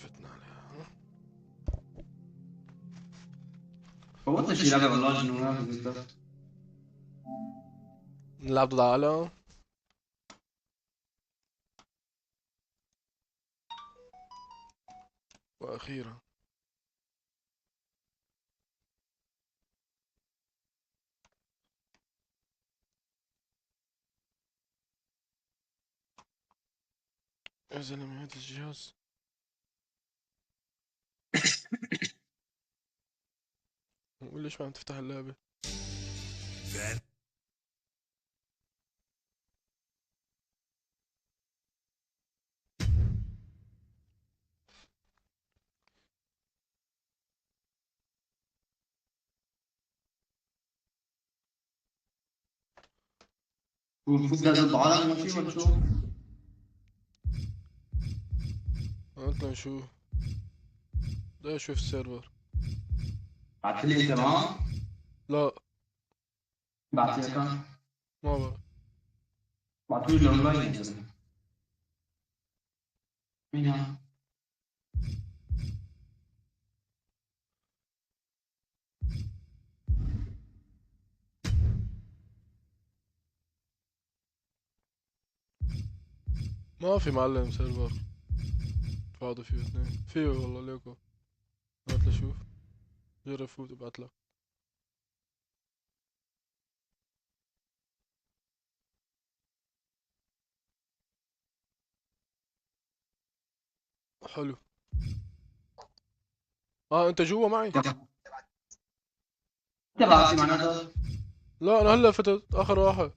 فتنا عليها. فوتنا شي لعبة اونلاين ونواجه. نلعب ضد العالم. واخيرا يا زلمة هذا الجهاز ليش ما عم تفتح اللعبة؟ ونفوز ضد العالم ولا شي ولا شو؟ قلت له شو بدي اشوف السيرفر. بعتلي انت معه؟ لا بعتلي كان؟ ما بعرف. بعتولي الاونلاين يا زلمة. مين هذا؟ ما في معلم سيرفر فاضي فيه اثنين فيه والله ليكو. هات لشوف جرب فوت ابعتلك. حلو. انت جوا معي؟ انت بعتلي معناتها؟ لا انا هلا فتت اخر واحد.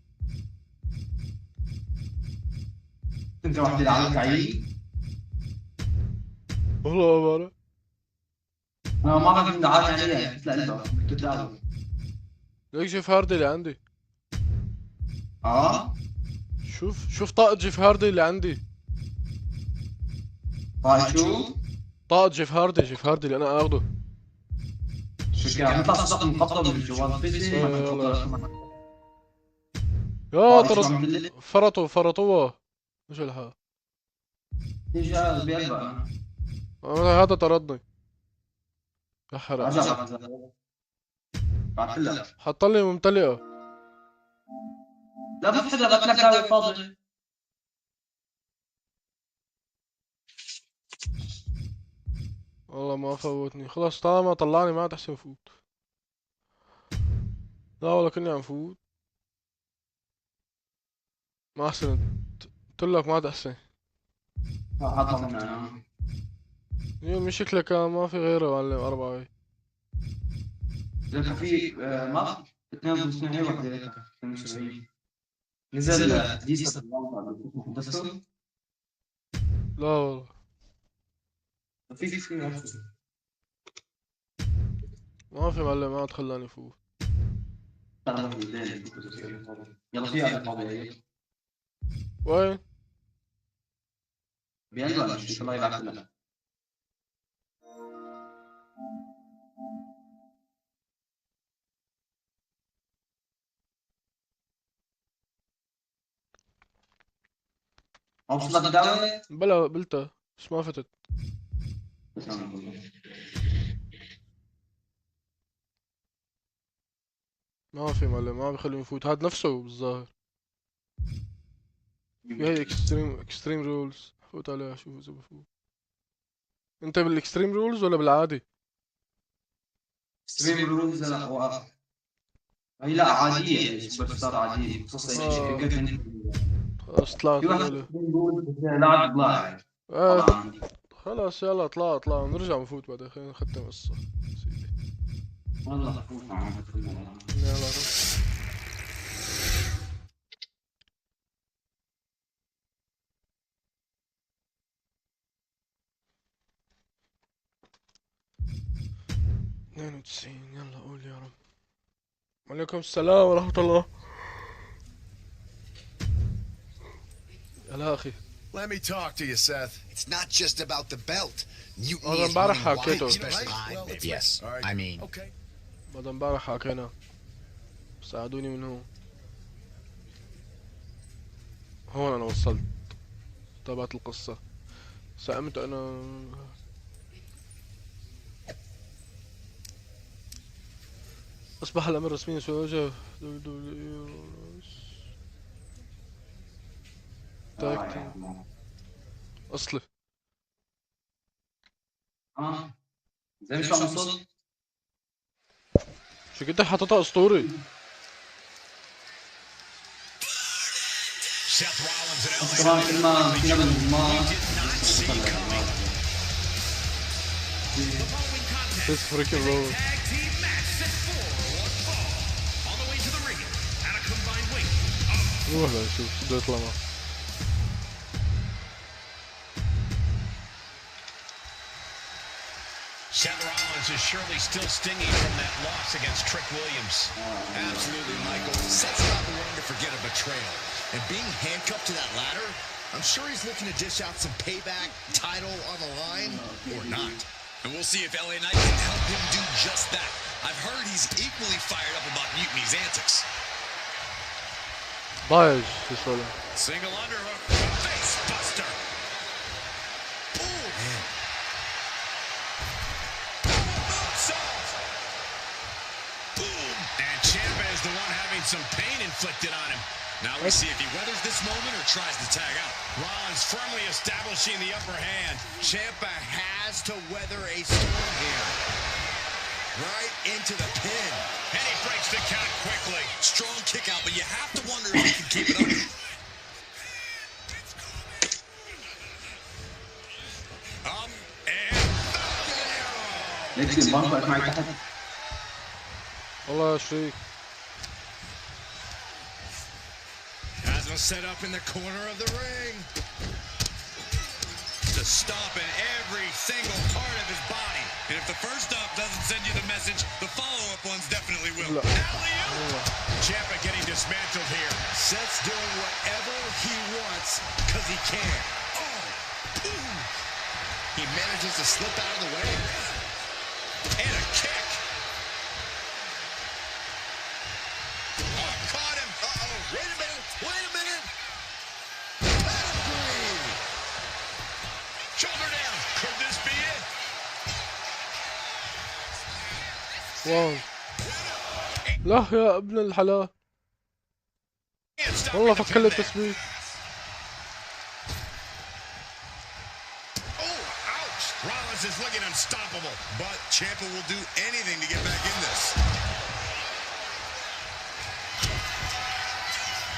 انت واحد اللي على الكعيب؟ والله ما بعرف. انا ما بعرف من دعاني عليها مثل قلبها بتتابع. ليك جيف هاردي اللي عندي. شوف طاقة جيف هاردي اللي عندي. شو؟ طاقة جيف هاردي اللي انا اخده. شو كان بيطلع صدق مقطع من الجوال بيسي ما تفضل. يا فرطوها مش الحال. ايش هذا بيلبق؟ هذا طردني يا حرام. رجع بعتلك. حط لي ممتلئة. لا بس حدا بتلك داوي فاضي. والله ما فوتني خلاص طالما طلعني ما عاد احسن فوت. لا والله كني عم فوت. ما احسن قلت لك ما عاد احسن. حطها من انا. اليوم شكلك كان ما في غيره معلم 4. لك في ما 92 هي وحده لك 72 نزل ديسة دستو. لا والله في ما في معلم ما عاد خلاني فوت. يلا في هذا الفاضي وين؟ بيلبق مش الله يبعث لنا. اوصلك دعوة؟ بلا قبلتها بس ما فتت. ما في معلم ما بيخليني يفوت هاد نفسه بالظاهر. هي اكستريم رولز فوت عليها شوف اذا بفوت. انت بالاكستريم رولز ولا بالعادي؟ ستريم رولز لا هي لا عادية سوبر ستار عادية مخصصة خلاص طلعت في واحد الأولى. لاعب ضايع طبعا. خلاص يلا اطلع نرجع نفوت بعدين خلينا نختم القصة سيدي. والله فوت معك يلا 92 يلا قول يا رب. وعليكم السلام ورحمة الله. يلا أخي. Let me talk to you, Seth. It's not just about the belt. Mutiny هذا is امبارح running wild, حكيته. especially yes. I mean, Okay. هذا امبارح حكينا. ساعدوني من هون. هون أنا وصلت. تابعت القصة. سأمت أنا أصبح الأمر رسميا سيواجه WWE تاك تيم أصلي. زي مش عم صوت. شو كنت حاططها أسطوري. طبعا كل ما فينا بالماء This freaking roll. روح لنشوف شو بده يطلع معه. Seth Rollins is surely still stinging from that loss against Trick Williams. Absolutely, Michael. Seth's not the one to forget a betrayal. And being handcuffed to that ladder, I'm sure he's looking to dish out some payback, title on the line, or not. And we'll see if LA Knight can help him do just that. I've heard he's equally fired up about Mutiny's antics. ضايج يسولف. Single underhook, face buster. Ooh, man. Boom! And Ciampa is the one having some pain inflicted on him. Now we see if he weathers this moment or tries to tag out. Rollins firmly establishing the upper hand. Ciampa has to weather a storm here. Right into the pin. And he breaks the count quickly. Strong kick out, but you have to wonder if he can keep it up. نكسي البنك واقف معي تحت. والله يا شريك. Haslam set up in the corner of the ring. To stomp in every single part of his body. And if the first stop doesn't send you the message, the follow-up ones definitely will. Alley-oop! Ciampa getting dismantled here. Seth's doing whatever he wants because he can. Oh! Boom! He manages to slip out of the way. And a kick. Oh, caught him. Uh-oh. Wait a minute. Wait a minute. Pedigree. Shoulder down. Could this be it? واو. لا يا ابن الحلال. Can't stop والله the فكر pin لي there. التسبيح. Rollins is looking unstoppable, but Ciampa will do anything to get back in this.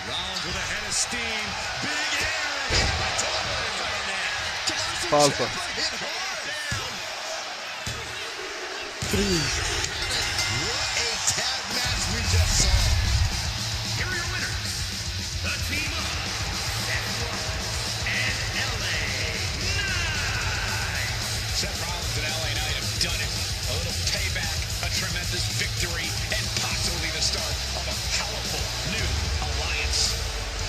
Rollins with a head of steam. Big air. Falsa. Hit hard. Three. What a tag match we just saw. Here are your winners. The team of and LA Knight. Seth Rollins and LA Knight have done it. A little payback, a tremendous victory, and possibly the start of a powerful new alliance.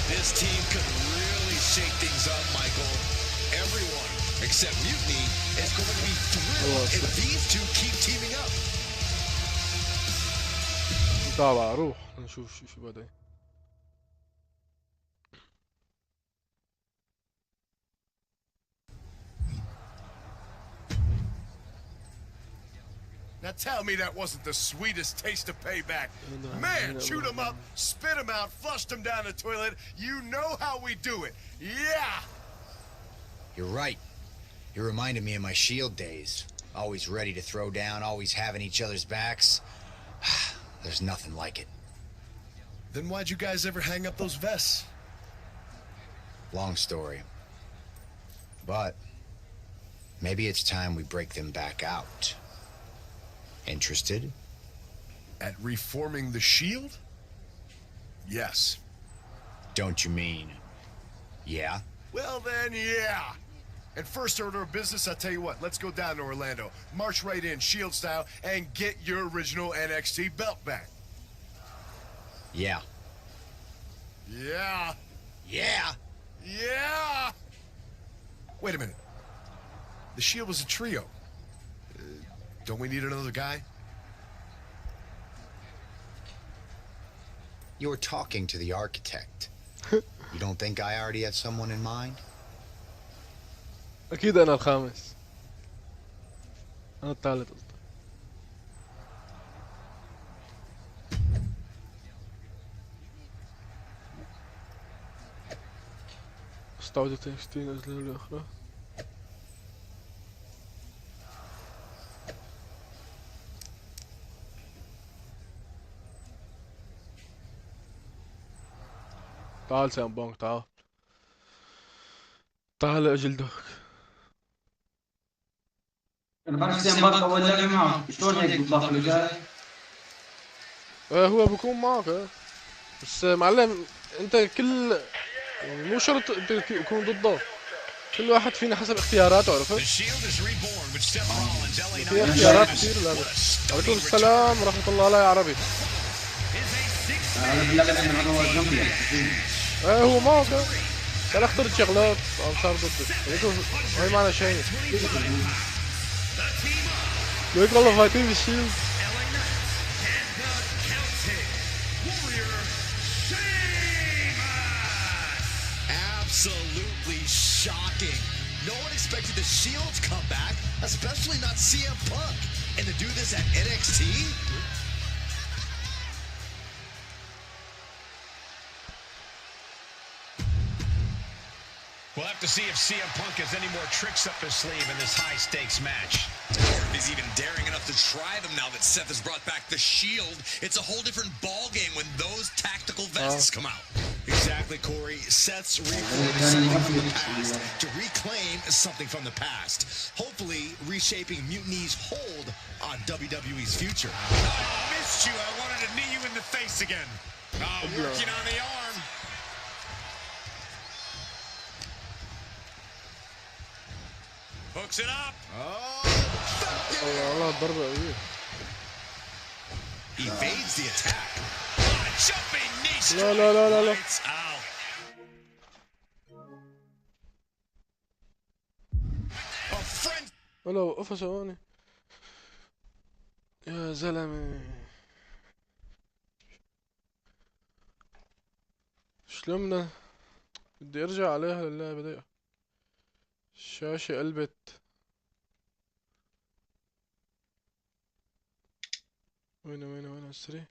This team could really shake things up, Michael. Everyone except Mutiny is going to be thrilled if these two keep teaming up. تابع روح نشوف شو بعدين. Now tell me that wasn't the sweetest taste of payback. Man, chewed him up, spit him out, flushed him down the toilet. You know how we do it. Yeah! You're right. You reminded me of my Shield days. Always ready to throw down, always having each other's backs. There's nothing like it. Then why'd you guys ever hang up those vests? Long story. But maybe it's time we break them back out. Interested? At reforming the Shield? Yes. Don't you mean, yeah? Well then, yeah. And first order of business, I'll tell you what, let's go down to Orlando, march right in, Shield style, and get your original NXT belt back. Yeah. Yeah. Yeah? Yeah! Wait a minute. The Shield was a trio. Don't we need another guy? You're talking to the architect. You don't think I already have someone in mind? أكيد أنا الخامس. أنا الثالث قصدي. استعودة NXT نزلوا لي اخرى. تعال سام بونك تعال. تعال اجلدك. انا بعرف سين بارك اول لعبه معه، شلون هيك بالضبط اللي جاي؟ هو بكون معك بس معلم انت كل يعني مو شرط انت يكون ضده. كل واحد فينا حسب اختياراته، عرفت؟ في اختيارات كثير لازم. عليكم السلام ورحمة الله على يا عربي. انا باللعبه من عروض جنبي. هو معك كان اخترت شغلات او صار ضدك. هاي معنى شيء. ليك والله فايتين بالشيلد. Absolutely shocking. No one expected the Shield's comeback, especially not CM Punk. And to do this at NXT? We'll have to see if CM Punk has any more tricks up his sleeve in this high-stakes match. Or if he's even daring enough to try them now that Seth has brought back the Shield. It's a whole different ballgame when those tactical vests come out. Exactly, Corey. Seth's reforming something from the past to reclaim something from the past. Hopefully reshaping Mutiny's hold on WWE's future. I missed you. I wanted to knee you in the face again. Working on the arm. Hooks it up. والله ضربة قوية. Evades the attack. Jumping knee strike. لا لا لا لا لا. Lights out. A friend. ولا وقفها ثواني يا زلمة. شلون بدي ارجع عليها للعبة دقيقة. الشاشة قلبت. وين السري.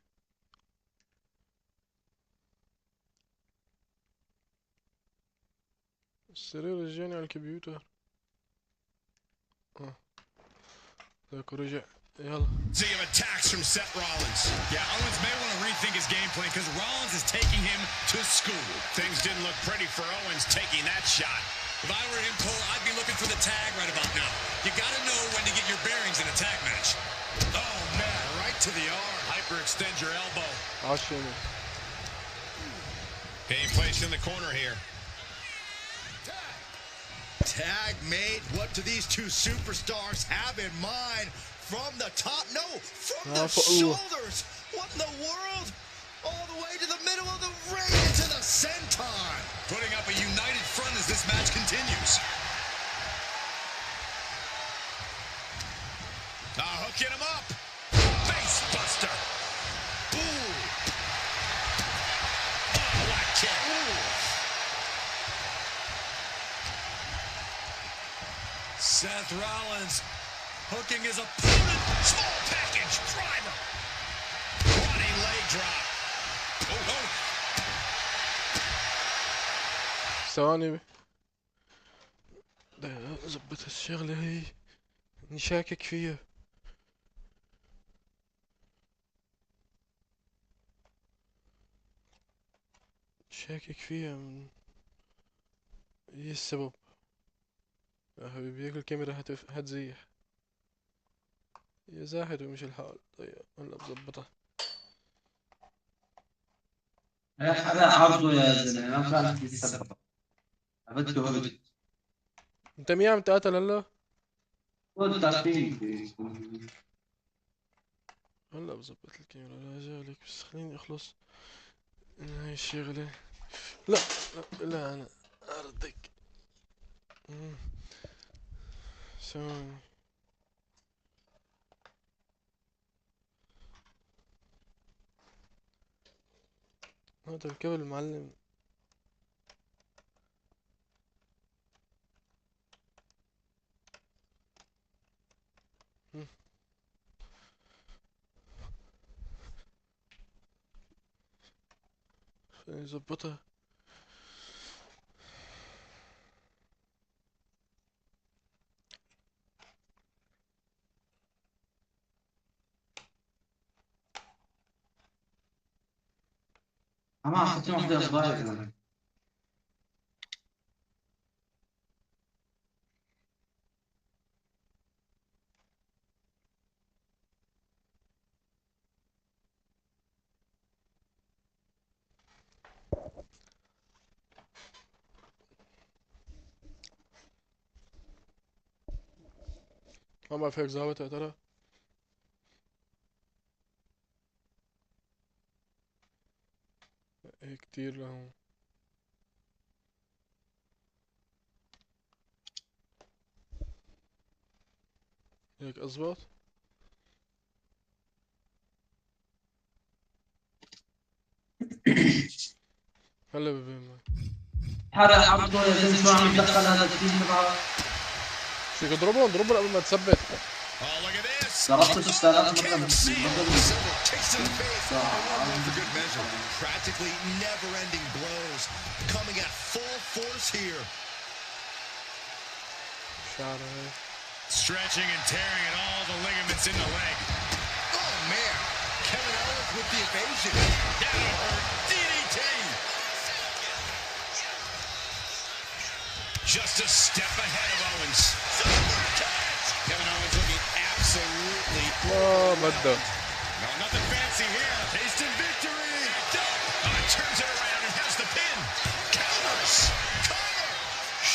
السرير رجعني على الكمبيوتر. ذاك رجع. يلا. See of attacks from Seth Rollins. Yeah, Owens may want to rethink his game plan because Rollins is taking him to school. Things didn't look pretty for Owens taking that shot. If I were him, Cole, I'd be looking for the tag right about now. You got to know when to get your bearings in a tag match. Oh, man, right to the arm. Hyperextend your elbow. عشاني. Being placed in the corner here. Tag mate, what do these two superstars have in mind? From the top, no, from the shoulders. What in the world? All the way to the middle of the ring into the senton. Putting up a united front as this match continues. Hooking him up. Face buster. Ooh. Oh, what kick. Seth Rollins hooking his opponent. Small package driver. Running leg drop. Oh. ثواني بدي اظبط الشغلة هي. اني شاكك فيها. من ايه السبب؟ يا حبيبي هيك الكاميرا هتزيح. هي زاحت ومش الحال. طيب هلا بظبطها. هذا عرضه يا زلمه، ما كان يتسبب. عبدته. انت مين عم تقاتل هلا؟ قلت تعرفين. هلا بظبط الكاميرا. لا جالك بس خليني اخلص من هاي الشغلة. لا لا انا ارضك. ثواني. هذا الكابل معلم. خليني اظبطها. ما اخذت واحدة صغيرة. ما فيك زاوية يا ترى؟ ايه كتير لهم. هيك اظبط. هلا ببين حرق عبد الله يا زلمة، شو عم يتدخل هذا التيم تبعه؟ فيك اضربه قبل ما تثبت. Oh, look at this. ضربته 6000 مرة Can't بس see it. بضل. Several kicks to the face. For good measure. Practically never-ending blows coming at full force here. شعره هيك. Stretching and tearing at all the ligaments in the leg. Oh man, Kevin Owens with the evasion. That'll hurt. DDT. Just a step ahead of Owens. Kevin Owens looking absolutely. مبدأ. No, nothing fancy here. Tasting victory. Oh, turns it around and has the pin. Counters. Cover.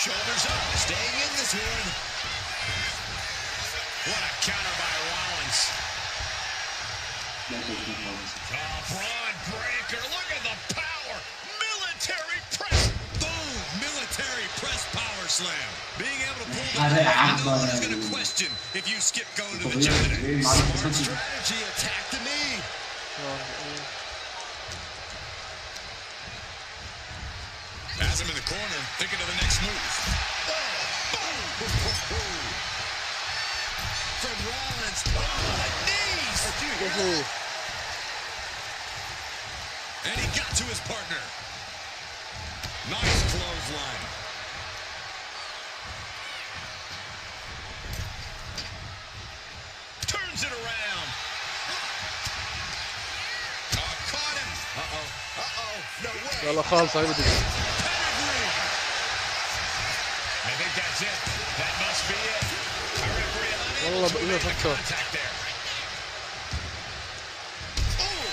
Shoulders up. Staying in this one. What a counter by Rollins. Oh, broad breaker. Look at the power. Military press. Boom. Military press power slam. Being able to pull that off, no one is going to question if you skip going to the gym today. Smart strategy. Attack the knee. Has him in the corner, thinking of the next move. From Rollins. Oh, the knees. And he got to his partner. Nice clothesline. Turns it around. Oh, caught him. Uh-oh. Uh-oh. No way. يلا خالص هاي بدي. Pedigree. I think that's it. That must be it. A referee unable والله to بقى make the فكر. contact there. Oh.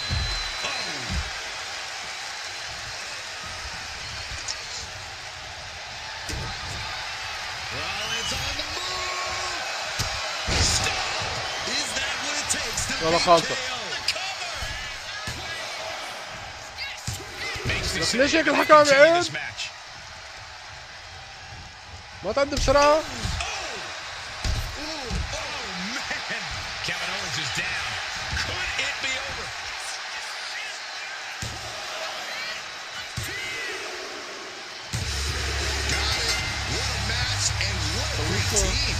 Oh. Rollins on the move. Stop. Is that what it takes to يلا beat خالصة. KO? The cover. Makes بس the ليش هيك save to الحكم continue عيد؟ this match. ما تعدي بسرعة. Oh, man. Kevin Owens is down. Could it be over? Got it. What a match and what a great team.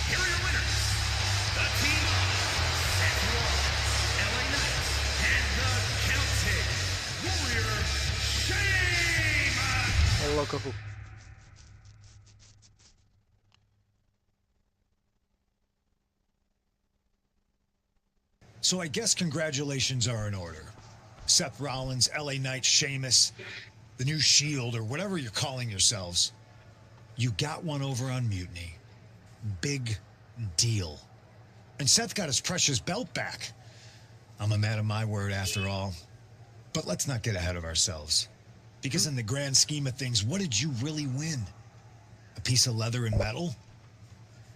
Here are your winners. The team of Seth Rollins, LA Knight, and the Celtic Warrior, Sheamus. والله كفو. So I guess congratulations are in order. Seth Rollins, LA Knight, Sheamus, the new Shield, or whatever you're calling yourselves. You got one over on Mutiny. Big deal. And Seth got his precious belt back. I'm a man of my word after all. But let's not get ahead of ourselves. Because in the grand scheme of things, what did you really win? A piece of leather and metal?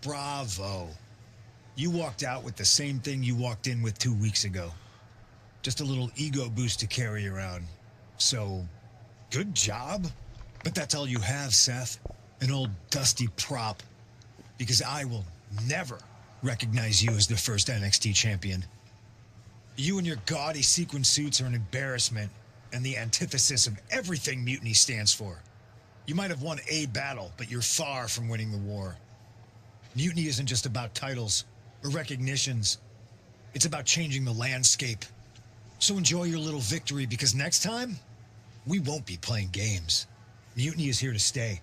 Bravo. You walked out with the same thing you walked in with 2 weeks ago. Just a little ego boost to carry around. So, good job. But that's all you have, Seth. An old dusty prop. Because I will never recognize you as the first NXT champion. You and your gaudy sequin suits are an embarrassment and the antithesis of everything Mutiny stands for. You might have won a battle, but you're far from winning the war. Mutiny isn't just about titles or recognitions. It's about changing the landscape. So enjoy your little victory, because next time, we won't be playing games. Mutiny is here to stay,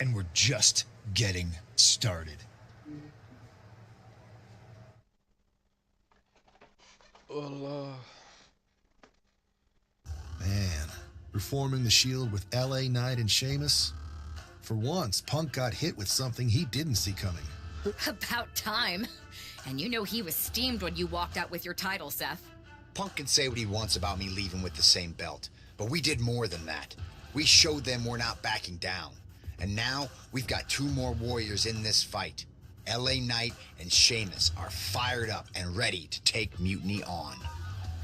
and we're just getting started. والله Man, reforming the Shield with LA Knight and Sheamus? For once, Punk got hit with something he didn't see coming. About time. And you know he was steamed when you walked out with your title, Seth. Punk can say what he wants about me leaving with the same belt, but we did more than that. We showed them we're not backing down. And now, we've got two more warriors in this fight. LA Knight and Sheamus are fired up and ready to take Mutiny on.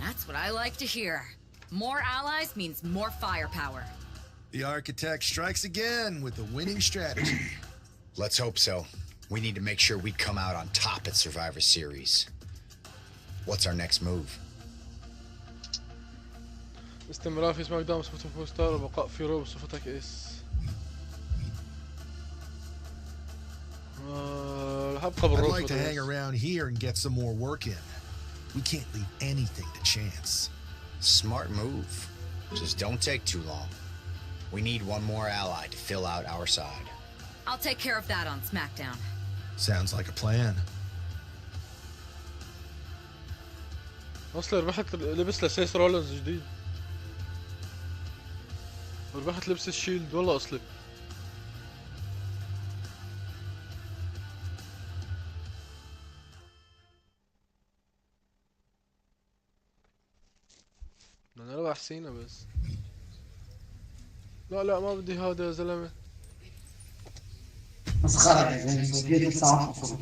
That's what I like to hear. More allies means more firepower. The Architect strikes again with a winning strategy. Let's hope so. We need to make sure we come out on top at Survivor Series. What's our next move? استمرار في سماك داون بصفته فور ستار وبقاء في رو بصفتك اس. I'd like to hang around here and get some more work in. We can't leave anything to chance. Smart move. Just don't take too long. We need one more ally to fill out our side. I'll take care of that on SmackDown. Sounds like a plan. اصلا ربحت لبس لسيس رولنز جديد. ربحت لبس الشيلد والله اصلي. انا ربح سينا بس. لا ما بدي هذا يا زلمه. مسخرة يا زلمة، سوفيتي ساعة فوق.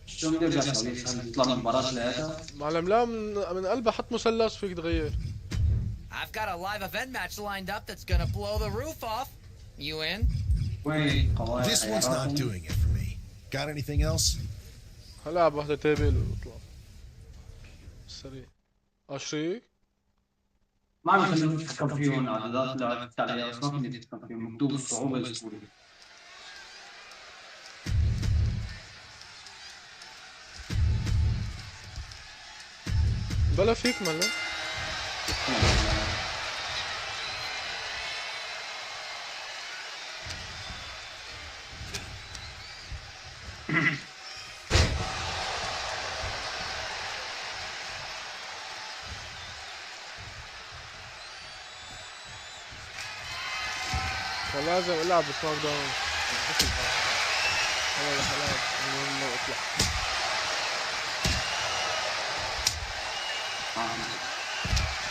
شو بدي ارجع اسوي؟ يطلع من المباراة ثلاثة؟ معلم لا من قلبها حط مثلث فيك تغير. I've got a live event match lined up that's gonna blow the roof off. You in? وين قواعد؟ This one's not doing it for me. Got anything else? هلعب واحدة تابل واطلع. سريع. اشريك؟ ما عم يخلوني اتحكم فيهم اعدادات التعليقات، بس ما فيني اتحكم فيهم، مكتوب الصعوبة الأسبوعية. بلا فيك ملا. فلازم العب سماك داون. انا رح العب المهم اطلع.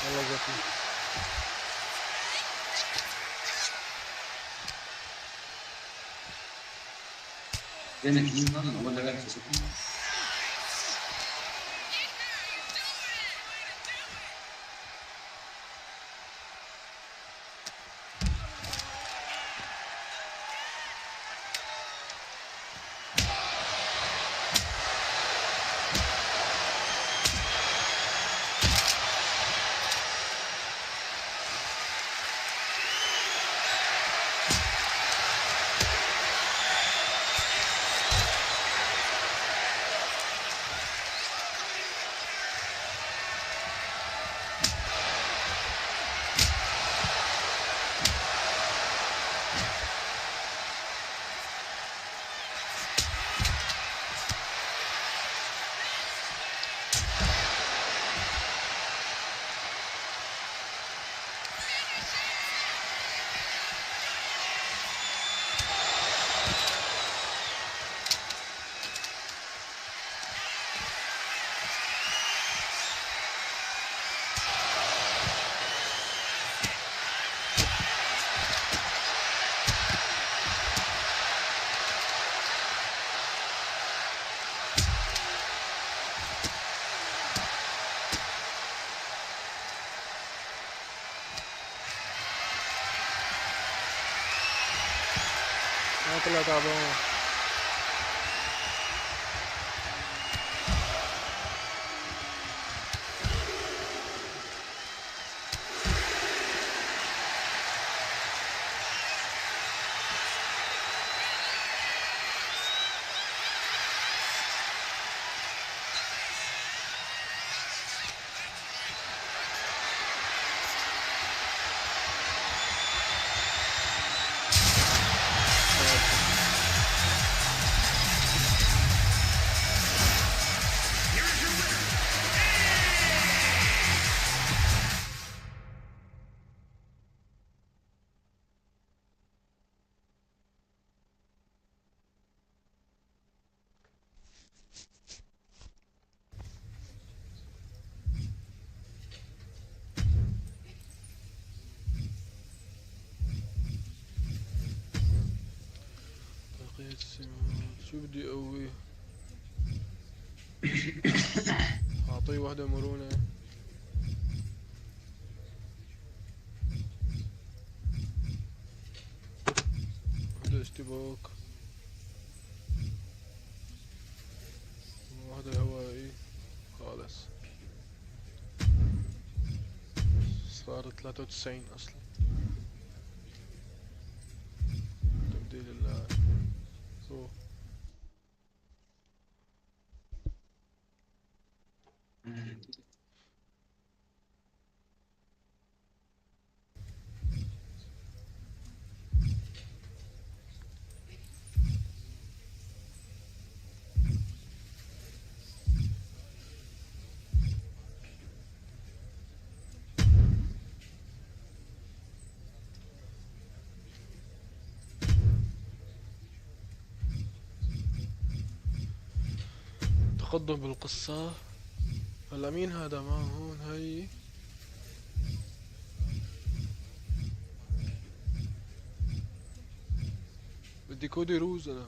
والله ذكي. زينك جدا ولا قاعد تسوي؟ طلع تعبان. شو بدي اقويه؟ اعطيه وحدة مرونة. وحدة اشتباك. وحدة هوائي خالص. صار 93 اصلا. تبديل اللاعب. تقدم بالقصة. هلا مين هذا معه هون؟ هي بدي كودي روز انا.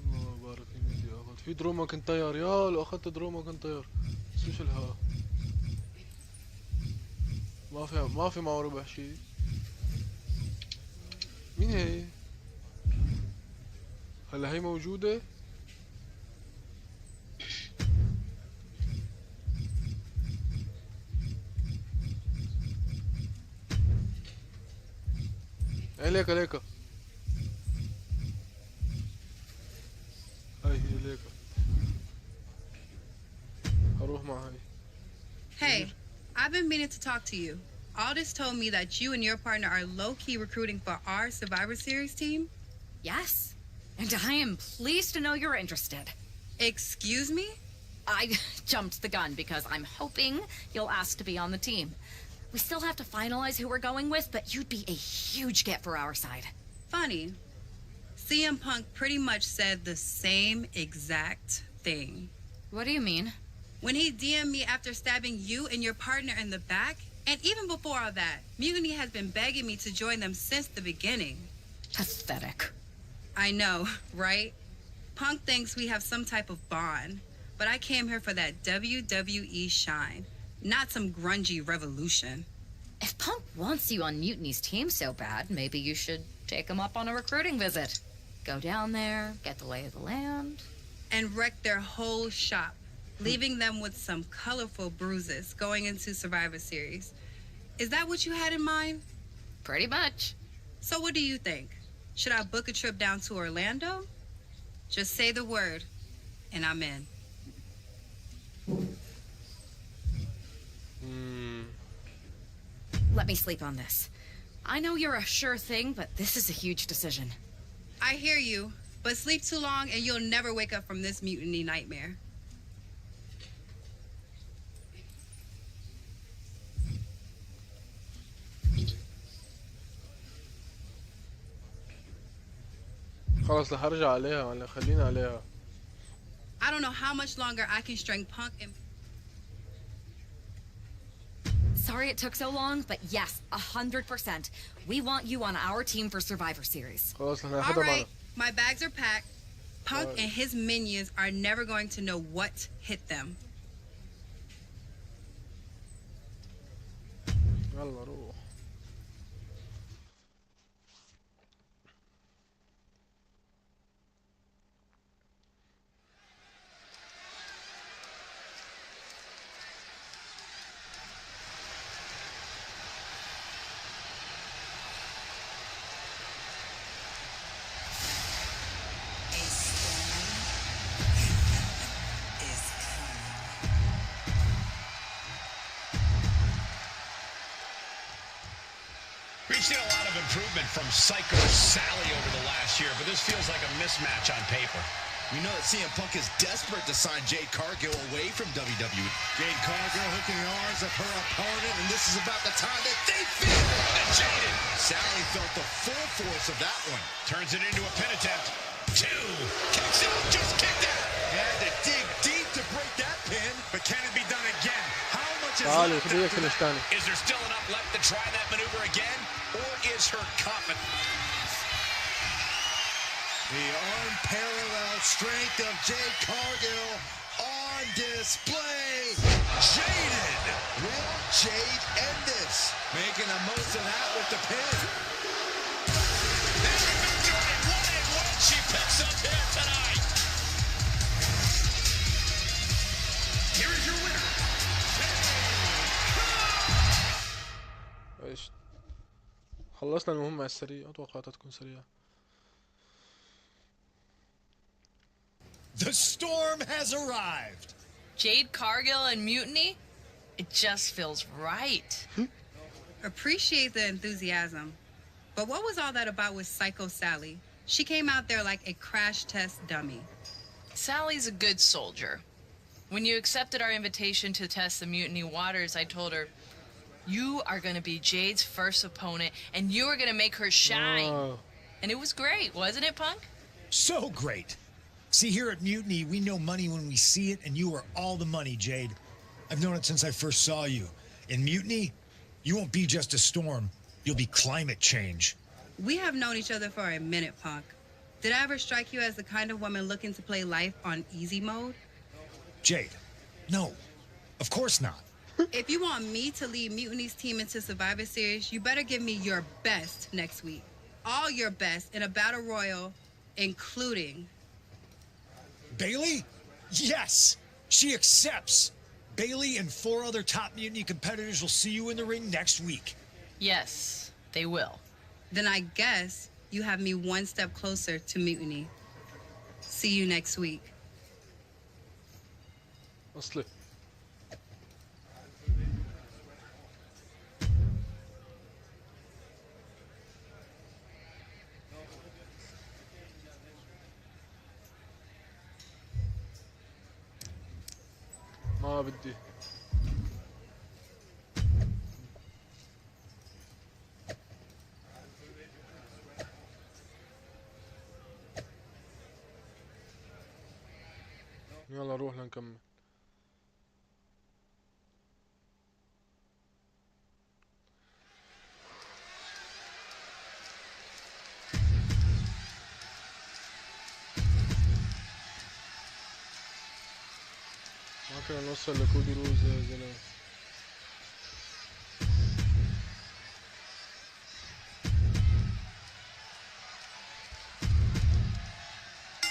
الله بارك فيني بدي اخذ في درو ماكنتاير. يا لو اخذت درو ماكنتاير بس مش الها. ما في معه ربح شي. مين هي؟ هلا هي موجودة؟ عليك هاي هي ليك. هروح مع هاي. Hey, I've been meaning to talk to you. Aldous told me that you and your partner are low-key recruiting for our Survivor Series team. Yes, and I am pleased to know you're interested. Excuse me? I jumped the gun because I'm hoping you'll ask to be on the team. We still have to finalize who we're going with, but you'd be a huge get for our side. Funny. CM Punk pretty much said the same exact thing. What do you mean? When he DM'd me after stabbing you and your partner in the back, and even before all that, Mutiny has been begging me to join them since the beginning. Pathetic. I know, right? Punk thinks we have some type of bond, but I came here for that WWE shine, not some grungy revolution. If Punk wants you on Mutiny's team so bad, maybe you should take him up on a recruiting visit. Go down there, get the lay of the land. And wreck their whole shop, leaving them with some colorful bruises going into Survivor Series. Is that what you had in mind? Pretty much. So what do you think? Should I book a trip down to Orlando? Just say the word, and I'm in. Let me sleep on this. I know you're a sure thing, but this is a huge decision. I hear you, but sleep too long and you'll never wake up from this mutiny nightmare. خلاص رح ارجع عليها ولا خلينا عليها. I don't know how much longer I can string Punk and... Sorry it took so long, but yes, 100%. We want you on our team for Survivor Series. خلاص رح All ناخذها معنا. right, my bags are packed. Punk and his minions are never going to know what hit them. يلا روح. We've seen a lot of improvement from Psycho Sally over the last year, but this feels like a mismatch on paper. We know that CM Punk is desperate to sign Jade Cargill away from WWE. Jade Cargill hooking the arms of her opponent, and this is about the time that they feel Jaded. Sally felt the full force of that one. Turns it into a pin attempt. 2. Kicks out. Just kicked out. Had to dig deep to break that pin. But can it be done again? How much is تعالوا left? خليها فينيش تاني. Is there still enough left to try that maneuver again? Or is her confidence? The unparalleled strength of Jade Cargill on display. Jaded. Will Jade end this? Making the most of that with the pin. And remembering what and what she picks up here tonight. Here is your winner. ايش خلصنا المهمة على السريع. اتوقعتها تكون سريعة. The storm has arrived. Jade Cargill and Mutiny? It just feels right. Appreciate the enthusiasm. But what was all that about with Psycho Sally? She came out there like a crash test dummy. Sally's a good soldier. When you accepted our invitation to test the Mutiny waters, I told her, you are going to be Jade's first opponent, and you are going to make her shine. Oh. And it was great, wasn't it, Punk? So great. See, here at Mutiny, we know money when we see it, and you are all the money, Jade. I've known it since I first saw you. In Mutiny, you won't be just a storm. You'll be climate change. We have known each other for a minute, Punk. Did I ever strike you as the kind of woman looking to play life on easy mode? Jade, no. Of course not. If you want me to lead Mutiny's team into Survivor Series, you better give me your best next week. All your best in a battle royal, including... Bailey? Yes! She accepts! Bailey and 4 other top Mutiny competitors will see you in the ring next week. Yes, they will. Then I guess you have me one step closer to Mutiny. See you next week. اصلي ما بدي. يلا روح لنكمل. ما كنا نوصل لكودي روز يا زلمة.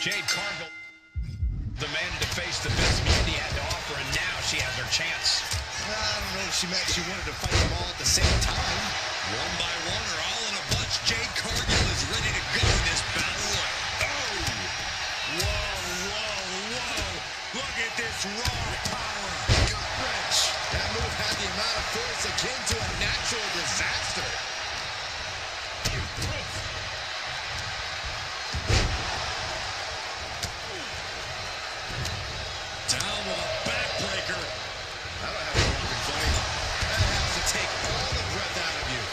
Jade Cargill, demanded to face the best Mutiny had to offer, and now she has her chance. I don't know if she meant she wanted to fight them all at the same time. One by one or all in a bunch, Jade Cargill is ready to go in this battle royal. Oh! Whoa! Look at this raw power. Gut wrench. That move had the amount of force akin to a natural disaster. Down with a backbreaker. That'll have a broken fight. That has to take all the breath out of you.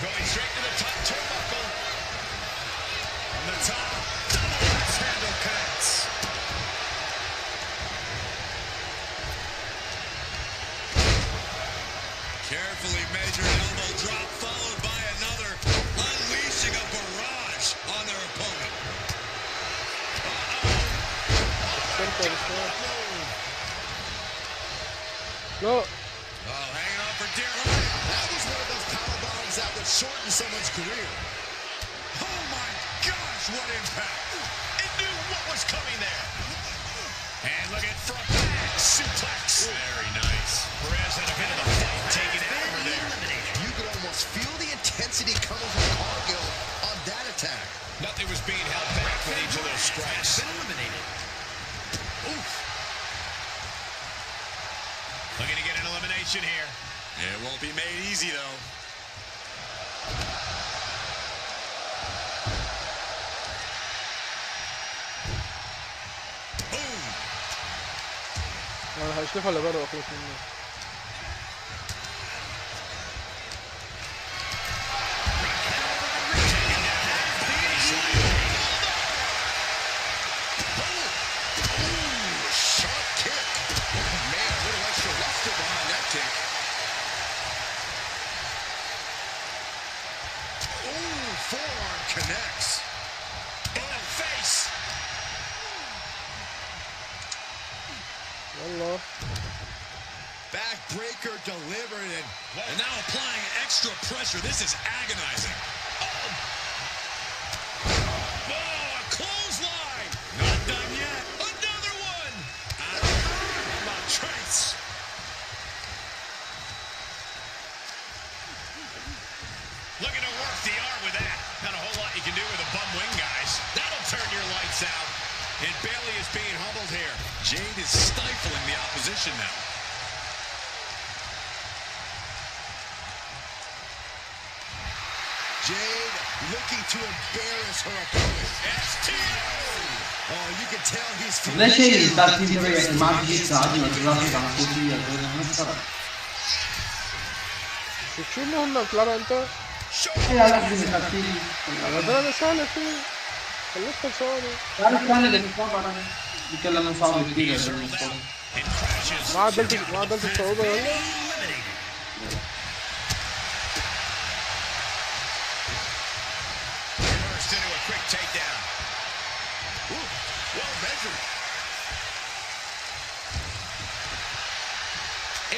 Going straight to the top turnbuckle. From the top, double axe handle connects. Carefully measured elbow drop followed by another, unleashing a barrage on their opponent. لا Oh, hanging on for dear life. That was one of those power bombs that would shorten someone's career. Oh my gosh, what impact! It knew what was coming there. And look at front back suplex. Very nice. Perez had a bit of the fight taken out of her there. You could almost feel the intensity coming from Cargill on that attack. Nothing was being held back with each of those strikes. Been eliminated. Oof. Looking to get an elimination here. It won't be made easy though. Boom. انا هشلفها لبره واخلص منه. Sharp kick. Man, a little extra luster behind that kick. الله. Backbreaker delivered and now applying extra pressure. This is agonizing. Oh, a clothesline. Not done yet. Another one. Trace. Looking to work the arm with that. Not a whole lot you can do with a bum wing, guys. That'll turn your lights out. And Bailey is being humbled here. Jade is stifling the opposition now. Jade looking to embarrass her opponent. Oh, you can tell he's feeling. ده شيء الترتيب تبعي ما في شيء يساعدني اضافي على الصوتيه غير شو مهمك لعبة انت؟ لا لا بدي الترتيب انا سالك فيه خلصت ثواني. تعرف كان اللي بيتكلم صعب كثير ما عدلت الصعوبة ولا؟ Into a quick takedown. Ooh, well measured.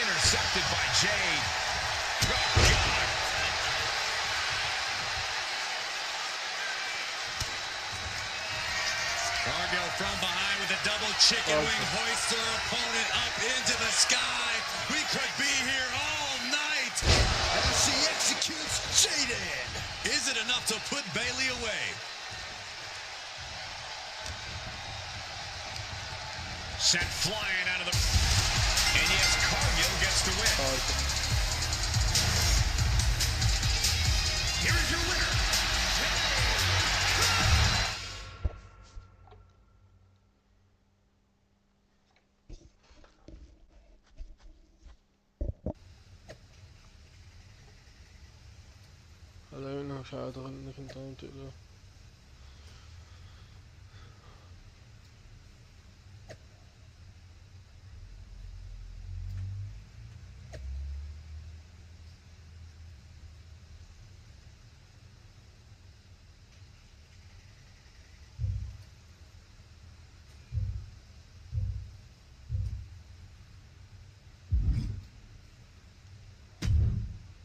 Intercepted by Jade. Oh, God. Cargill from behind with a double chicken wing hoists her opponent up into the sky. We could be here all night. As she executes Jaden. Is it enough to put Bailey away? Sent flying out of the... And yes, Cargill gets the win. Here is your winner. هلا انه مش عارف انك انت عم تقدر.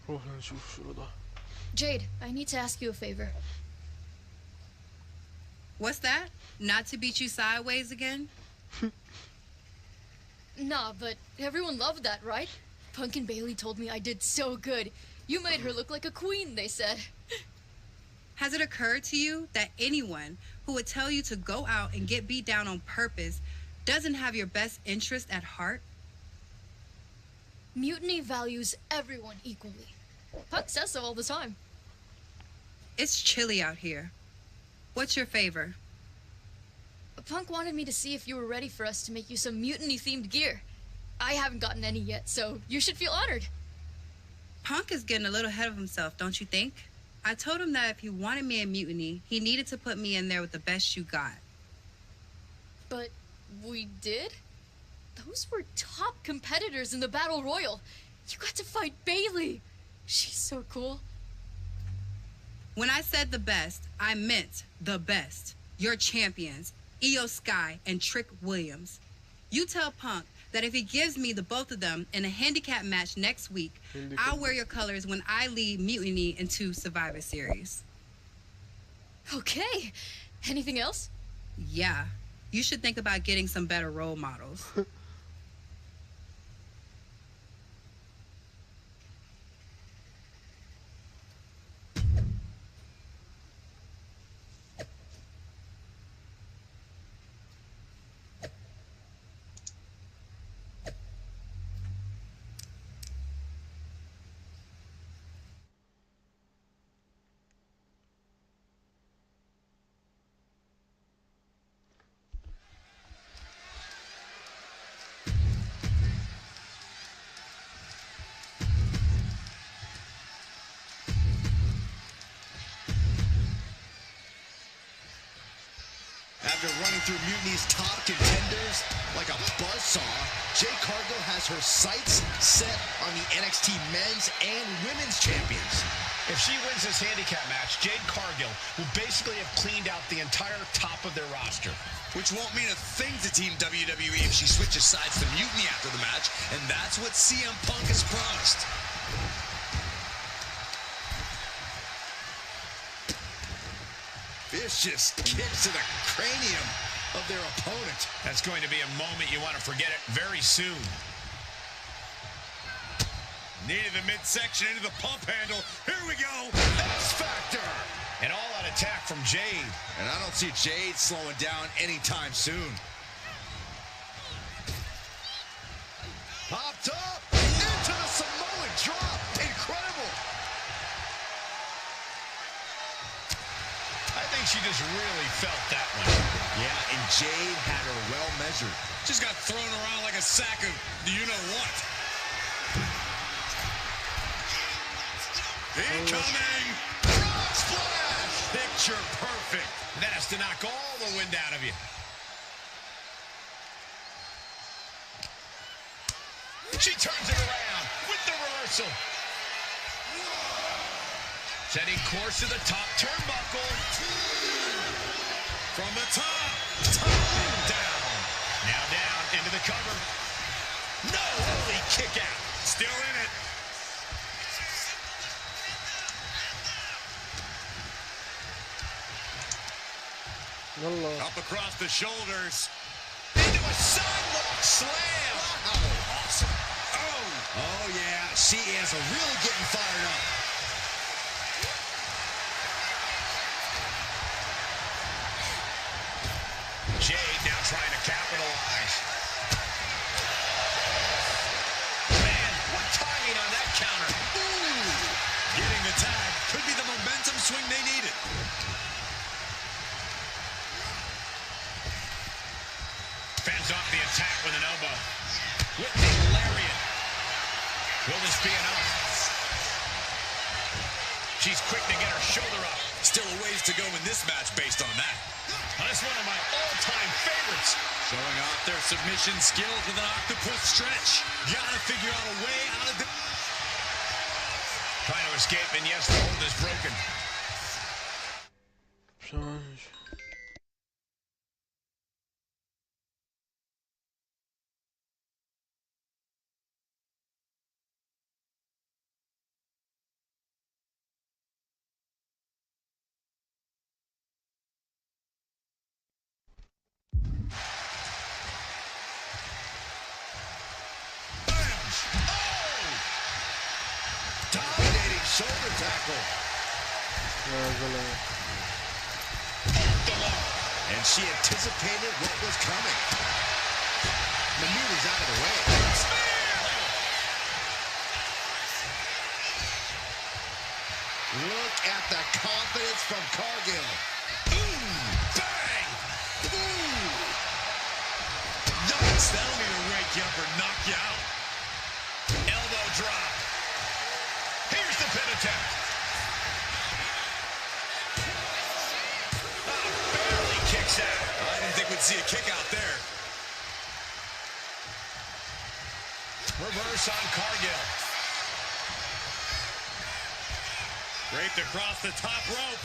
روح نشوف شو وضع. Jade, I need to ask you a favor. What's that? Not to beat you sideways again? Nah, but everyone loved that, right? Punk and Bailey told me I did so good. You made her look like a queen, they said. Has it occurred to you that anyone who would tell you to go out and get beat down on purpose doesn't have your best interest at heart? Mutiny values everyone equally. Punk says so all the time. It's chilly out here. What's your favor? Punk wanted me to see if you were ready for us to make you some mutiny-themed gear. I haven't gotten any yet, so you should feel honored. Punk is getting a little ahead of himself, don't you think? I told him that if he wanted me in Mutiny, he needed to put me in there with the best you got. But we did? Those were top competitors in the Battle Royal. You got to fight Bailey. She's so cool. When I said the best, I meant the best. Your champions, Io Sky and Trick Williams. You tell Punk that if he gives me the both of them in a handicap match next week, I'll wear your colors when I lead Mutiny into Survivor Series. Okay. Anything else? Yeah. You should think about getting some better role models. through Mutiny's top contenders like a buzzsaw, Jade Cargill has her sights set on the NXT men's and women's champions. If she wins this handicap match, Jade Cargill will basically have cleaned out the entire top of their roster. Which won't mean a thing to Team WWE if she switches sides to Mutiny after the match, and that's what CM Punk has promised. Vicious kicks to the cranium of their opponent. That's going to be a moment you want to forget it very soon. Knee to the midsection, into the pump handle. Here we go. X-Factor. An all-out attack from Jade. And I don't see Jade slowing down anytime soon. Popped up into the Samoan drop. Incredible. I think she just really felt that one. Yeah, and Jade had her well measured. Just got thrown around like a sack of you-know-what. Incoming! Frog splash! Picture perfect. That has to knock all the wind out of you. She turns it around with the reversal. Setting course to the top turnbuckle. From the top. Down. Now down into the cover. No, holy kick out. Still in it. Up across the shoulders. Into a sidewalk slam. Wow. Awesome. Oh, yeah. She is really getting fired up. Jade now trying to capitalize. Man, what timing on that counter. Ooh. Getting the tag could be the momentum swing they needed. Fends off the attack with an elbow. With the lariat. Will this be enough? She's quick to get her shoulder up. Still a ways to go in this match based on that. That's one of my all-time favorites. Showing off their submission skills with an octopus stretch. Gotta figure out a way out of the... Trying to escape, and yes, the hold is broken. Shoulder tackle. And she anticipated what was coming. Maneuvers out of the way. Look at the confidence from Cargill. Ooh, bang! Ooh! Nice. That'll either wake you up or knock you out. Elbow drop. Here's the pin attempt. Barely kicks out. I didn't think we'd see a kick out there. Reverse on Cargill. Draped across the top rope.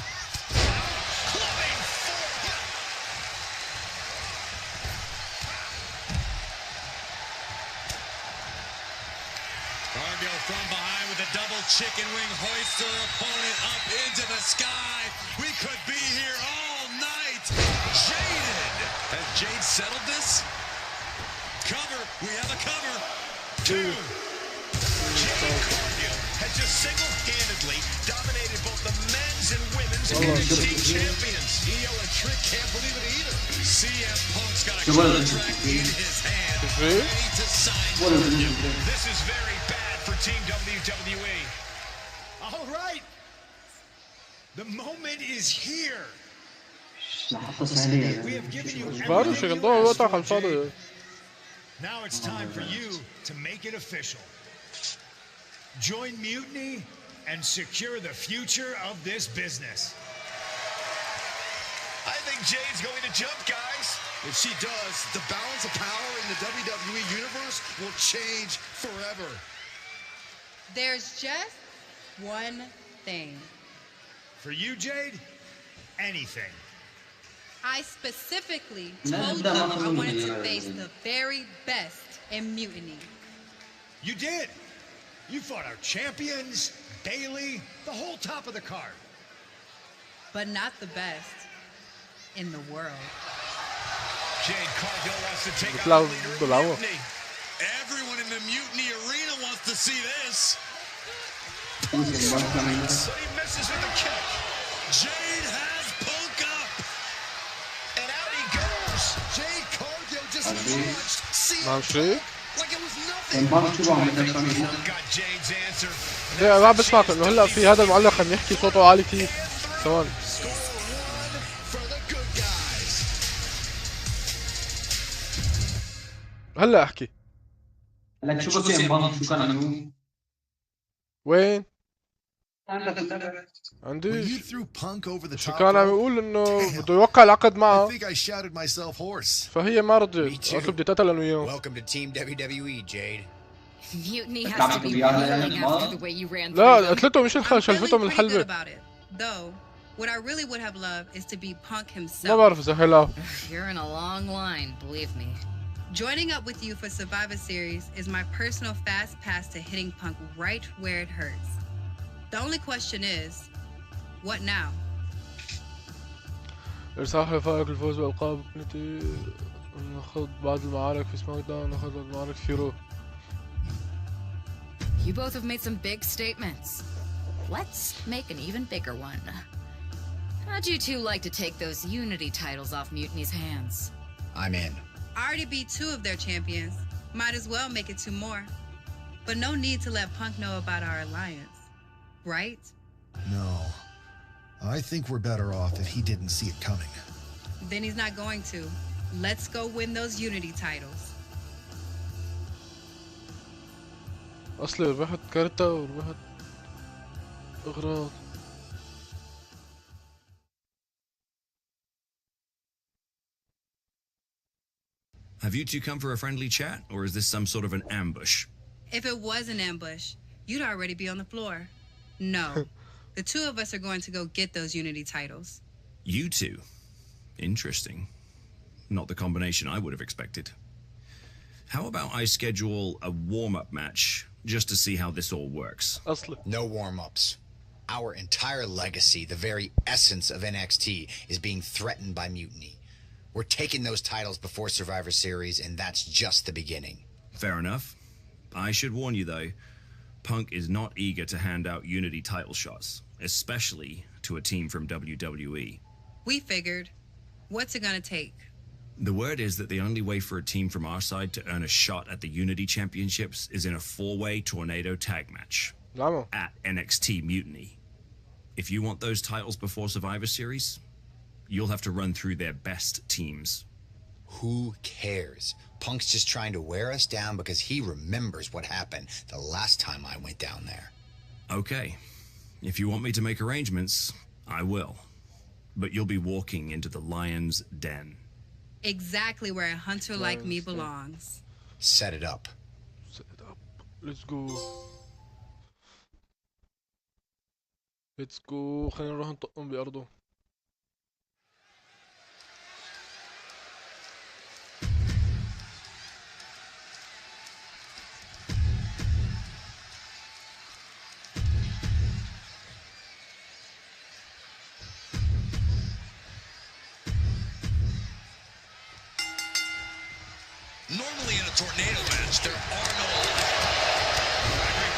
Clubbing forward. Cargill from behind with a double chicken wing hoists her opponent up into the sky. We could be here all night. Jaded. Has Jade settled this? Cover. We have a cover. 2. Jade Cargill has just single-handedly dominated both the men's and women's NXT champions. Io and Trick can't believe it either. CM Punk's got a contract in his hand. Ready to sign. This is very bad for Team WWE. All right. The moment is here. We have given you everything you asked for, Jade. Now it's time for you to make it official. Join Mutiny and secure the future of this business. I think Jade's going to jump, guys. If she does, the balance of power in the WWE universe will change forever. There's just one thing. For you, Jade, anything. I specifically told you I wanted to face the very best in Mutiny. You did. You fought our champions, Bailey, the whole top of the card. But not the best in the world. Jade Cargill wants to take out the leader in بالعربية. Mutiny. Everyone in the Mutiny arena wants to see this. So he misses with the kick. Jade has Punk up. And out he goes. Jade Cargill just launched ماشي. like it was nothing. Punk got Jade's answer. ده راح بسمعك انه هلا في هذا المعلق عم يحكي صوته عالي كثير. ثواني. هلا احكي. لك شو بصير شو كان عنده؟ وين؟ When عندي you threw Punk over the شو top كان عم rope, يقول انه بده يوقع العقد I معه think I shouted myself hoarse. فهي ما رضيت قالت له بدي اتقتل انا وياه. Welcome to Team WWE, Jade. Mutiny has to be reeling after the way you ran through لا them. قتلته مش الخال شلفته من Feeling pretty good الحلبة. about it. Though, what I really would have loved is to be Punk ما himself. بعرف اسهلها. You're in a long line, believe me. Joining up with you for Survivor Series is my personal fast pass to hitting Punk right where it hurts. The only question is, what now? ارسال حلفائك الفوز بالقاب ميتني نخوض بعض المعارك في سماك داون نخوض بعض المعارك في رو. You both have made some big statements. Let's make an even bigger one. How'd you two like to take those Unity titles off Mutiny's hands? I'm in. I already beat 2 of their champions. Might as well make it 2 more. But no need to let Punk know about our alliance. Right? No. I think we're better off if he didn't see it coming. Then he's not going to. Let's go win those Unity titles. اصلي ربحت كارتا وربحت اغراض. Have you two come for a friendly chat, or is this some sort of an ambush? If it was an ambush, you'd already be on the floor. No. The 2 of us are going to go get those Unity titles. You two? Interesting. Not the combination I would have expected. How about I schedule a warm-up match just to see how this all works? اصلي. No warm-ups. Our entire legacy, the very essence of NXT, is being threatened by Mutiny. We're taking those titles before Survivor Series, and that's just the beginning. Fair enough. I should warn you, though, Punk is not eager to hand out Unity title shots, especially to a team from WWE. We figured. What's it gonna take? The word is that the only way for a team from our side to earn a shot at the Unity Championships is in a 4-way tornado tag match at NXT Mutiny. If you want those titles before Survivor Series, you'll have to run through their best teams. Who cares? Punk's just trying to wear us down because he remembers what happened the last time I went down there. Okay. If you want me to make arrangements, I will. But you'll be walking into the lion's den. Exactly where a hunter like me belongs. Set it up. Set it up. Let's go. Let's go. خلينا نروح نطقهم بأرضه. Normally in a tornado match, there are no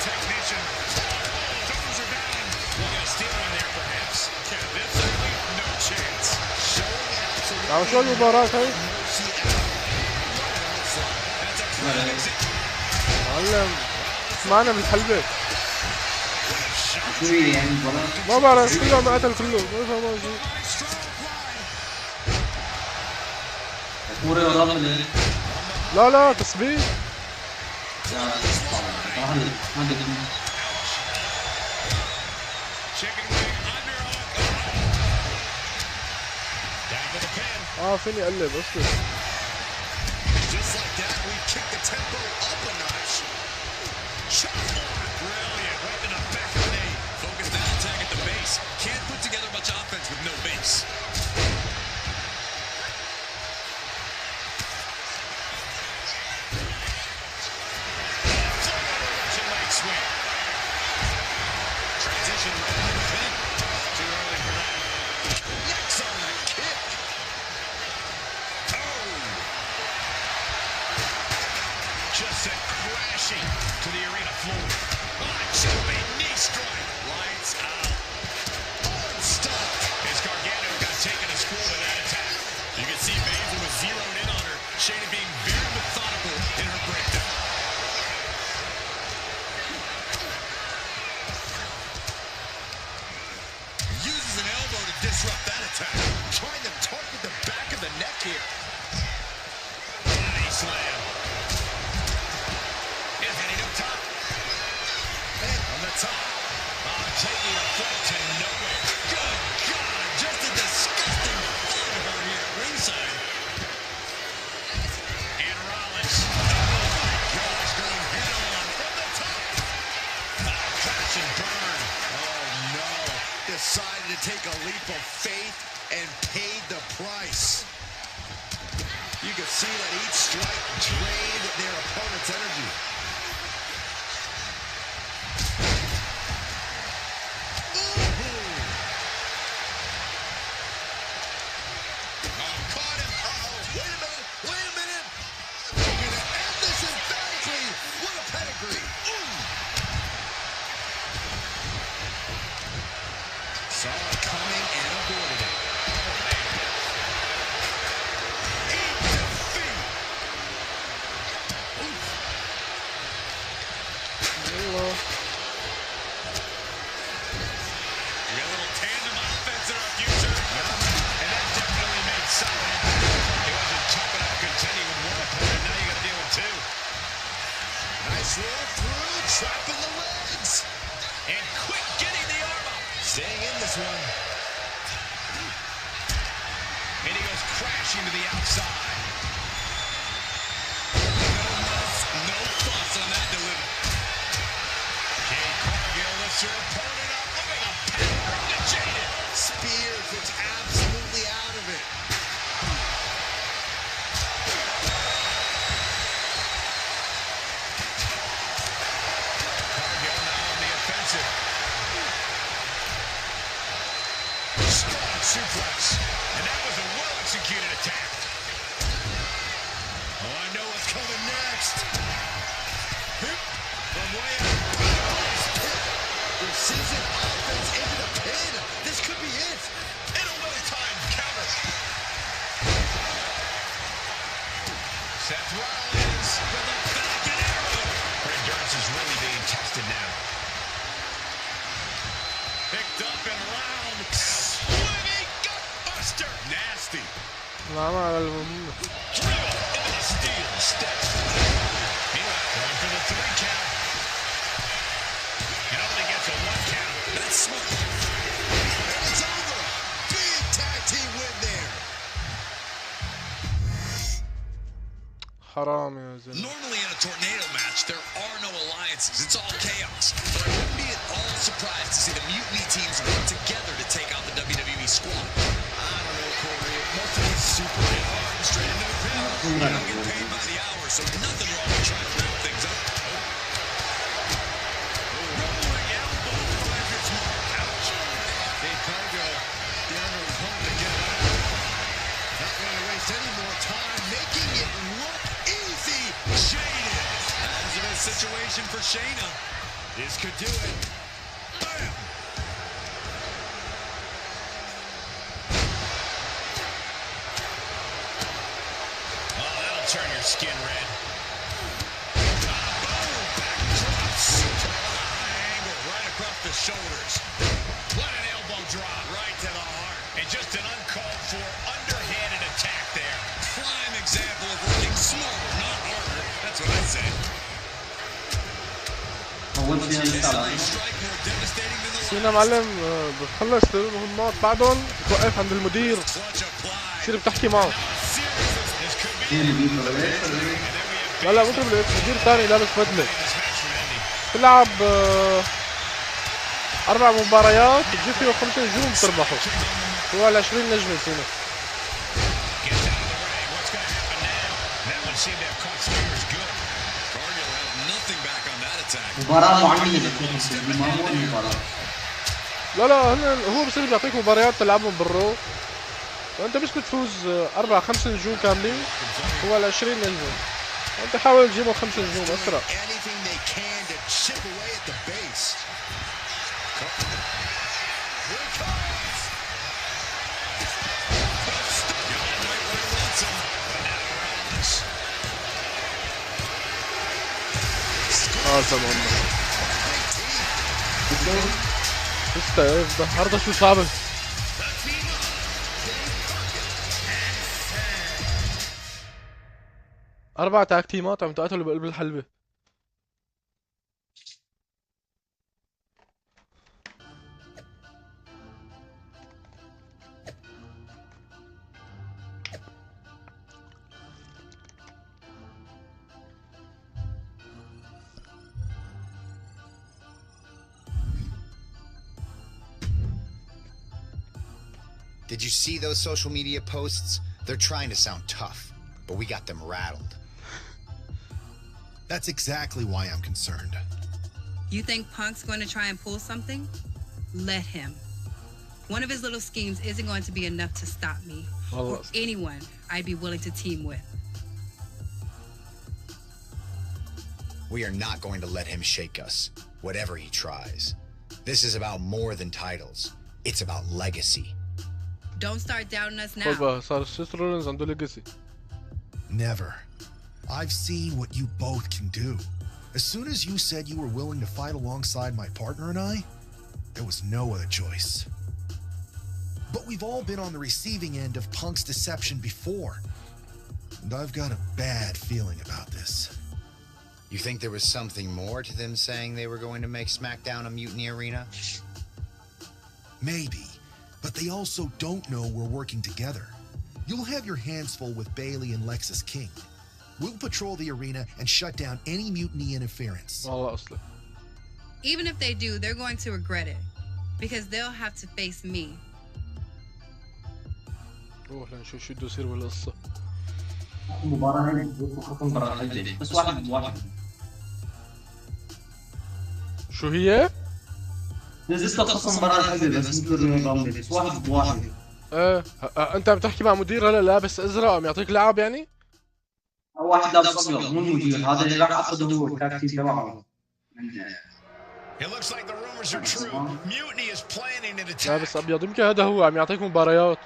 Technician. Thumbs are down. We're going to steal one there, perhaps. Yeah, that's certainly no chance. Showing absolute تعالوا شو المباراة هاي؟ معلم معنا بالحلبة. ما بعرف كله ما قتل كله ما فهم شيء. لا لا تثبيت. فيني اقلب اصلا. Just like that, we kick the tempo up a notch. Shot block. Brilliant. Right in the back of the knee. Focused down tag at the base. Can't put together much offense with no base. Leg swing. Transition right into the pin. Too early for that. Next on the kick. Just sent crashing to the arena floor. Jumping knee strike. Lights out. Unstopped. As Gargano got taken to school with that attack. You can see Baszler was zeroed in on her. Shayna being very methodical in her breakdown. Uses an elbow to disrupt that attack. Trying to target the back of the neck here. Body slam. And heading up top. And on the top. Taking a foot to nowhere. Good God, just a disgusting photo here at ringside. And Rollins. Oh my gosh, going head on from the top. Crash and burn. Oh no. Decided to take a leap of faith and paid the price. You can see that each strike drained their opponent's energy. Suplex. And that was a well-executed attack. Oh, I know what's coming next. From way out. Precision offense into the pin. This could be it. And a well-timed counter. Seth Rollins with a Falcon Arrow. Her endurance is really being tested now. Picked up and around. Nasty. نعم على المهم. Into the steel step. Meanwhile, going for the 3 count. And only gets a 1 count. That's smart. And it's over. Big tag team win there. حرام يا زلمة. Normally in a tornado match, there are no alliances. It's all chaos. But I wouldn't be at all surprised to see the Mutiny teams work together to take out the WWE squad. Most of these super hard straight into the pin. You don't get paid by the hour, so nothing wrong with trying to wrap things up. Rolling elbow finds its mark. Ouch. Dave Cargo, the under his home to get out. Not going to waste any more time, making it look easy. Shayna. Positive situation for Shayna. This could do it. Bam. Turn your skin red. Angle right across the shoulders. What an elbow drop right to the heart. And just an uncalled for underhanded attack there. Prime example of working smarter, not harder. That's what I said. سينا معلم بتخلص المهمات بعدهم توقف عند المدير بتصير بتحكي معه. لا مو تربل اكس، مدير ثاني لابس بدله. بتلعب 4 مباريات بتجيب فيه 5 نجوم بتربحوا. هو على 20 نجمه سنه. مباراة معينة ما مو المباراة. لا هو بصير بيعطيك مباريات تلعبهم بالرو، وانت مش بتفوز 4 5 نجوم كاملين، هو على 20 نجمه، وانت حاول تجيبهم 5 نجوم اسرع. تمام. ده النهارده شو صعبة. 4 تاك تيمات عم تقاتلوا بقلب الحلبة. Did you see those social media posts? They're trying to sound tough, but we got them rattled. That's exactly why I'm concerned. You think Punk's going to try and pull something? Let him. One of his little schemes isn't going to be enough to stop me or anyone I'd be willing to team with. We are not going to let him shake us, whatever he tries. This is about more than titles. It's about legacy. Don't start doubting us now. صار سيس رولينز عنده ليجاسي. Never. I've seen what you both can do. As soon as you said you were willing to fight alongside my partner and I, there was no other choice. But we've all been on the receiving end of Punk's deception before. And I've got a bad feeling about this. You think there was something more to them saying they were going to make SmackDown a mutiny arena? Maybe. But they also don't know we're working together. You'll have your hands full with Bailey and Lexus King. We'll patrol the arena and shut down any mutiny interference. Even if they do, they're going to regret it. Because they'll have to face me. لنشوف شو بده يصير بالقصة. المباراة هاي بتكون برا الحلبة، بس واحد. شو هي؟ نزلت الخصم برا الحلبة بس مثل واحد. انت عم تحكي مع مدير هلا لابس ازرق عم يعطيك لعب يعني؟ واحد لابس ابيض مو المدير، هذا اللي راح اخذه هو التاكتيك تبعه. لابس ابيض يمكن هذا هو عم يعطيك مباريات.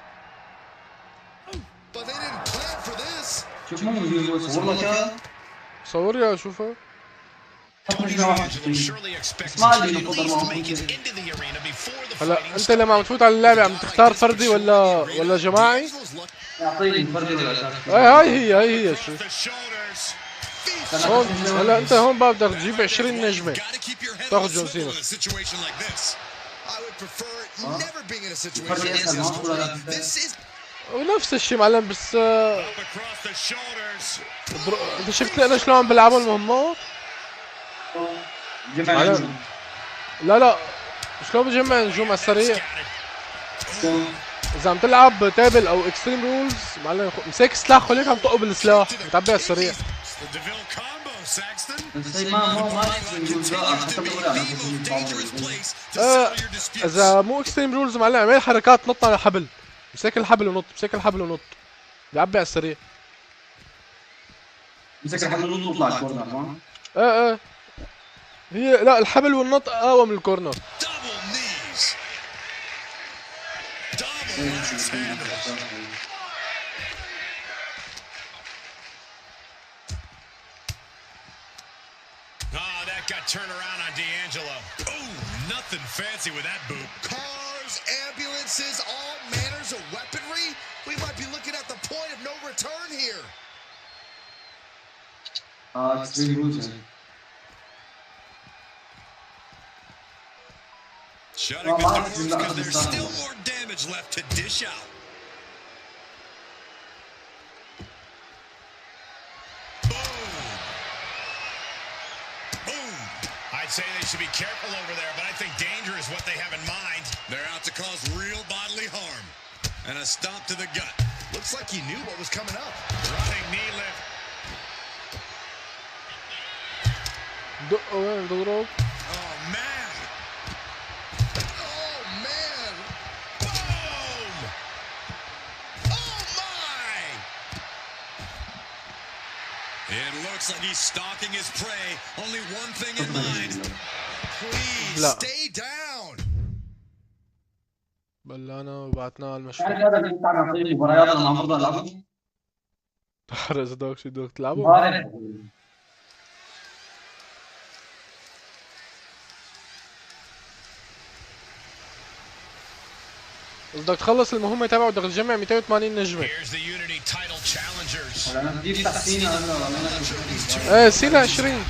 شوف مو مدير والله كان صور يا شوفه. هلا انت لما عم تفوت على اللعبة عم تختار فردي ولا جماعي؟ يعطيني فردي ولا اساسي. هاي هي شو هون. هلا انت هون بقى بدك تجيب 20 نجمة تاخذ جون سينا. ونفس الشيء معلم بس انت شفت انا شلون بلعبوا المهمات؟ معلم لا شلون بجمع نجوم على السريع؟ اذا عم تلعب تابل او اكستريم رولز معلم مسك سلاح خليك عم تطق بالسلاح بتعبي على السريع. اذا مو اكستريم رولز معلم اعمل حركات نط على الحبل، مسك الحبل ونط بيعبي على السريع. مسك الحبل ونط وطلع الكورنر. هي لا الحبل والنط اقوى من الكورنر. That got turned around on D'Angelo. Oh, nothing fancy with that boot. Cars, ambulances, all manners of weaponry. We might be looking at the point of no return here. It's really losing. Shutting the doors because there's still more damage left to dish out. say they should be careful over there, but I think danger is what they have in mind. They're out to cause real bodily harm. And a stomp to the gut. Looks like he knew what was coming up. Running knee lift. وين ضرب؟ Oh man! Oh man! Boom! Oh my! It looks like he's stalking his prey. Only one thing in mind. Please stay down. بلعنا وبعتنا على المشروع. يعني هذا اللي بتاع نعطيه مباريات انا عم برضى العبهم. تحرز هداك شو بدك تلعبه؟ امبارح بدك تخلص المهمة تبعه بدك تجمع 280 نجمة. انا بدي افتح سينا ايه سينا 20.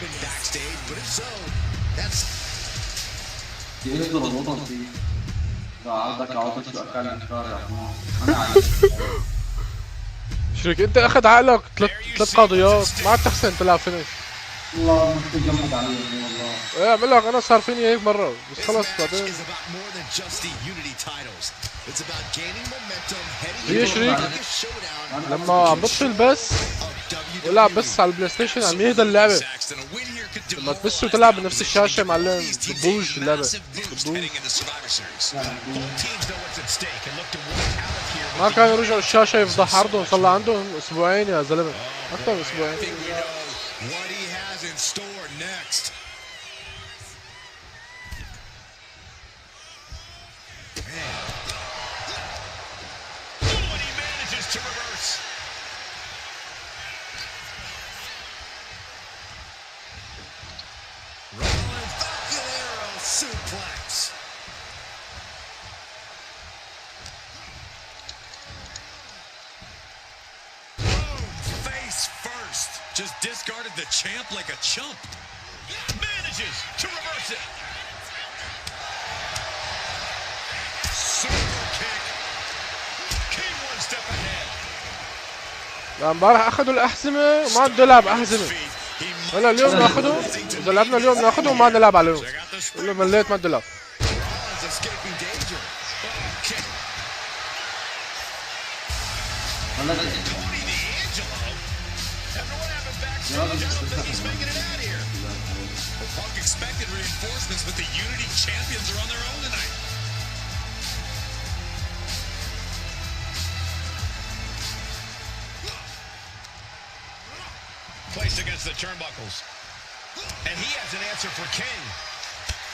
يقدر الوطن فيه. عندك عوضك شو اكل انكار يا عمار. انا عارف. شريك انت اخذ عقلك ثلاث قاضيات ما عاد تحسن تلعب فينش. والله مش تجمد عليهم والله. ايه عم لك انا صار فيني هيك مرة بس خلص بعدين. هي شريك لما عم بطفي البث ولعب بس على البلاي ستيشن عم يهدى اللعبة. لما تبث وتلعب بنفس الشاشة معلم بتبوج اللعبة بتبوج. ما كانوا يرجعوا الشاشة يفضح عرضهم صار عندهم اسبوعين يا زلمة اكثر من اسبوعين. Just discarded the champ like a chump. Manages to reverse it. Super kick. King one step ahead. امبارح اخذوا الاحزمة وما عاد نلعب احزمة. هلا اليوم ناخذهم اذا لعبنا اليوم ناخذهم وما عاد نلعب عليهم. قول له مليت ما بدي العب. He's making it out here. Punk expected reinforcements, but the Unity champions are on their own tonight. Placed against the turnbuckles. And he has an answer for King.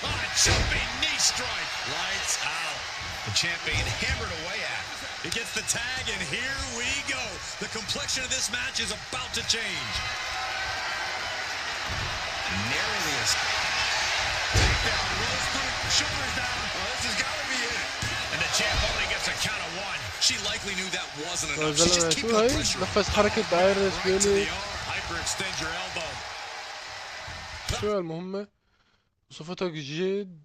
Oh, a jumping knee strike. Lights out. The champ being hammered away at. He gets the tag, and here we go. The complexion of this match is about to change. Narrowly takedown, rolls through, shoulders down. Oh, this has got to be it. And the champ only gets a count of one. She likely knew that wasn't enough. She just keeps the pressure. نفذ حركة ايرس بيلي. Hyperextend your elbow. شو المهمة؟ وصفتك جد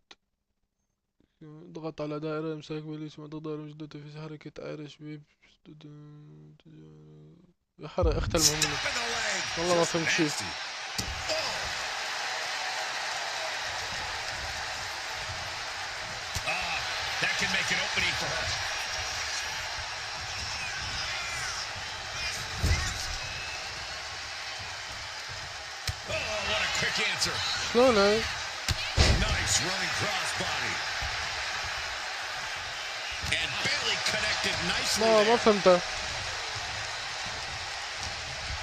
ضغط على دائرة امساك بيلي ثم ضغط دائرة مجددة في حركة ايرش بيب. يا حرق اختل المهمة والله ما فهمت شي. That can make an opening for her. Oh, what a quick answer. شلون هاي؟ Nice running crossbody. And Bailey connected nicely. ما فهمتها.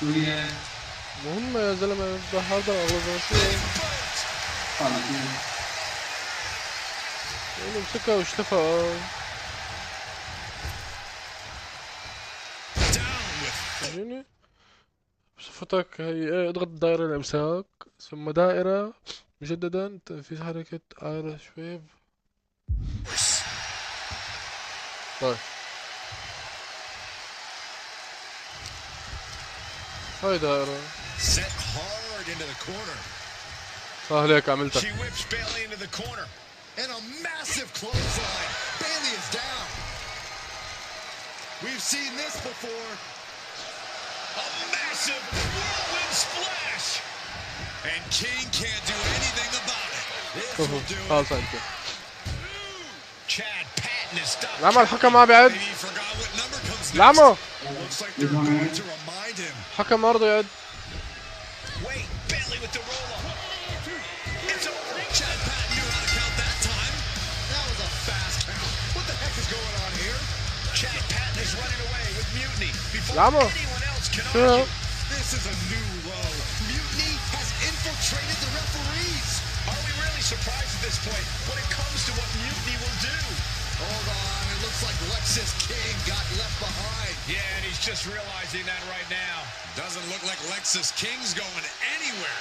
وهي مهمة يا زلمة هذا اغلبها شو امسكها واشتفى. تجيني بصفتك هي ايه اضغط دائرة الامساك ثم دائرة مجددا في حركة ايرش ويف. طيب هاي دائرة سهل هيك عملتها. And a massive clothesline. Bailey is down. We've seen this before. A massive whirlwind splash. And King can't do anything about it. خلاص انت لعمة الحكم ما بيعد. لعمة الحكم ما رضى يعد. لعمة شو This is a new low. Mutiny has infiltrated the referees. Are we really surprised at this point when it comes to what Mutiny will do? Hold on, it looks like Lexus King got left behind. Yeah, and he's just realizing that right now. Doesn't look like Lexus King's going anywhere.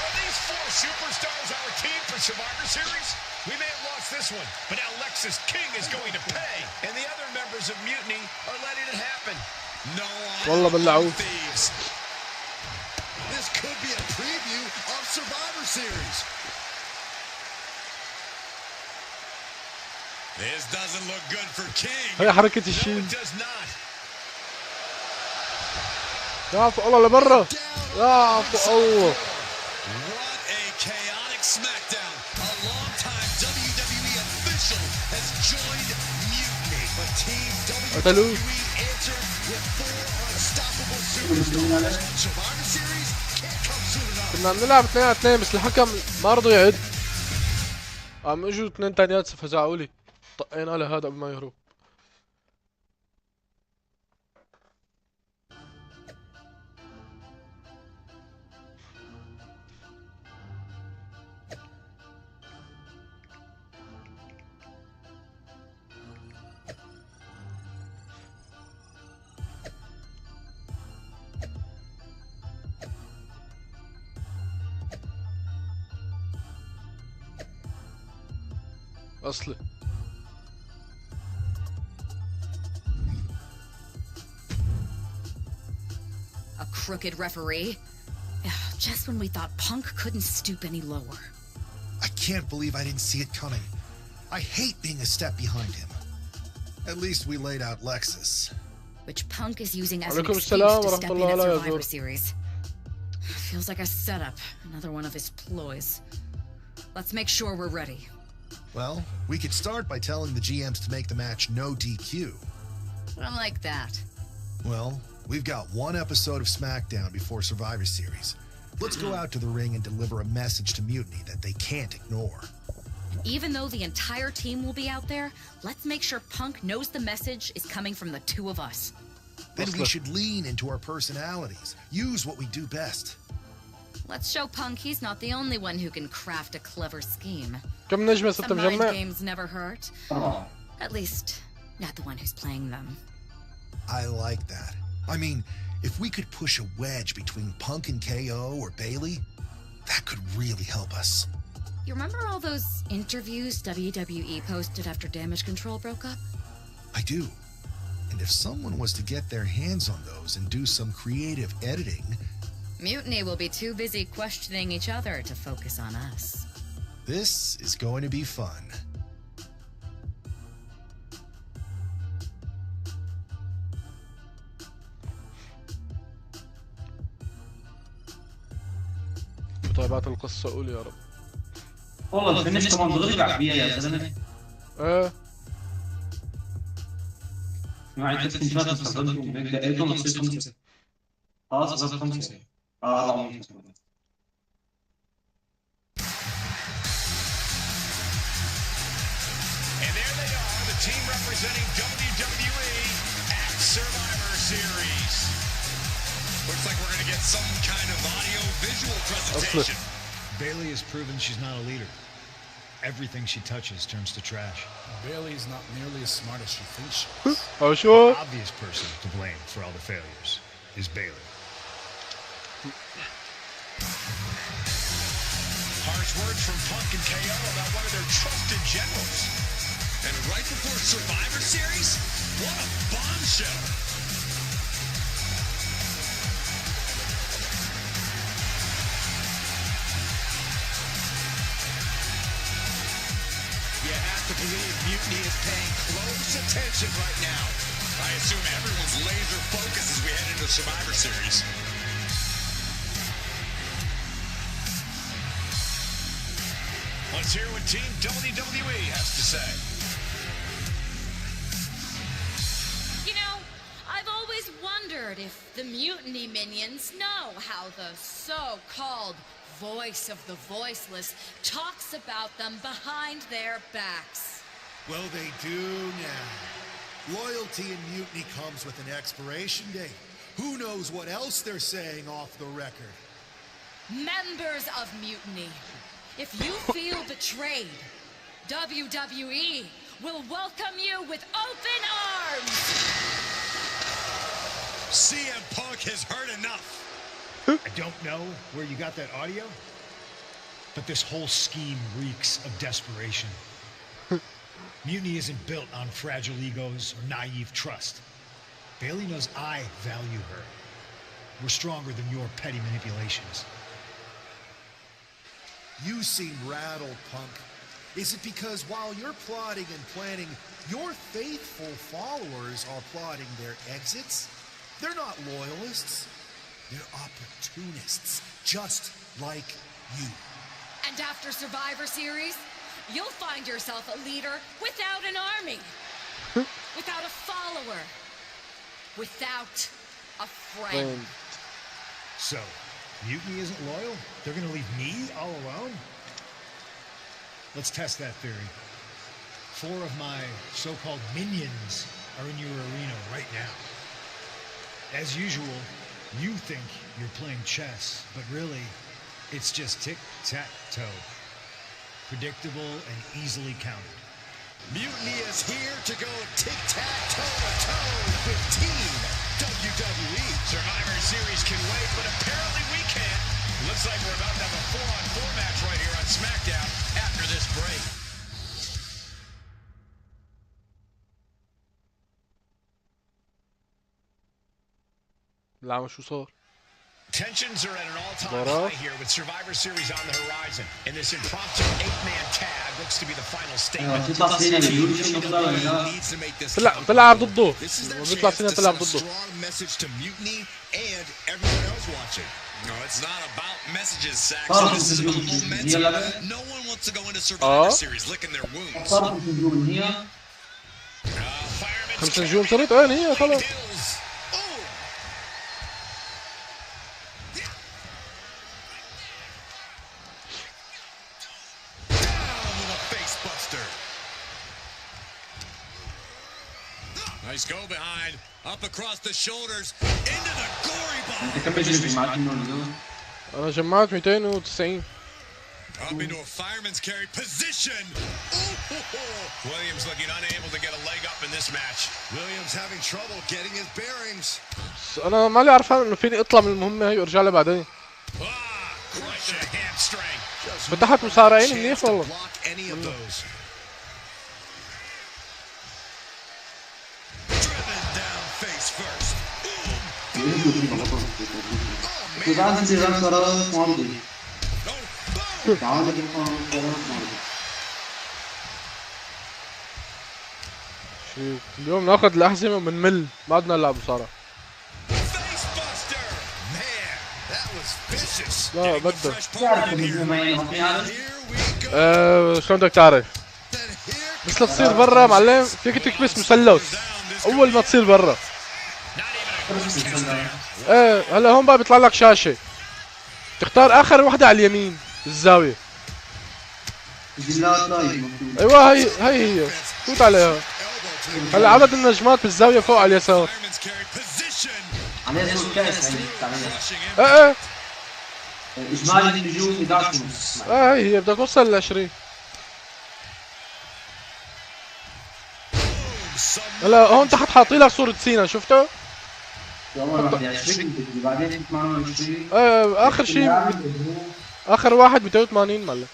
Are these four superstars our team for Survivor Series? We may have lost this one, but now Lexus King is going to pay, and the other members of Mutiny are letting it happen. No والله باللعوب. This could be a preview of Survivor Series. This doesn't look good for King. هي حركة الشيل. It does not. يا عفو الله لبرا. يا عفو الله. What a chaotic SmackDown. A long-time WWE official has joined Mutiny. But Team WWE answered with four unstoppable superstars. Survivor Series can't come soon enough. كنا عم نلعب 2-2 بس الحكم ما رضى يعد. عم اجوا 2 تانيات فزعوا لي. طقينا على هذا قبل ما يهرب. أصلي A crooked referee? Just when we thought Punk couldn't stoop any lower. I can't believe I didn't see it coming. I hate being a step behind him. At least we laid out Lexus. Which Punk is using as an عليكم excuse السلام to ورحمة step in الله at على Survivor يزور. Series. Feels like a setup. Another one of his ploys. Let's make sure we're ready. Well, we could start by telling the GMs to make the match no DQ. I like that. Well, we've got one episode of SmackDown before Survivor Series. Let's go out to the ring and deliver a message to Mutiny that they can't ignore. And even though the entire team will be out there, let's make sure Punk knows the message is coming from the two of us. Then we should lean into our personalities, use what we do best. Let's show Punk he's not the only one who can craft a clever scheme. كم نجمة ستة Some mind مجمع؟ games never hurt. At least, not the one who's playing them. I like that. I mean, if we could push a wedge between Punk and KO or Bailey, that could really help us. You remember all those interviews WWE posted after Damage Control broke up? I do. And if someone was to get their hands on those and do some creative editing... Mutiny will be too busy questioning each other to focus on us. This is going to be fun. متابعة القصة قول يا رب. والله الفينش كمان دغري بعبيها يا زلمه. ايه معي 3 فينشات استخدمتهم هيك لقيتهم نصير 5. خلاص صرت 5. طبعا And there they are, the team representing WWE at Survivor Series. Looks like we're going to get some kind of audio-visual presentation. Bailey has proven she's not a leader. Everything she touches turns to trash. Bailey is not nearly as smart as she thinks she is. Oh, sure. The obvious person to blame for all the failures is Bailey. Harsh words from Punk and KO about one of their trusted generals. And right before Survivor Series? What a bombshell! You have to believe Mutiny is paying close attention right now. I assume everyone's laser focus as we head into Survivor Series. Let's hear what Team WWE has to say. You know, I've always wondered if the Mutiny minions know how the so-called voice of the voiceless talks about them behind their backs. Well, they do now. Loyalty in Mutiny comes with an expiration date. Who knows what else they're saying off the record? Members of Mutiny, if you feel betrayed, WWE will welcome you with open arms! CM Punk has heard enough. I don't know where you got that audio, but this whole scheme reeks of desperation. Mutiny isn't built on fragile egos or naive trust. Bayley knows I value her. We're stronger than your petty manipulations. You seem rattled, Punk. Is it because while you're plotting and planning, your faithful followers are plotting their exits? They're not loyalists. They're opportunists, just like you. And after Survivor Series, you'll find yourself a leader without an army, without a follower, without a friend. So, Mutiny isn't loyal? They're gonna leave me all alone? Let's test that theory. 4 of my so-called minions are in your arena right now. As usual, you think you're playing chess, but really, it's just tic-tac-toe. Predictable and easily counted. Mutiny is here to go tic-tac-toe-to-toe with Team WWE. Survivor Series can wait, but apparently we can't. Looks like we're about to have a 4-on-4 match right here on SmackDown after this break. لا شو صار؟ Tensions are at an all-time high here with Survivor Series on the horizon. And this impromptu 8-man tag looks to be the final statement. Needs to make this طلع ضده. This is their وبيطلع chance فينا to طلع send a ضده. strong message to Mutiny and everyone else watching. No, it's not about messages, Saxon. This is about momentum. No one wants to go into Survivor Series licking their wounds. 5 نجوم صارت هي خلاص. Nice go behind, up across the shoulders, into the gory ball. أنا جمعت 290. Up into a fireman's carry position. Williams looking unable to get a leg up in this match. Williams having trouble getting his bearings. أنا ما لي عارفان إنه فيني أطلع من المهمة هي وأرجع لها بعدين. Crush a hamstring. فتحت مصارعين منيح والله. اليوم ناخذ الأحزمة ومنمل ما عدنا نلعب مصارعة. لا بدك. شلون بدك تعرف؟ بس لا تصير برا معلم فيك تكبس مثلث أول ما تصير برا. ايه هلا هون بقى بيطلع لك شاشة تختار آخر وحدة على اليمين بالزاوية. ايوه هي فوت عليها. هلا عدد النجمات بالزاوية فوق على اليسار. ايه اجمالي النجوم 11 ونص. هي بدك توصل ل 20. هلا هون تحت حاطين لك صورة سينا شفته؟ اخر شيء اخر واحد 280 ماله.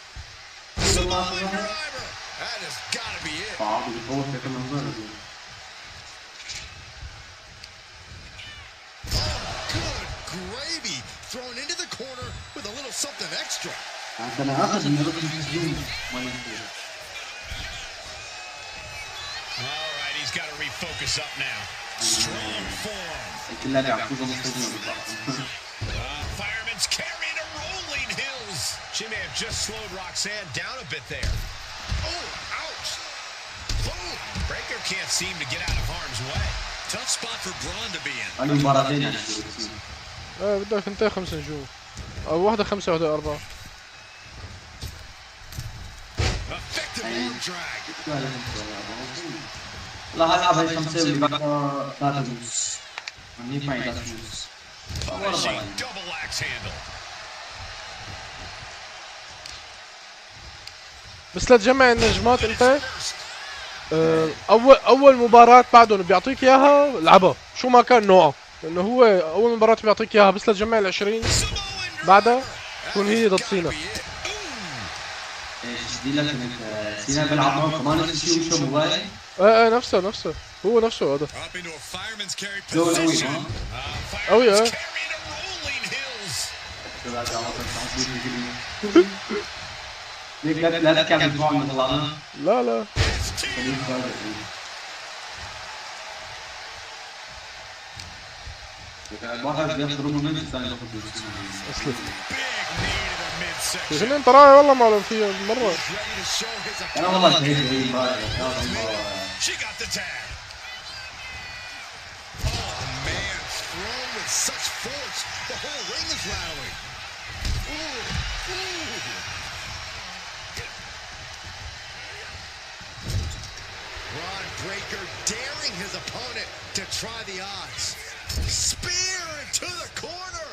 Thrown into the corner with a little something extra. Alright, he's got to refocus up now. Strong form. Fireman's carrying a rolling hills. She may have just slowed Roxanne down a bit there. Oh, ouch. Oh, Breaker can't seem to get out of harm's way. Tough spot for Braun to be in. بدك انت 5 نجوم او واحدة 5 واحدة 4. Effective arm drag. لا هلعب هاي 5 واللي بعدها 3 ونص. منيح معي 3 ونص. Double axe handle. بس لتجمع النجمات انت اول مباراة بعدهم بيعطيك اياها لعبة شو ما كان نوعه، لانه هو اول مباراة بيعطيك اياها بس لتجمع ال20 بعدها تكون هي ضد سينا. ايش بدي لك انك سينا بيلعب معه كمان نفس الشيء وشو موبايل؟ ايه نفسه هو نفسه هذا. قوي لا تكمل معه مثلا. لا واحد بياخذ رومن الثاني بياخذ اصلا هن انت راعي والله معلوم فيها مرة. انا والله شهيد She got the tag. Oh man, thrown with such force, the whole ring is rattling. Ron Breaker daring his opponent to try the odds. Spear into the corner,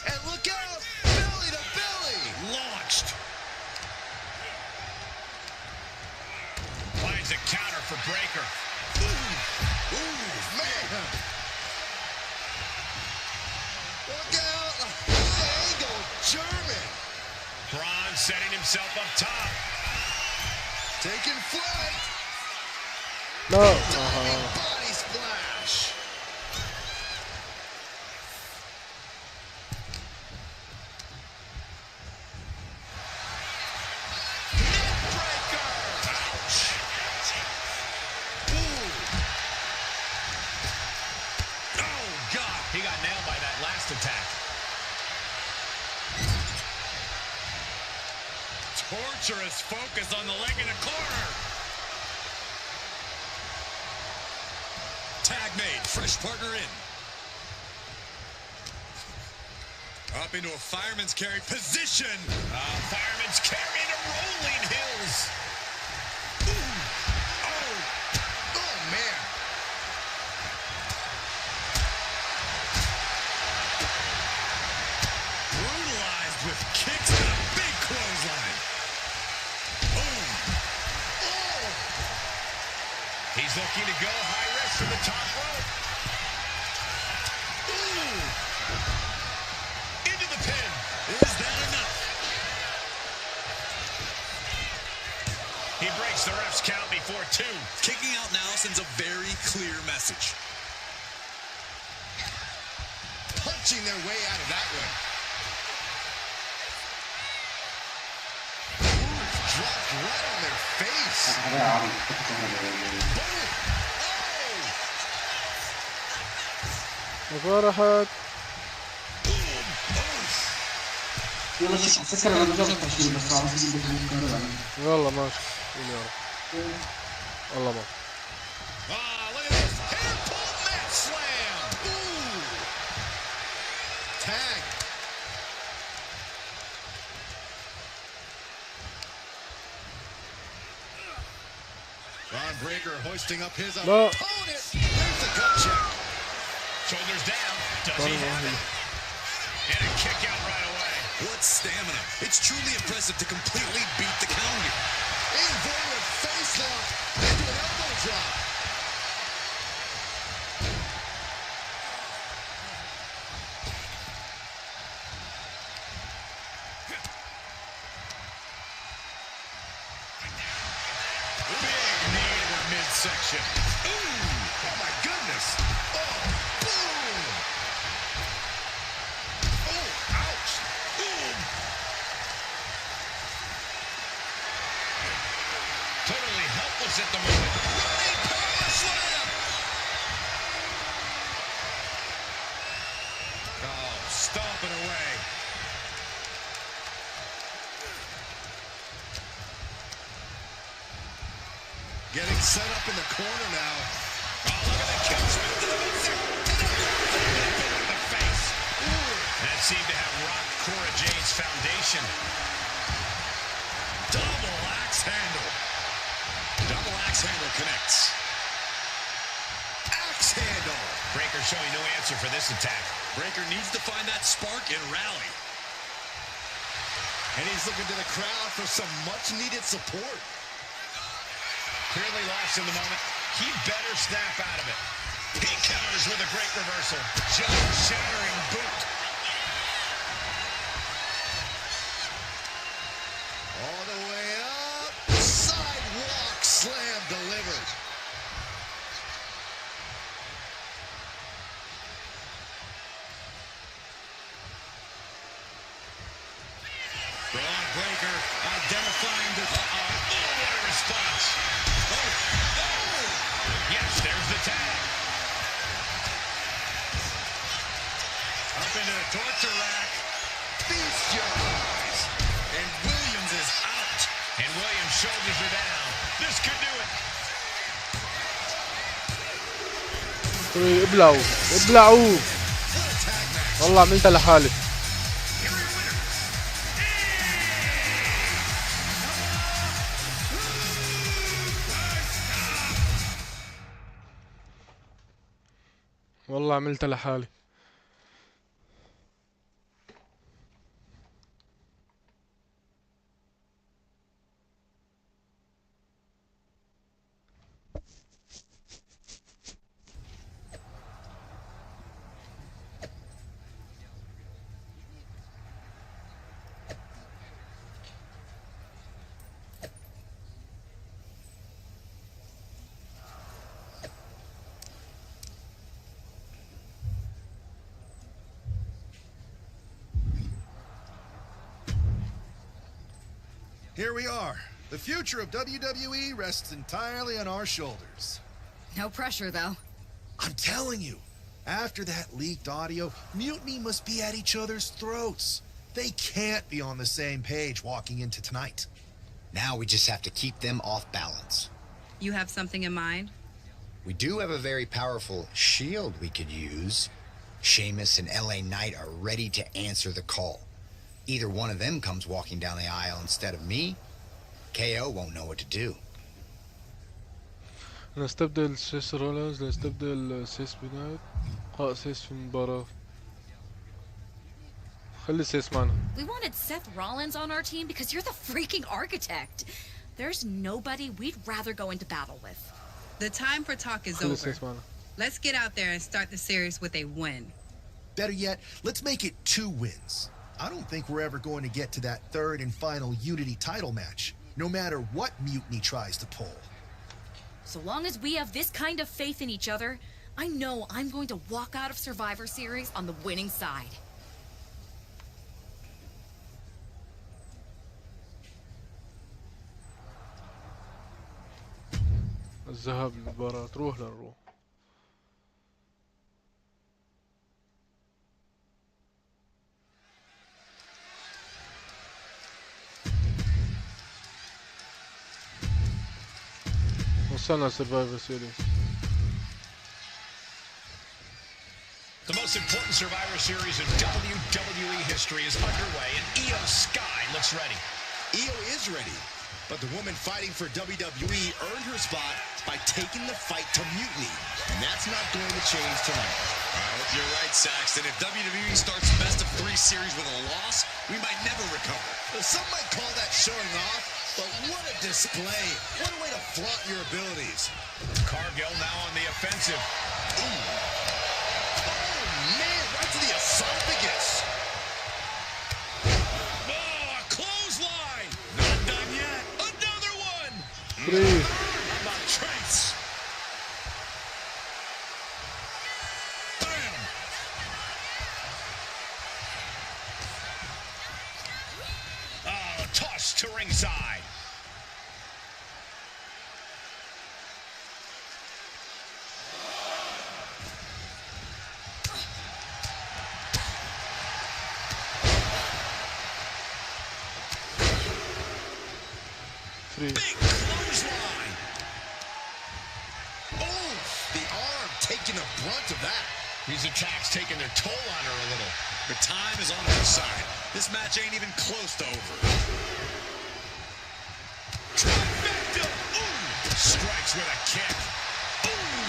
and look out, belly to belly, launched. Finds a counter for Breaker. Ooh, man. Look out, high angle German. Braun setting himself up top. Taking flight. No. Body splash. Torturous focus on the leg in the corner. Tag made, fresh partner in. Up into a fireman's carry position. Fireman's carry into rolling hills. Ooh. Oh man. Brutalized with kicks and a big clothesline. He's looking to go high risk from the top rope. Ooh. Into the pin. Is that enough? He breaks the ref's count before 2. Kicking out now sends a very clear message. Punching their way out of that one. Dropped right on their face. راحت. يلا شوف فكر انا مجرد تحشير بس عم بجيب لك والله ماشي والله ما look at this hair pull mat slam. Ooh. Tag. Ron Breaker hoisting up his opponent. There's the gut check. Shoulders down. Does he have it? And a kick out right away. What stamina. It's truly impressive to completely beat the count here. Inverted face lock into an elbow drop. Section. Ooh, oh my goodness. Oh, boom. Oh, ouch. Boom. Totally helpless at the moment. Running power slam. Oh, stomping away. Getting set up in the corner now. Oh, look at the kill switch to the midsection. The face. That seemed to have rocked Cora Jade's foundation. Double axe handle. Double axe handle connects. Axe handle. Breaker showing no answer for this attack. Breaker needs to find that spark and rally. And he's looking to the crowd for some much-needed support. Clearly lost in the moment. He better snap out of it. He counters with a great reversal. Jaw-shattering boot. All the way up. Sidewalk slam delivered. Braun Breaker identifying the... Oh, what a response. Oh. Yes, there's the tag. Up into the torture rack. Feast your eyes. And Williams is out. And Williams' shoulders are down. This could do it. ابلعوا ابلعوا والله عملتها لحالي. والله عملتها لحالي. Here we are. The future of WWE rests entirely on our shoulders. No pressure, though. I'm telling you, after that leaked audio, Mutiny must be at each other's throats. They can't be on the same page walking into tonight. Now we just have to keep them off balance. You have something in mind? We do have a very powerful shield we could use. Sheamus and LA Knight are ready to answer the call. Either one of them comes walking down the aisle instead of me, KO won't know what to do. نستبدل سيس رولينز نستبدل سيس بنايت قاء سيس في المباراة. خلي سيس معنا. We wanted Seth Rollins on our team because you're the freaking architect. There's nobody we'd rather go into battle with. The time for talk is خلي over. سيس معنا. Let's get out there and start the series with a win. Better yet, let's make it 2 wins. I don't think we're ever going to get to that third and final Unity title match, no matter what Mutiny tries to pull. So long as we have this kind of faith in each other, I know I'm going to walk out of Survivor Series on the winning side. الذهاب للمباراة تروح لنروح. وصلنا Survivor Series. The most important Survivor Series in WWE history is underway, and Io Sky looks ready. Io is ready, but the woman fighting for WWE earned her spot by taking the fight to Mutiny, and that's not going to change tonight. You're right, Saxton. If WWE starts best of 3 series with a loss, we might never recover. Some might call that showing off, but what a display. What a way to flaunt your abilities. Cargill now on the offensive. Ooh. Oh, man, right to the esophagus. Oh, a clothesline. Not done yet. Another one. Three. How about Trace? Bam. Oh, toss to ringside. Three. Big clothesline. taking the brunt of that. These attacks taking their toll on her a little. But time is on her side. This match ain't even close to over. Trifecta! Ooh! Strikes with a kick. Ooh!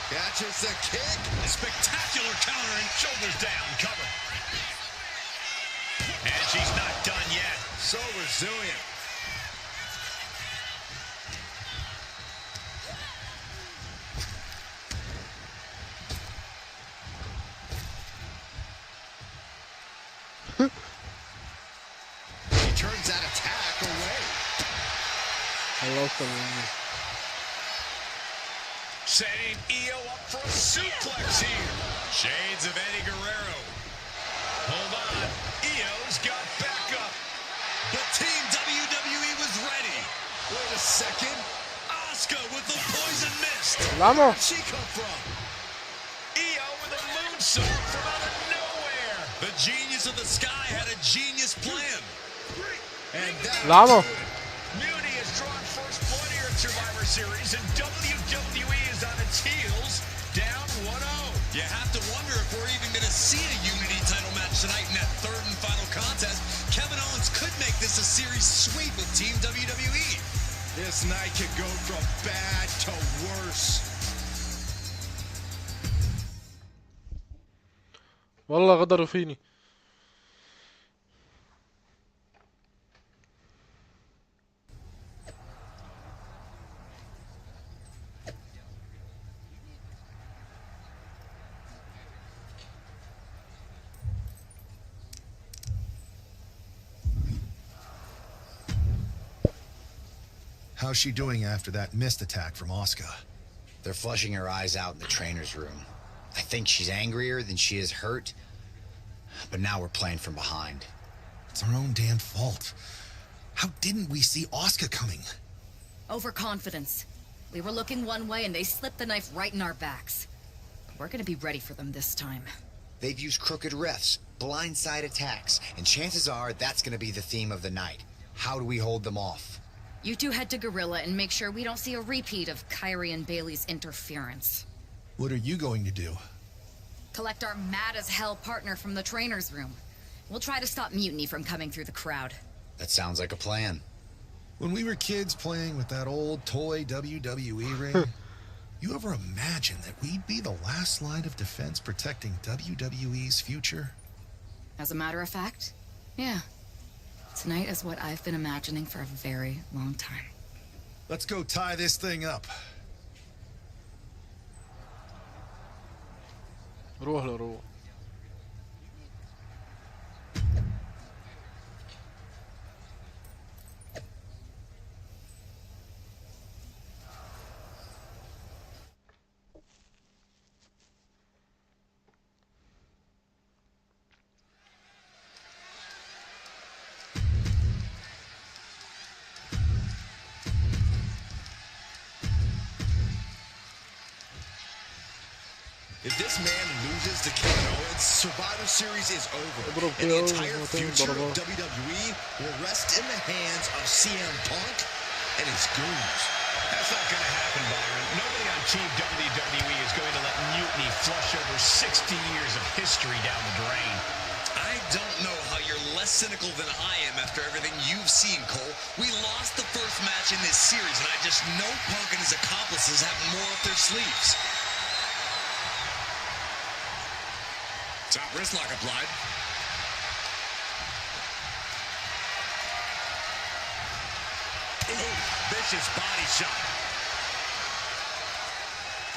Catches the kick. A spectacular counter and shoulders down. Cover. And she's not done yet. So resilient. He turns that attack away. I love them. Setting Io up for a suplex here. Shades of Eddie Guerrero. Hold on. Io's got backup. But Team WWE was ready. Wait a second. Asuka with the poison mist. Vamos. Where'd she come from? Io with a moonsault from out of nowhere. The genius of the sky had a genius plan. And that Vamos. Mutiny has drawn first blood here at Survivor Series, and WWE is on its heels, down 1-0. You have to wonder if we're even going to see a Unity title match tonight in that third and final contest. Kevin Owens could make this a series sweep with Team WWE. This night could go from bad to worse. والله غدروا فيني. How's she doing after that missed attack from Asuka? They're flushing her eyes out in the trainer's room. I think she's angrier than she is hurt, but now we're playing from behind. It's our own damn fault. How didn't we see Asuka coming? Overconfidence. We were looking one way and they slipped the knife right in our backs. We're gonna be ready for them this time. They've used crooked refs, blindside attacks, and chances are that's going to be the theme of the night. How do we hold them off? You two head to Gorilla and make sure we don't see a repeat of Kyrie and Bailey's interference. What are you going to do? Collect our mad-as-hell partner from the trainer's room. We'll try to stop Mutiny from coming through the crowd. That sounds like a plan. When we were kids playing with that old toy WWE ring, you ever imagine that we'd be the last line of defense protecting WWE's future? As a matter of fact, yeah. Tonight is what I've been imagining for a very long time. Let's go tie this thing up. روح لروح. If this man loses to Kevin Owens, Survivor Series is over. And the entire future of WWE will rest in the hands of CM Punk and his goons. That's not going to happen, Byron. Nobody on Team WWE is going to let Mutiny flush over 60 years of history down the drain. I don't know how you're less cynical than I am after everything you've seen, Cole. We lost the first match in this series, and I just know Punk and his accomplices have more up their sleeves. Top wrist lock applied. Ooh, vicious body shot.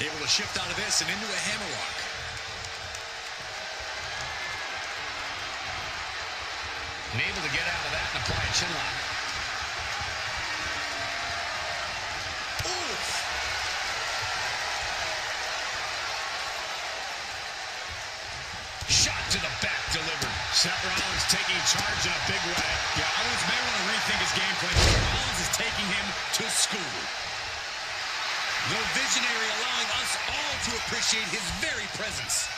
Able to shift out of this and into a hammerlock. And able to get out of that and apply a chin lock. Oof. Shot to the back delivered. Seth Rollins taking charge in a big way. Yeah, Owens may want to rethink his game plan. Rollins is taking him to school. The visionary allowing us all to appreciate his very presence.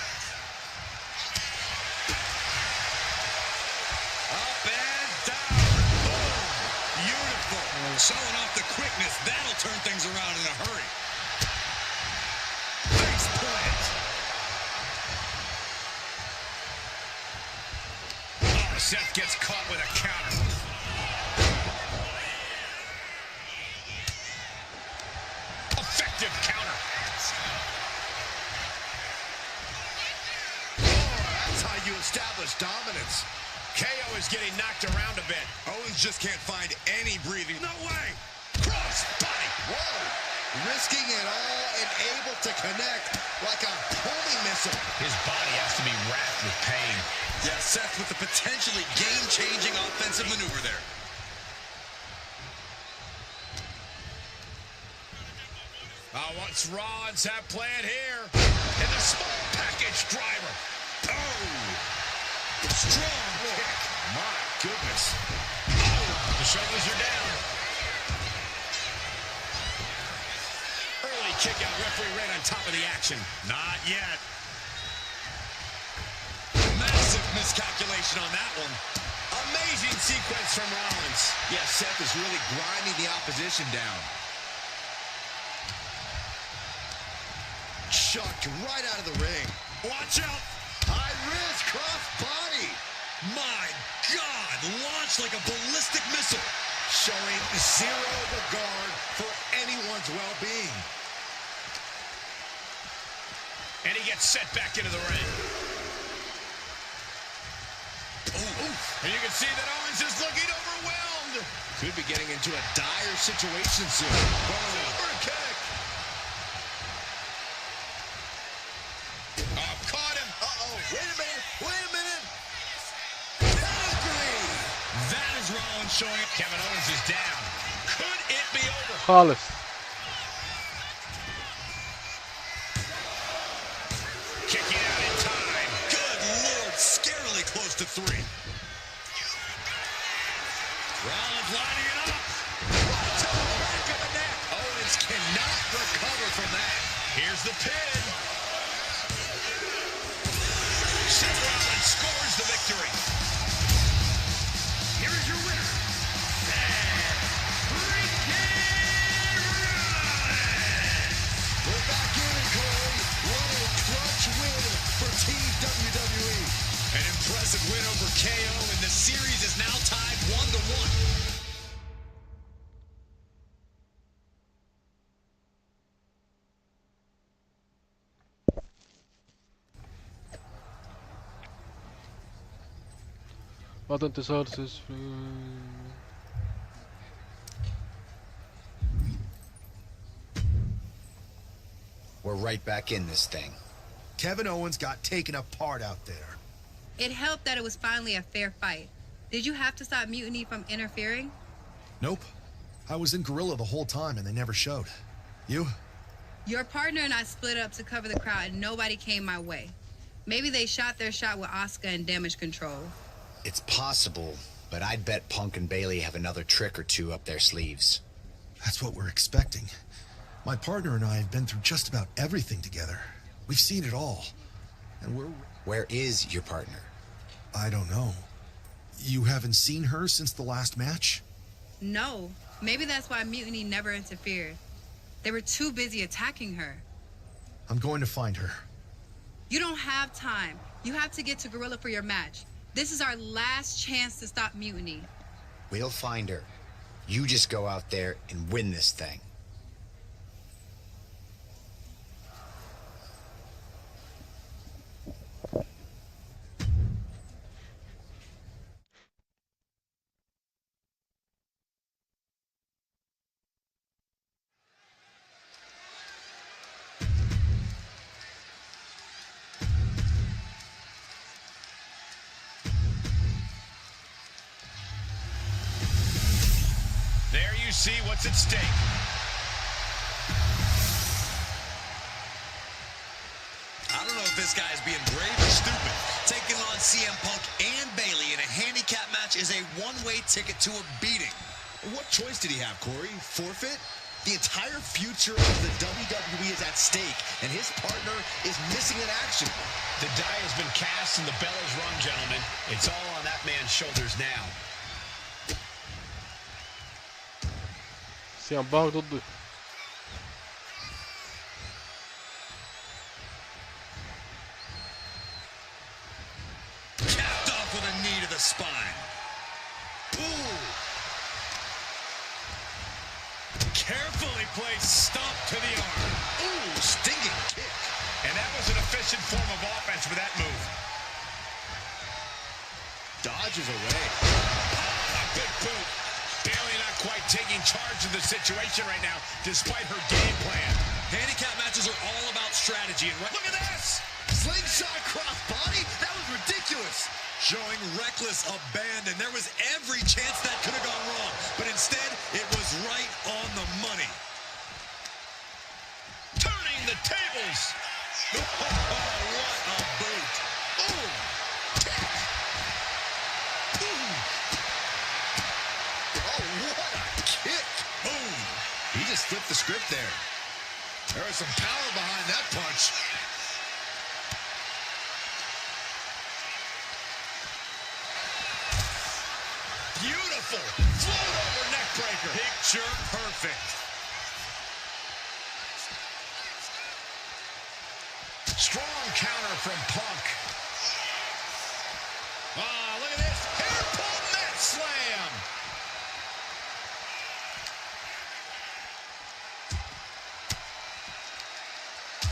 Up and down. Boom. Beautiful. Showing off the quickness. That'll turn things around in a hurry. Seth gets caught with a counter. Effective counter. That's how you establish dominance. KO is getting knocked around a bit. Owens just can't find any breathing. No way! Cross body! Whoa! Risking it all and able to connect like a homing missile. His body has to be racked with pain. Yeah, Seth with a potentially game-changing offensive maneuver there. What's Rollins have planned here? And the small package driver. Oh! Strong kick. My goodness. Oh, the shoulders are down. Early kick out, referee right on top of the action. Not yet. Massive miscalculation on that one. Amazing sequence from Rollins. Yeah, Seth is really grinding the opposition down. Chucked right out of the ring. Watch out. High risk cross body. My God, launched like a ballistic missile. Showing zero regard for anyone's well-being. And he gets set back into the ring. And you can see that Owens is looking overwhelmed. Could be getting into a dire situation soon. Super kick. Oh, caught him. Uh-oh. Wait a minute. Pedigree. That is Rollins showing it. Kevin Owens is down. Could it be over? خالص. Kicking out in time. Good Lord, scarily close to 3. Rollins lining it up. Right to the back of the neck. Owens cannot recover from that. Here's the pin. Seth Rollins scores the victory. Here is your winner, Seth freaking Rollins. We're back in it, Corey. What a clutch win for Team WWE. An impressive win over KO, and the series is now tied 1-1. بعد انتصار We're right back in this thing. Kevin Owens got taken apart out there. It helped that it was finally a fair fight. Did you have to stop Mutiny from interfering? Nope. I was in Gorilla the whole time and they never showed. You? Your partner and I split up to cover the crowd and nobody came my way. Maybe they shot their shot with Asuka and damage control. It's possible, but I'd bet Punk and Bailey have another trick or two up their sleeves. That's what we're expecting. My partner and I have been through just about everything together. We've seen it all. And we're... Where is your partner? I don't know. You haven't seen her since the last match? No. Maybe that's why Mutiny never interfered. They were too busy attacking her. I'm going to find her. You don't have time. You have to get to Gorilla for your match. This is our last chance to stop Mutiny. We'll find her. You just go out there and win this thing. There you see what's at stake. I don't know if this guy is being brave or stupid. Taking on CM Punk and Bailey in a handicap match is a one-way ticket to a beating. What choice did he have, Corey? Forfeit? The entire future of the WWE is at stake, and his partner is missing in action. The die has been cast and the bell is rung, gentlemen. It's all on that man's shoulders now. سي ام بانك ضده. Capped off with a knee to the spine. place stomp to the arm. Ooh, stinging kick. And that was an efficient form of offense with that move. Dodges away. A big boot. Bayley not quite taking charge of the situation right now, despite her game plan. Handicap matches are all about strategy. And Look at this! Slingshot crossbody? That was ridiculous. Showing reckless abandon. There was every chance that could have gone wrong, but instead, it was right on the money. Turning the tables. Oh, what a boot. Ooh. Kick. Boom. Oh, what a kick. Boom. He just flipped the script there. There was some power behind that punch. Beautiful. Float over neck breaker. Picture perfect. Strong counter from Punk. Ah, look at this. Hair pull mat slam.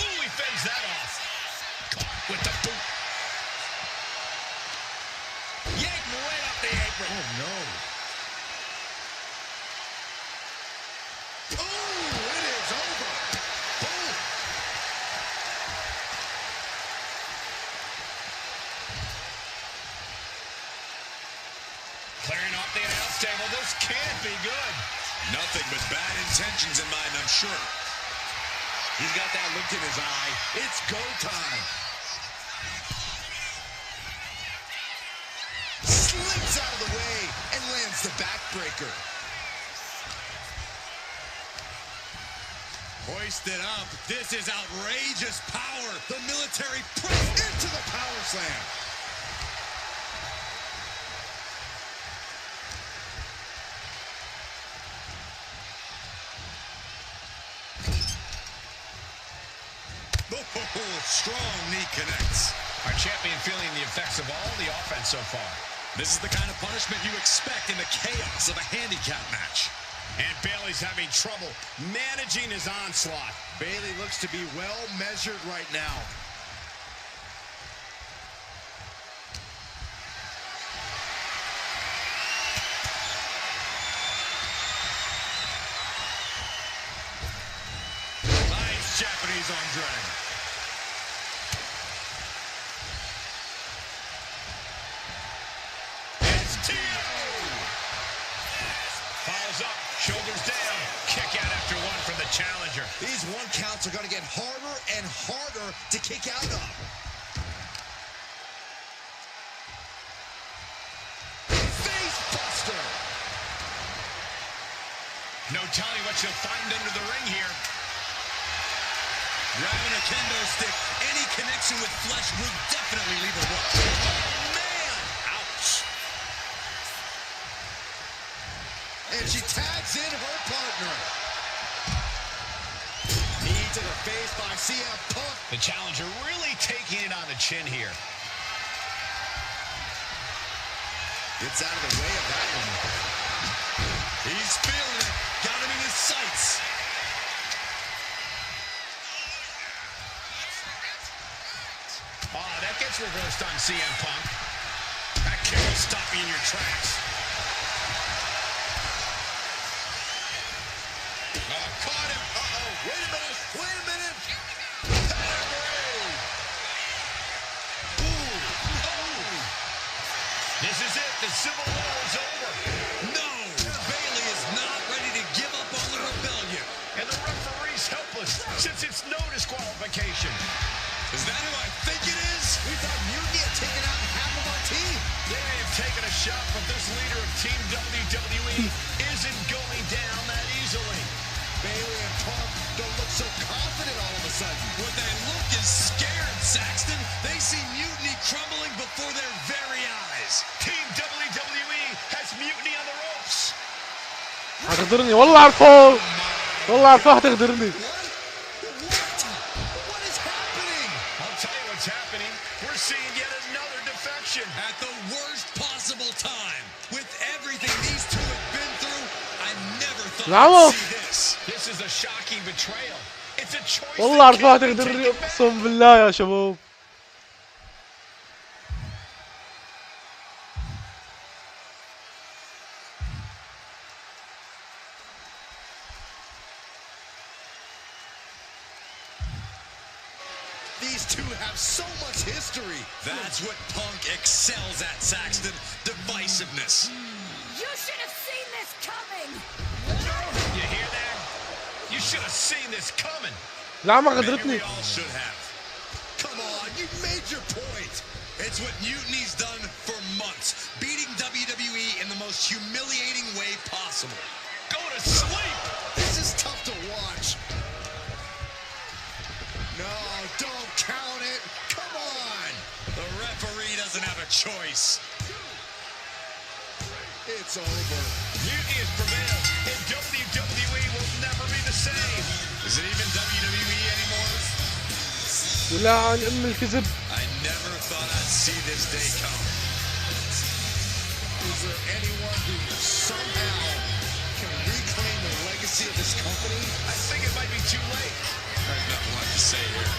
Ooh, he fends that off. Caught with the boot. Yanked right up the apron. Oh, no. Oh, it is over. Boom. Clearing off the announce table. This can't be good. Nothing but bad intentions in mind, I'm sure. He's got that look in his eye. It's go time. Slips out of the way and lands the backbreaker. Hoisted up. This is outrageous power. The military press into the power slam. Oh, strong knee connects. Our champion feeling the effects of all the offense so far. This is the kind of punishment you expect in the chaos of a handicap match. And Bayley's having trouble managing his onslaught. Bayley looks to be well measured right now. Nice Japanese arm drag. Follows up, shoulders down, kick out after one from the challenger. These one counts are going to get harder and harder to kick out of. Face buster. No telling what you'll find under the ring here. Grabbing a kendo stick, any connection with flesh will definitely leave a mark. Oh, man! Ouch. And she tags in her partner. Knee to the face by CM Punk. The challenger really taking it on the chin here. Gets out of the way of that one. He's feeling it. Got him in his sights. Oh, that gets reversed on CM Punk. That kick will stop you in your tracks. Caught him. Uh-oh. Wait a minute. Wait a minute. This is it. The Civil War is over. No! Bayley is not ready to give up on the rebellion. And the referee's helpless since it's no disqualification. Is that who I think it is? We thought Mutiny had taken out half of our team. They may have taken a shot, but this leader of Team WWE isn't going down that easily. Bayley and Punk don't look so confident all of a sudden. What they look is scared, Saxton. They see Mutiny crumbling before their very eyes. Team WWE has Mutiny on the ropes. هتغدرني والله عارفه والله عارفه هتغدرني. What is happening? I'll tell you what's happening. We're seeing yet another defection. At the worst possible time. With everything these two have been through, I never thought I'd see this. This is a shock betrayal. It's a choice. والله عرفها تقدرني اقسم بالله يا شباب. These two have so much history. That's what Punk excels at, Saxton. Divisiveness. You should have seen this coming. You hear that? You should have seen this coming. لا ما Maybe قدرتني. we all should have. Come on, you made your point. It's what Mutiny's done for months, beating WWE in the most humiliating way possible. Go to sleep. This is tough to watch. No, don't count it. Come on. The referee doesn't have a choice. It's over. Mutiny has prevailed, and WWE will never be the same. Is it even WWE anymore? ولا عن ام الكذب. I never thought I'd see this day come. Is there anyone who somehow can reclaim the legacy of this company? I think it might be too late. I have nothing left to say here.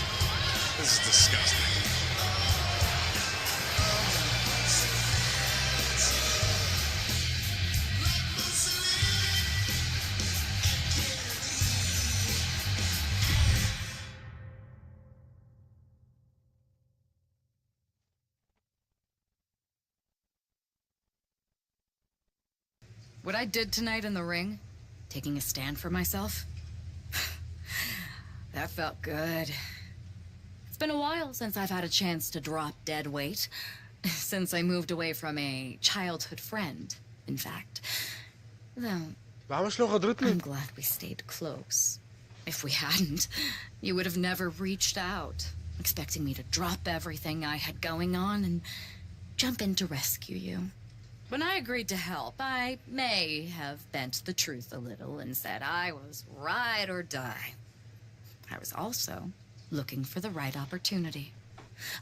This is disgusting. What I did tonight in the ring, taking a stand for myself, that felt good. It's been a while since I've had a chance to drop dead weight. Since I moved away from a childhood friend, in fact. Though, I'm glad we stayed close. If we hadn't, you would have never reached out, expecting me to drop everything I had going on and jump in to rescue you. When I agreed to help, I may have bent the truth a little and said I was ride or die. I was also looking for the right opportunity.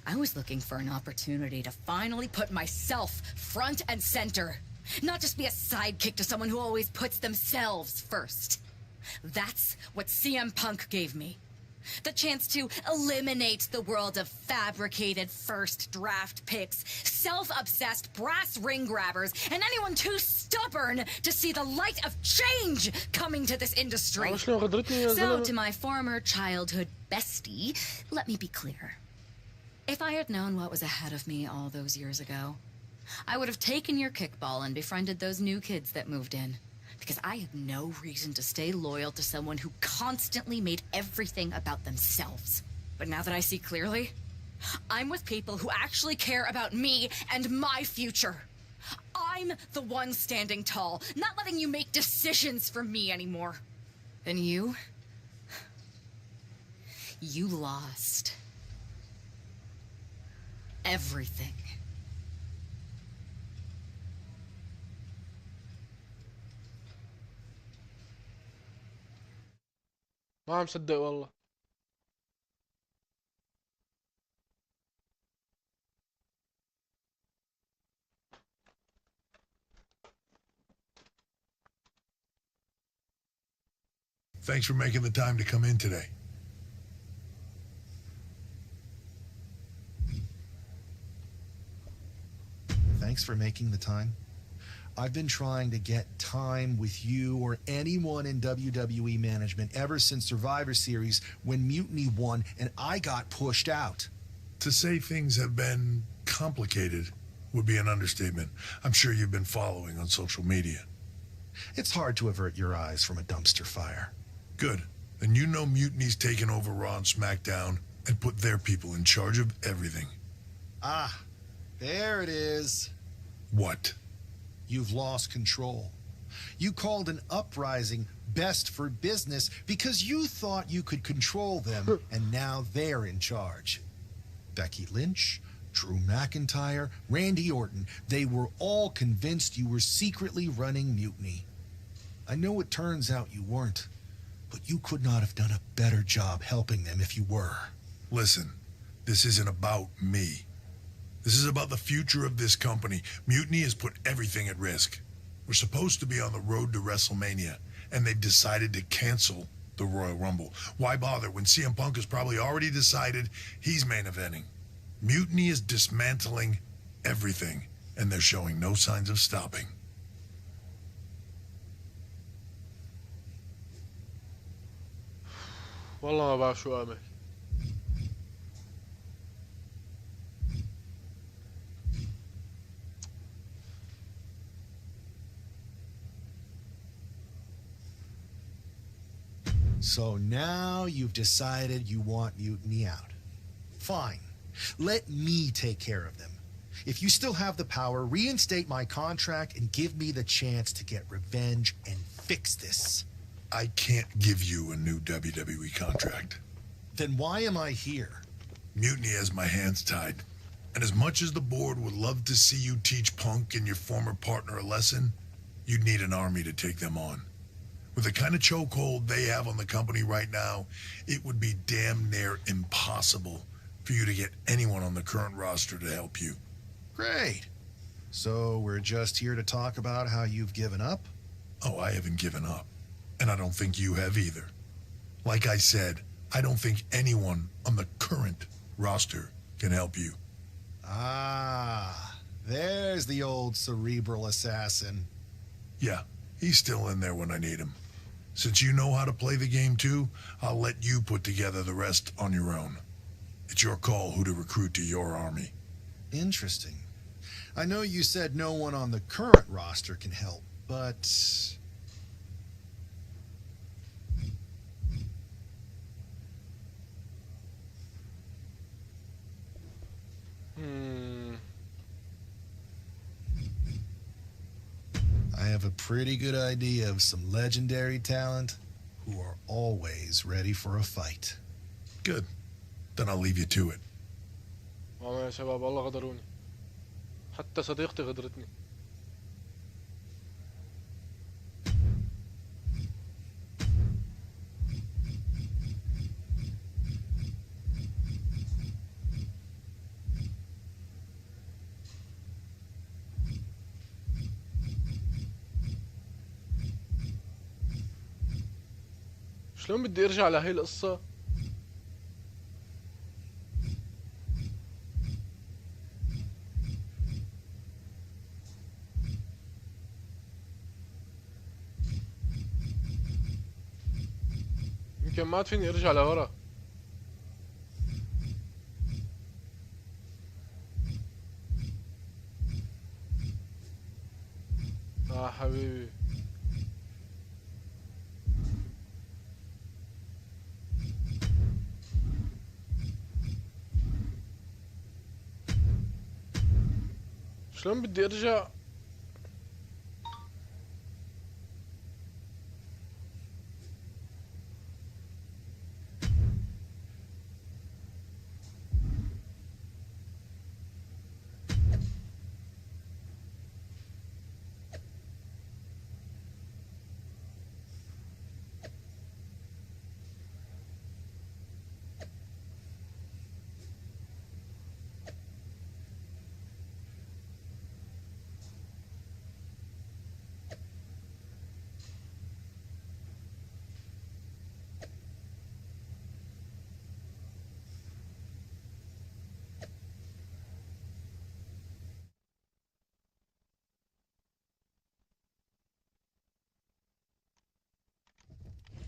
I was looking for an opportunity to finally put myself front and center. Not just be a sidekick to someone who always puts themselves first. That's what CM Punk gave me. The chance to eliminate the world of fabricated first draft picks, self-obsessed brass ring grabbers, and anyone too stubborn to see the light of change coming to this industry. So, to my former childhood bestie, let me be clear. If I had known what was ahead of me all those years ago, I would have taken your kickball and befriended those new kids that moved in. Because I had no reason to stay loyal to someone who constantly made everything about themselves. But now that I see clearly, I'm with people who actually care about me and my future. I'm the one standing tall, not letting you make decisions for me anymore. And you lost everything. ما مصدق والله. Thanks for making the time to come in today. Thanks for making the time. I've been trying to get time with you or anyone in WWE management ever since Survivor Series when Mutiny won and I got pushed out. To say things have been complicated would be an understatement. I'm sure you've been following on social media. It's hard to avert your eyes from a dumpster fire. Good. Then you know Mutiny's taken over Raw and SmackDown and put their people in charge of everything. Ah, there it is. What? You've lost control. You called an uprising best for business because you thought you could control them, and now they're in charge. Becky Lynch, Drew McIntyre, Randy Orton, they were all convinced you were secretly running Mutiny. I know it turns out you weren't, but you could not have done a better job helping them if you were. Listen, this isn't about me. This is about the future of this company. Mutiny has put everything at risk. We're supposed to be on the road to WrestleMania, and they've decided to cancel the Royal Rumble. Why bother when CM Punk has probably already decided he's main eventing? Mutiny is dismantling everything, and they're showing no signs of stopping. والله ما بعرف شو أعمل. So now you've decided you want Mutiny out. Fine. Let me take care of them. If you still have the power, reinstate my contract and give me the chance to get revenge and fix this. I can't give you a new WWE contract. Then why am I here? Mutiny has my hands tied. And as much as the board would love to see you teach Punk and your former partner a lesson, you'd need an army to take them on. With the kind of chokehold they have on the company right now, it would be damn near impossible for you to get anyone on the current roster to help you. Great. So we're just here to talk about how you've given up? Oh, I haven't given up. And I don't think you have either. Like I said, I don't think anyone on the current roster can help you. Ah, there's the old cerebral assassin. Yeah, he's still in there when I need him. Since you know how to play the game too, I'll let you put together the rest on your own. It's your call who to recruit to your army. Interesting. I know you said no one on the current roster can help, but... I have a pretty good idea of some legendary talent who are always ready for a fight. Good. Then I'll leave you to it. والله يا شباب والله غدروني. حتى صديقتي غدرتني. شلون بدي ارجع لهي القصة؟ يمكن ما فيني ارجع لورا. حبيبي. شلون بدي ارجع؟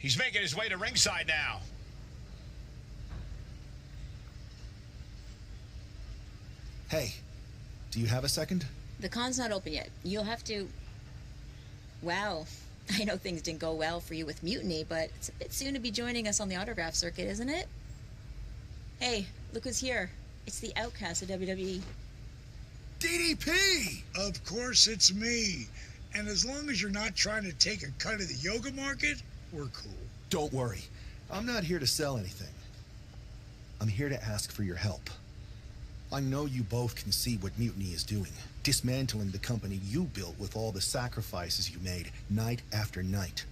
He's making his way to ringside now. Hey, do you have a second? The con's not open yet. You'll have to... Wow. I know things didn't go well for you with Mutiny, but it's a bit soon to be joining us on the autograph circuit, isn't it? Hey, look who's here. It's the outcast of WWE. DDP! Of course it's me. And as long as you're not trying to take a cut of the yoga market, we're cool. Don't worry. I'm not here to sell anything. I'm here to ask for your help. I know you both can see what Mutiny is doing, dismantling the company you built with all the sacrifices you made night after night.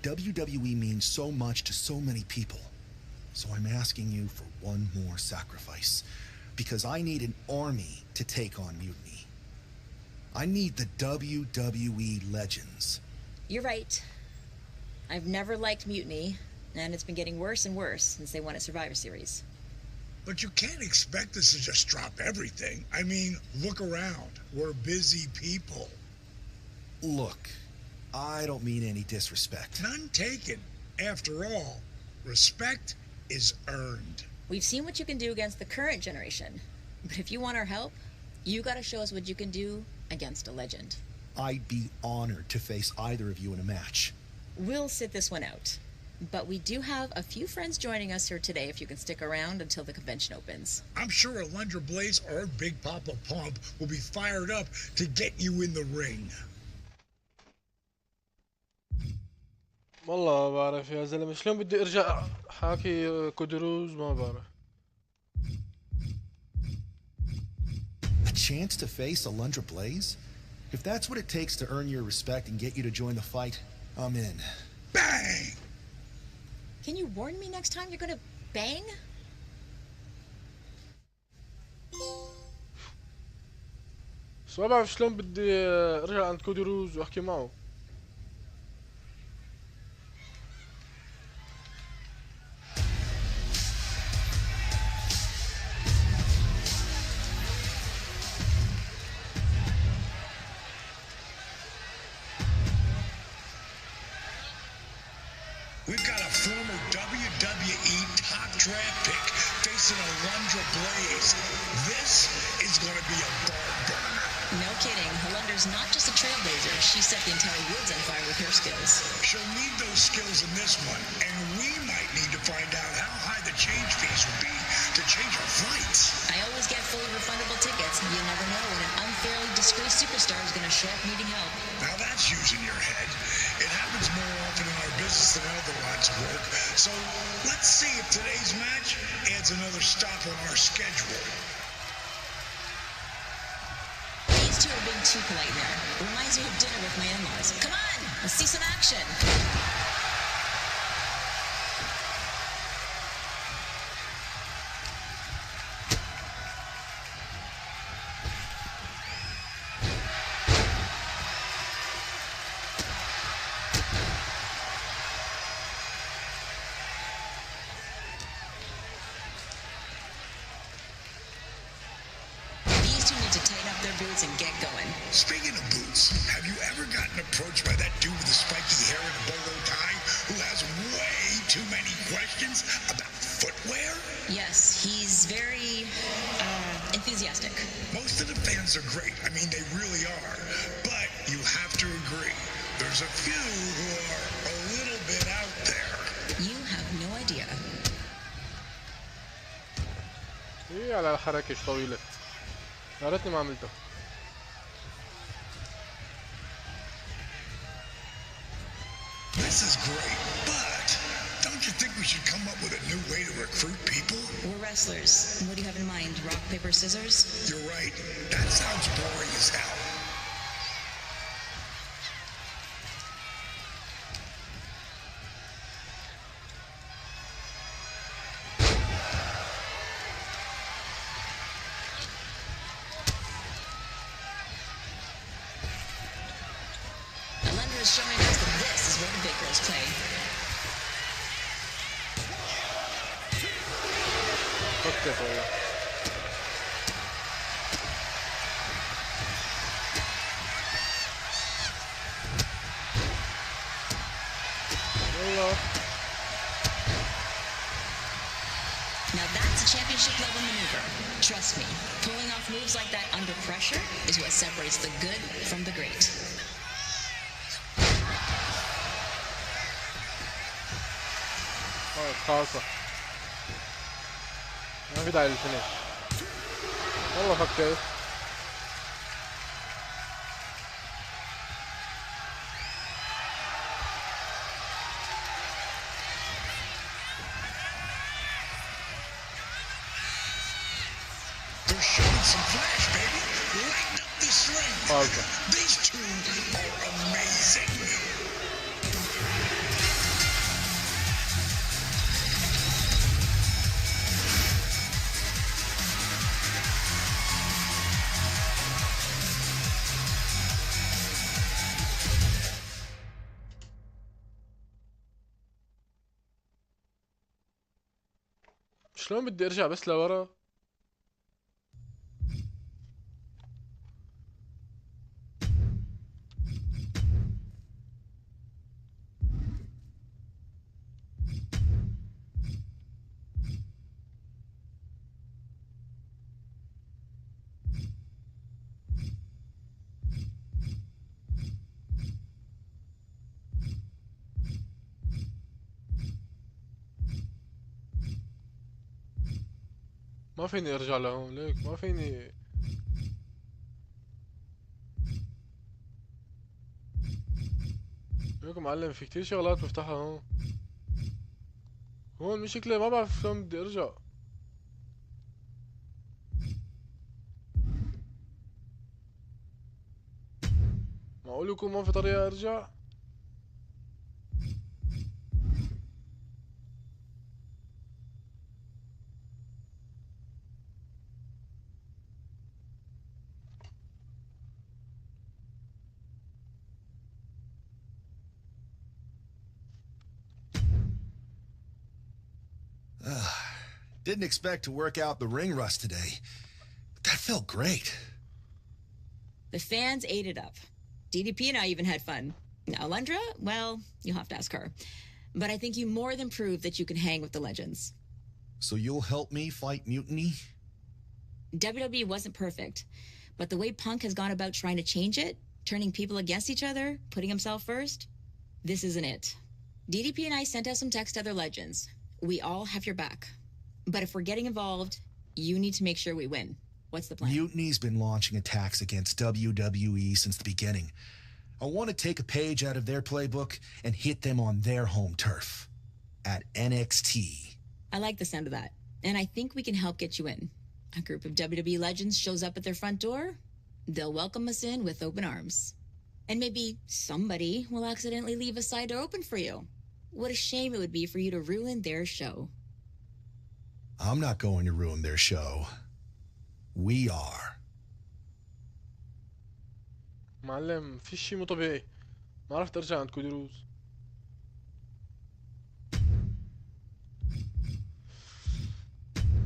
WWE means so much to so many people. So I'm asking you for one more sacrifice, because I need an army to take on Mutiny. I need the WWE legends. You're right. I've never liked Mutiny, And it's been getting worse and worse since they won at Survivor Series. But you can't expect us to just drop everything. I mean, look around. We're busy people. Look, I don't mean any disrespect. None taken. After all, respect is earned. We've seen what you can do against the current generation. But if you want our help, you gotta show us what you can do against a legend. I'd be honored to face either of you in a match. We'll sit this one out. But we do have a few friends joining us here today if you can stick around until the convention opens. I'm sure Alundra Blaze or Big Papa Pump will be fired up to get you in the ring. والله ما بعرف يا زلمة شلون بدي ارجع حاكي كودروز ما بعرف. A chance to face Alundra Blaze? If that's what it takes to earn your respect and get you to join the fight, I'm in. Bang! Can you warn me next time you're gonna bang? بس ما بعرف شلون بدي ارجع عند كودروز واحكي معه. We've got a former WWE top draft pick facing Alundra Blaze. This is going to be a barn burner. No kidding. Alundra's not just a trailblazer. She set the entire woods on fire with her skills. She'll need those skills in this one, and we might need to find out how high the change fees will be to change our flights. I always get fully refundable tickets. You never know when an unfairly disgraced superstar is going to show up needing help. Now that's using your head. It happens more often in our business than other lines of work. So let's see if today's match adds another stop on our schedule. These two are being too polite there. Reminds me of dinner with my in-laws. Come on, let's see some action. And get going. Speaking of boots, have you ever gotten approached by that dude with the spiky hair and a bolo tie who has way too many questions about footwear? Yes, he's very enthusiastic. Most of the fans are great. I mean, they really are. But you have to agree, there's a few who are a little bit out there. You have no idea. ايه على الحركة طويلة. يا ريتني ما عملتها. This is great, but don't you think we should come up with a new way to recruit people? We're wrestlers. What do you have in mind? Rock, paper, scissors? You're right. That sounds boring as hell. Is showing us that this is where the big girls play. فكت والله. والله. Now that's a championship level maneuver. Trust me, pulling off moves like that under pressure is what separates the good from the great. خاصة ما في داعي للفينيش والله فكيت. They're showing some flash, baby. Light up the string. خاصة. These two are amazing. شلون بدي ارجع بس لورا؟ ما فيني ارجع لهون ليك، ما فيني. ليك معلم في كتير شغلات مفتاحها هون. هون مشكلة ما بعرف شلون بدي ارجع. معقول يكون ما في طريقة ارجع؟ Didn't expect to work out the ring rust today, but that felt great. The fans ate it up. DDP and I even had fun. Now, Alundra, well, you'll have to ask her. But I think you more than proved that you can hang with the legends. So you'll help me fight Mutiny? WWE wasn't perfect, but the way Punk has gone about trying to change it, turning people against each other, putting himself first, this isn't it. DDP and I sent out some text to other legends. We all have your back. But if we're getting involved, you need to make sure we win. What's the plan? Mutiny's been launching attacks against WWE since the beginning. I want to take a page out of their playbook and hit them on their home turf. At NXT. I like the sound of that. And I think we can help get you in. A group of WWE legends shows up at their front door. They'll welcome us in with open arms. And maybe somebody will accidentally leave a side door open for you. What a shame it would be for you to ruin their show. I'm not going to ruin their show. We are. معلم في شي مو طبيعي. ما عرفت ارجع عند كودروز.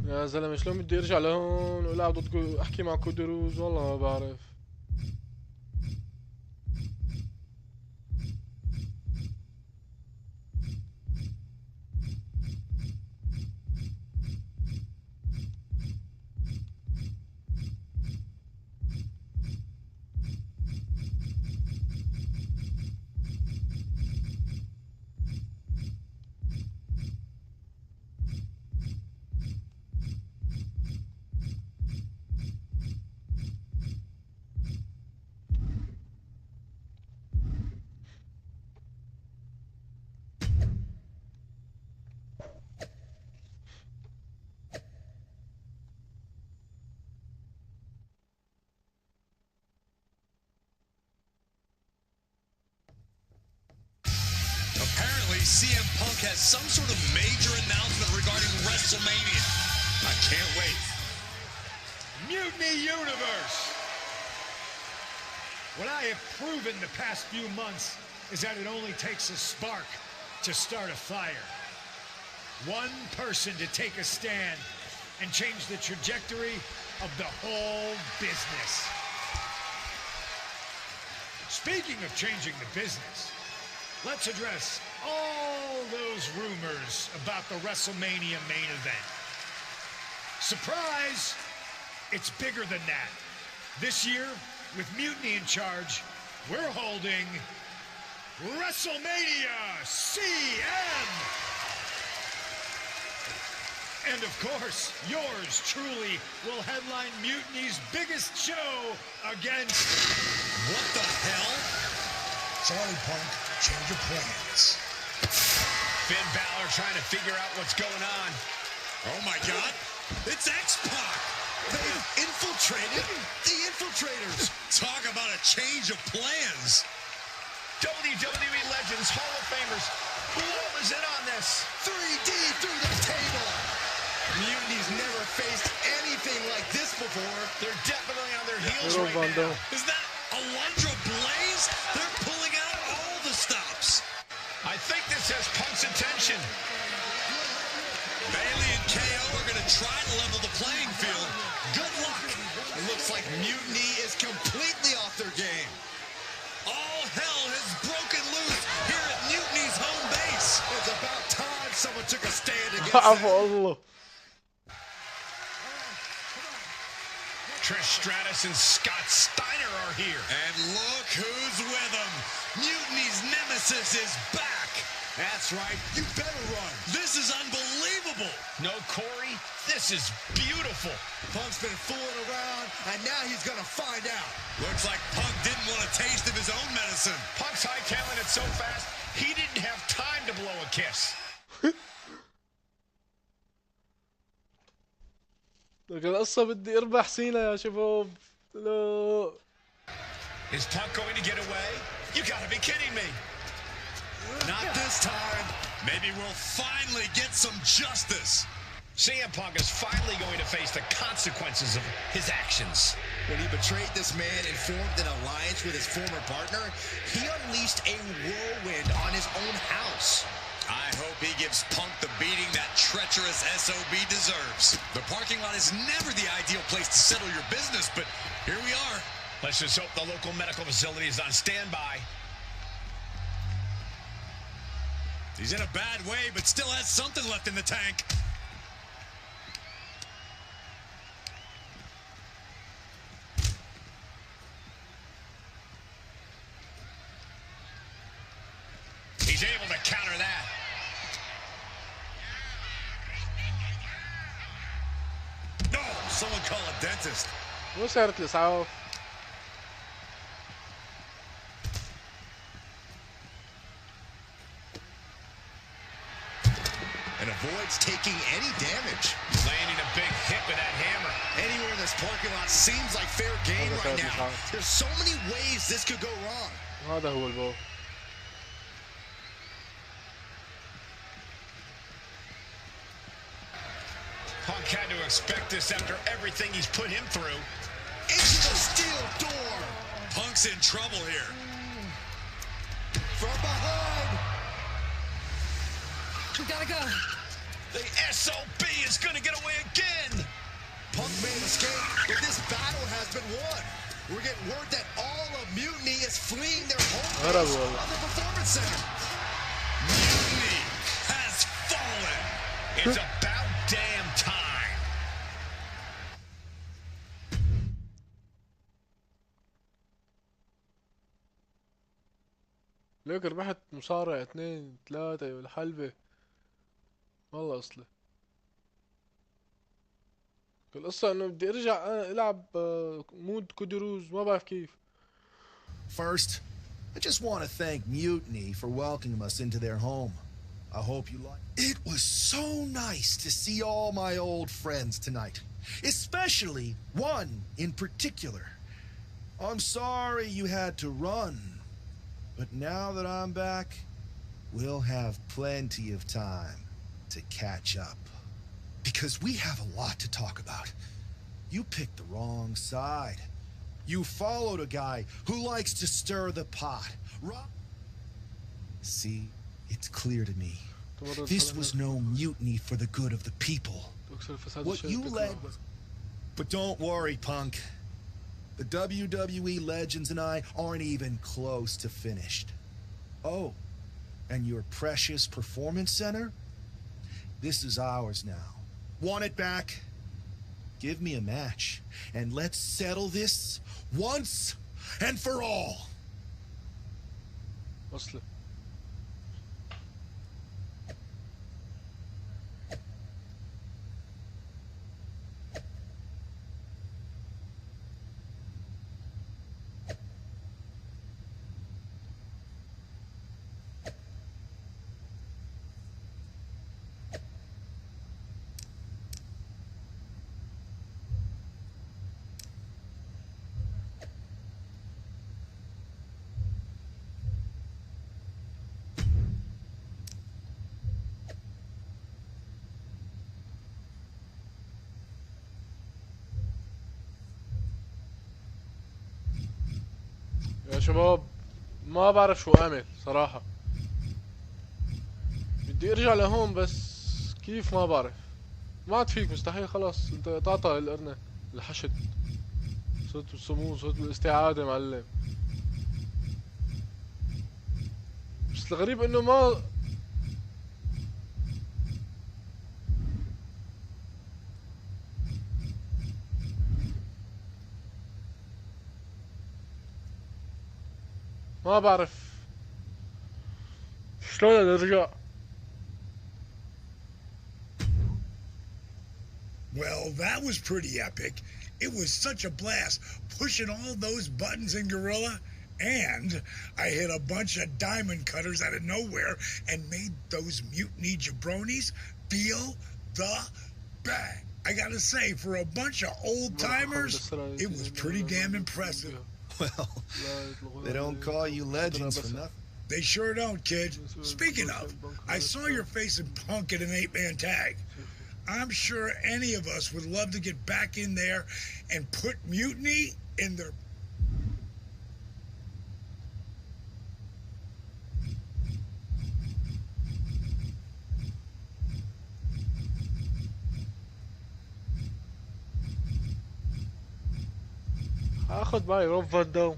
يا زلمة شلون بدي ارجع لهون والعب ضد احكي مع كودروز والله ما بعرف. CM Punk has some sort of major announcement regarding WrestleMania. I can't wait. Mutiny Universe! What I have proven the past few months is that it only takes a spark to start a fire. One person to take a stand and change the trajectory of the whole business. Speaking of changing the business, let's address all those rumors about the WrestleMania main event. Surprise! It's bigger than that. This year, with Mutiny in charge, we're holding WrestleMania CM! And of course, yours truly will headline Mutiny's biggest show against... What the hell? Sorry, Punk. Change your plans. Finn Balor trying to figure out what's going on. Oh my God, it's X-Pac. They've infiltrated the Infiltrators. Talk about a change of plans. WWE Legends, Hall of Famers, who all is in on this? 3D through the table. Mutiny's never faced anything like this before. They're definitely on their heels right now. Is that Alundra Blaze? They're pulling out all the stops. I think this has Punk's attention. Bailey and KO are going try to level the playing field. Good luck. It looks like Mutiny is completely off their game. All hell has broken loose here at Mutiny's home base. It's about time someone took a stand against them. Trish Stratus and Scott Steiner are here. And look who's with them. Mutiny's nemesis is back. That's right. You better run. This is unbelievable. No, Corey, this is beautiful. Punk's been fooling around, and now he's going to find out. Looks like Punk didn't want a taste of his own medicine. Punk's hightailing it so fast, he didn't have time to blow a kiss. القصة بدي اربح سينا يا شباب. لا. Is Punk going to get away? You gotta be kidding me. Not this time. Maybe we'll finally get some justice. CM Punk is finally going to face the consequences of his actions. When he betrayed this man and formed an alliance with his former partner, he unleashed a whirlwind on his own house. I hope he gives Punk the beating that treacherous SOB deserves. The parking lot is never the ideal place to settle your business, but here we are. Let's just hope the local medical facility is on standby. He's in a bad way, but still has something left in the tank. He's able to counter that. No, someone call a dentist. وسعرة الإسعاف. And avoids taking any damage. Landing a big hit with that hammer. Anywhere in this parking lot seems like fair game right now. There's so many ways this could go wrong. هذا هو البو. Punk had to expect this after everything he's put him through. Into the steel door. Punk's in trouble here. From behind. We gotta go. The SOB is gonna get away again. Punk may have escaped, but this battle has been won. We're getting word that all of Mutiny is fleeing their home base on the Performance Center. Mutiny has fallen. It's about damn time. ليك ربحت مصارع 2 3 والحلبة والله اصلي. القصة انه بدي ارجع العب مود كودروز ما بعرف كيف. First, I just want to thank Mutiny for welcoming us into their home. I hope you like it. It was so nice to see all my old friends tonight, especially one in particular. I'm sorry you had to run, but now that I'm back, we'll have plenty of time to catch up. Because we have a lot to talk about. You picked the wrong side. You followed a guy who likes to stir the pot. See, it's clear to me. This was no mutiny for the good of the people. What you led was... But don't worry, Punk. The WWE legends and I aren't even close to finished. Oh, and your precious performance center? This is ours now. Want it back? Give me a match, and let's settle this once and for all. وصلت. يا شباب ما بعرف شو اعمل صراحة. بدي ارجع لهون بس كيف ما بعرف. ما عاد فيك مستحيل خلاص انت قطعت القرنة الحشد. صوت بالصمود صوت بالاستعادة معلم. بس الغريب انه ما بعرف شلون نرجع. Well, that was pretty epic. It was such a blast pushing all those buttons in Gorilla, and I hit a bunch of diamond cutters out of nowhere and made those mutiny jabronis feel the bang. I gotta say, for a bunch of old timers, it was pretty damn impressive. Well, they don't call you legends for nothing. They sure don't, kid. Speaking of, I saw your face in Punk at an 8-man tag. I'm sure any of us would love to get back in there and put Mutiny in their... هاخد معي روب فان دام.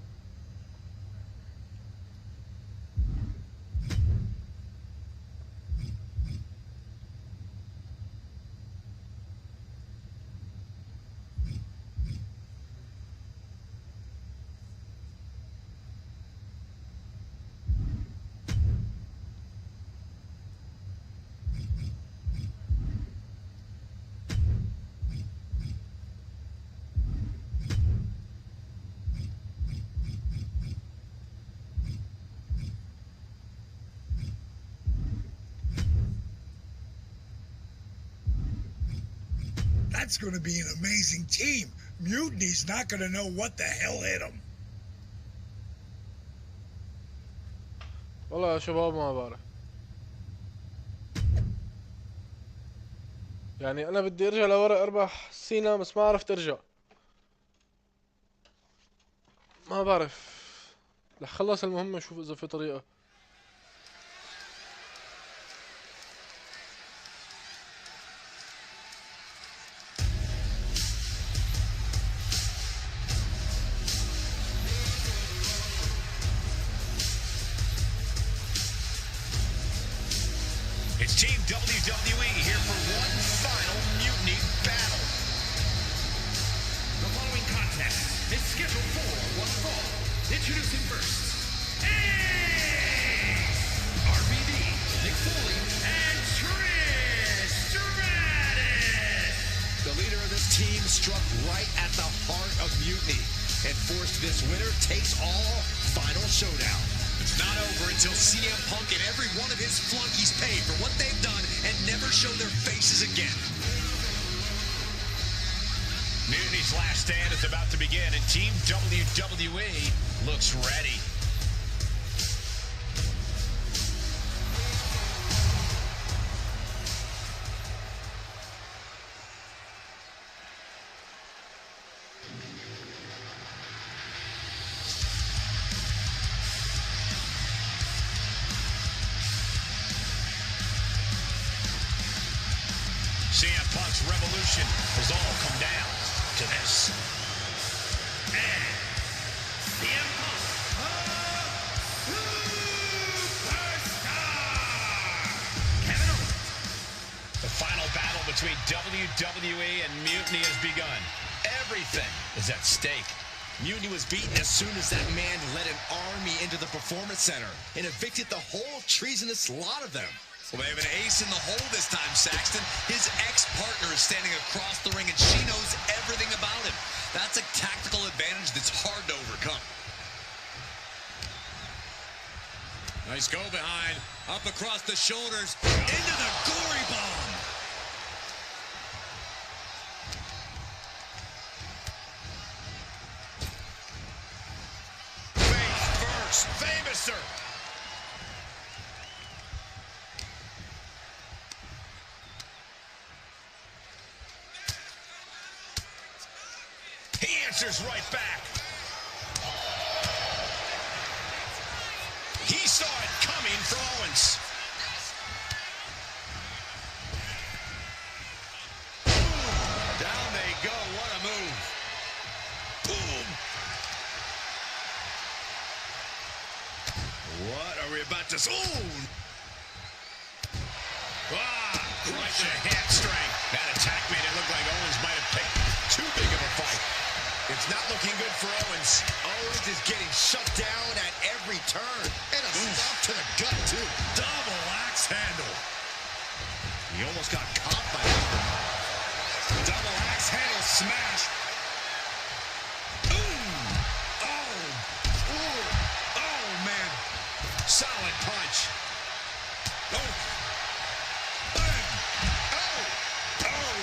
That's going to be an amazing team. Mutiny's not going to know what the hell hit them. والله يا شباب ما بعرف. يعني انا بدي ارجع لورا اربح سينا بس ما عرفت ارجع. ما بعرف. رح خلص المهمة شوف اذا في طريقة. It's Team WWE here for one final Mutiny battle. The following contest is scheduled for one fall. Introducing first, RVD, Nick Foley, and Trish Stratus. The leader of this team struck right at the heart of Mutiny and forced this winner takes all final showdown. It's not over until CM Punk and every one of his flunkies pay for what they've done and never show their faces again. Mutiny's last stand is about to begin, and Team WWE looks ready. CM Punk's revolution has all come down to this. And CM Punk, superstar! Kevin Owens. The final battle between WWE and Mutiny has begun. Everything is at stake. Mutiny was beaten as soon as that man led an army into the Performance Center and evicted the whole treasonous lot of them. Well, they have an ace in the hole this time, Saxton. His ex-partner is standing across the ring, and she knows everything about him. That's a tactical advantage that's hard to overcome. Nice go behind, up across the shoulders, into the gory bomb. Face first, Famouser. He answers right back. He saw it coming from Owens. What are we about to... Ooh! Ah, right to hamstring. That attack made it look like Owens might have picked too big of a fight. It's not looking good for Owens. Owens is getting shut down at every turn. And a stop to the gut, too. Double axe handle. He almost got caught by that. Double axe handle smash. Ooh. Oh. Ooh. Oh, man. Solid punch. Oh. Bang. Oh. Oh.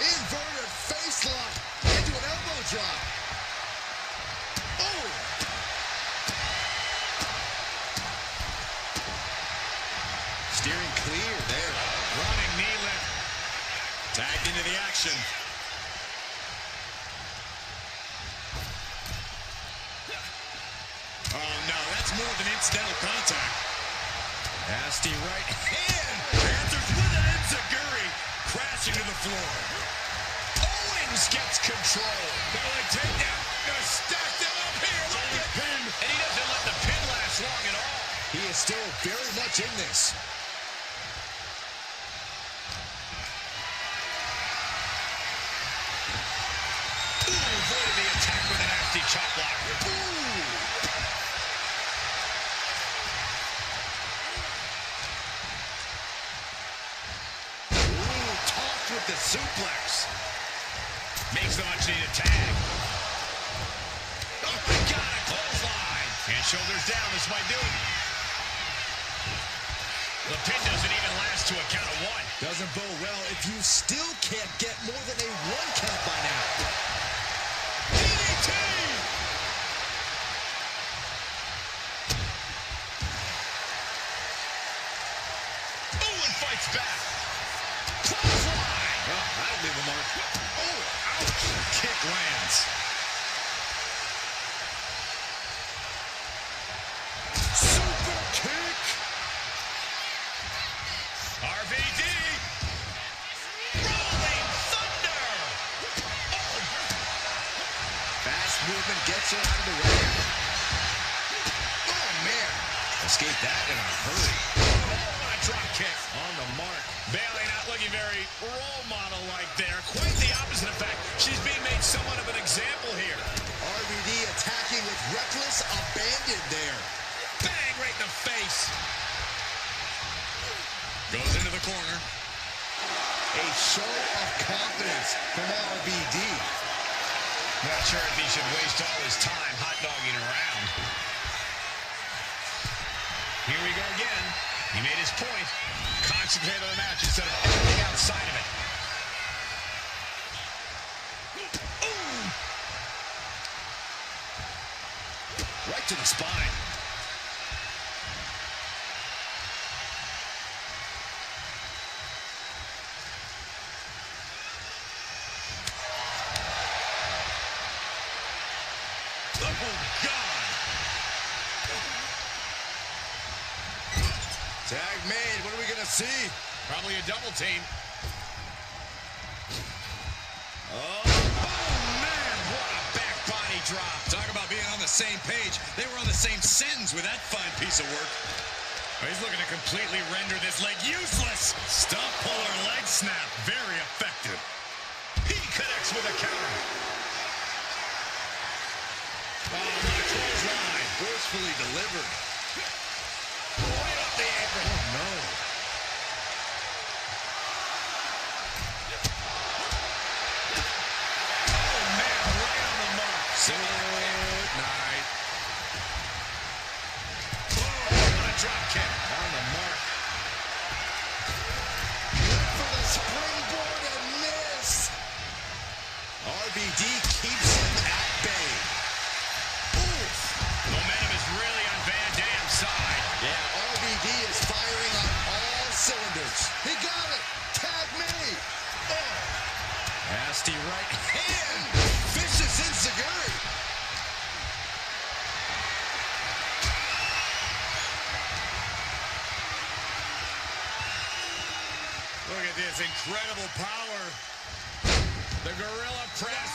Inverted face lock into an elbow drop. Oh. Steering clear there. Running knee lift. Tagged into the action. Oh, no, that's more than incidental contact. Nasty right hand. Answers with an enziguri. Crashing to the floor. Owens gets control. Belly takedown. Gonna stack them up here. Look at pin. And he doesn't let the pin last long at all. He is still very much in this. Ooh, avoided the attack with a nasty chop block. Ooh. With the suplex. Makes the much needed tag. Oh my God, a clothesline. And shoulders down, this might do it. The pin doesn't even last to a count of one. Doesn't bode well if you still can't get more than a 1 count by now. DDT! Owen fights back. That'll leave a mark. Oh, ouch. Kick lands. Super kick. RVD. Rolling thunder. Oh. Fast movement gets her out of the way. Oh, man. Escape that in a hurry. Oh, what a drop kick on the mark. Bailey not looking very role model-like there. Quite the opposite, in fact. She's being made somewhat of an example here. RVD attacking with reckless abandon there. Bang, right in the face. Goes into the corner. A show of confidence from RVD. Not sure if he should waste all his time hot-dogging around. Here we go again. He made his point. Concentrate on the match instead of everything outside of it. Ooh. Right to the spine. Oh, God. Tag made. What are we going to see? Probably a double team. Oh, man, what a back body drop. Talk about being on the same page. They were on the same sentence with that fine piece of work. He's looking to completely render this leg useless. Stump puller leg snap. Very effective. He connects with a counter. Oh, my clothesline. Forcefully delivered. Right up the apron. Oh, no. Oh, man, right on the mark. Good night. Oh, what a drop kick. On the mark. Good for the springboard and miss. RVD keeps him at bay. Oof. Momentum is really on Van Dam's side. Yeah, RVD is firing on all cylinders. He got it. Tag me. Oh. Nasty right hand. Vicious enziguri. Look at this incredible power. The gorilla press.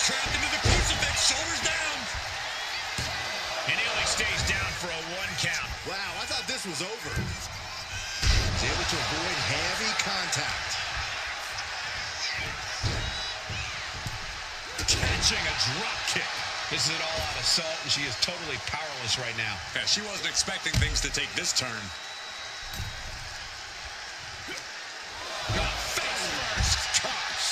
trapped into the crucifix, shoulders down. And he only stays down for a 1 count. Wow, I thought this was over. He's able to avoid heavy contact. Catching a drop kick. This is an all-out assault, and she is totally powerless right now. Yeah, she wasn't expecting things to take this turn. Got face first. Toss.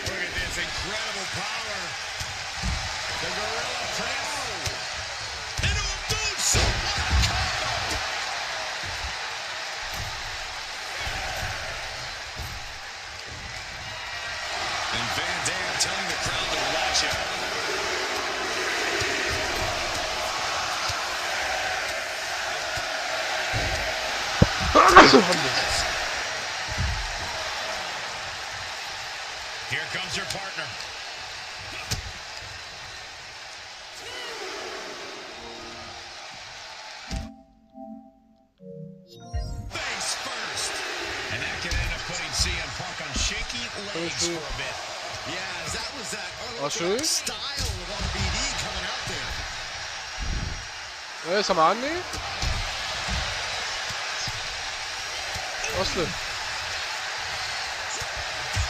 Look at this incredible power. The gorilla press. Into a moonsault. What a combo. And Van Dam telling the crowd to watch out. Here comes her partner. Face first. And that can end up putting CM Punk on shaky legs for a bit. Yeah, that was that unorthodox style of RBD coming out there. ايه سمعني؟ اصلا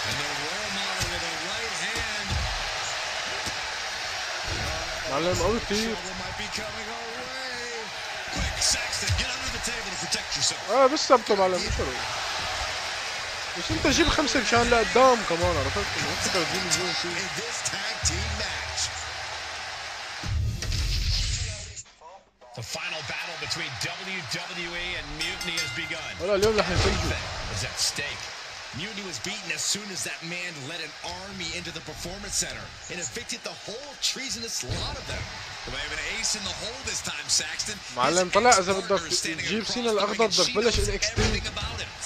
And the role model with a right hand. معلم قوي كتير. Trouble might be coming our way. Quick, Saxton, get under the table to protect yourself. بس ثبته معلم مش فارق. بس انت جيب 5 مشان لقدام كمان عرفت؟ انت تجيب الجون فيه. In this tag team match. The final battle between WWE and Mutiny has begun. ولا اليوم رح ينفجوا. Is at stake. Mutiny was beaten as soon as that man led an army into the performance center and evicted the whole treasonous lot of them. They have an ace in the hole this time, Saxton. معلم طلع اذا بدك تجيب سينا الاخضر بدك تبلش NXT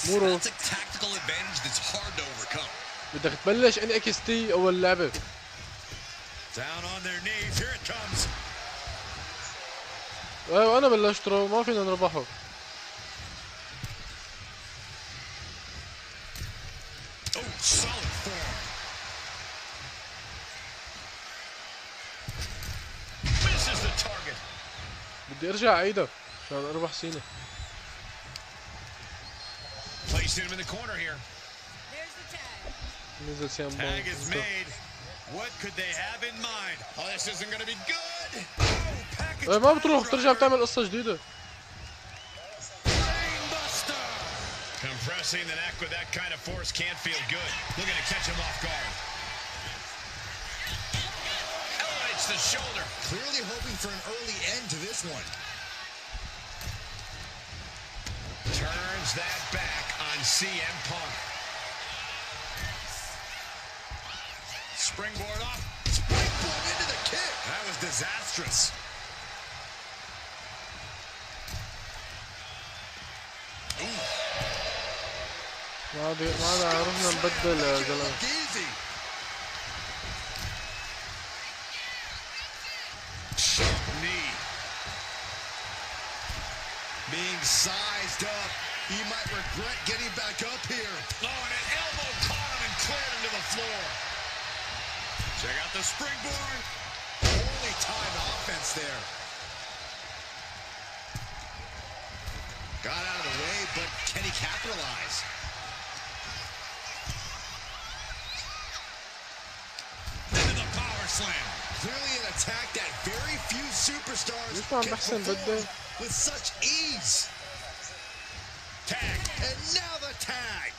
مورو. That's a tactical advantage that's hard to overcome. بدك تبلش NXT اول لعبه. Down on their knees. Here it comes. ايوه انا بلشته ما فينا نربحه. Oh, solid form. Misses the target. بدي ارجع اعيدها عشان اربح سينا. Placing him in the corner here. نزل سيام Tag is made. What could they have in mind? Oh, this isn't going to be good. Oh, package. ما بتروح بترجع بتعمل قصة جديدة. Compressing the neck with that kind of force can't feel good. Looking to catch him off guard. Elevates the shoulder. Clearly hoping for an early end to this one. Turns that back on CM Punk. Springboard off. Springboard into the kick. That was disastrous. ما عرفنا نبدل يا زلمة. Sharp knee. Being sized up, he might regret getting back up here. Oh, and an elbow caught him and cleared him to the floor. Check out the springboard. Poorly timed offense there. Got out of the way, but can he capitalize? Into the power slam. Clearly an attack that very few superstars يسمع can محسن perform بدل. with such ease. Tag. And now the tag.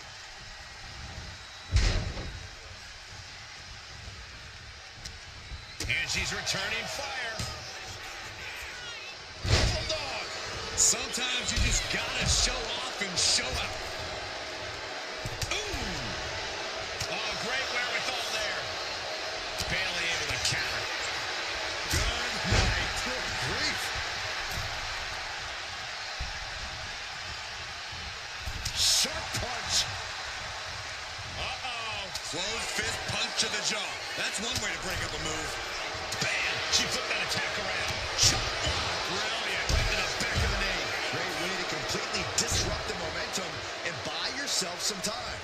And she's returning fire. Bulldog. Sometimes you just gotta show off and show out. Ooh. Oh, great wherewithal there. Bailey able to counter. Good night. Good grief. Sharp punch. Uh-oh. Closed fist punch to the jaw. That's one way to break up a move. Bam. She put that some time.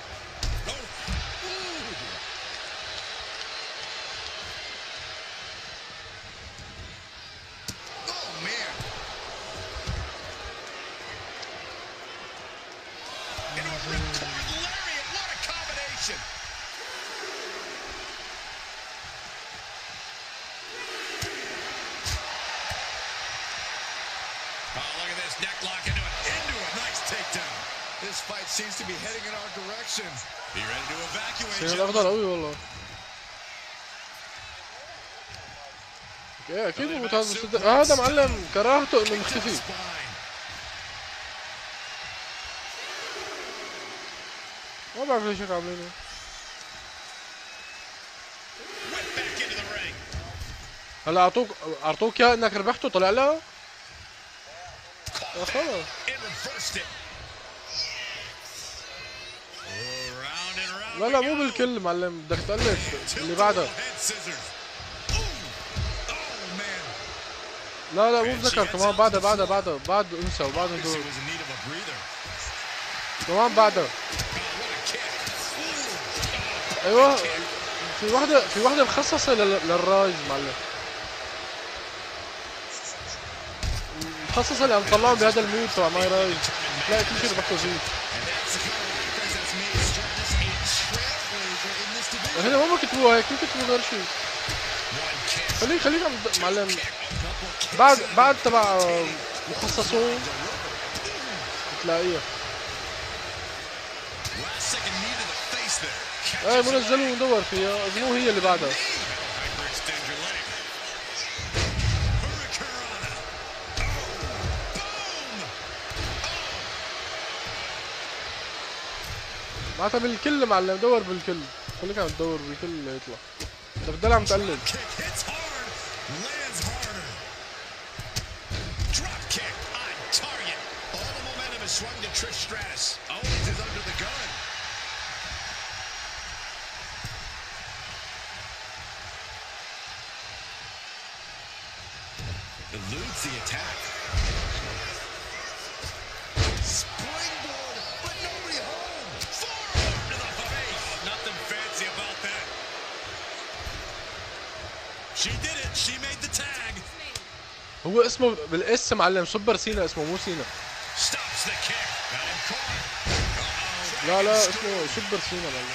This fight seems to be heading in our direction. Be ready to evacuate. شيء الأخضر قوي والله. أكيد مو هذا معلم كراهته إنه مختفي. ما بعرف ليش هيك عاملينه. هلا أعطوك إياه إنك ربحته طلع لها؟ خلص. لا مو بالكل معلم، بدك تقلب اللي بعدها. لا مو بذكر كمان بعد انسى وبعد دور كمان بعدها. ايوه في وحده مخصصه للرايز معلم، مخصصه لان طلعوا بهذا المود تبع ماي رايز، تلاقي كل شيء ربحته فيه. هنا ما كتبوها هيك، كتبوا غير شيء. خليك معلم بعد تبع مخصصون تلاقيها. ايه منزلوا وندور فيها، مو هي اللي بعدها. معناتها بالكل معلم، دور بالكل، خليك عم تدور بالكل اللي يطلع، انت بتضل عم تقلب. Eludes the attack. Springboard, but nobody home. Forearm to the face. Nothing fancy about that. She did it. She made the tag. هو اسمه بالاس معلم، سوبر سينا اسمه مو سينا. Stops the kick. Got him caught. لا اسمه سوبر سينا معلم.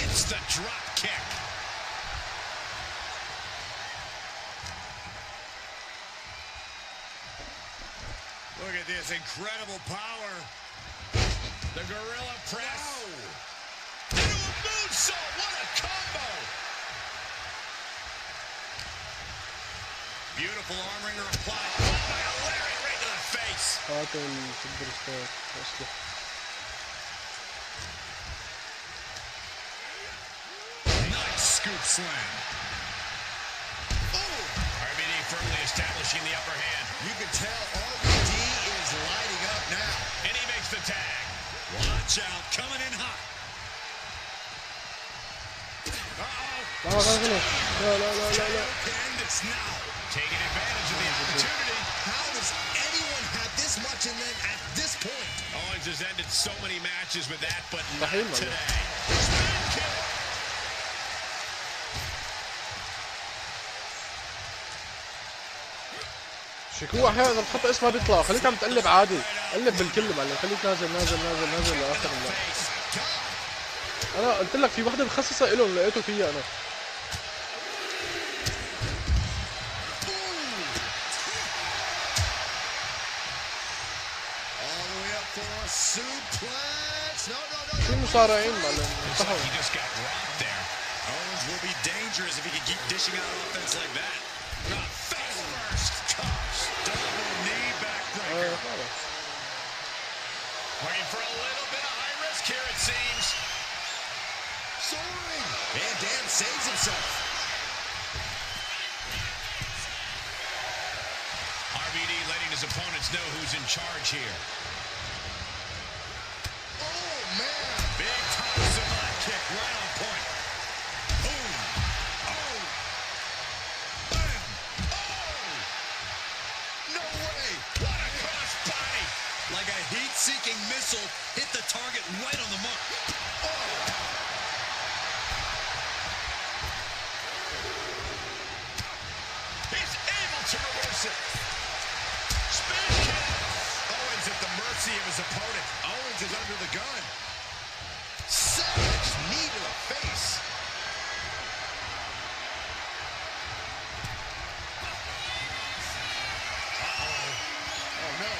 It's the drop kick. Look at this incredible power. The gorilla press. Wow. Into a moonsault. What a combo. Beautiful arm wringer applied. Oh, by a lariat right to the face. Nice scoop slam. Oh! RVD firmly establishing the upper hand. You can tell RVD is lighting up now. And he makes the tag. Watch out, coming in hot. And it's now taking advantage of the opportunity. How does anyone have this much in them at this point? Owens has ended so many matches with that, but not today. شكوى احيانا اذا بتحط اسمها بيطلع، خليك عم تقلب عادي، قلب بالكل معلم، خليك نازل لاخر اللعب. انا قلت لك في وحده مخصصه لهم لقيته فيها انا. في مصارعين معلم انتحروا. Owens will be dangerous if he can keep dishing out offense like that. Face first cuts. Double knee backbreaker. Looking for a little bit of high risk here, it seems. Soaring. And Dan saves himself. RVD letting his opponents know who's in charge here. Oh, man. Big top kick right on point. Boom. Oh. Bam. Oh. his opponent. Owens is under the gun. Savage knee to the face. Oh no.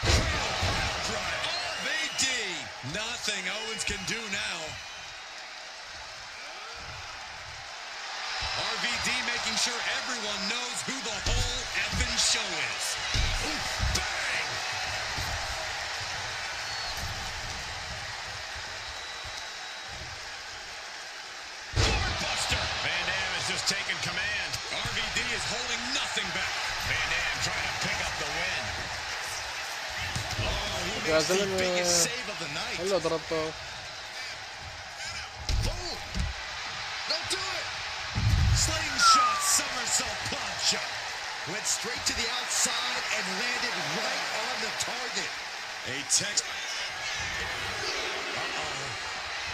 Cradle pile drive. RVD. Nothing Owens can do now. RVD making sure everyone knows who the whole effing show is. Ooh, bang! Buster. Van Dam is just taking command. RVD is holding nothing back. Van Dam trying to pick up the win. Oh, he makes the biggest save of the night. هلا ضربته. Slingshot somersault punch. Went straight to the outside and landed right on the target. A text.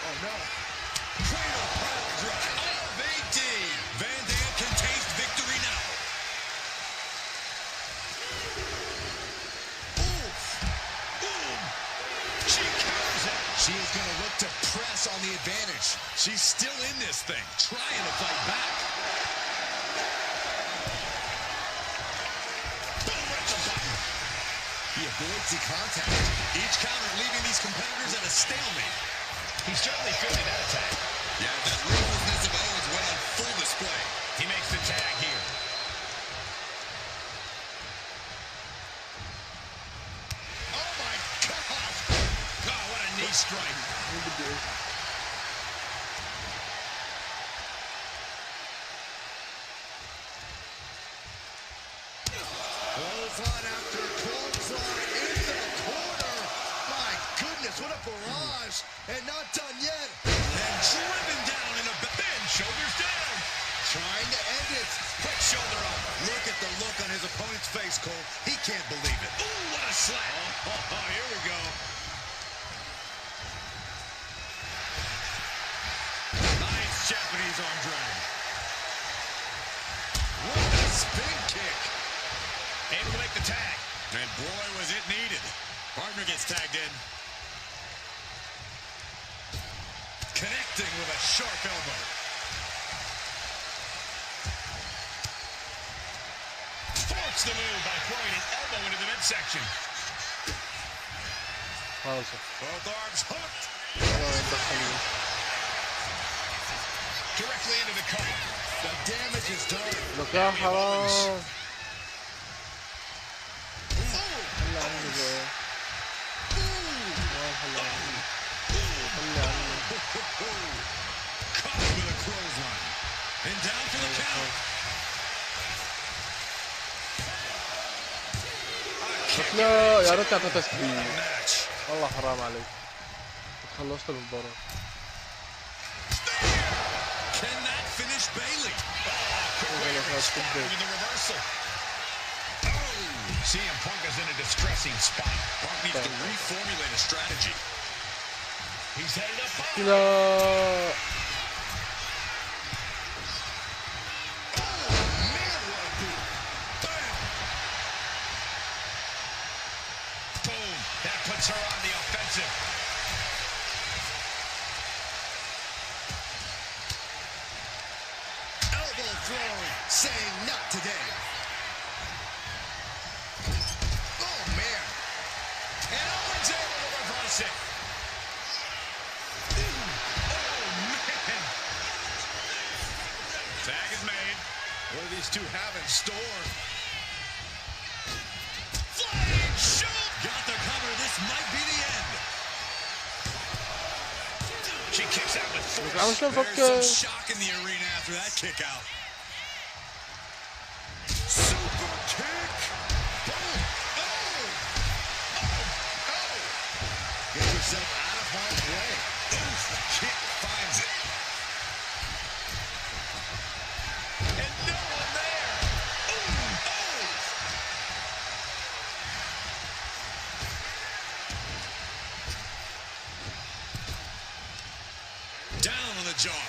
Oh no. Cradle pile drive. RVD. Van Dam can taste victory now. Oof. Boom. She counters it. She is going to look to press on the advantage. She's still in this thing, trying to fight back. He avoids the contact. Each counter leaving these competitors at a stalemate. He's certainly feeling that attack. Yeah, that ruthlessness of Owens went on full display. He makes the tag here. Oh my God! God, what a knee strike. Clothesline after clothesline into the corner. My goodness, what a barrage. And not done yet. And driven down in a bend, shoulders down. Trying to end it. Quick shoulder up. Look at the look on his opponent's face, Cole. He can't believe it. Ooh, what a slap. Oh, here we go. Nice Japanese arm drag. What a spin kick. Able to make the tag. And boy, was it needed. Partner gets tagged in. Connecting with a sharp elbow. Forks the move by throwing an elbow into the midsection. Both arms hooked. Directly into the cover. The damage is done. Caught with a clothesline. And down for the count. لا يا ريت تعطي تسبيح والله حرام عليك خلصت المباراة. Can that finish Bailey? With the reversal. CM Punk is in a distressing spot. Punk needs to reformulate a strategy. He's headed up high. لا That puts her on the offensive. Elbow throw, saying not today. Oh, man. And Owens able to reverse it. Oh, man. Tag is made. What do these two have in store? Flying shoulder. Got the cover. This might be the end. She kicks out with force. There's some shock in the arena after that kick out. Super kick. Boom. Oh. Oh. Oh. Get yourself out of harm's way. Oof. Kick finds it. And no one there. Ooh. Oh. Down on the jaw.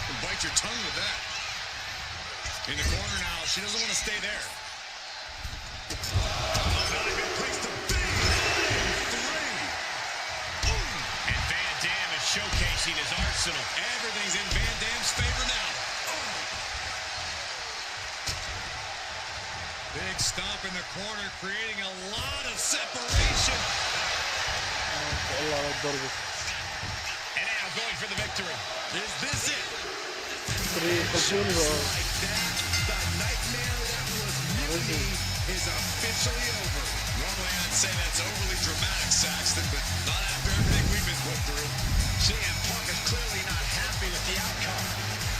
And bite your tongue with that. In the corner now. She doesn't want to stay there. Oh, not a good place to be. 3. using his arsenal. Everything's in Van Dam's favor now. Big stomp in the corner, creating a lot of separation. And now going for the victory. Is this it? Like that, the nightmare that was Mutiny is officially over. Normally I'd say that's overly dramatic, Saxton, but not after everything we've been put through. CM Punk is clearly not happy with the outcome.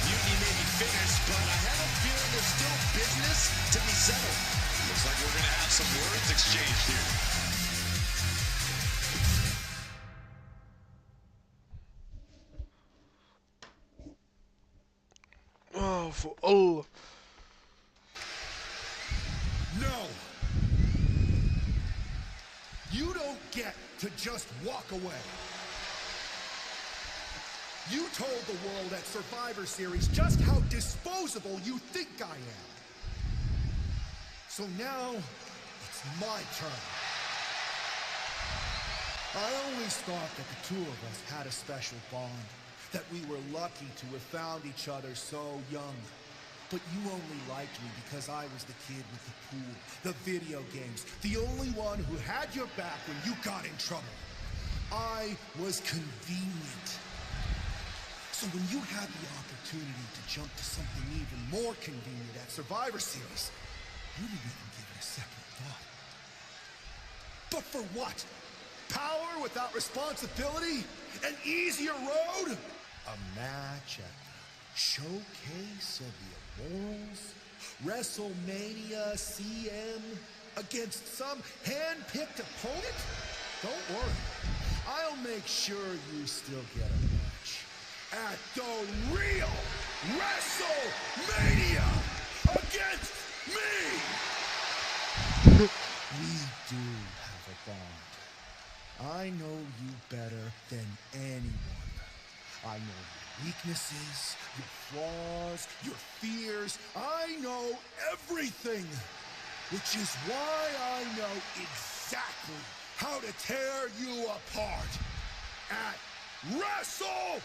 Mutiny may be finished, but I have a feeling there's still business to be settled. Looks like we're going to have some words exchanged here. Oh, for Allah. No! You don't get to just walk away. You told the world at Survivor Series just how disposable you think I am. So now, it's my turn. I always thought that the two of us had a special bond, that we were lucky to have found each other so young. But you only liked me because I was the kid with the pool, the video games, the only one who had your back when you got in trouble. I was convenient. So when you had the opportunity to jump to something even more convenient at Survivor Series, you didn't even give it a second thought. But for what? Power without responsibility? An easier road? A match at the showcase of the Immortals? WrestleMania CM against some hand-picked opponent? Don't worry. I'll make sure you still get a match at the real WrestleMania against me! We do have a bond. I know you better than anyone. I know your weaknesses, your flaws, your fears. I know everything, which is why I know exactly how to tear you apart at WrestleMania!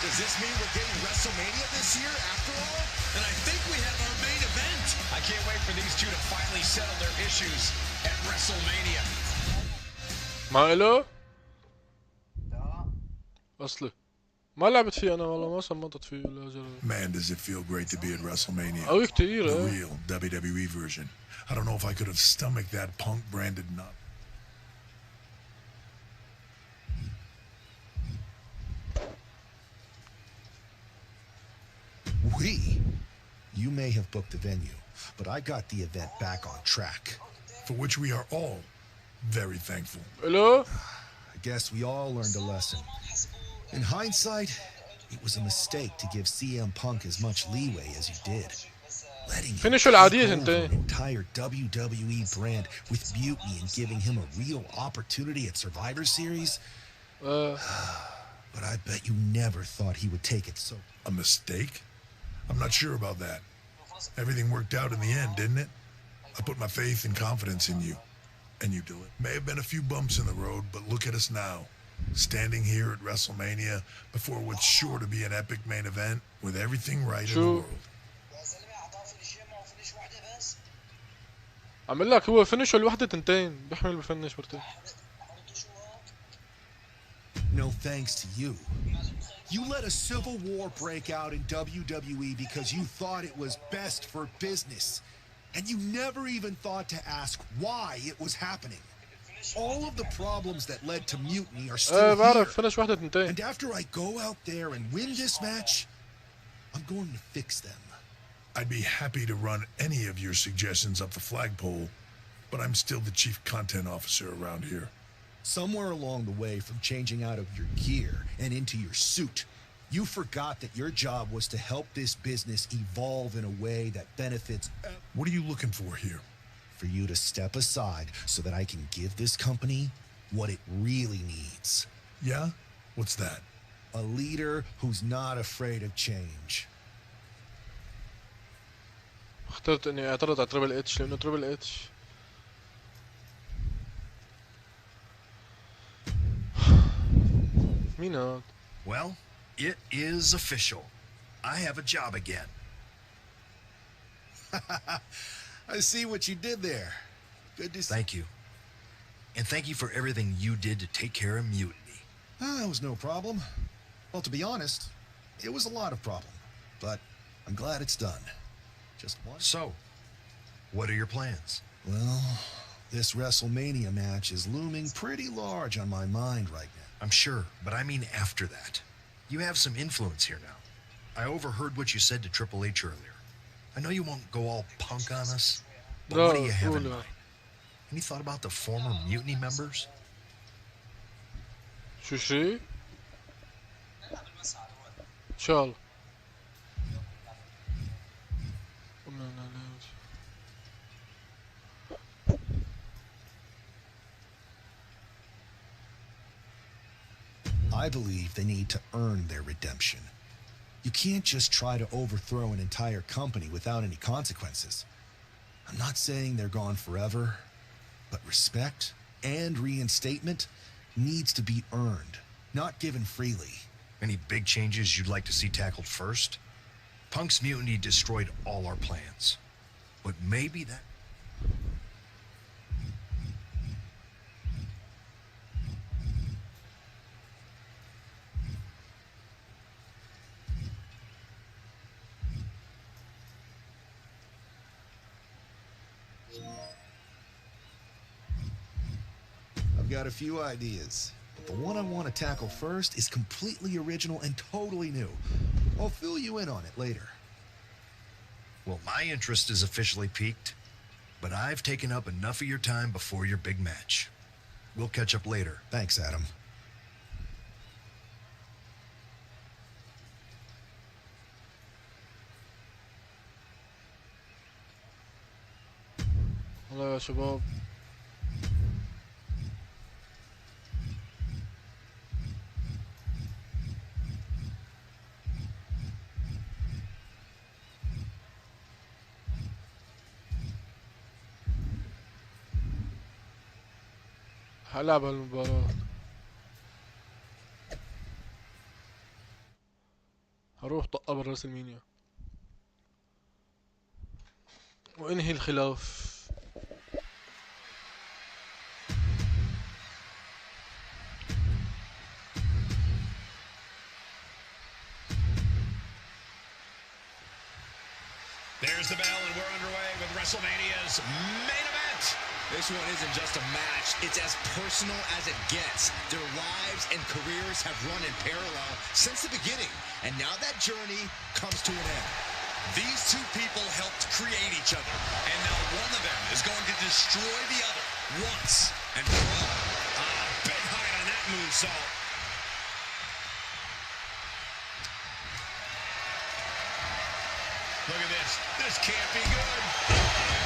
Does this mean we're getting WrestleMania this year after all? And I think we have our main event. I can't wait for these two to finally settle their issues at WrestleMania. ما إله؟ أصلي ما لعبت فيه أنا والله ما صمتت فيه ولا جرب. Man, does it feel great to be at WrestleMania. قوي كتير. The real WWE version. I don't know if I could have stomached that Punk branded nut. You may have booked the venue, but I got the event back on track. For which we are all very thankful. Hello? I guess we all learned a lesson. In hindsight, it was a mistake to give CM Punk as much leeway as you did. Letting him take over an entire WWE brand with Mutiny and giving him a real opportunity at Survivor Series. But I bet you never thought he would take it so. A mistake? I'm not sure about that. Everything worked out in the end, didn't it? I put my faith and confidence in you. And you do it. May have been a few bumps in the road, but look at us now. Standing here at WrestleMania before what's sure to be an epic main event with everything right in the world. عم لك هو فينيشه الوحدة تنتين بيحمل بفنش مرتين. No thanks to you. You let a civil war break out in WWE because you thought it was best for business. And you never even thought to ask why it was happening. All of the problems that led to Mutiny are still here. And after I go out there and win this match, I'm going to fix them. I'd be happy to run any of your suggestions up the flagpole, but I'm still the chief content officer around here. Somewhere along the way from changing out of your gear and into your suit, you forgot that your job was to help this business evolve in a way that benefits. What are you looking for here? For you to step aside so that I can give this company what it really needs. Yeah? What's that? A leader who's not afraid of change. اخترت اني اعترض على تريبل اتش لانه تريبل اتش مين هاد؟ Well, it is official. I have a job again. I see what you did there. Good to see. Thank you. And thank you for everything you did to take care of Mutiny. It was no problem. Well, to be honest, it was a lot of problem. But I'm glad it's done. Just one. So, what are your plans? Well, this WrestleMania match is looming pretty large on my mind right now. I'm sure, but I mean after that. You have some influence here now. I overheard what you said to Triple H earlier. I know you won't go all punk on us, but what do you have in mind? Any thought about the former Mutiny members? شو إن شاء الله. I believe they need to earn their redemption. You can't just try to overthrow an entire company without any consequences. I'm not saying they're gone forever, but respect and reinstatement needs to be earned, not given freely. Any big changes you'd like to see tackled first? Punk's mutiny destroyed all our plans. But maybe that... I've got a few ideas, but the one I want to tackle first is completely original and totally new. I'll fill you in on it later. Well, my interest is officially piqued, but I've taken up enough of your time before your big match. We'll catch up later. Thanks, Adam. والله يا شباب هلعب هالمباراة. هروح طق بالراس المينيا وانهي الخلاف. There's the bell, and we're underway with WrestleMania's main event. This one isn't just a match. It's as personal as it gets. Their lives and careers have run in parallel since the beginning, and now that journey comes to an end. These two people helped create each other, and now one of them is going to destroy the other once and for all. Big height on that moonsault. Look at this. This can't be good.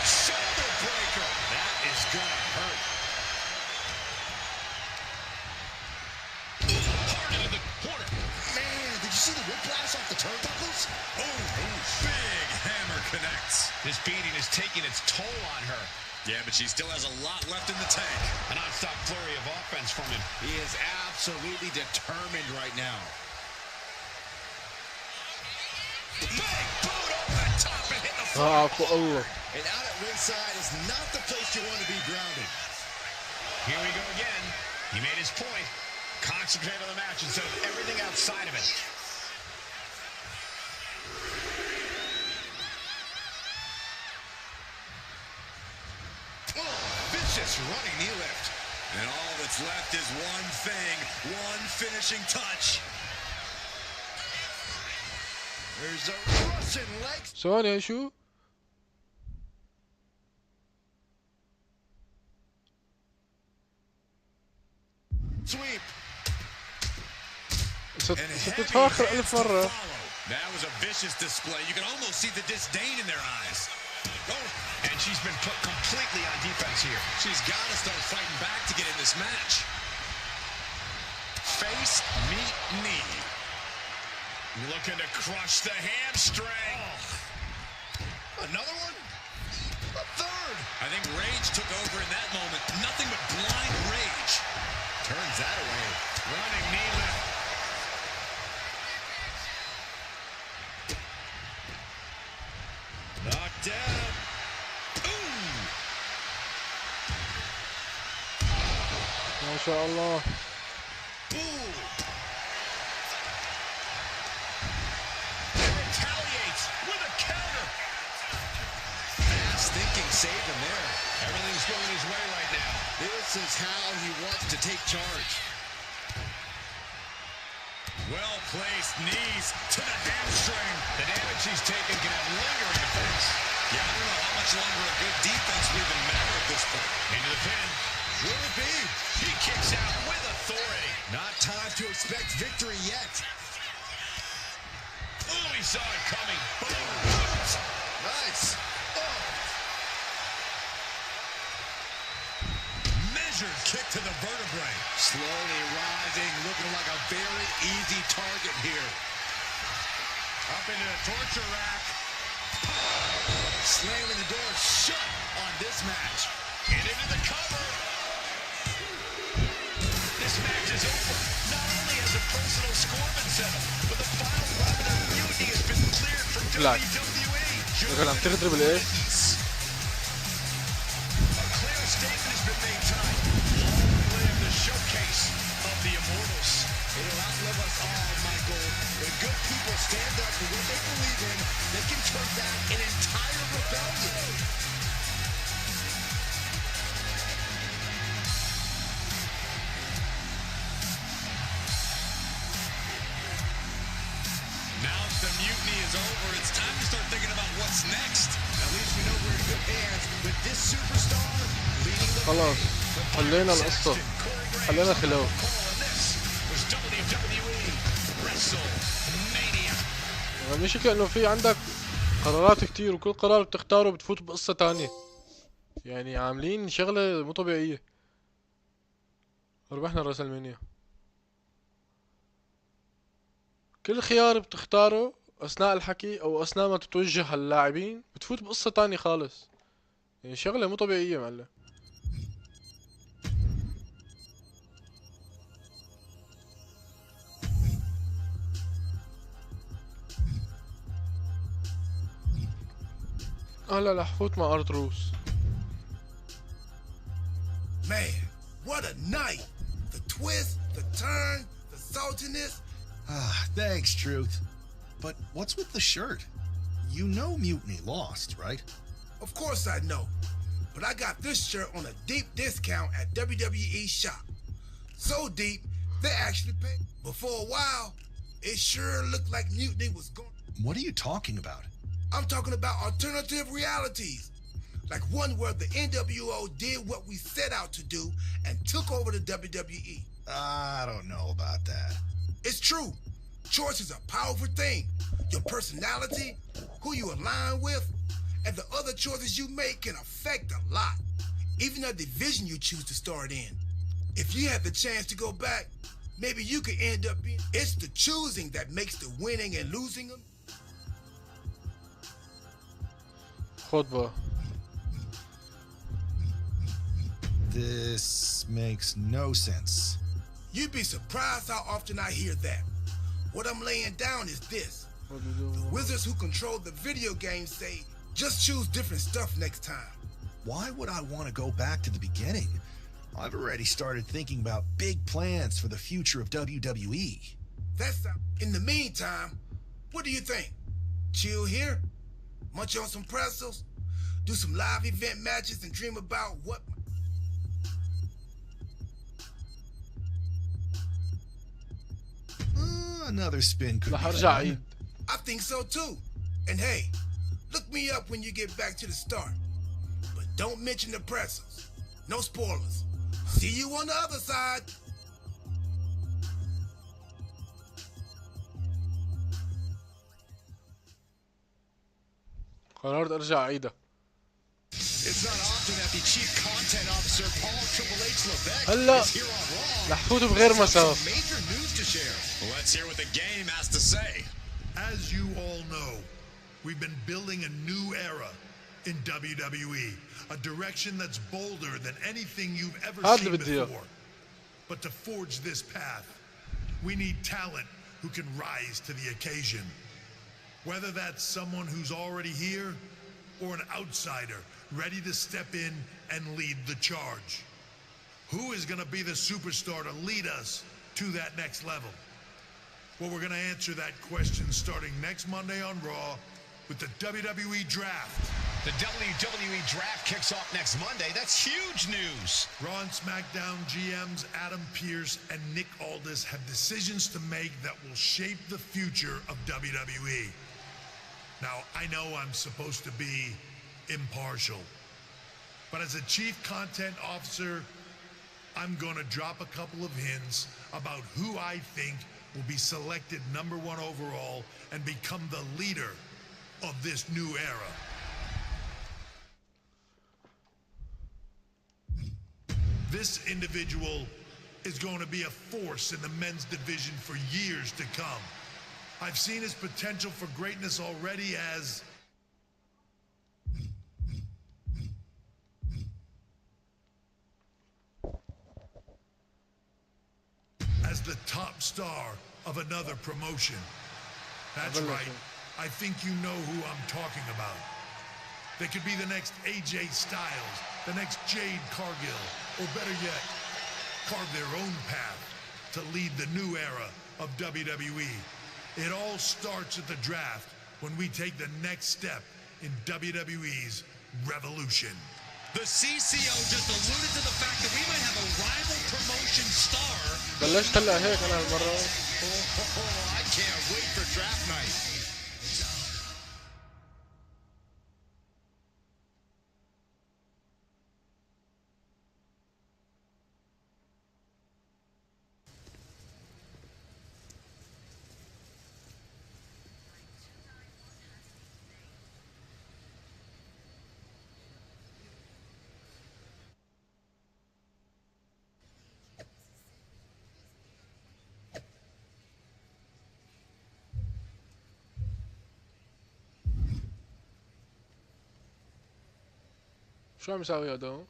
Shoulder breaker. That is gonna hurt. Hard into the corner. Man, did you see the whiplash off the turnbuckles? Oh, big hammer connects. This beating is taking its toll on her. Yeah, but she still has a lot left in the tank. A non-stop flurry of offense from him. He is absolutely determined right now. Big boot over the top and hit the floor. And out at ringside is not the place you want to be grounded. Here we go again. He made his point. Concentrate on the match instead of everything outside of it. Oh, vicious running knee lift. And all that's left is one thing, one finishing touch. There's a Russian leg. ثواني شو؟ Sweep. ستتفاخر 1000 مرة. That was a vicious display. You can almost see the disdain in their eyes. Oh, and she's been put completely on defense here. She's got to start fighting back to get in this match. Face, meet, knee. Looking to crush the hamstring. Oh. Another one? A third. I think rage took over in that moment. Nothing but blind rage. Turns that away. Running knee lift. down. ما شاء الله. Thinking saved him there. Everything's going his way right now. This is how he wants to take charge. Well-placed knees to the hamstring. The damage he's taken can have lingering effects. Yeah, I don't know how much longer a good defense will even matter at this point. Into the pin. Will it be? He kicks out with authority. Not time to expect victory yet. Oh, he saw it coming. Boom. Nice. Measured kick to the vertebrae. Slowly rising, looking like a very easy target here. Up into the torture rack. Slamming the door shut on this match. And into the cover. This match is over. Not only has a personal score been settled, but the final weapon of Mutiny has been cleared from WWE. عم تغدر بالايه؟ A clear statement has been made tonight. Long live the showcase of the Immortals. It'll outlive us all, Michael. When good people stand up for what they believe in, they can turn back an entire rebellion. Now that the mutiny is over, it's time to start thinking about what's next. At least we know we're in good hands with this superstar leading the خلاص حلينا القصة، حلينا الخلاف. المشكلة انه في عندك قرارات كتير، وكل قرار بتختاره بتفوت بقصة تانية. يعني عاملين شغلة مو طبيعية. ربحنا الرسلمانيا. كل خيار بتختاره اثناء الحكي او اثناء ما تتوجه للاعبين بتفوت بقصة تانية خالص. يعني شغلة مو طبيعية معلم. هلا رح فوت مع ارتروس. Man, what a night! The twist, the turn, the saltiness. Ah, thanks, Truth. But what's with the shirt? You know Mutiny lost, right? Of course I know. But I got this shirt on a deep discount at WWE shop. So deep, they actually paid. But for a while, it sure looked like Mutiny was going. What are you talking about? I'm talking about alternative realities. Like one where the NWO did what we set out to do and took over the WWE. I don't know about that. It's true. Choice is a powerful thing. Your personality, who you align with, and the other choices you make can affect a lot. Even the division you choose to start in. If you had the chance to go back, maybe you could end up being... It's the choosing that makes the winning and losing them. خطبة. This makes no sense. You'd be surprised how often I hear that. What I'm laying down is this. The wizards who control the video game say, just choose different stuff next time. Why would I want to go back to the beginning? I've already started thinking about big plans for the future of WWE. That's in the meantime, what do you think? Chill here? Munch on some pretzels? Do some live event matches and dream about what... Another spin could be fun. I think so too. And hey, look me up when you get back to the start. But don't mention the pretzels. No spoilers. See you on the other side. قررت ارجع اعيدها. It's not often that the chief content officer Paul Triple H Levesque هلا is here on Raw. رح فوت بغير مساف. Major news to share. Let's hear what the game has to say. As you all know, we've been building a new era in WWE, a direction that's bolder than anything you've ever seen before. But to forge this path, we need talent who can rise to the occasion. Whether that's someone who's already here or an outsider ready to step in and lead the charge? Who is going to be the superstar to lead us to that next level? Well, we're going to answer that question starting next Monday on Raw with the WWE Draft. The WWE Draft kicks off next Monday. That's huge news. Raw and SmackDown GMs Adam Pearce and Nick Aldis have decisions to make that will shape the future of WWE. Now, I know I'm supposed to be impartial, but as a chief content officer, I'm going to drop a couple of hints about who I think will be selected #1 overall and become the leader of this new era. This individual is going to be a force in the men's division for years to come. I've seen his potential for greatness already as the top star of another promotion. That's right. I think you know who I'm talking about. They could be the next AJ Styles, the next Jade Cargill, or better yet, carve their own path to lead the new era of WWE. It all starts at the draft when we take the next step in WWE's revolution. The CCO just alluded to the fact that we might have a rival promotion star. بلشت هلا هيك انا هالمرة. I can't wait for draft night. شو عم يساوي هذا؟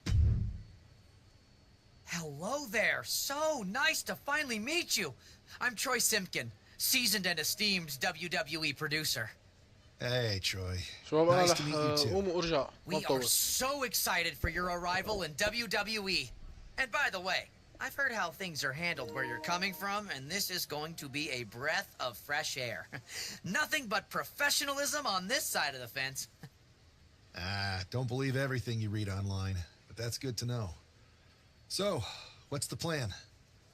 Hello there. So nice to finally meet you. I'm Troy Simpkin, seasoned and esteemed WWE producer. Hey, Troy. Nice to meet you too. We are so excited for your arrival in WWE. And by the way, I've heard how things are handled where you're coming from, and this is going to be a breath of fresh air. Nothing but professionalism on this side of the fence. Don't believe everything you read online, but that's good to know. So, what's the plan?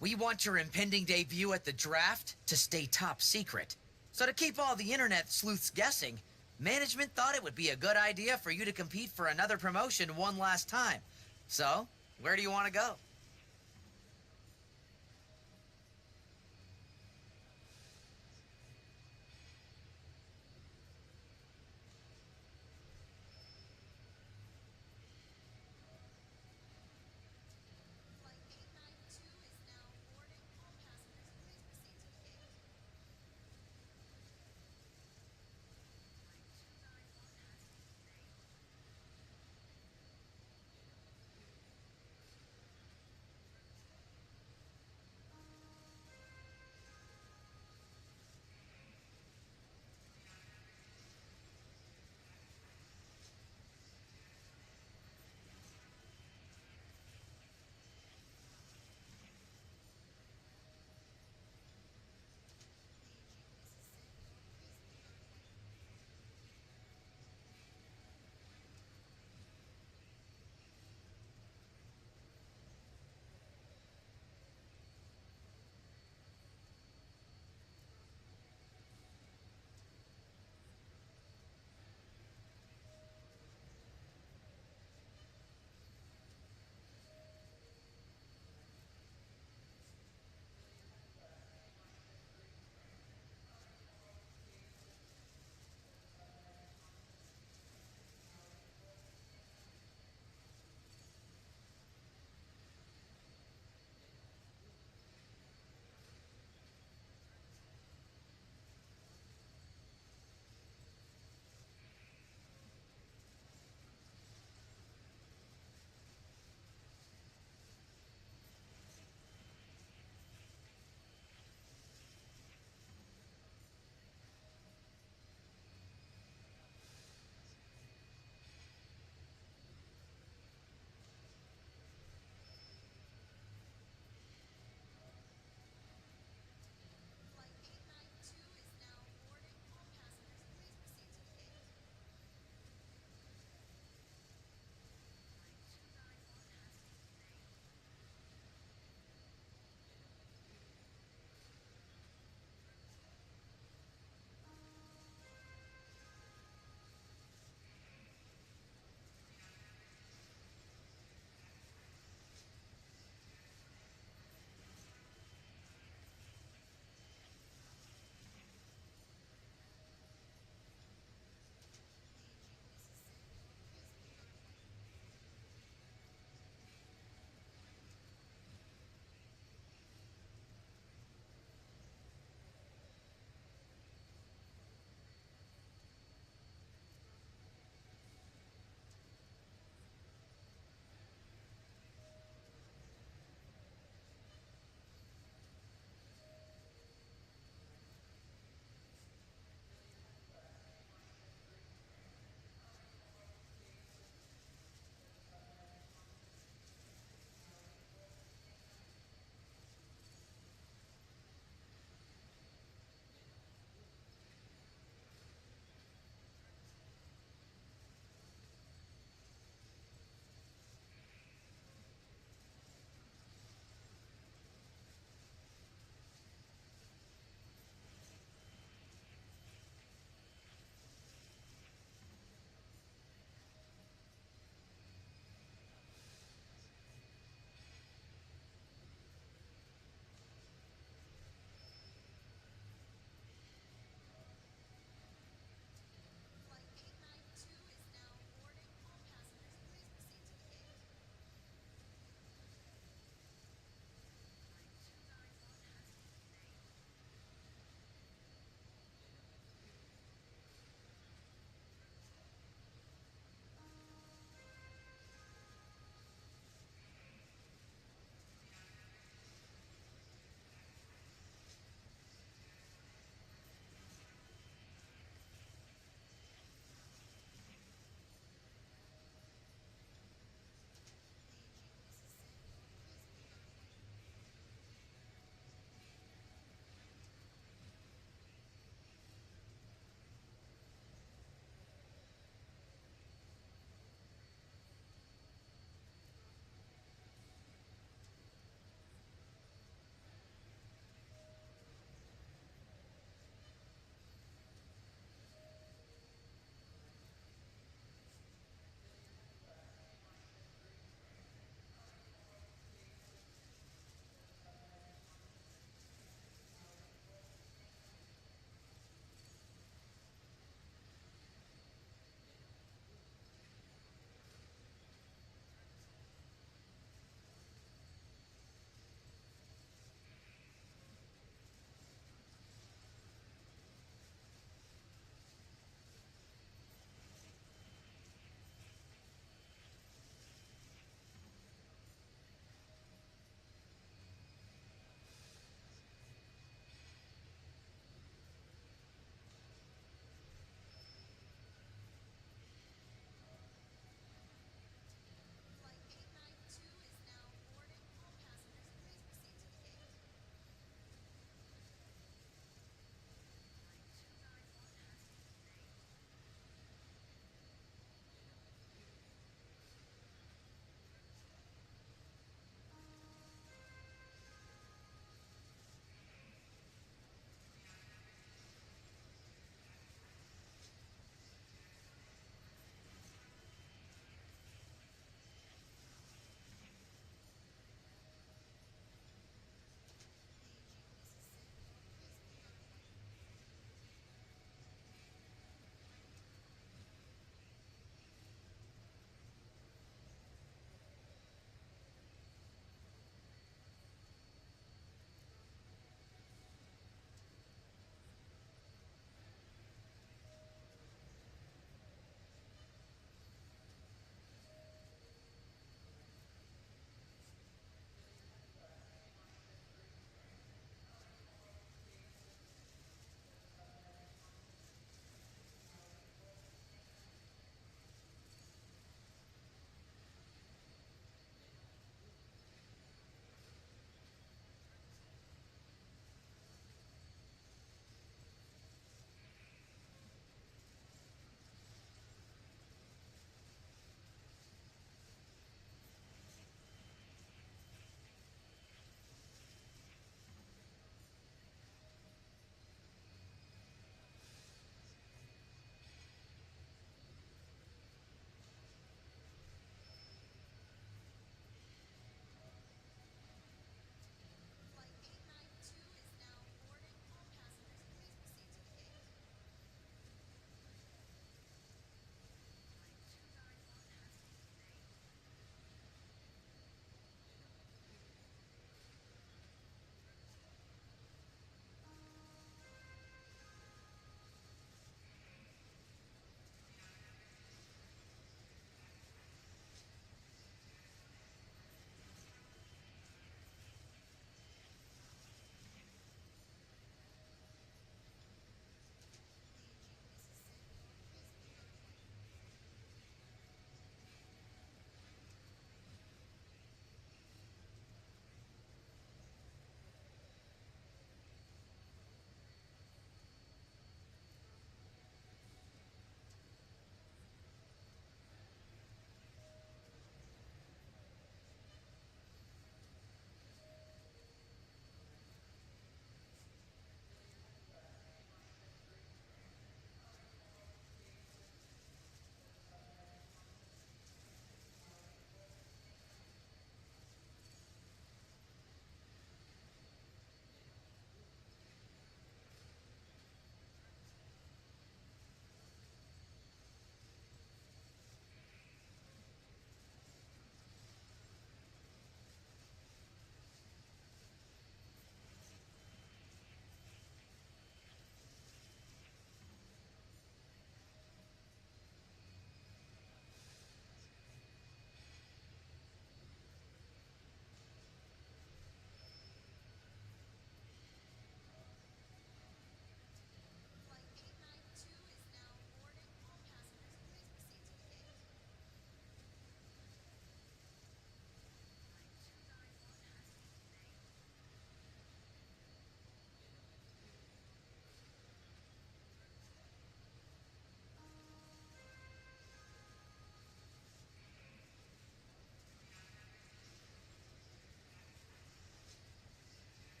We want your impending debut at the draft to stay top secret. So to keep all the internet sleuths guessing, management thought it would be a good idea for you to compete for another promotion one last time. So, where do you want to go?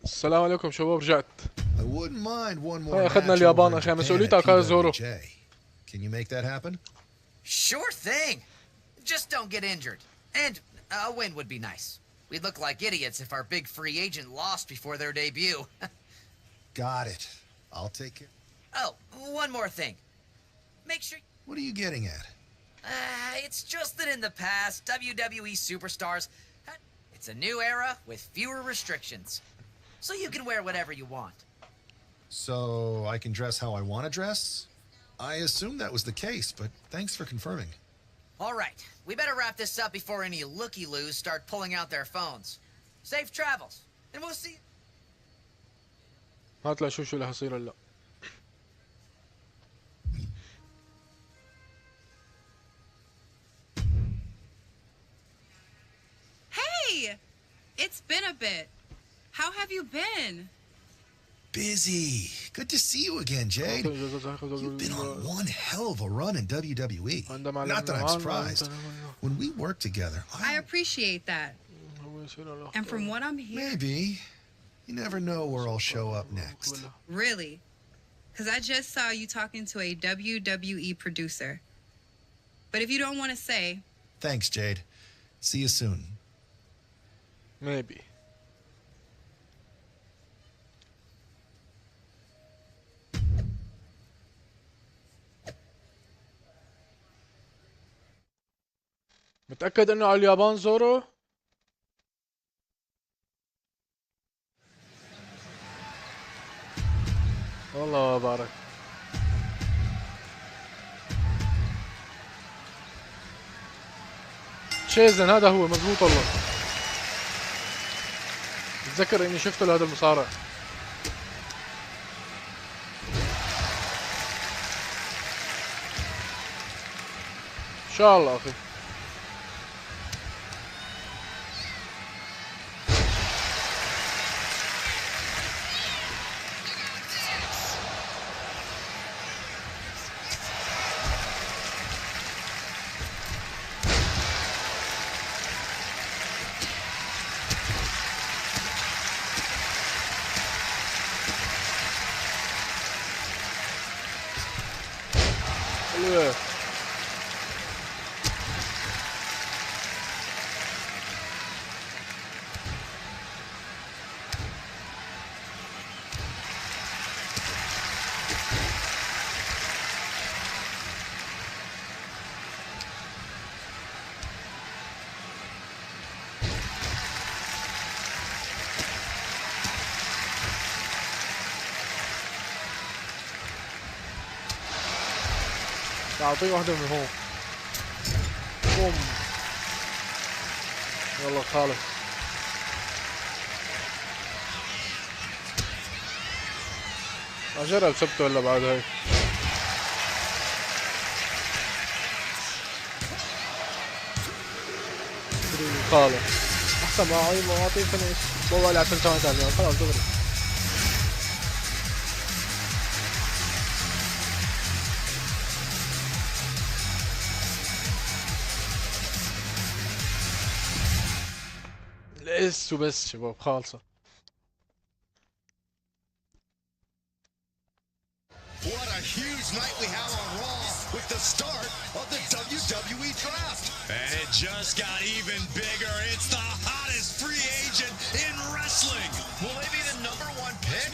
السلام عليكم شباب رجعت. I wouldn't mind one more هاي match اخذنا اليابان over in اخي. Japan مسؤوليتك at يا زورو. PWJ. Can you make that happen? Sure thing. Just don't get injured. And a win would be nice. We'd look like idiots if our big free agent lost before their debut. Got it. I'll take it. Oh, one more thing. Make sure... What are you getting at? It's just that in the past, WWE superstars... It's a new era with fewer restrictions. So you can wear whatever you want. So I can dress how I want to dress? I assumed that was the case, but thanks for confirming. All right, we better wrap this up before any looky-loos start pulling out their phones. Safe travels, and we'll see. هات لأشوف شو اللي حصير هلا. Hey, it's been a bit. How have you been? Busy. Good to see you again, Jade. You've been on one hell of a run in WWE. Not that I'm surprised. When we work together, I appreciate that. And from what I'm hearing... Maybe. You never know where I'll show up next. Really? Because I just saw you talking to a WWE producer. But if you don't want to say... Thanks, Jade. See you soon. Maybe. متأكد انه على اليابان زورو؟ والله بارك. شيزن هذا هو مزبوط والله. بتذكر اني شفته لهذا المصارع. ان شاء الله اخي. حلوة. اعطيه واحدة من هون. بوم. يلا خالص. اجرب سبته هلا بعد هاي. خالص. احسن ما اعطيه فينيش. بوالي 10 ثواني ثانية خلاص دغري. اس وبس شباب خالصة. What a huge night we have on Raw with the start of the WWE Draft. And it just got even bigger. It's the hottest free agent in wrestling. Will they be the #1 pick?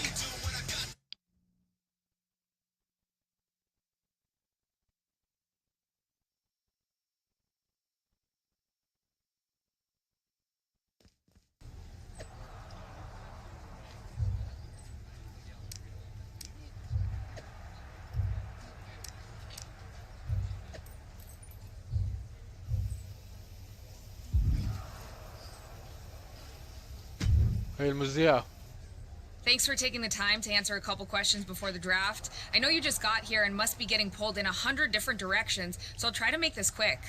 هي المذيعة. Thanks for taking the time to answer a couple questions before the draft. I know you just got here and must be getting pulled in 100 different directions, so I'll try to make this quick.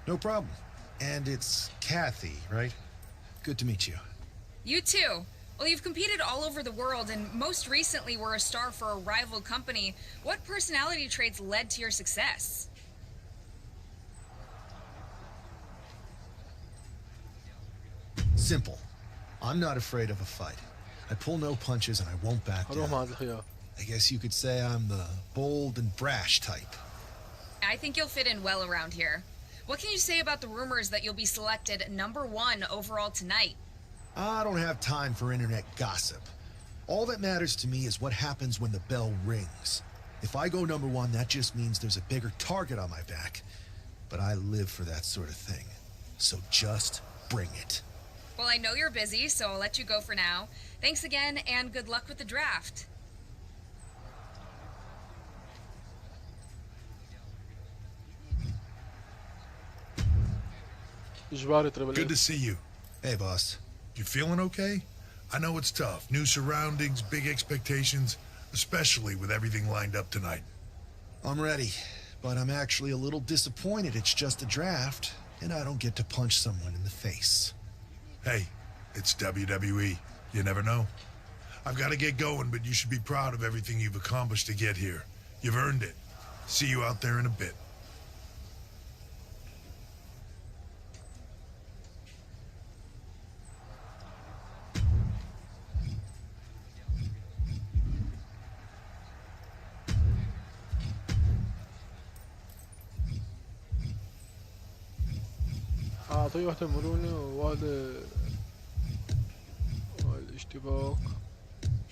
No problem. And it's Kathy, right? Good to meet you. You too. Well, you've competed all over the world and most recently were a star for a rival company. What personality traits led to your success? Simple. I'm not afraid of a fight. I pull no punches and I won't back هروح مع هذا down. الخيار. I guess you could say I'm the bold and brash type. I think you'll fit in well around here. What can you say about the rumors that you'll be selected #1 overall tonight? I don't have time for internet gossip. All that matters to me is what happens when the bell rings. If I go #1, that just means there's a bigger target on my back. But I live for that sort of thing. So just bring it. Well, I know you're busy, so I'll let you go for now. Thanks again, and good luck with the draft. Good to see you. Hey, boss. You feeling okay? I know it's tough. New surroundings, big expectations, especially with everything lined up tonight. I'm ready, but I'm actually a little disappointed it's just a draft, and I don't get to punch someone in the face. Hey, it's WWE. You never know. I've got to get going, but you should be proud of everything you've accomplished to get here. You've earned it. See you out there in a bit. أعطيه واحدة المرونة وواحدة الاشتباك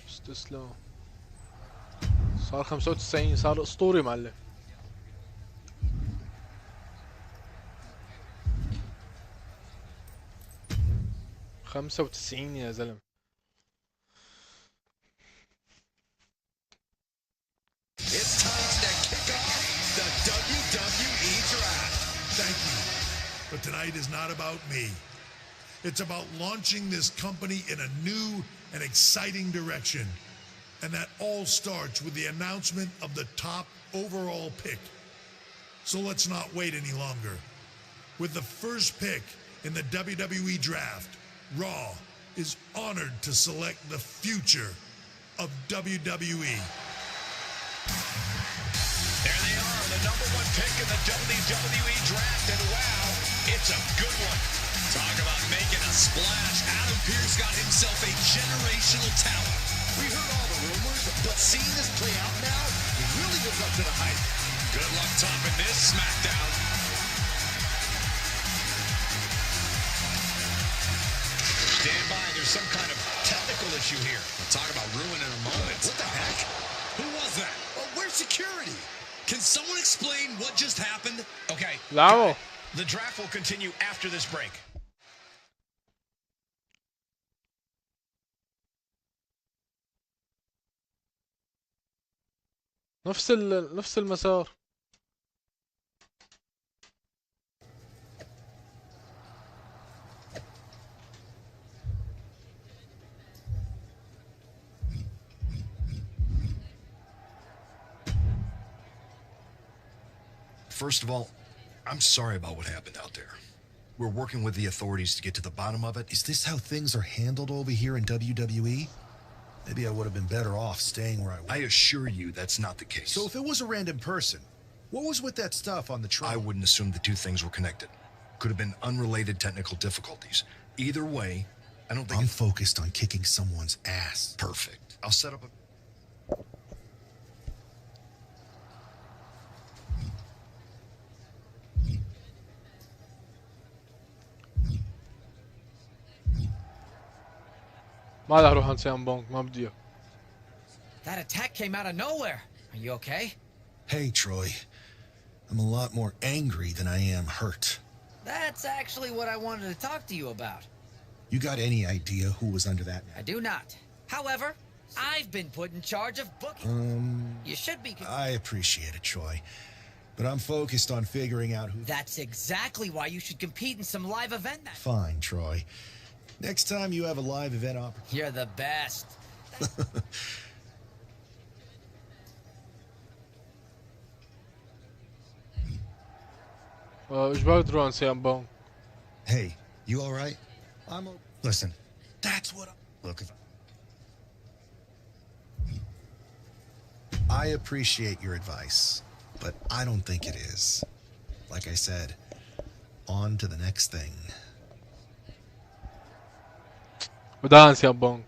استسلام. صار 95، صار أسطوري معلم. خمسة وتسعين يا زلمة. It's time to kick off the WWE draft. Thank you. But tonight is not about me. It's about launching this company in a new and exciting direction. And that all starts with the announcement of the top overall pick. So let's not wait any longer. With the first pick in the WWE draft, Raw is honored to select the future of WWE. There they are, the #1 pick in the WWE draft, and wow, it's a good one. Talk about making a splash. Adam Pearce got himself a generational talent. We heard all the rumors, but seeing this play out now really lives up to the hype. Good luck topping this SmackDown. Stand by, there's some kind of technical issue here. We'll talk about ruining a moment. What the heck? Who was that? Oh, where's security? Can someone explain what just happened? Okay. لعبة. The draft will continue after this break. نفس المسار. First of all, I'm sorry about what happened out there. We're working with the authorities to get to the bottom of it. Is this how things are handled over here in WWE? Maybe I would have been better off staying where I was. I assure you that's not the case. So if it was a random person, what was with that stuff on the train? I wouldn't assume the two things were connected. Could have been unrelated technical difficulties. Either way, I don't think... I'm focused on kicking someone's ass. Perfect. I'll set up a... ما راح اروح عند سيام بونك، ما بدي. That attack came out of nowhere. Are you okay? Hey, Troy. I'm a lot more angry than I am hurt. That's actually what I wanted to talk to you about. You got any idea who was under that? I do not. However, I've been put in charge of booking. You should be... I appreciate it, Troy. But I'm focused on figuring out who... That's exactly why you should compete in some live event. Fine, Troy. Next time you have a live event opportunity... You're the best. ايش بدك تروح عند سيام بونك؟ Hey, you all right? I'm okay. Listen, that's what I'm... Look, if I appreciate your advice, but I don't think it is. Like I said, on to the next thing. بدها عند سيام بونك.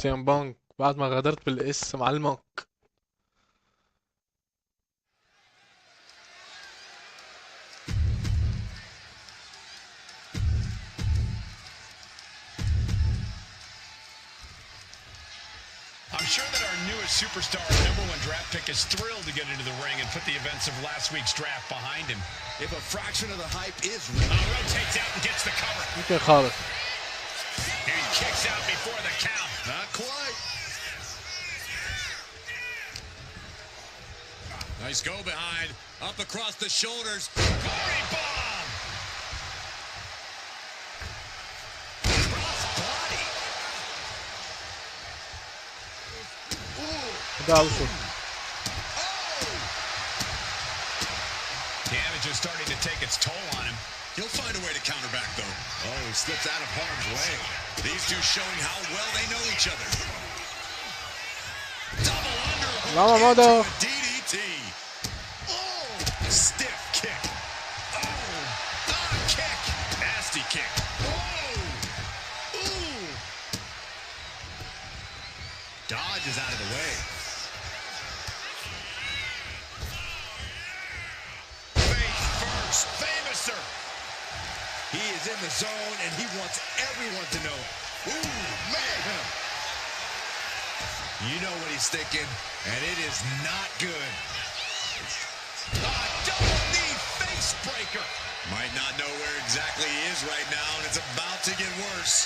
سيام بانك بعد ما غادرت بالاس معلمك. I'm sure that our newest superstar, #1 draft pick, is thrilled to get into the ring and put the events of last week's draft behind him. If a fraction of the hype is real. Rotates out and gets the cover. ممكن خالص. He kicks out before the count. Not quite. Nice go behind, up across the shoulders. Glory bomb. Cross body. Damage is starting to take its toll on him. He'll find a way to counter back, though. Oh, he slips out of harm's way. These two showing how well they know each other. Double underhook into a DDT. Oh, stiff kick. Oh, kick. Nasty kick. Oh, ooh. Dodges out of the way. Face first, famouser. He is in the zone, and he wants everyone to know. Ooh, man. You know what he's thinking, and it is not good. Double knee face breaker. Might not know where exactly he is right now, and it's about to get worse.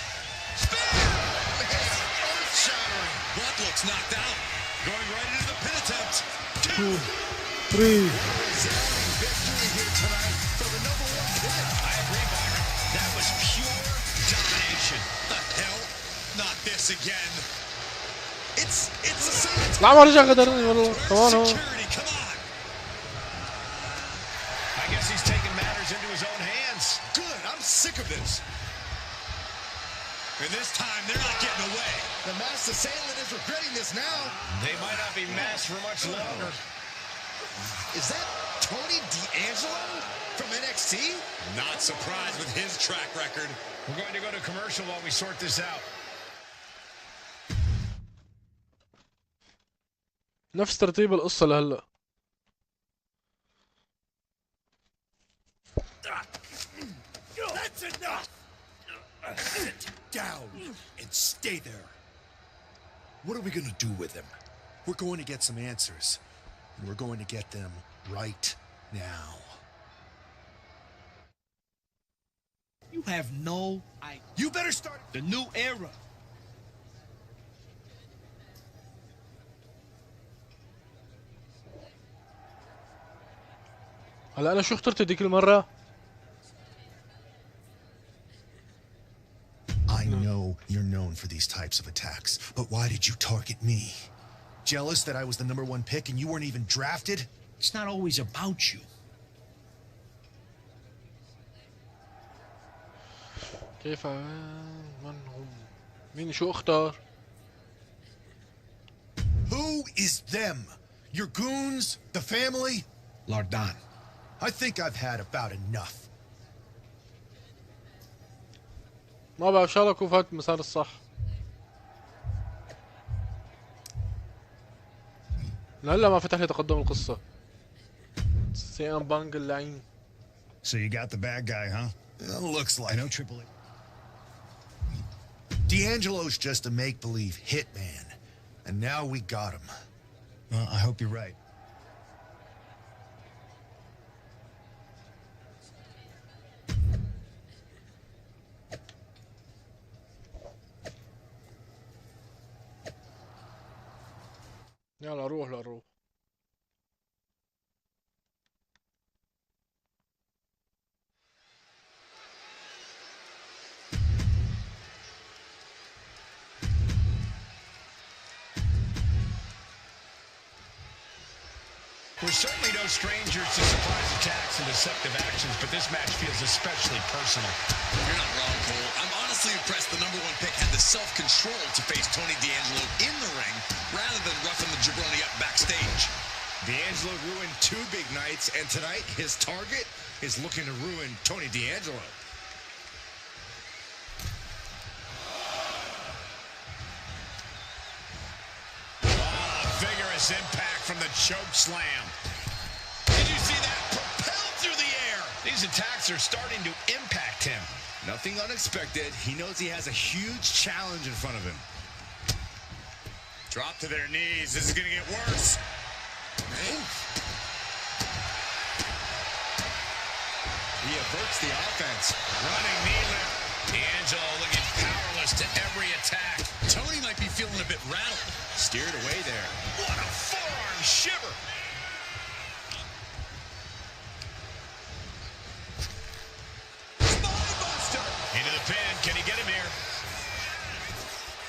Earth-shattering. Buck looks knocked out. Going right into the pin attempt. 2, 3. Victory here tonight for the #1 pick. I agree, Byron. That was pure domination. The hell? Not this again. It's the same. لا ما رجع غدرني والله. كمان هو. Security, come on. I guess he's taking matters into his own hands. Good, I'm sick of this. And this time, they're not getting away. The masked assailant is regretting this now. They might not be masked for much longer. Is that Tony D'Angelo from NXT? Not surprised with his track record. We're going to go to commercial while we sort this out. نفس ترتيب القصة لهلا. That's enough. Sit down and stay there. What are we gonna do with him? We're going to get some answers, and we're going to get them right now. You have no idea. You better start the new era. هلا أنا شو اخترت ديك المرة؟ I know you're known for these types of attacks, but why did you target me? Jealous that I was the #1 pick and you weren't even drafted? It's not always about you. كيف من هم؟ مين شو اختار؟ Who is them? Your goons? The family? Lardan. I think I've had about enough. ما بعرف شو لك وفات المسار الصح. لهلا ما فتح لي تقدم القصة. سيام بانج اللعين. So you got the bad guy, huh? Looks like. I know Triple A. D'Angelo's just a make-believe hitman, and now we got him. Well, I hope you're right. يلا روح لروح. We're certainly no strangers to surprise attacks and deceptive actions, but this match feels especially personal. You're not wrong, Cole. I'm honestly impressed the #1 pick had the self-control to face Tony D'Angelo in the ring rather than roughing the jabroni up backstage. D'Angelo ruined 2 big nights, and tonight his target is looking to ruin Tony D'Angelo. Tremendous impact from the choke slam. Did you see that? Propelled through the air. These attacks are starting to impact him. Nothing unexpected. He knows he has a huge challenge in front of him. Drop to their knees. This is going to get worse. He averts the offense. Running knee lift. D'Angelo looking powerless to every attack. Tony might be feeling a bit rattled. Steered away there. What a forearm shiver. Spinebuster. Into the pin. Can he get him here?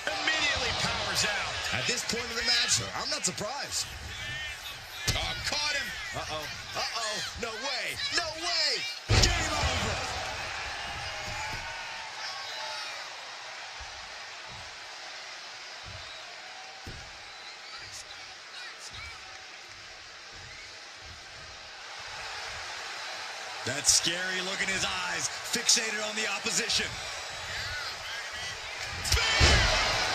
Immediately powers out. At this point in the match, I'm not surprised. Oh, caught him. Uh-oh. Uh-oh. No way. No way. Game over. That scary look in his eyes, fixated on the opposition.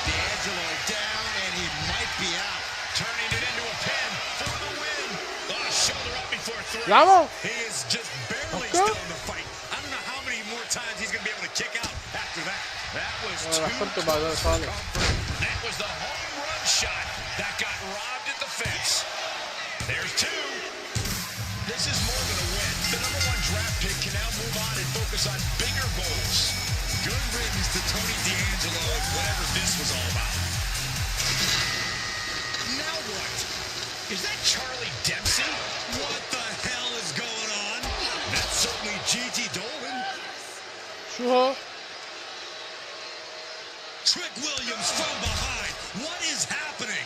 D'Angelo down, and he might be out. Turning it into a pin for the win. Oh, shoulder up before three. Bravo. He is just barely still in the fight. I don't know how many more times he's going to be able to kick out after that. That was too close. That was the home run shot that got robbed at the fence. There's two. This is more than a win. The #1 draft pick can now move on and focus on bigger goals. Good riddance to Tony D'Angelo, whatever this was all about. Now what? Is that Charlie Dempsey? What the hell is going on? That's certainly G.T. Dolan. Sure. Trick Williams from behind. What is happening?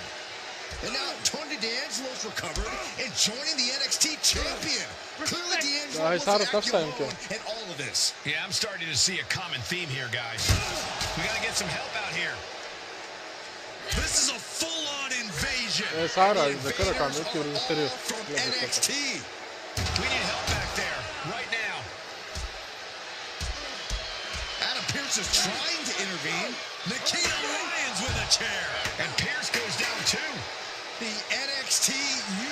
And now Tony D'Angelo's recovered and joining the NXT champion. Clearly D'Angelo wants to act alone in all of this. Yeah, I'm starting to see a common theme here, guys. We got to get some help out here. This is a full-on invasion. From NXT. We need help back there right now. Adam Pearce is trying to intervene. Nikita Lyons with a chair. And Pearce goes down too. The NXT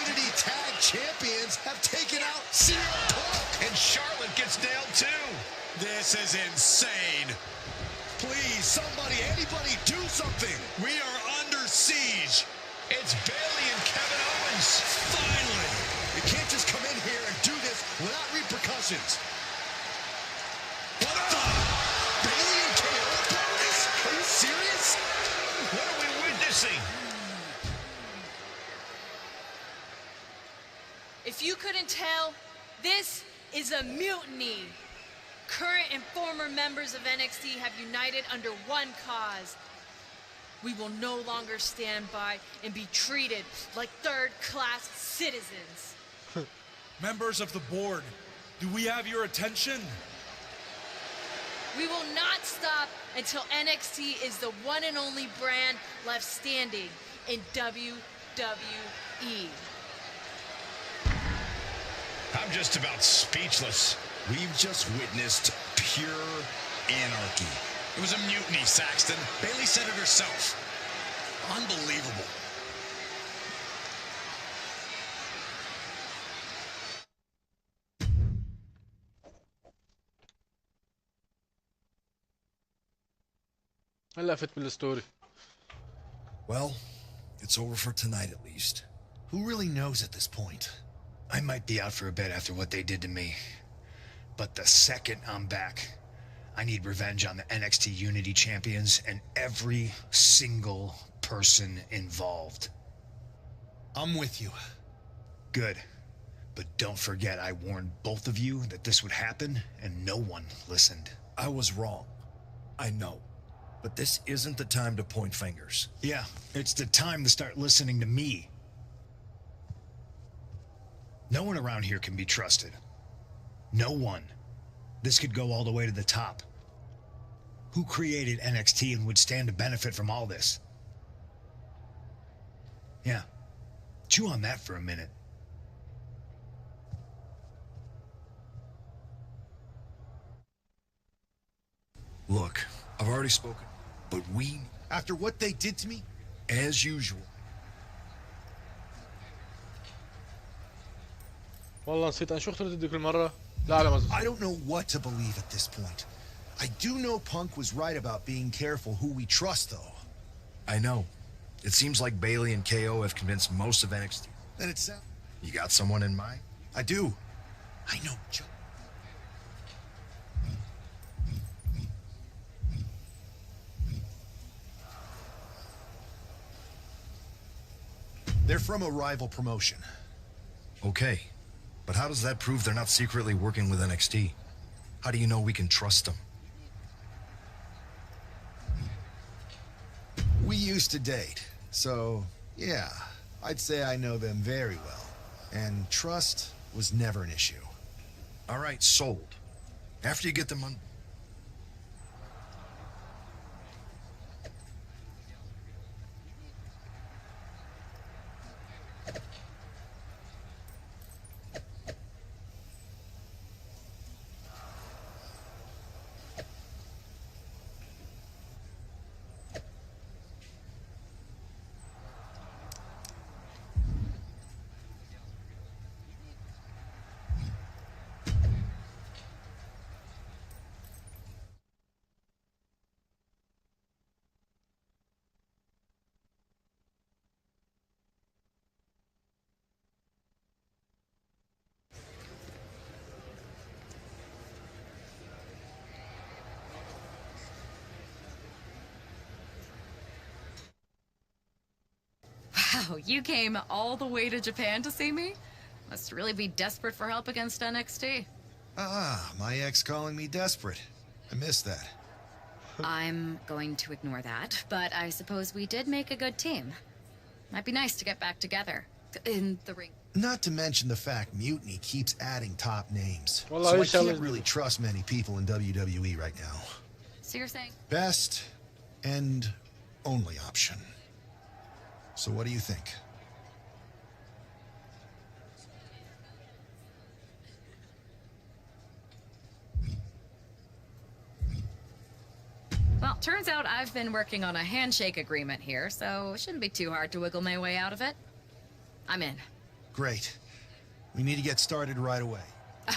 Unity Tag Champions have taken out CM Punk. And Charlotte gets nailed too. This is insane. Please, somebody, anybody, do something. We are under siege. It's Bayley and Kevin Owens. Finally. You can't just come in here and do this without repercussions. What the? Bayley and KO opponents? Are you serious? What are we witnessing? If you couldn't tell, this is a mutiny. Current and former members of NXT have united under one cause. We will no longer stand by and be treated like third-class citizens. Members of the board, do we have your attention? We will not stop until NXT is the one and only brand left standing in WWE. I'm just about speechless. We've just witnessed pure anarchy. It was a mutiny, Saxton. Bayley said it herself. Unbelievable. هلا فت بالستوري. Well, it's over for tonight at least. Who really knows at this point? I might be out for a bit after what they did to me. But the second I'm back, I need revenge on the NXT Unity Champions and every single person involved. I'm with you. Good. But don't forget I warned both of you that this would happen and no one listened. I was wrong. I know. But this isn't the time to point fingers. Yeah, it's the time to start listening to me. No one around here can be trusted. No one. This could go all the way to the top. Who created NXT and would stand to benefit from all this? Yeah. Chew on that for a minute. Look, I've already spoken, but we... After what they did to me? As usual. والله نسيت. انا شو اخترت ضدي كل مرة؟ لا ما I don't know what to believe at this point. I do know Punk was right about being careful who we trust, though. I know. It seems like Bailey and KO have convinced most of NXT. Then it sounds... You got someone in mind? I do. I know They're from a rival promotion. Okay. But how does that prove they're not secretly working with NXT? How do you know we can trust them? We used to date, so yeah, I'd say I know them very well. And trust was never an issue. All right, sold. After you get them on... Wow, you came all the way to Japan to see me? Must really be desperate for help against NXT. Ah, my ex calling me desperate. I missed that. I'm going to ignore that, but I suppose we did make a good team. Might be nice to get back together. In the ring. Not to mention the fact Mutiny keeps adding top names. Well, so I shall can't really trust many people in WWE right now. So you're saying? Best and only option. So what do you think? Well, turns out I've been working on a handshake agreement here, so it shouldn't be too hard to wiggle my way out of it. I'm in. Great. We need to get started right away.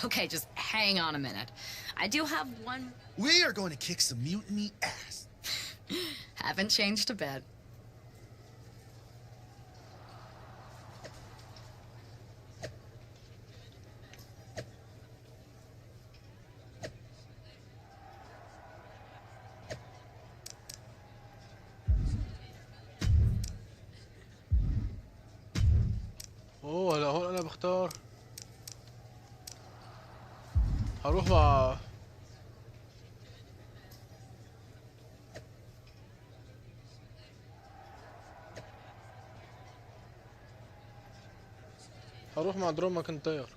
Okay, just hang on a minute. I do have one... We are going to kick some Mutiny ass. Haven't changed a bit. اوه هلا هون انا بختار. هروح مع درو ماكنتاير.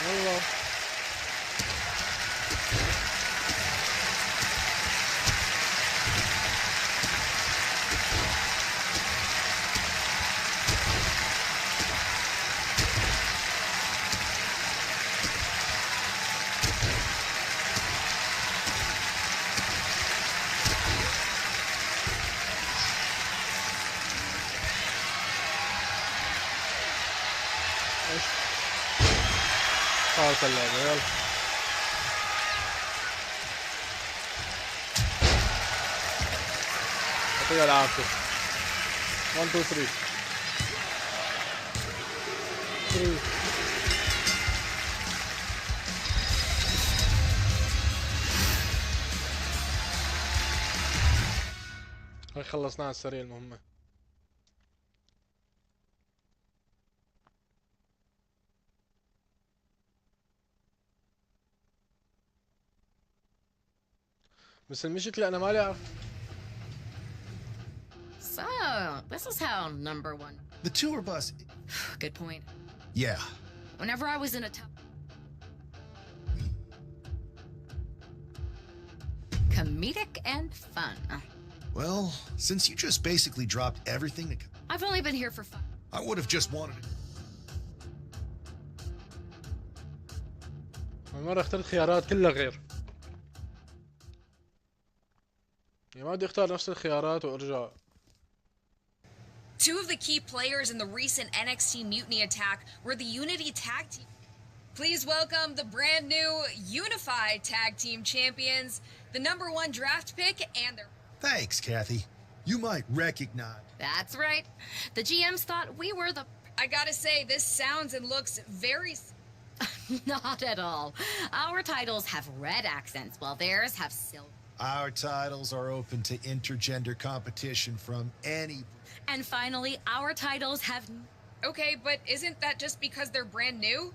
والله خلاص اللعبة يلا. يعطيها العافية. 1 2 3 3 1 خلصناها على السريع المهمة. بس المشكلة أنا مالي أعرف. So, this is how number one. The tour bus. Good point. Yeah. Whenever I was in a tough... comedic and fun. Well, since you just basically dropped everything to... I've only been here for fun. I would have just wanted it. المرة اخترت خيارات كلها غير. يعني ما بدي اختار نفس الخيارات وارجع. Two of the key players in the recent NXT Mutiny attack were the Unity Tag Team. Please welcome the brand new Unified Tag Team Champions, the #1 draft pick and their... Thanks, Kathy. You might recognize... That's right. The GMs thought we were the... I gotta say, this sounds and looks very... Not at all. Our titles have red accents, while theirs have silver. Our titles are open to intergender competition from any... And finally, our titles have... Okay, but isn't that just because they're brand new?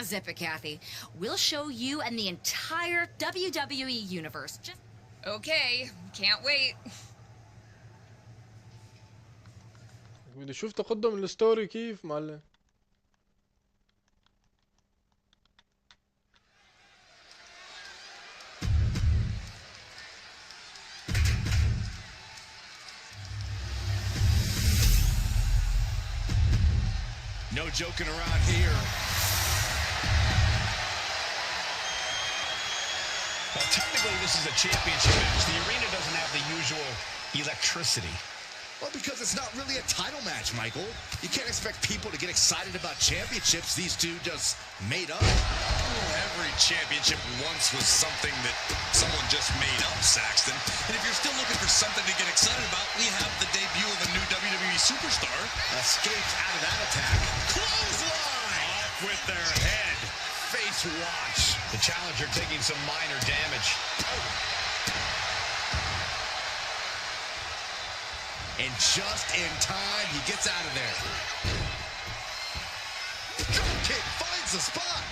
Zip it, Kathy. We'll show you and the entire WWE universe. Just... Okay, can't wait. بدي اشوف تقدم الستوري كيف معلم. No joking around here. Well, technically, this is a championship match. The arena doesn't have the usual electricity. Well, because it's not really a title match, Michael. You can't expect people to get excited about championships these two just made up. Every championship once was something that someone just made up, Saxton. And if you're still looking for something to get excited about, we have the debut of a new WWE superstar. Escapes out of that attack. Clothesline! Off with their head. Face wash. The challenger taking some minor damage. And just in time, he gets out of there. Drop kick finds the spot.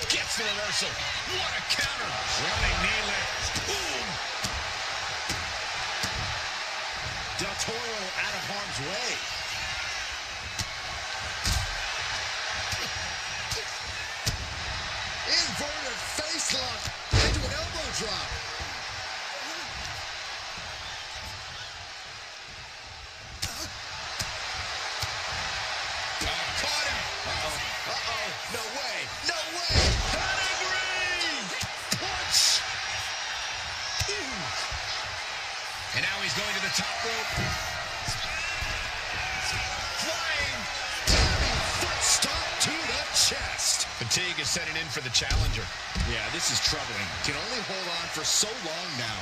Gets the reversal. What a counter. Running knee lift. Boom. Del Toro out of harm's way. Inverted face lock into an elbow drop. No way! No way! Pedigree! Punch! And now he's going to the top rope. Flying! Diving foot stomp to the chest. Fatigue is setting in for the challenger. Yeah, this is troubling. Can only hold on for so long now.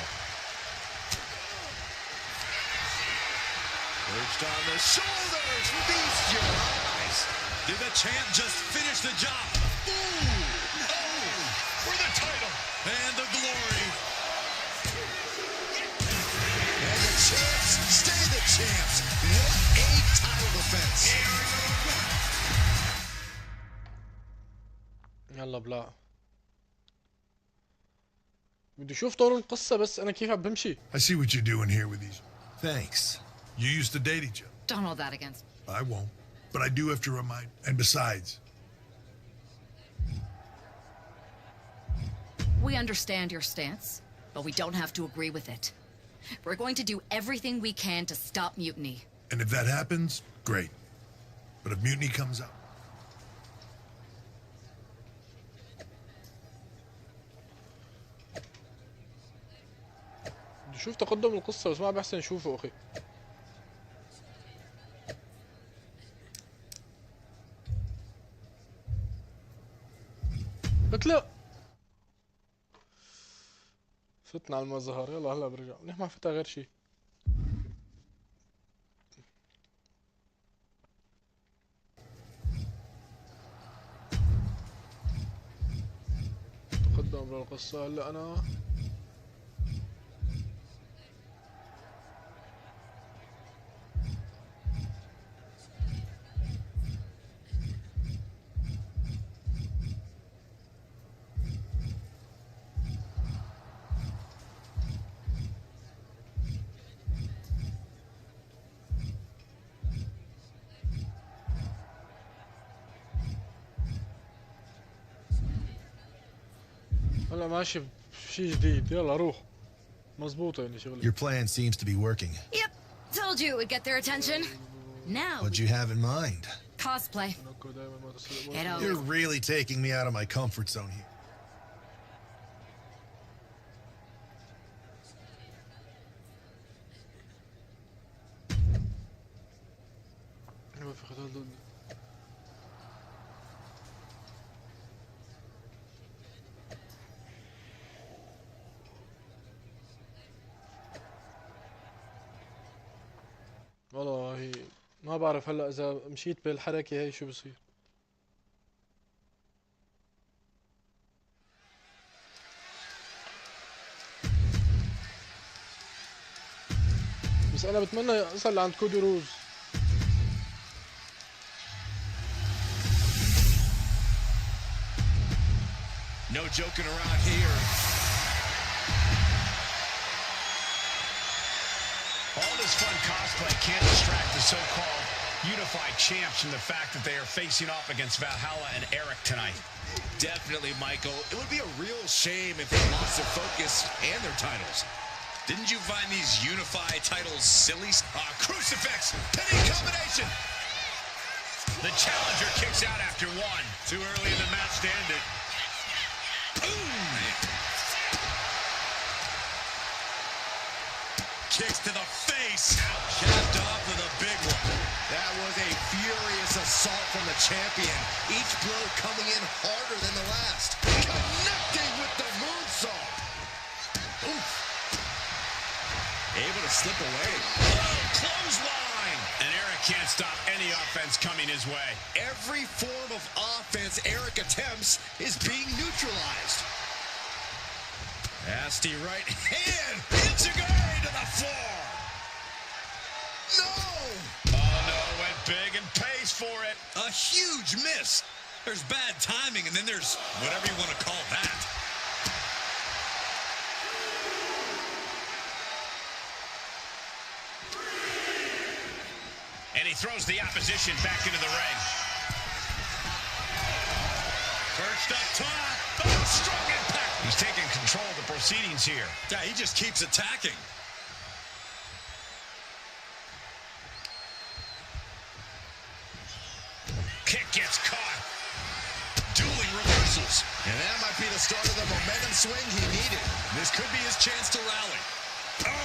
Perched on the shoulders. Feast your eyes. Did the champ just finish the job? Ooh! Oh! For the title and the glory. And the champs stay the champs. What a title defense. يلا بلا. بدي اشوف طور القصة بس انا كيف عم بمشي. I see what you're doing here with these. Thanks. You used to date each other. Don't hold that against me. I won't. But I do have to remind. And besides, We understand your stance, but we don't have to agree with it. We're going to do everything we can to stop mutiny. and if that happens, great. But if mutiny comes up, بدي اشوف تقدم القصة بس ما بحسن اشوفه اخي. لا فتنا على المظهر. يلا هلا برجع. منيح ما فتها غير شي. تقدم بالقصة. هلا انا هلا ماشي بشي جديد، يلا روح. مزبوطة يعني شغلي. Your plan seems to be working. Yep, told you it would get their attention. Now. What'd you have in mind? Cosplay. You're really taking me out of my comfort zone here. والله ما بعرف هلا اذا مشيت بالحركة هي شو بصير. بس انا بتمنى اصل لعند كودي روز. No joking around here. All this fun cosplay can't distract the so-called unified champs from the fact that they are facing off against Valhalla and Eric tonight. Definitely, Michael. It would be a real shame if they lost their focus and their titles. Didn't you find these unified titles silly? Crucifix! Pinning combination! The challenger kicks out after one. Too early in the match to end it. Kicks to the face. Capped off with a big one. That was a furious assault from the champion. Each blow coming in harder than the last. Connecting with the moonsault. Oof. Able to slip away. Oh, clothesline! And Eric can't stop any offense coming his way. Every form of offense Eric attempts is being neutralized. Nasty right hand. Enziguri to the floor. No! Oh, no. Went big and pays for it. A huge miss. There's bad timing, and then there's whatever you want to call that. And he throws the opposition back into the ring. Perched up top. Oh, strong impact. He's taking control of the proceedings here. Yeah, he just keeps attacking. Kick gets caught. Dueling reversals. And that might be the start of the momentum swing he needed. This could be his chance to rally. Oh!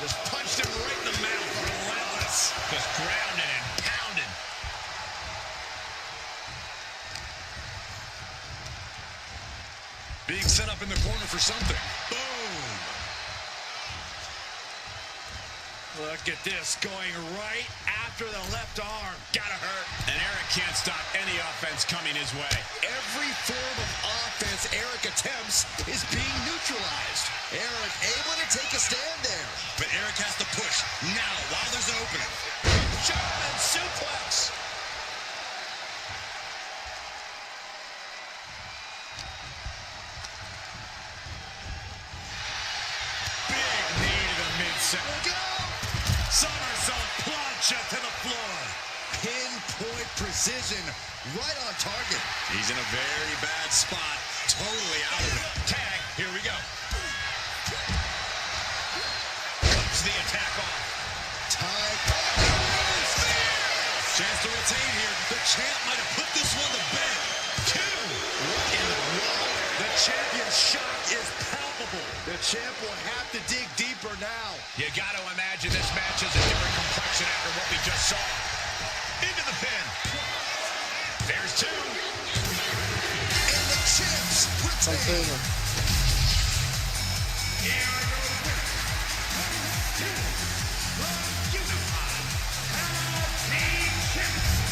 Just punched him right in the mouth. Relentless. Just grounded and pounded. Being set up in the corner for something. Boom! Look at this, going right after the left arm. Gotta hurt. And Eric can't stop any offense coming his way. Every form of offense Eric attempts is being neutralized. Eric able to take a stand there. But Eric has to push now while there's an opening. German suplex. Big knee to the midsection. Somersault plancha to the floor. Pinpoint precision, right on target. He's in a very bad spot, totally out of it. Tag, here we go. Cuts the attack off. Time. Chance to retain here. The champ might have put this one to bed. Two. What in the world? The champion's shot is palpable. The champ will have to dig deeper now. You got to imagine this match has a different complexion after what we just saw. Into the pin. There's two. And the champs retain. Here are your winners. The Unified Tag Team Champions.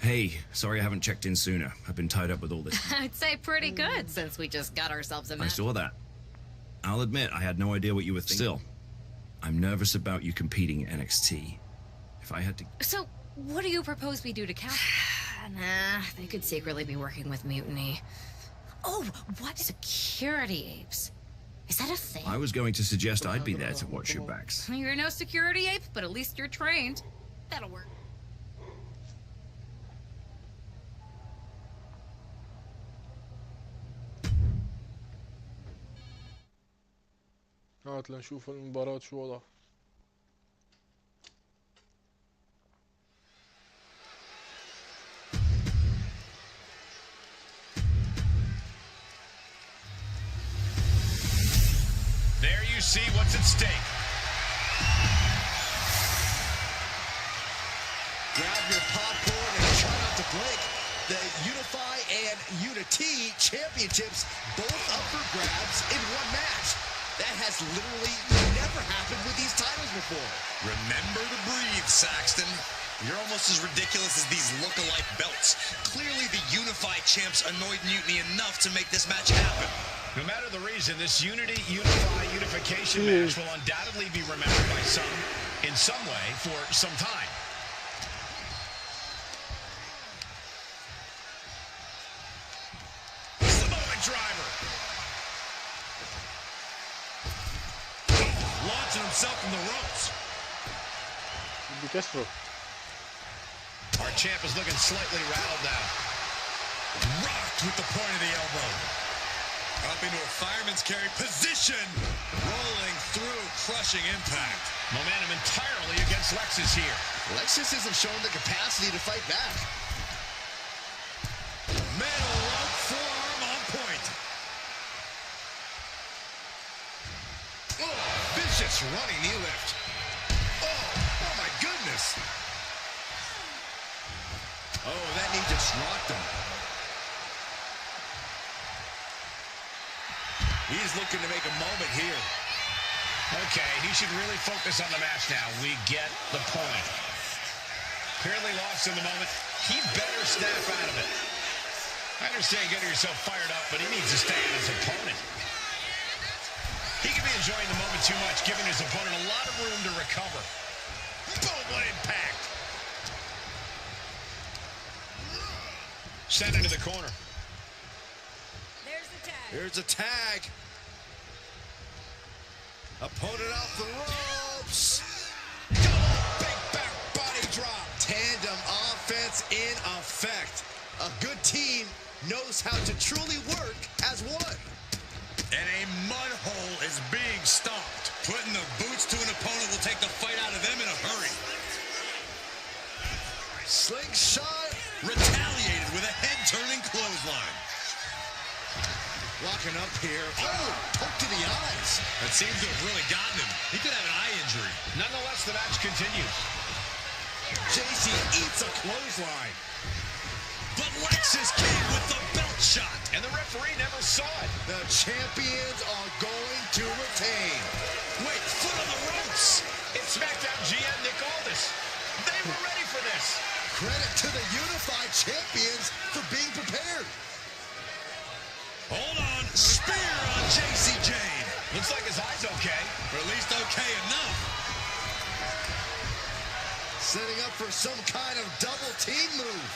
Hey, sorry I haven't checked in sooner. I've been tied up with all this. I'd say pretty good since we just got ourselves a I match. saw that. I'll admit I had no idea what you were thinking. Still, I'm nervous about you competing in NXT. If I had to... So, what do you propose we do to counter? Nah, they could secretly be working with Mutiny. Oh, what? Security apes. Is that a thing? I was going to suggest I'd be there to watch your backs. You're no security ape, but at least you're trained. That'll work. هات لنشوف المباراة شو وضعها. There you see what's at stake. Grab your popcorn and try not to blink. The Unify and Unity championships both up for grabs in one match. That has literally never happened with these titles before. Remember to breathe, Saxton. You're almost as ridiculous as these look-alike belts. Clearly the Unified champs annoyed Mutiny enough to make this match happen. No matter the reason, this unification match will undoubtedly be remembered by some, in some way, for some time. Samoan driver. Launching himself from the ropes. Our champ is looking slightly rattled now. Rocked with the point of the elbow. Up into a fireman's carry position. Rolling through, crushing impact. Momentum entirely against Lexus here. Lexus isn't showing the capacity to fight back. Metal rope forearm on point. Oh, vicious running knee lift. Oh my goodness. Oh, that knee just rocked him. He's looking to make a moment here. Okay, he should really focus on the match now. We get the point. Clearly lost in the moment. He better snap out of it. I understand getting yourself fired up, but he needs to stay on his opponent. He could be enjoying the moment too much, giving his opponent a lot of room to recover. Boom, what impact. Sent into the corner. Here's a tag. Opponent off the ropes. Big back body drop. Tandem offense in effect. A good team knows how to truly work as one. And a mud hole is being stomped. Putting the boots to an opponent will take the fight out of them in a hurry. Slingshot. Retaliated with a head-turning clothesline. Locking up here. Oh, poke to the eyes. That seems to have really gotten him. He could have an eye injury. Nonetheless, the match continues. JC eats a clothesline. But Lexus came with the belt shot. And the referee never saw it. The champions are going to retain. Wait, foot on the ropes. It's SmackDown GM Nick Aldis. They were ready for this. Credit to the Unified champions for being prepared. Hold on. Spear on JC Jane. Looks like his eye's okay. Or at least okay enough. Setting up for some kind of double team move.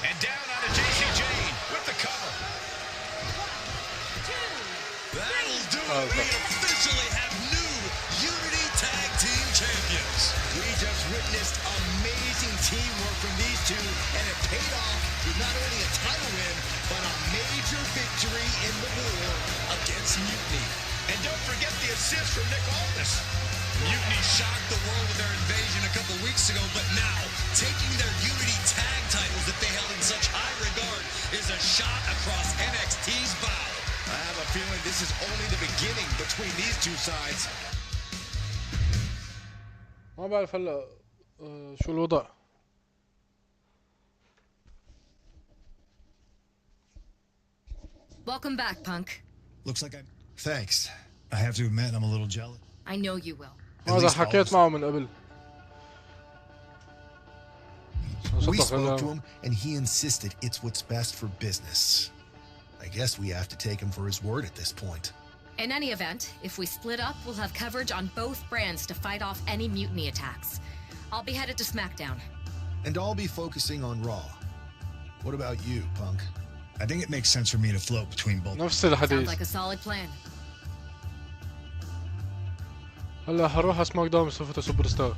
And down onto JC Jane with the cover. That'll do it. We officially have new Unity Tag Team Champions. We just witnessed amazing teamwork from these two, and it paid off with not only a title win, but a major victory in the war against Mutiny. And don't forget the assist from Nick Aldis. Mutiny shocked the world with their invasion a couple weeks ago, but now, taking their Unity tag titles that they held in such high regard is a shot across NXT's bow. I have a feeling this is only the beginning between these two sides. ما بعرف هلا شو الوضع. Welcome back, Punk. Looks like I'm... Thanks. I have to admit, I'm a little jealous. I know you will. هذا حكيت معه من قبل. We spoke to him, and he insisted it's what's best for business. I guess we have to take him for his word at this point. In any event, if we split up, we'll have coverage on both brands to fight off any mutiny attacks. I'll be headed to SmackDown. And I'll be focusing on Raw. What about you, Punk? I think it makes sense for me to float between both. Sounds like a solid plan. هلا حروح على سماك داون بصفته سوبر ستار.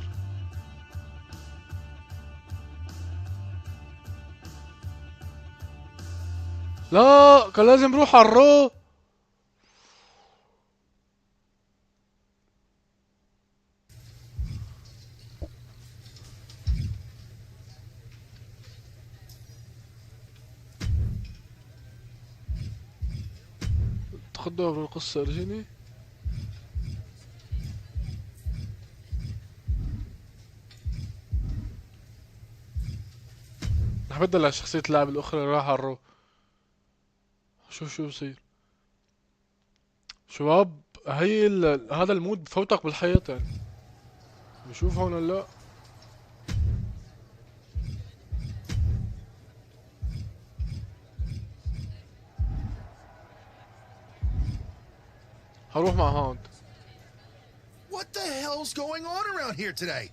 لا كان لازم نروح على الرو. تخدوا بالقصة ارجيني. رح بدل على شخصية اللاعب الأخرى اللي راح على الرو. شو بصير شباب. هي هذا المود بفوتك بالحياة يعني. بشوف هون ولا لا. هروح مع هاند. What the hell's going on around here today?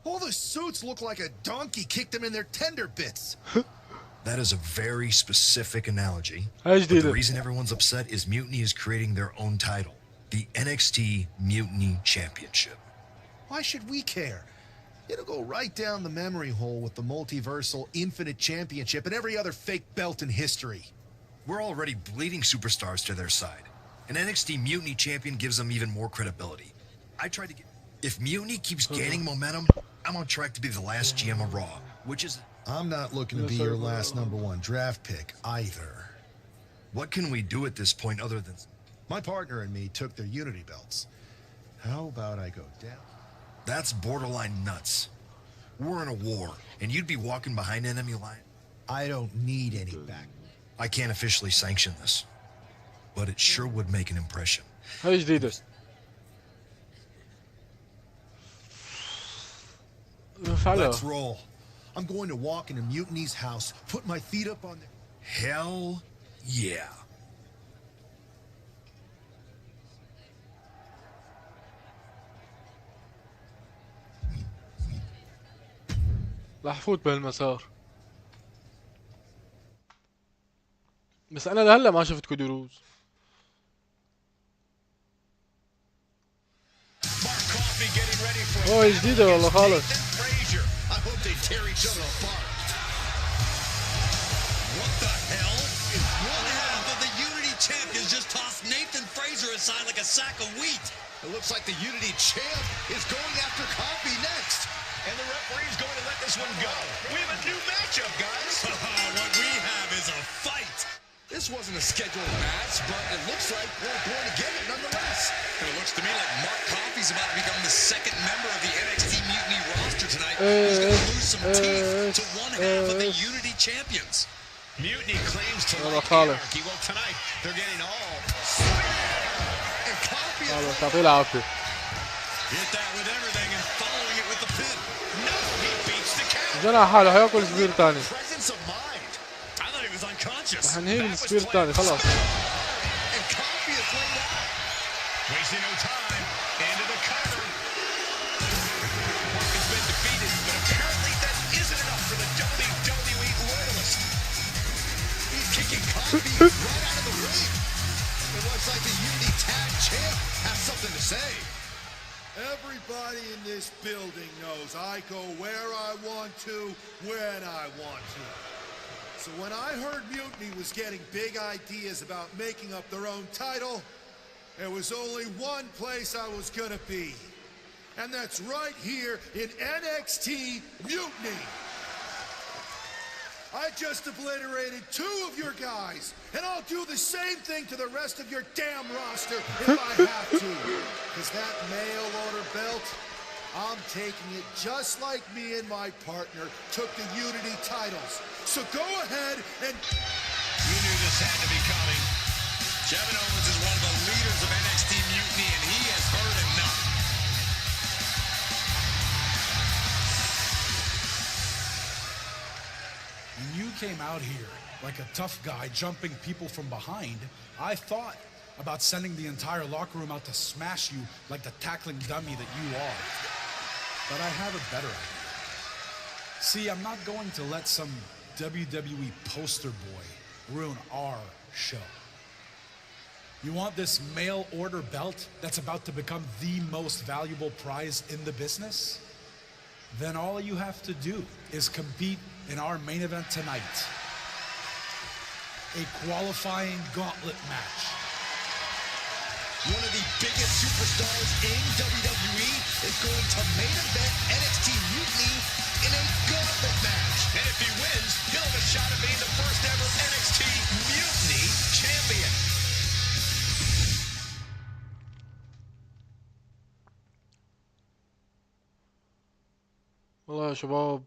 All the suits look like a donkey kicked them in their tender bits. That is a very specific analogy. But the reason everyone's upset is Mutiny is creating their own title, the NXT Mutiny Championship. Why should we care? It'll go right down the memory hole with the multiversal Infinite Championship and every other fake belt in history. We're already bleeding superstars to their side. An NXT Mutiny champion gives them even more credibility. I tried to get... If Mutiny keeps gaining momentum, I'm on track to be the last GM of Raw, which is... I'm not looking to be your last #1 draft pick either. What can we do at this point other than... My partner and me took their Unity belts. How about I go down? That's borderline nuts. We're in a war, and you'd be walking behind enemy line. I don't need any back. I can't officially sanction this, but it sure would make an impression. هاي جديدة. Let's roll. I'm going to walk into Mutiny's house, put my feet up on the... Hell yeah. راح فوت بهالمسار. بس انا لهلا ما شفت كودروز. اوه جديدة والله خالص. Aside like a sack of wheat. It looks like the Unity champ is going after Coffee next. And the referee's going to let this one go. We have a new matchup, guys. What we have is a fight. This wasn't a scheduled match, but it looks like we're going to get it nonetheless. And it looks to me like Mark Coffey's about to become the second member of the NXT Mutiny roster tonight. He's going to lose some teeth to one half of the Unity champions. Mutiny claims to like anarchy. Well, tonight they're getting all... تعطيه العافية. Hit that with everything and following it with the pin. No, he beats the count. جنى حاله هياكل سبير تاني. Presence of mind. I thought he was unconscious. حنهيب السبير تاني خلاص. And Coffee is laid out. Wasting no time. Into the cover. Mark has been defeated, but apparently that isn't enough for the WWE loyalist. He's kicking Coffee right out of the ring. It looks like the Unity Tag Champ has something to say. Everybody in this building knows I go where I want to, when I want to. So when I heard Mutiny was getting big ideas about making up their own title, there was only one place I was gonna be. And that's right here in NXT Mutiny. I just obliterated 2 of your guys, and I'll do the same thing to the rest of your damn roster if I have to. Because that mail order belt, I'm taking it just like me and my partner took the Unity titles. So go ahead and... You knew this had to be coming. Kevin Owens is one of the leaders of NXT Mutiny, and he has heard enough. came out here like a tough guy jumping people from behind, I thought about sending the entire locker room out to smash you like the tackling dummy that you are. But I have a better idea. See, I'm not going to let some WWE poster boy ruin our show. You want this mail order belt that's about to become the most valuable prize in the business? Then all you have to do is compete in our main event tonight. A qualifying gauntlet match. One of the biggest superstars in WWE is going to main event NXT Mutiny in a gauntlet match. And if he wins, he'll have a shot at being the first ever NXT Mutiny champion. والله يا شباب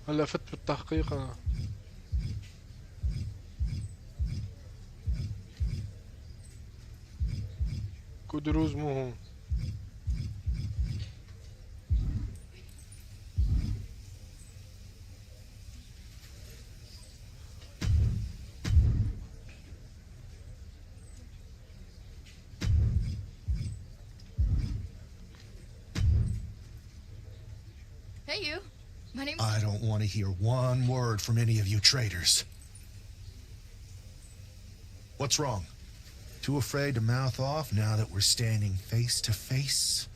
هلا فت بالتحقيق انا. كودروز مو هون. Hey, you. My name's... I don't want to hear one word from any of you traitors. What's wrong? Too afraid to mouth off now that we're standing face to face?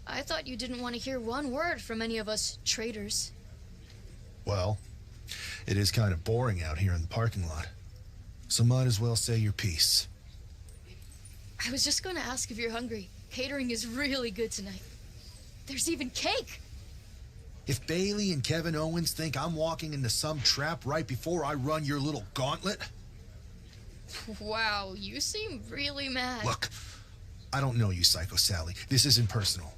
I thought you didn't want to hear one word from any of us traitors. Well, it is kind of boring out here in the parking lot. So might as well say your piece. I was just going to ask if you're hungry. Catering is really good tonight. There's even cake! If Bailey and Kevin Owens think I'm walking into some trap right before I run your little gauntlet... Wow, you seem really mad. Look, I don't know you, Psycho Sally. This isn't personal.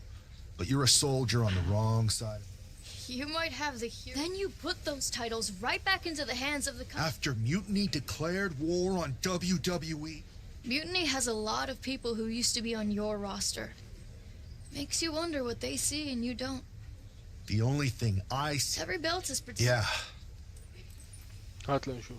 But you're a soldier on the wrong side. You might have the hero. Then you put those titles right back into the hands of the company. After Mutiny declared war on WWE? Mutiny has a lot of people who used to be on your roster. Makes you wonder what they see and you don't. The only thing I see... Every belt is protected. Yeah. هات لنشوف.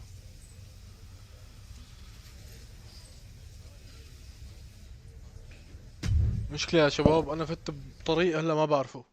مشكلة يا شباب انا فت بطريق هلا ما بعرفه.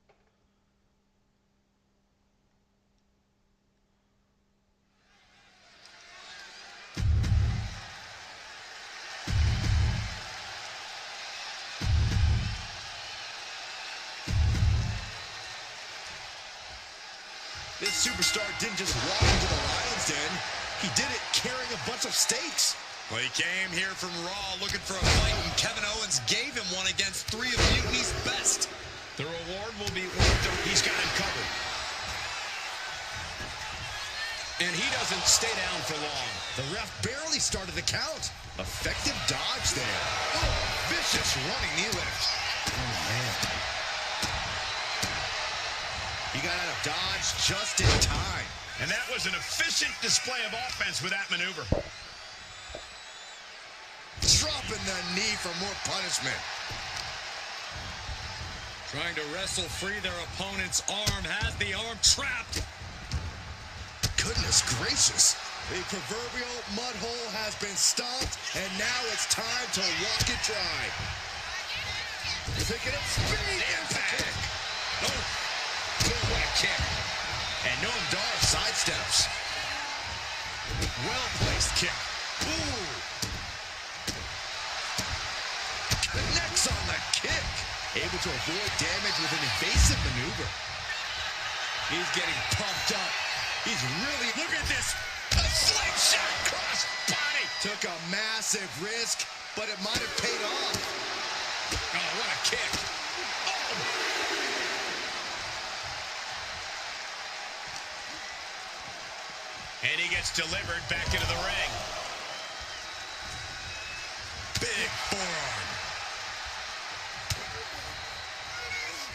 This superstar didn't just walk into the Lion's Den. He did it carrying a bunch of stakes. Well, he came here from Raw looking for a fight, and Kevin Owens gave him one against three of Mutiny's best. The reward will be worth it. He's got him covered. And he doesn't stay down for long. The ref barely started the count. Effective dodge there. Oh, vicious running knee lift. Oh, man. He got out of dodge just in time. And that was an efficient display of offense with that maneuver. Dropping the knee for more punishment. Trying to wrestle free their opponent's arm, has the arm trapped. Goodness gracious. The proverbial mud hole has been stomped, and now it's time to walk it dry. Picking up speed. Impact. Oh, what a kick. And Noam Dar sidesteps. Well-placed kick. Ooh. Connects on the kick. Able to avoid damage with an evasive maneuver. He's getting pumped up. He's really... Look at this. A slingshot cross body. Took a massive risk, but it might have paid off. Oh, what a kick. Oh. And he gets delivered back into the ring. Big forearm.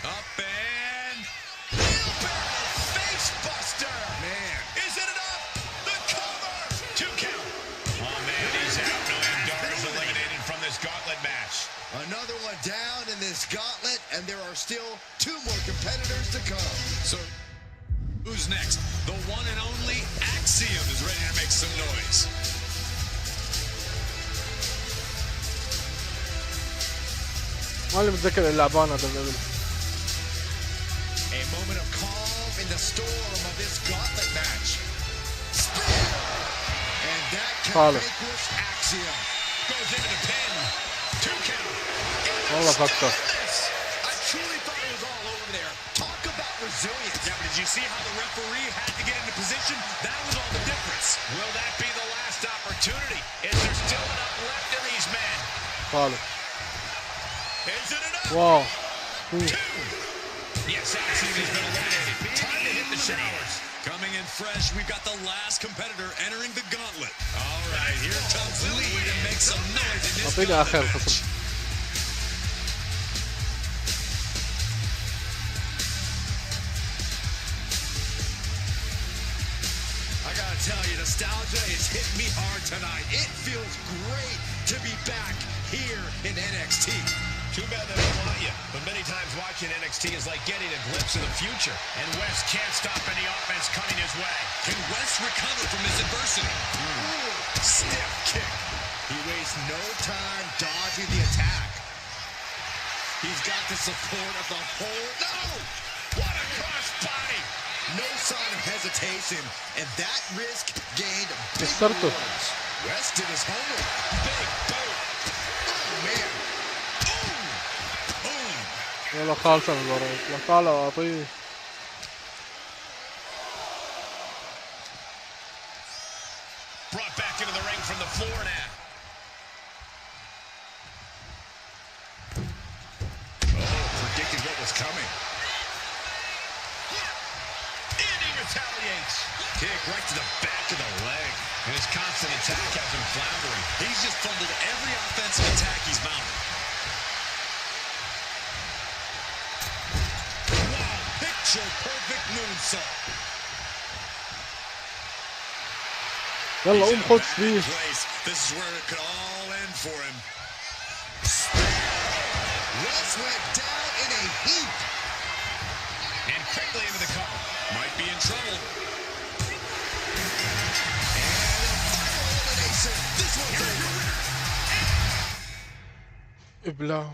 Up and... wheelbarrow face buster. Man. Is it enough? The cover. 2 count. this gauntlet, and there are still 2 more competitors to come. So, who's next? The one and only Axiom is ready to make some noise. ما اللي متذكر اللعبان هذا الليفل. A moment of calm in the storm of this gauntlet match. Spear! And that can vanquish Axiom. Goes into the pin. 2 count. والله فكر. I truly thought it was all over there. Talk about resilience. Yeah, but did you see how the referee had to get into position? That was all the difference. Will that be the last opportunity? Is there still enough left in these men? خالص. Is it enough? واو. 2. Yes, Axiom has been eliminated. Time to hit the showers. Coming in fresh, we've got the last competitor entering the gauntlet. All right, here comes the lead and make some noise in this gauntlet match. I gotta tell you, nostalgia is hitting me hard tonight. It feels great to be back here in NXT. Too bad they don't want you, but many times watching NXT is like getting a glimpse of the future, and West can't stop any offense coming his way. Can West recover from his adversity? Ooh, stiff kick. He wastes no time dodging the attack. He's got the support of the whole... No! What a cross body! No sign of hesitation, and that risk gained big rewards. West did his homework. Big boat. Oh, man. والله خالصة المباراة. لا طالع واعطيه. Brought back into the ring from the floor now. Oh, predicted what was coming. And he retaliates. Kick right to the back of the leg. And his constant attack has him floundering. He's just fumbled every offensive attack he's mounted. Perfect moonsault. يلا قوم خد فيه. This is where it could all end for him. West went down in a heap. And quickly into the cover. Might be in trouble. And a final elimination. This one's over. ابلعه.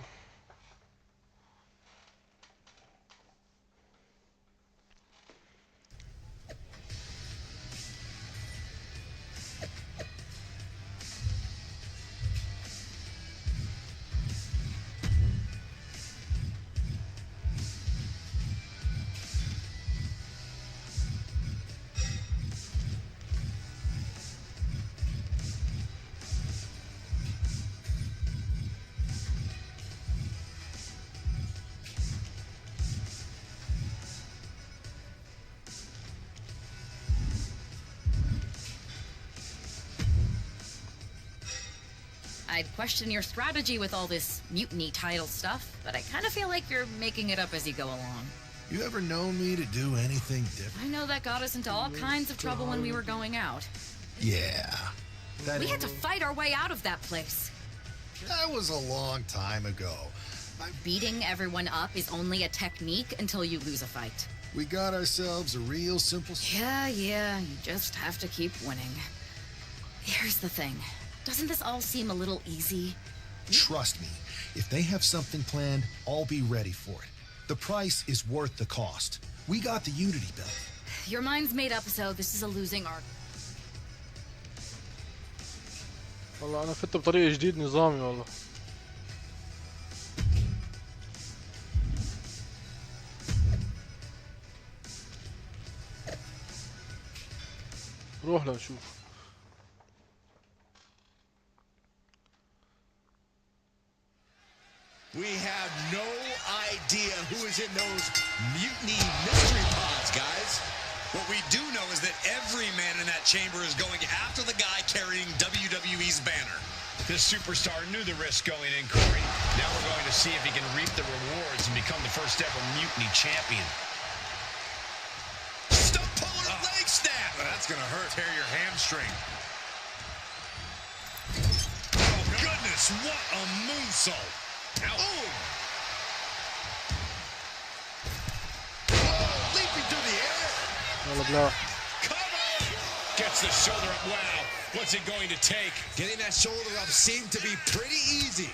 I'd question your strategy with all this mutiny title stuff, but I kind of feel like you're making it up as you go along. You ever known me to do anything different? I know that got us into all kinds of trouble when we were going out. Yeah. We had to fight our way out of that place. That was a long time ago. Beating everyone up is only a technique until you lose a fight. We got ourselves a real simple... Yeah, you just have to keep winning. Here's the thing. Doesn't this all seem a little easy? Trust me, if they have something planned, I'll be ready for it. The price is worth the cost. We got the Unity belt. Your mind's made up, so this is a losing arc. والله أنا فت بطريقة جديد نظامي والله. روح لنشوف. We have no idea who is in those mutiny mystery pods, guys. What we do know is that every man in that chamber is going after the guy carrying WWE's banner. This superstar knew the risk going in, Corey. Now we're going to see if he can reap the rewards and become the first ever Mutiny champion. Stump puller leg snap. That's going to hurt. Tear your hamstring. Oh, goodness. What a moonsault. Ow. Gets the shoulder up. Wow. What's it going to take? Getting that shoulder up seemed to be pretty easy.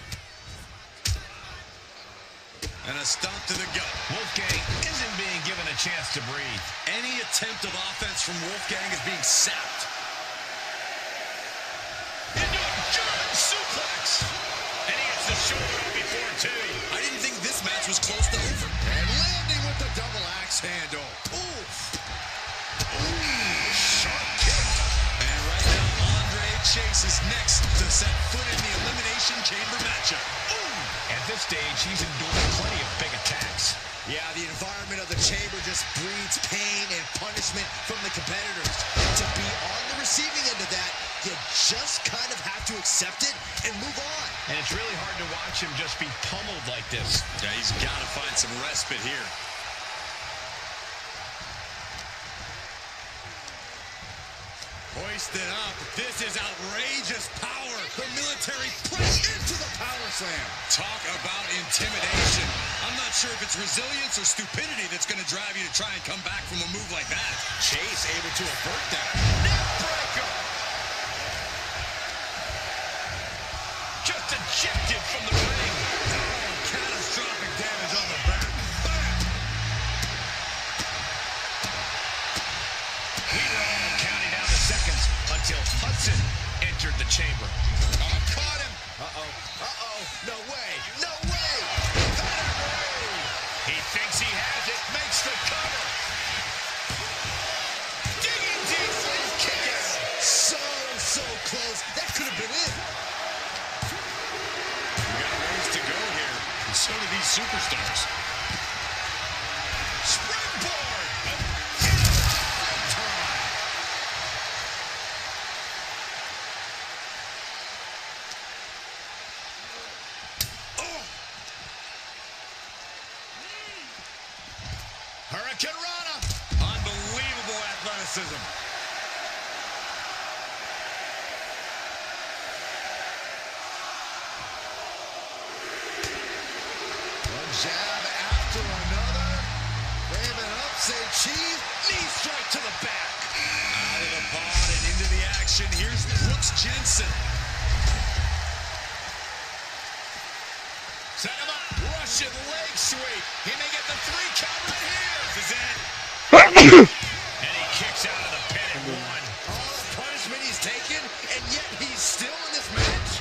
And a stomp to the gut. Wolfgang isn't being given a chance to breathe. Any attempt of offense from Wolfgang is being sapped. Into a German suplex. And he gets the shoulder up before two. I didn't think this match was close to over. And landing with the double axe handle. Oof. Ooh, sharp kick. And right now, Andre Chase is next to set foot in the Elimination Chamber matchup. Ooh. At this stage, he's endured plenty of big attacks. Yeah, the environment of the chamber just breeds pain and punishment from the competitors. To be on the receiving end of that, you just kind of have to accept it and move on. And it's really hard to watch him just be pummeled like this. Yeah, he's got to find some respite here. Hoisted up. This is outrageous power. The military press into the power slam. Talk about intimidation. I'm not sure if it's resilience or stupidity that's going to drive you to try and come back from a move like that. Chase able to avert that. Neck breaker. Just ejected from the ring. Oh, catastrophic damage on the back. We were all counting down the seconds until Hudson entered the chamber. Oh, caught him. Uh-oh. Uh-oh. No way. No way. He thinks he has it. Makes the cover. Digging deep for the kick out. So close. That could have been it. We got a ways to go here. And so do these superstars. Springboard. Hurricane Rana. Unbelievable athleticism. One jab after another. Ramming up, say Chief. Knee strike to the back. Out of the pod and into the action. Here's Brooks Jensen. Set him up. Russian leg sweep. He may get the 3 count right here. This is it. And he kicks out of the pin at 1. All the punishment he's taken, and yet he's still in this match.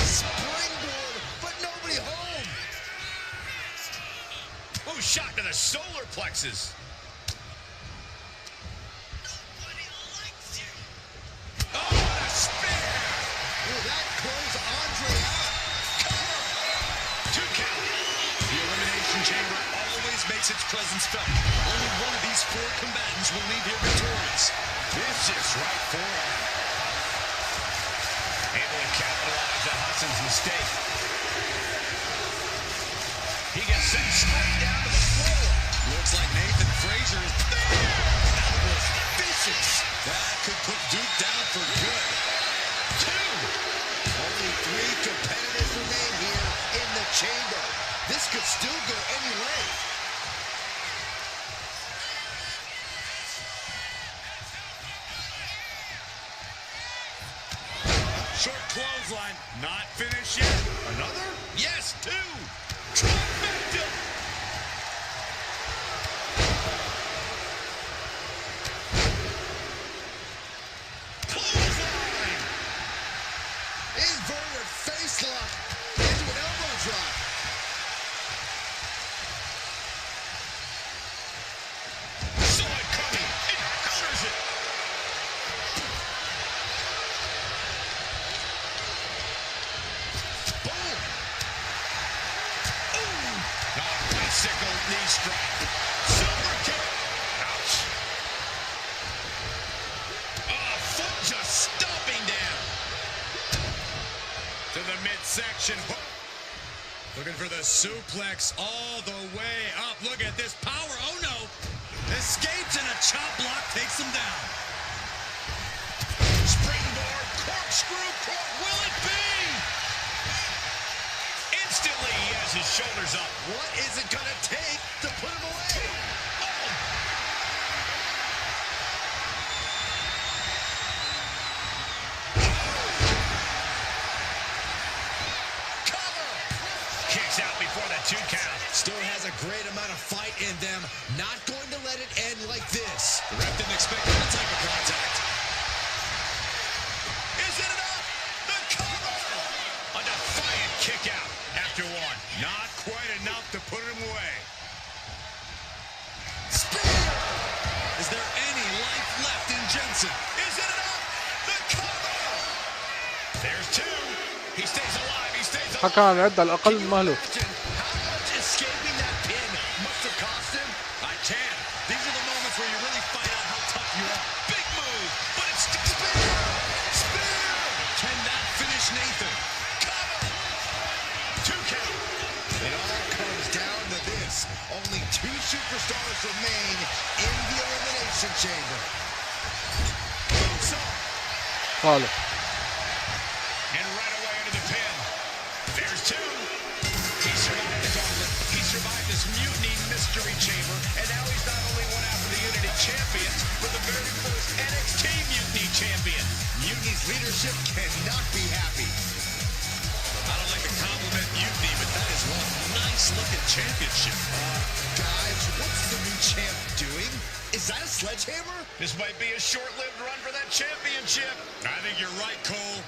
Springboard, but nobody home. Oh, shot to the solar plexus. Oh, what a spear. Will that close Andre out? 2 count. The Elimination Chamber always makes its presence felt. Only one of these 4 combatants will leave here victorious. Vicious right forearm. Able to capitalize on Hudson's mistake. He gets sent straight down to the floor. Looks like Nathan Frazier is there. That was vicious. That could put Duke down for good. 2. Only 3 competitors remain here in the chamber. This could still go any way. Short clothesline. Not finished yet. Another? Yes, 2. Trifecta. Clothesline. Inverted face lock into an elbow drop. Saw it coming. It counters it. Boom. Ooh. Bicycle knee strike. Super kick. Ouch. Oh, foot just stomping down. To the midsection. Looking for the suplex all the way up. Look at this power. Oh, no. Escapes and a chop block takes him down. Springboard, corkscrew, will it be? Instantly, he has his shoulders up. What is it gonna take to put him away? Oh. 2 count. Still has a great amount of fight in them. Not going to let it end like this. The ref didn't expect that type of contact. Is it enough? The cover! A defiant kick out after 1. Not quite enough to put him away. Spear! Is there any life left in Jensen? Is it enough? The cover! There's 2. He stays alive. He stays alive. حكى عن عدة على الأقل مهله. Escaping that pin must have cost him. I can. These are the moments where you really find out how tough you are. Big move, but it's spear. Spear. Can that finish Nathan? Cover. 2 count. It all comes down to this. Only 2 superstars remain in the Elimination Chamber. Follow. And right away into the pin. There's 2. He survived the gauntlet. He survived this mutiny mystery chamber. And now he's not only one half of the Unity champions, but the very first NXT Mutiny champion. Mutiny's leadership cannot be happy. I don't like to compliment Mutiny, but that is one nice looking championship. Guys, what's the new champ doing? Is that a sledgehammer? This might be a short-lived run for that championship. I think you're right, Cole.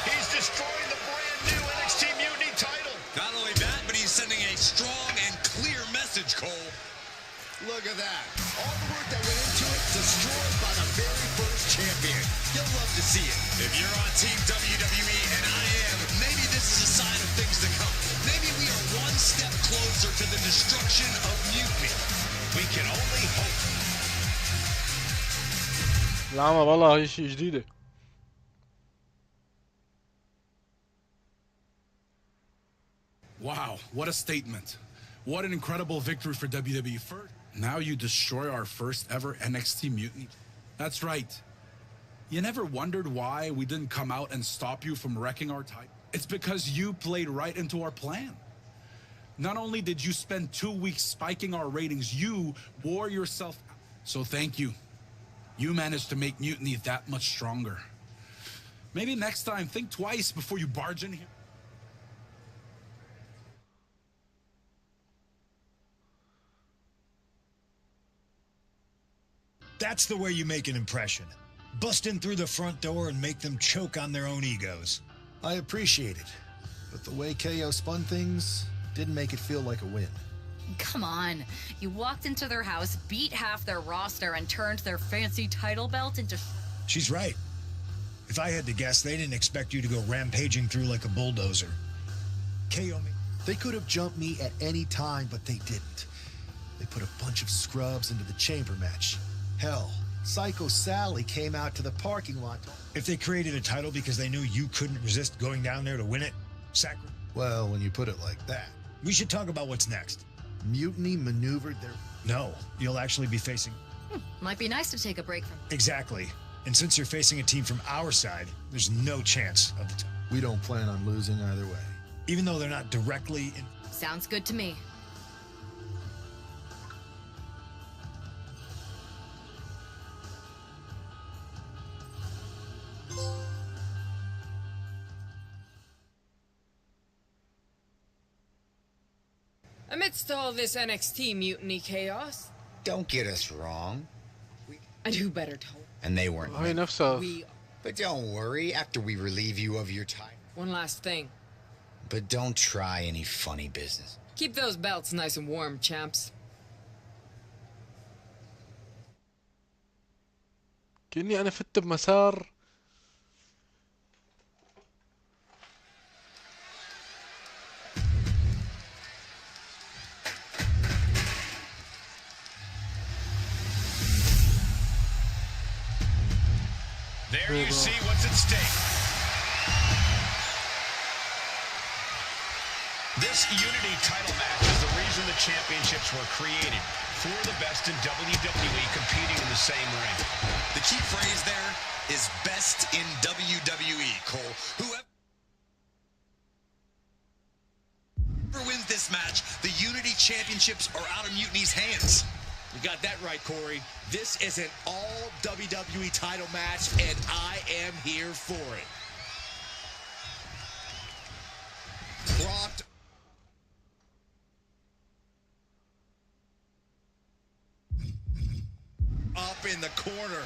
He's destroying the brand new NXT Mutiny title. Not only that, but he's sending a strong and clear message, Cole. Look at that. All the work that went into it, destroyed by the very first champion. You'll love to see it. If you're on Team WWE, and I am, Maybe this is a sign of things to come. Maybe we are one step closer to the destruction of Mutiny. We can only hope. العمى والله هي شيء جديدة. Wow, what a statement. What an incredible victory for WWE. First, now you destroy our first ever NXT Mutiny. That's right. You never wondered why we didn't come out and stop you from wrecking our title? It's because you played right into our plan. Not only did you spend 2 weeks spiking our ratings, you wore yourself out. So thank you. You managed to make Mutiny that much stronger. Maybe next time, think twice before you barge in here. That's the way you make an impression. Bust in through the front door and make them choke on their own egos. I appreciate it, but the way KO spun things didn't make it feel like a win. Come on. You walked into their house, beat half their roster, and turned their fancy title belt into... She's right. If I had to guess, they didn't expect you to go rampaging through like a bulldozer. KO me. They could have jumped me at any time, but they didn't. They put a bunch of scrubs into the chamber match. Hell, Psycho Sally came out to the parking lot. If they created a title because they knew you couldn't resist going down there to win it, Well, when you put it like that. We should talk about what's next. Mutiny maneuvered their... No, you'll actually be facing... Might be nice to take a break from... Exactly. And since you're facing a team from our side, there's no chance of the title. We don't plan on losing either way. Even though they're not directly in... Sounds good to me. Amidst all this NXT Mutiny chaos... Don't get us wrong. I'd who better to... And they weren't. هاي نفسها. But don't worry, after we relieve you of your time. One last thing. But don't try any funny business. Keep those belts nice and warm, champs. كأني أنا فت بمسار. There you see what's at stake. This Unity title match is the reason the championships were created. For the best in WWE competing in the same ring. The key phrase there is best in WWE, Cole. Whoever wins this match, the Unity championships are out of Mutiny's hands. You got that right, Corey. This is an all WWE title match, and I am here for it. up in the corner.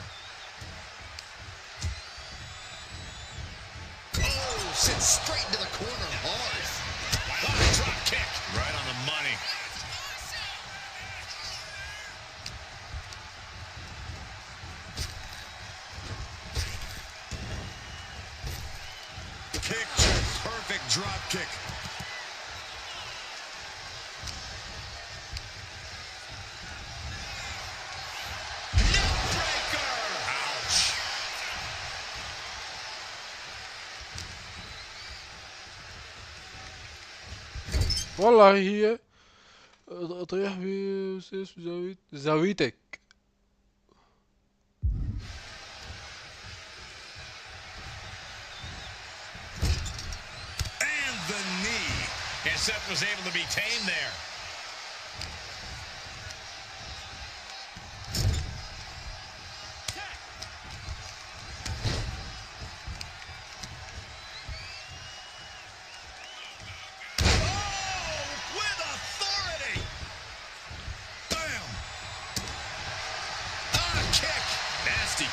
Oh, sits straight into the corner hard. Wow, drop kick. Right on the money. Picture perfect drop kick. والله هي طيح بزاويتك. And the knee. And Seth was able to be tamed there.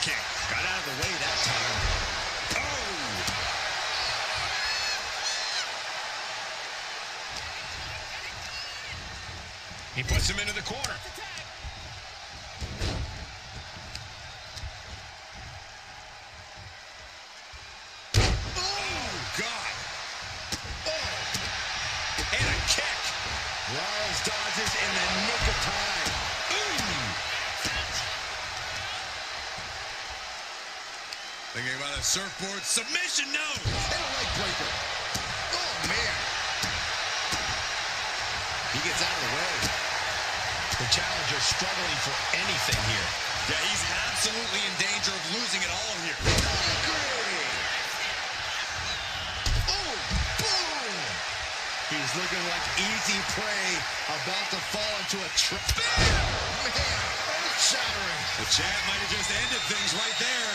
Kick. Got out of the way that time. Oh! He puts him into the corner. Oh, God. Oh. And a kick. Rollins dodges in the nick of time. Thinking about a surfboard submission, no! And a leg breaker. Oh, man. He gets out of the way. The challenger struggling for anything here. Yeah, he's absolutely in danger of losing it all here. Oh, boom! He's looking like easy prey, about to fall into a trap. Man, earth-shattering. The champ might have just ended things right there.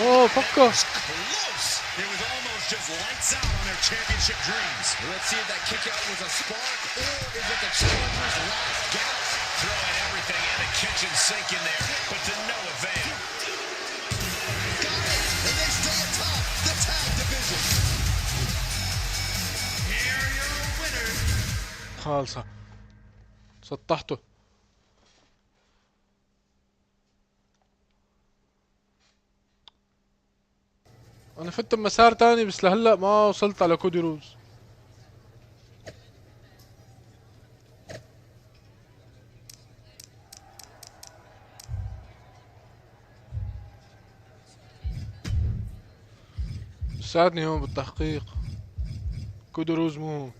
Oh, fucker. Close. It was almost just lights out on their championship dreams. Let's see if that kick out was a spark or is it the challenger's last gasp? Throwing everything in the kitchen sink in there, but to no avail. Got it, and they stay atop the tag division. Here are your winners. خالصة سطحته. انا فت مسار تاني بس لهلا ما وصلت على كودي روز. ساعدني هون بالتحقيق. كودي روز مو هون.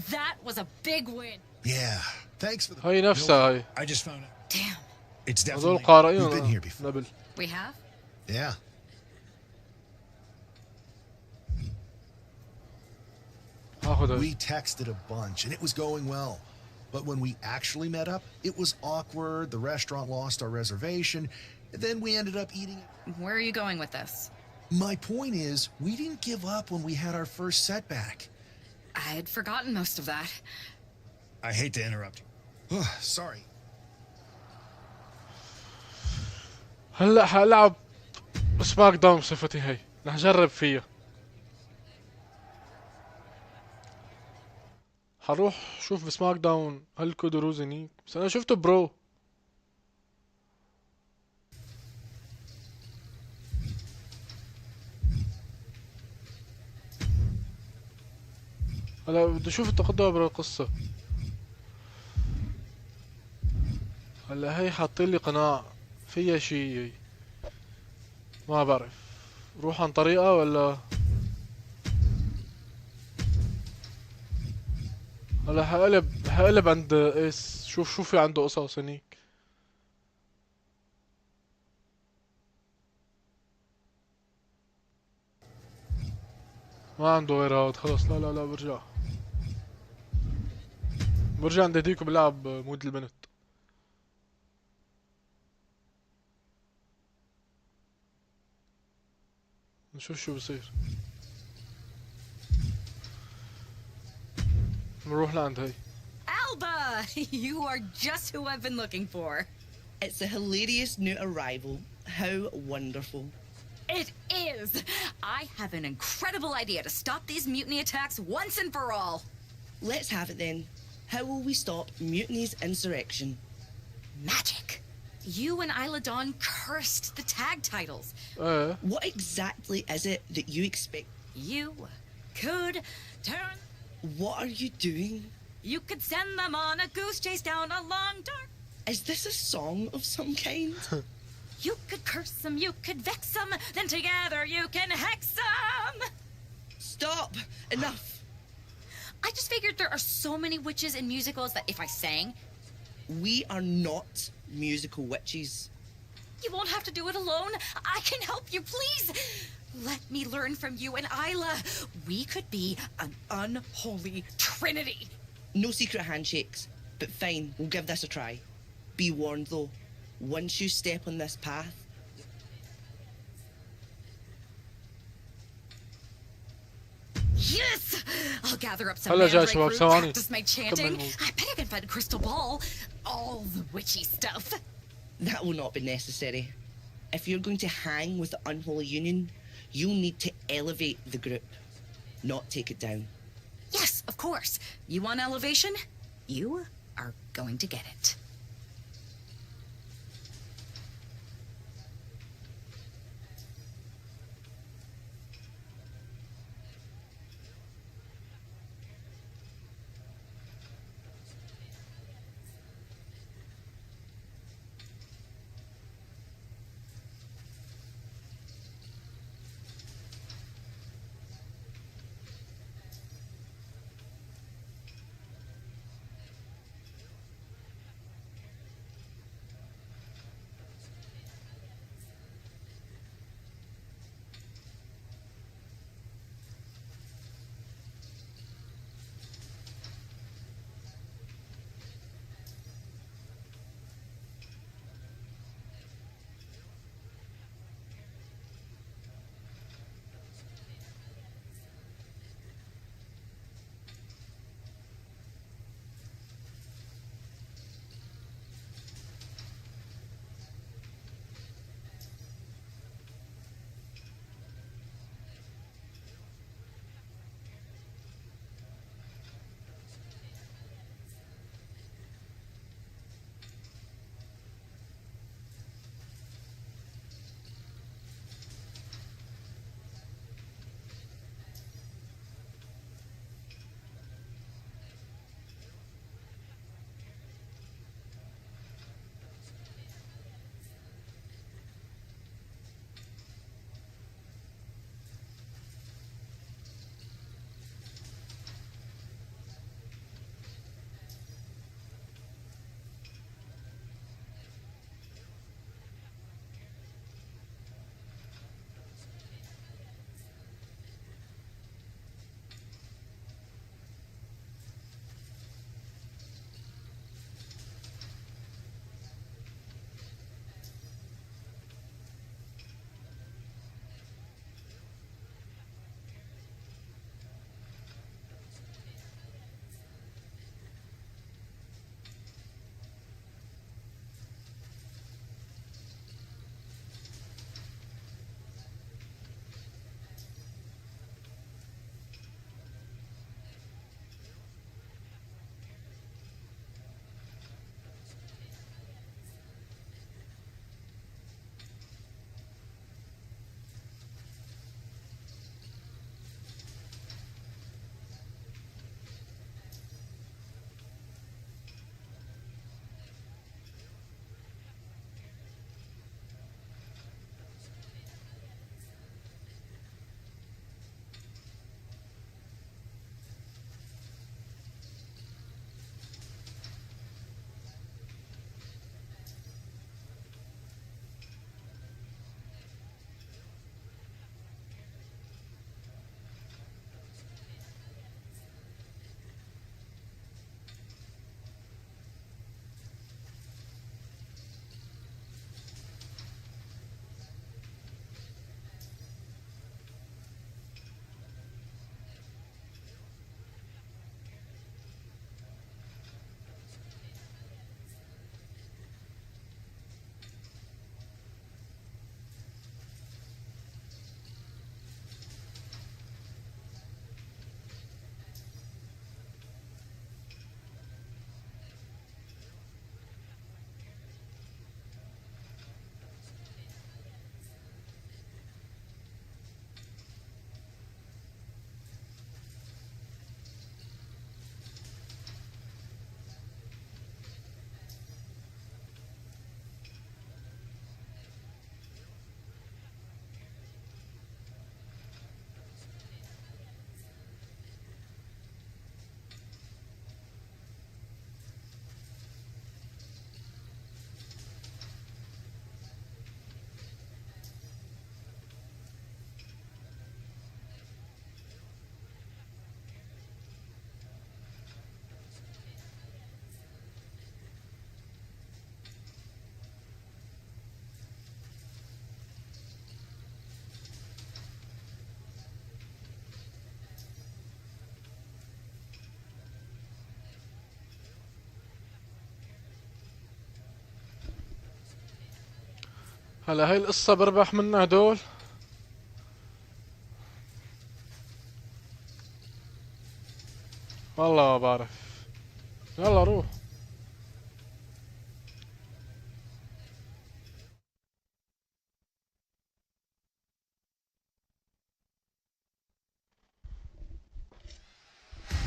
That was a big win. Yeah, thanks for the... هاي نفسها هاي. I just found out. Damn. It's هذول definitely... قارئين We've been here before. نبل. We have? Yeah. We texted a bunch, and it was going well. But when we actually met up, it was awkward, the restaurant lost our reservation, and then we ended up eating... Where are you going with this? My point is, we didn't give up when we had our first setback. I had forgotten most of that. I hate to interrupt you. Sorry. هلا حلعب سماك داون صفتي هي. رح جرب فيها. حروح شوف بسماك داون هل كودي روز هنيك، بس انا شفته برو. هلا بدي اشوف التقدم عبر القصة. هلا هي حاطين لي قناع فيها شي ما بعرف روح عن طريقة ولا هلا حقلب عند ايس. شوف في عنده قصص هنيك. ما عنده غير هاد. خلص لا برجع عند هديك وبلعب مود البنت. نشوف شو بصير. نروح لعند هي. Alba! You are just who I've been looking for. It's a hilarious new arrival. How wonderful. It is! I have an incredible idea to stop these mutiny attacks once and for all. Let's have it then. How will we stop Mutiny's insurrection? Magic. You and Isla Dawn cursed the tag titles. What exactly is it that you expect? You could turn... What are you doing? You could send them on a goose chase down a long dark... Is this a song of some kind? You could curse them, you could vex them, then together you can hex them! Stop! Enough! I just figured there are so many witches in musicals that if I sang... We are not musical witches. You won't have to do it alone. I can help you, please. Let me learn from you and Isla. We could be an unholy trinity. No secret handshakes, but fine, we'll give this a try. Be warned though, once you step on this path... Yes! I'll gather up some هلا جاي mandrake شباب root, ثواني. practice my chanting. I bet I can find a crystal ball. All the witchy stuff. That will not be necessary. If you're going to hang with the Unholy Union, you'll need to elevate the group, not take it down. Yes, of course. You want elevation? You are going to get it. هلا هاي القصة بربح منها هدول. والله ما بعرف. يلا روح.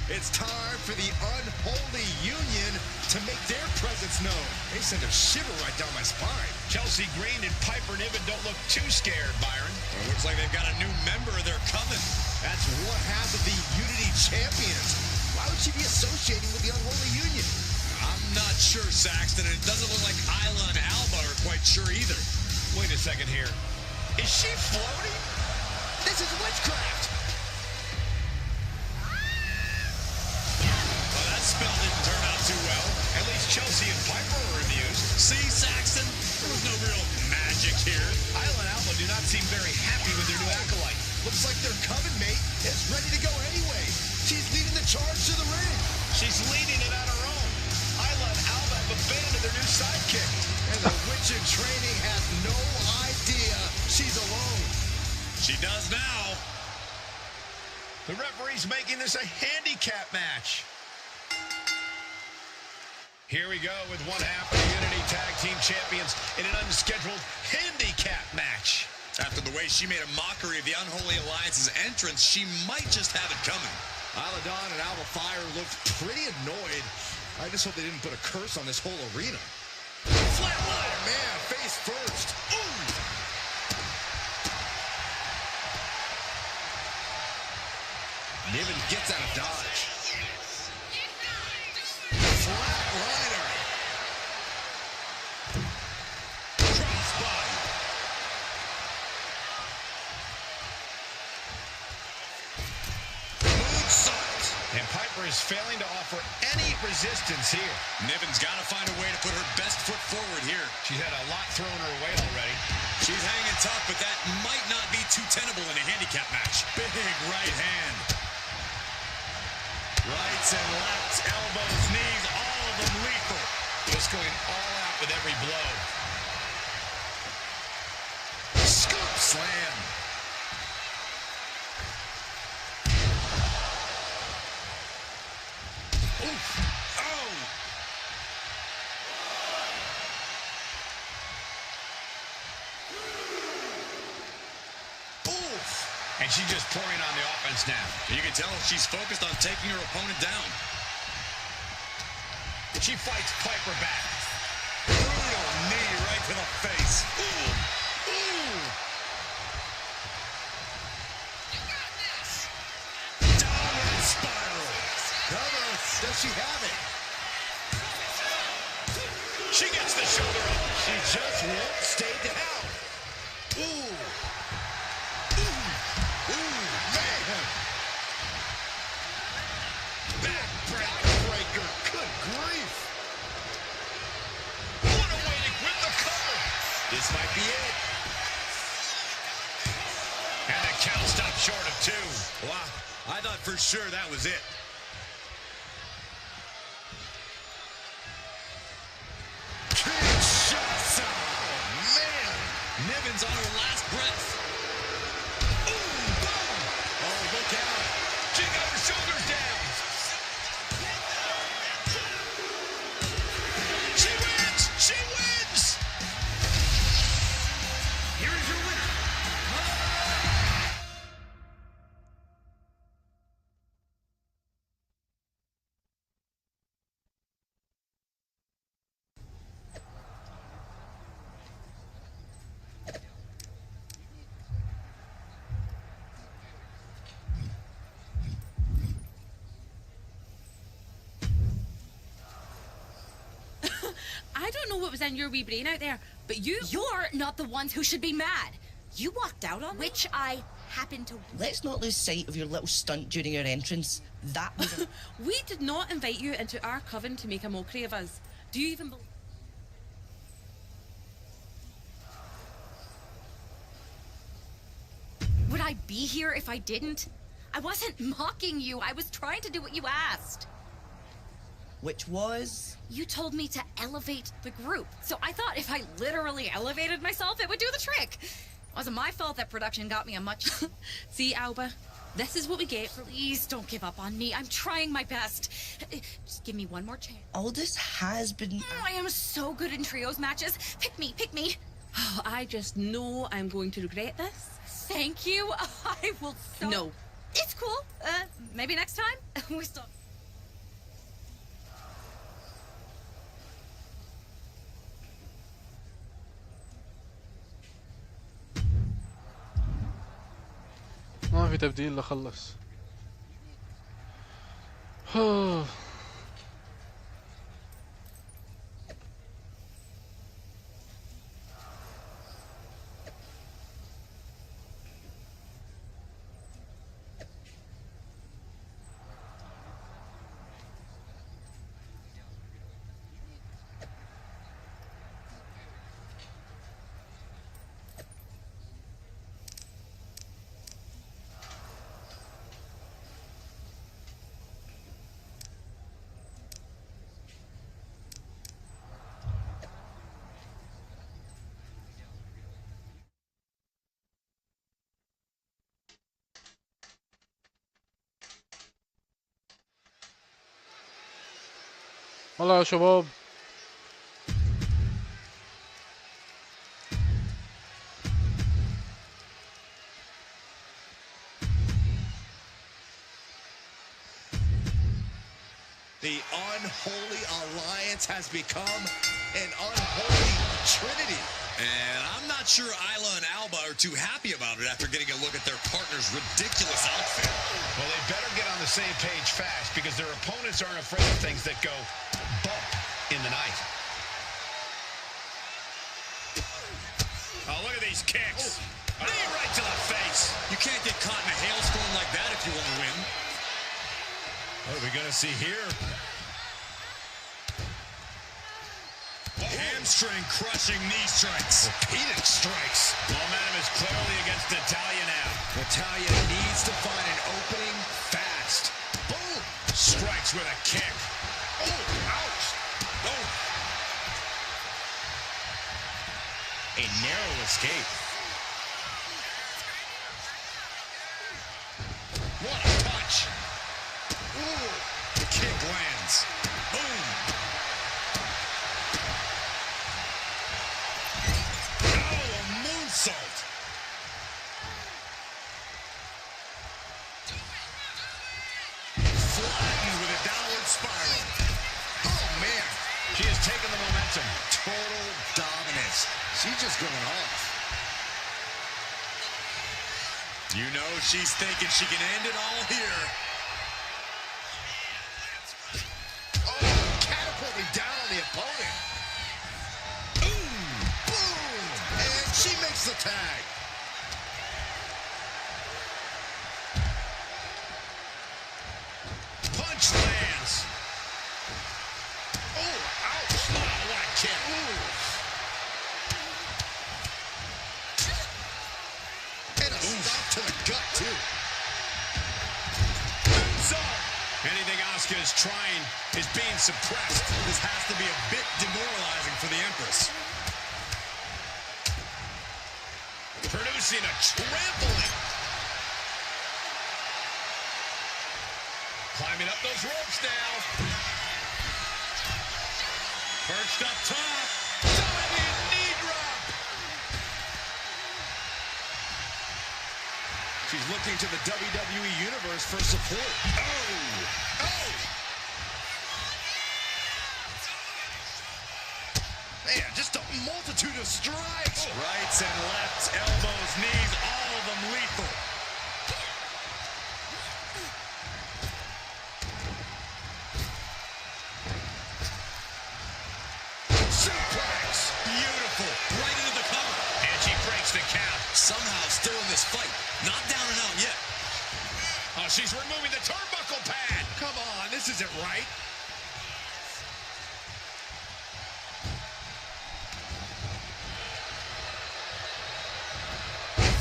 It's time for the unholy union to make their presence known. They send a shiver right down my spine. Chelsea Green and Piper Niven don't look too scared, Byron. It looks like they've got a new member of their coven. That's one half of the Unity Champions. Why would she be associating with the unholy union? I'm not sure, Saxton, and it doesn't look like Isla and Alba are quite sure either. Wait a second here. Is she floating? This is witchcraft. Well, that spell didn't turn out too well. At least Chelsea and Piper were amused. See, Saxton? There was no real magic here. Isla and Alba do not seem very happy with their new acolyte. Looks like their coven mate is ready to go anyway. She's leading the charge to the ring. She's leading it on her own. Isla and Alba have abandoned their new sidekick. And the witch in training has no idea she's alone. She does now. The referee's making this a handicap match. Here we go with one half of the Unity Tag Team Champions in an unscheduled handicap match. After the way she made a mockery of the Unholy Alliance's entrance, she might just have it coming. Isla Dawn and Alba Fire looked pretty annoyed. I just hope they didn't put a curse on this whole arena. Flatliner, man, face first. Ooh! Niven gets out of dodge. Flatliner. Crossbody. Moonsault. And Piper is failing to offer any resistance here. Niven's got to find a way to put her best foot forward here. She's had a lot thrown her way already. She's hanging tough, but that might not be too tenable in a handicap match. Big right hand. Rights and lefts, elbows, knees, all of them lethal. Just going all out with every blow. Scoop slam. Oof. Oh. Oof. And she's just pouring on the offense now. You can tell she's focused on taking her opponent down. She fights Piper back. Brutal knee right to the face. Ooh. Ooh. Downward spiral. Cover. Does she have it? She gets the shoulder up. She just won't stay down. Ooh. Backbreaker. Good grief. What a way to grip the cover. This might be it. And the count stopped short of 2. Wow. I thought for sure that was it. Kinshasa. Man. Niven's on her last breath. Ooh, boom. Oh, look out. She got her shoulders down. She wins! She wins! Here's your winner. I don't know what was in your wee brain out there, but You're not the ones who should be mad. You walked out on which I happened to... Let's not lose sight of your little stunt during your entrance. That was... We did not invite you into our coven to make a mockery of us. Do you even believe... Would I be here if I didn't? I wasn't mocking you. I was trying to do what you asked. Which was? You told me to elevate the group. So I thought if I literally elevated myself, it would do the trick. It wasn't my fault that production got me a much... See, Alba? This is what we get for... Please don't give up on me. I'm trying my best. Just give me one more chance. Aldous has been... I am so good in trios matches. Pick me, pick me. Oh, I just know I'm going to regret this. Thank you. I will so... No. It's cool. Maybe next time. We still... ما في تبديل لخلص. والله يا شباب The unholy alliance has become an unholy trinity. And I'm not sure Isla and Alba are too happy about it after getting a look at their partner's ridiculous outfit. Well, they better get on the same page fast because their opponents aren't afraid of things that go bump in the night. Oh, look at these kicks. Knee right to the face. You can't get caught in a hailstorm like that if you want to win. What are we going to see here? Hamstring crushing knee strikes. Repeated strikes. Momentum is clearly against Natalia now. Natalia needs to find an opening fast. Boom! Strikes with a kick. Oh, ouch. Oh. A narrow escape. What a punch. Ooh. The kick lands. Boom. Moonsault. Flattened with a downward spiral. Oh, man. She has taken the momentum. Total dominance. She's just going off. You know she's thinking she can end it all here. Oh, catapulting down on the opponent. And she makes the tag. Punch lands. Oh, ouch. Oh, what a kick. And a stop to the gut, too. Anything Asuka is trying is being suppressed. This has to be a bit demoralizing for the Empress. Producing a trampling. Climbing up those ropes now. Perched up top. Diving knee drop. She's looking to the WWE Universe for support. Oh! Man, just a multitude of strikes. Rights and lefts, elbows, knees, all of them lethal. Suplex. Beautiful. Right into the cover. And she breaks the count. Somehow still in this fight. Not down and out yet. Oh, she's removing the turnbuckle pad. Come on, this isn't right.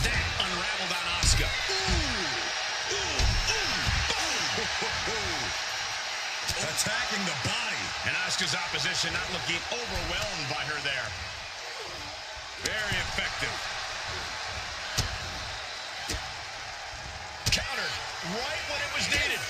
That unraveled on Asuka. Attacking the body. his opposition, not looking overwhelmed by her there. Very effective. Counter right when it was needed.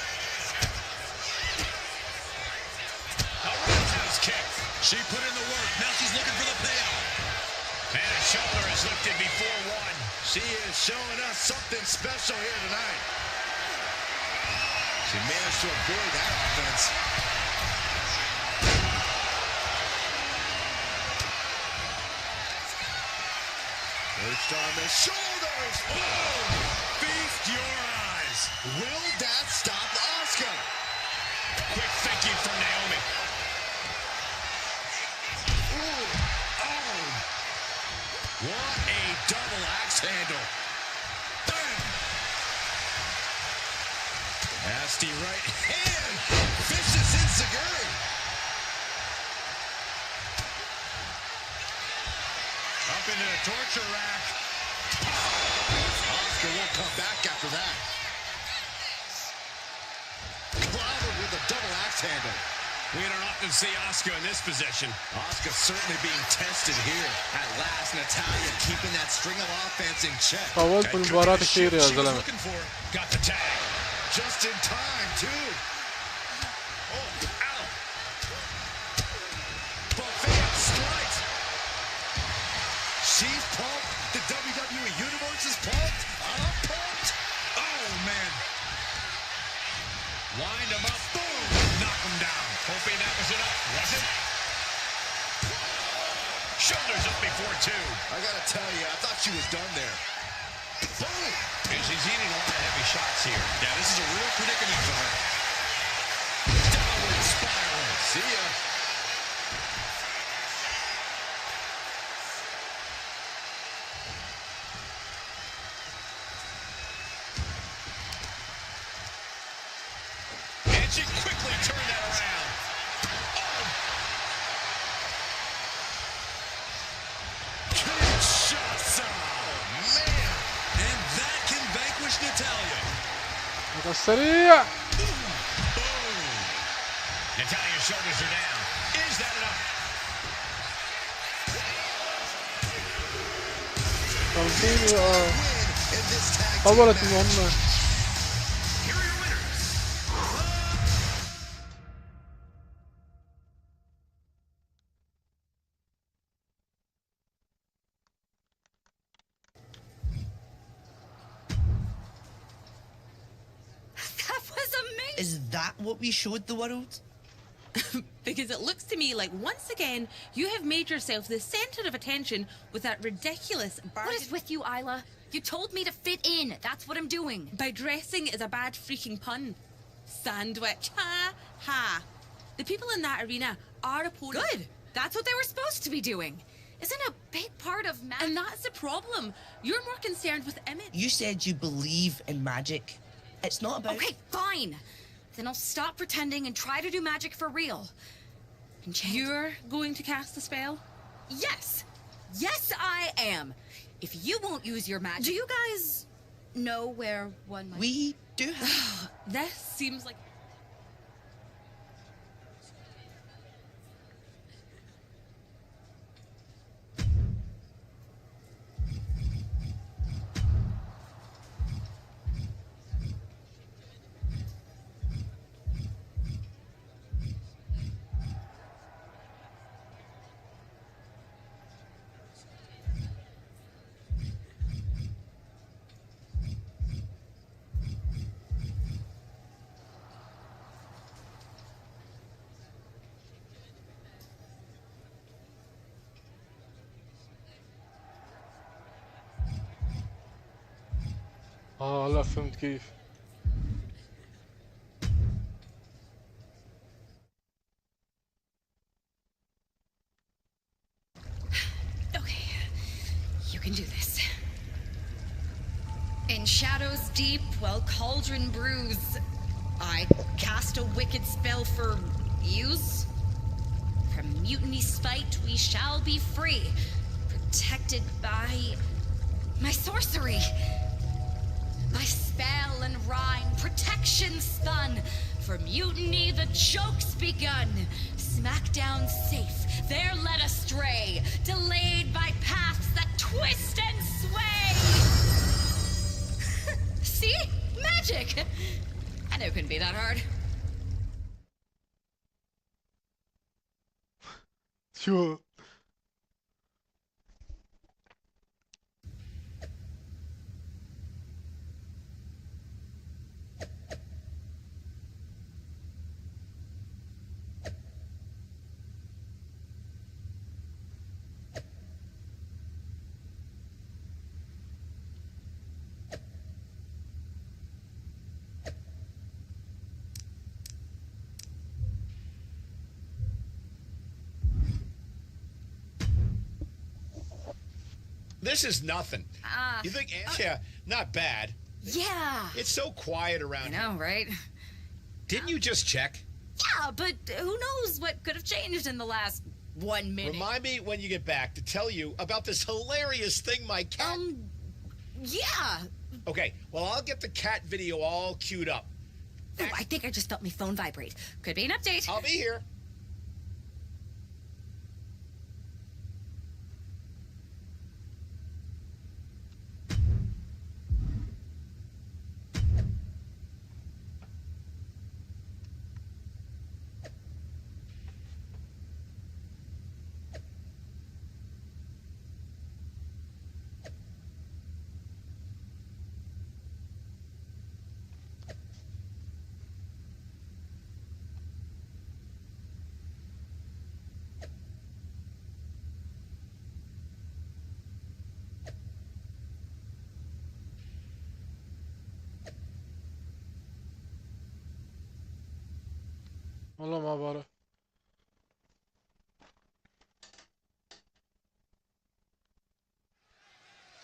A roundhouse kick. She put in the work. Now she's looking for the payoff. And a shoulder is lifted before one. She is showing us something special here tonight. She managed to avoid that offense. Perched on the shoulders. Boom! Feast your eyes. Will that stop Asuka? Quick thinking from Naomi. Ooh. Oh. What a double axe handle. Bam. Nasty right hand. Vicious enziguri. Up into the torture rack. Asuka won't come back after that. Clobbered with a double axe handle. We don't often see Asuka in this position. Asuka certainly being tested here. At last, Natalya keeping that string of offense in check. طولت في المباراة كثير يا زلمة. Got the tag. Just in time, too. Oh, ow. Buffet strikes. She's pumped. The WWE Universe is pumped. I'm pumped. Oh, man. Wind him up. Boom. Knock him down. Hoping that was enough. Was it? Shoulders up before two. I gotta tell you, I thought she was done there. Boom. And she's eating a lot of heavy shots here. Yeah, this is a real predicament for her. Downward spiral. See ya. And she quickly turned that around. Oh. Kinshasa. Man. And that can vanquish Natalya. هذا السريع. Boom. Natalya's shoulders are down. Is that enough? طولت المهمة. Is that what we showed the world? Because it looks to me like once again you have made yourself the center of attention with that ridiculous bargain. What is with you, Isla? You told me to fit in. That's what I'm doing. By dressing is a bad freaking pun. Sandwich. Ha ha. The people in that arena are opponents. Good. That's what they were supposed to be doing. Isn't a big part of magic. And that's the problem. You're more concerned with image. You said you believe in magic. It's not about... Okay, fine. Then I'll stop pretending and try to do magic for real. You're going to cast a spell? Yes. Yes, I am. If you won't use your magic... Do you guys know where one might... We do have... This seems like... لا فهمت كيف. Okay, you can do this. In shadows deep, while cauldron brews, I cast a wicked spell for use. From mutiny spite we shall be free, protected by my sorcery. By spell and rhyme, protection spun. For mutiny the joke's begun. SmackDown safe, they're led astray, delayed by paths that twist and sway. See? Magic! I know it couldn't be that hard. شو This is nothing. You think? Yeah, not bad. Yeah. It's so quiet around I know, here. right? Didn't you just check? Yeah, but who knows what could have changed in the last 1 minute. Remind me when you get back to tell you about this hilarious thing my cat... Yeah. Okay, well, I'll get the cat video all queued up. Oh, I think I just felt my phone vibrate. Could be an update. I'll be here. والله ما بعرف.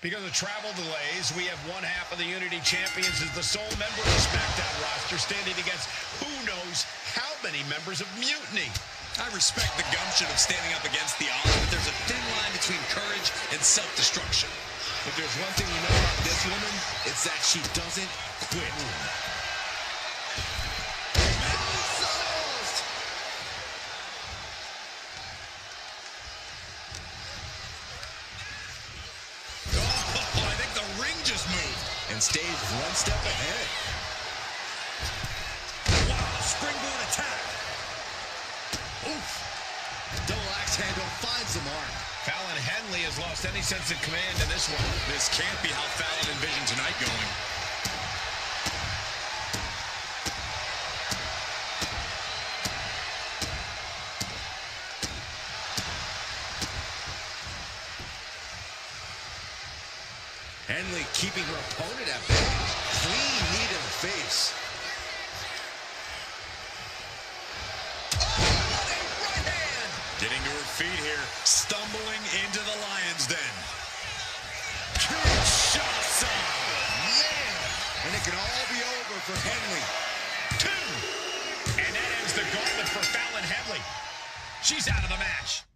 Because of travel delays, we have one half of the Unity Champions as the sole member of the SmackDown roster standing against who knows how many members of Mutiny. I respect the gumption of standing up against the odds, but there's a thin line between courage and self-destruction. But there's one thing we know about this woman, it's that she doesn't quit. And stayed one step ahead. Wow, springboard attack. Oof. Double axe handle finds the mark. Fallon Henley has lost any sense of command in this one. This can't be how Fallon envisioned tonight going. Henley keeping her opponent at bay. Clean knee to the face. Oh, what a right hand! Getting to her feet here, stumbling into the lion's den. Kinshasa! Man! And it can all be over for Henley. 2! And that ends the gauntlet for Fallon Henley. She's out of the match.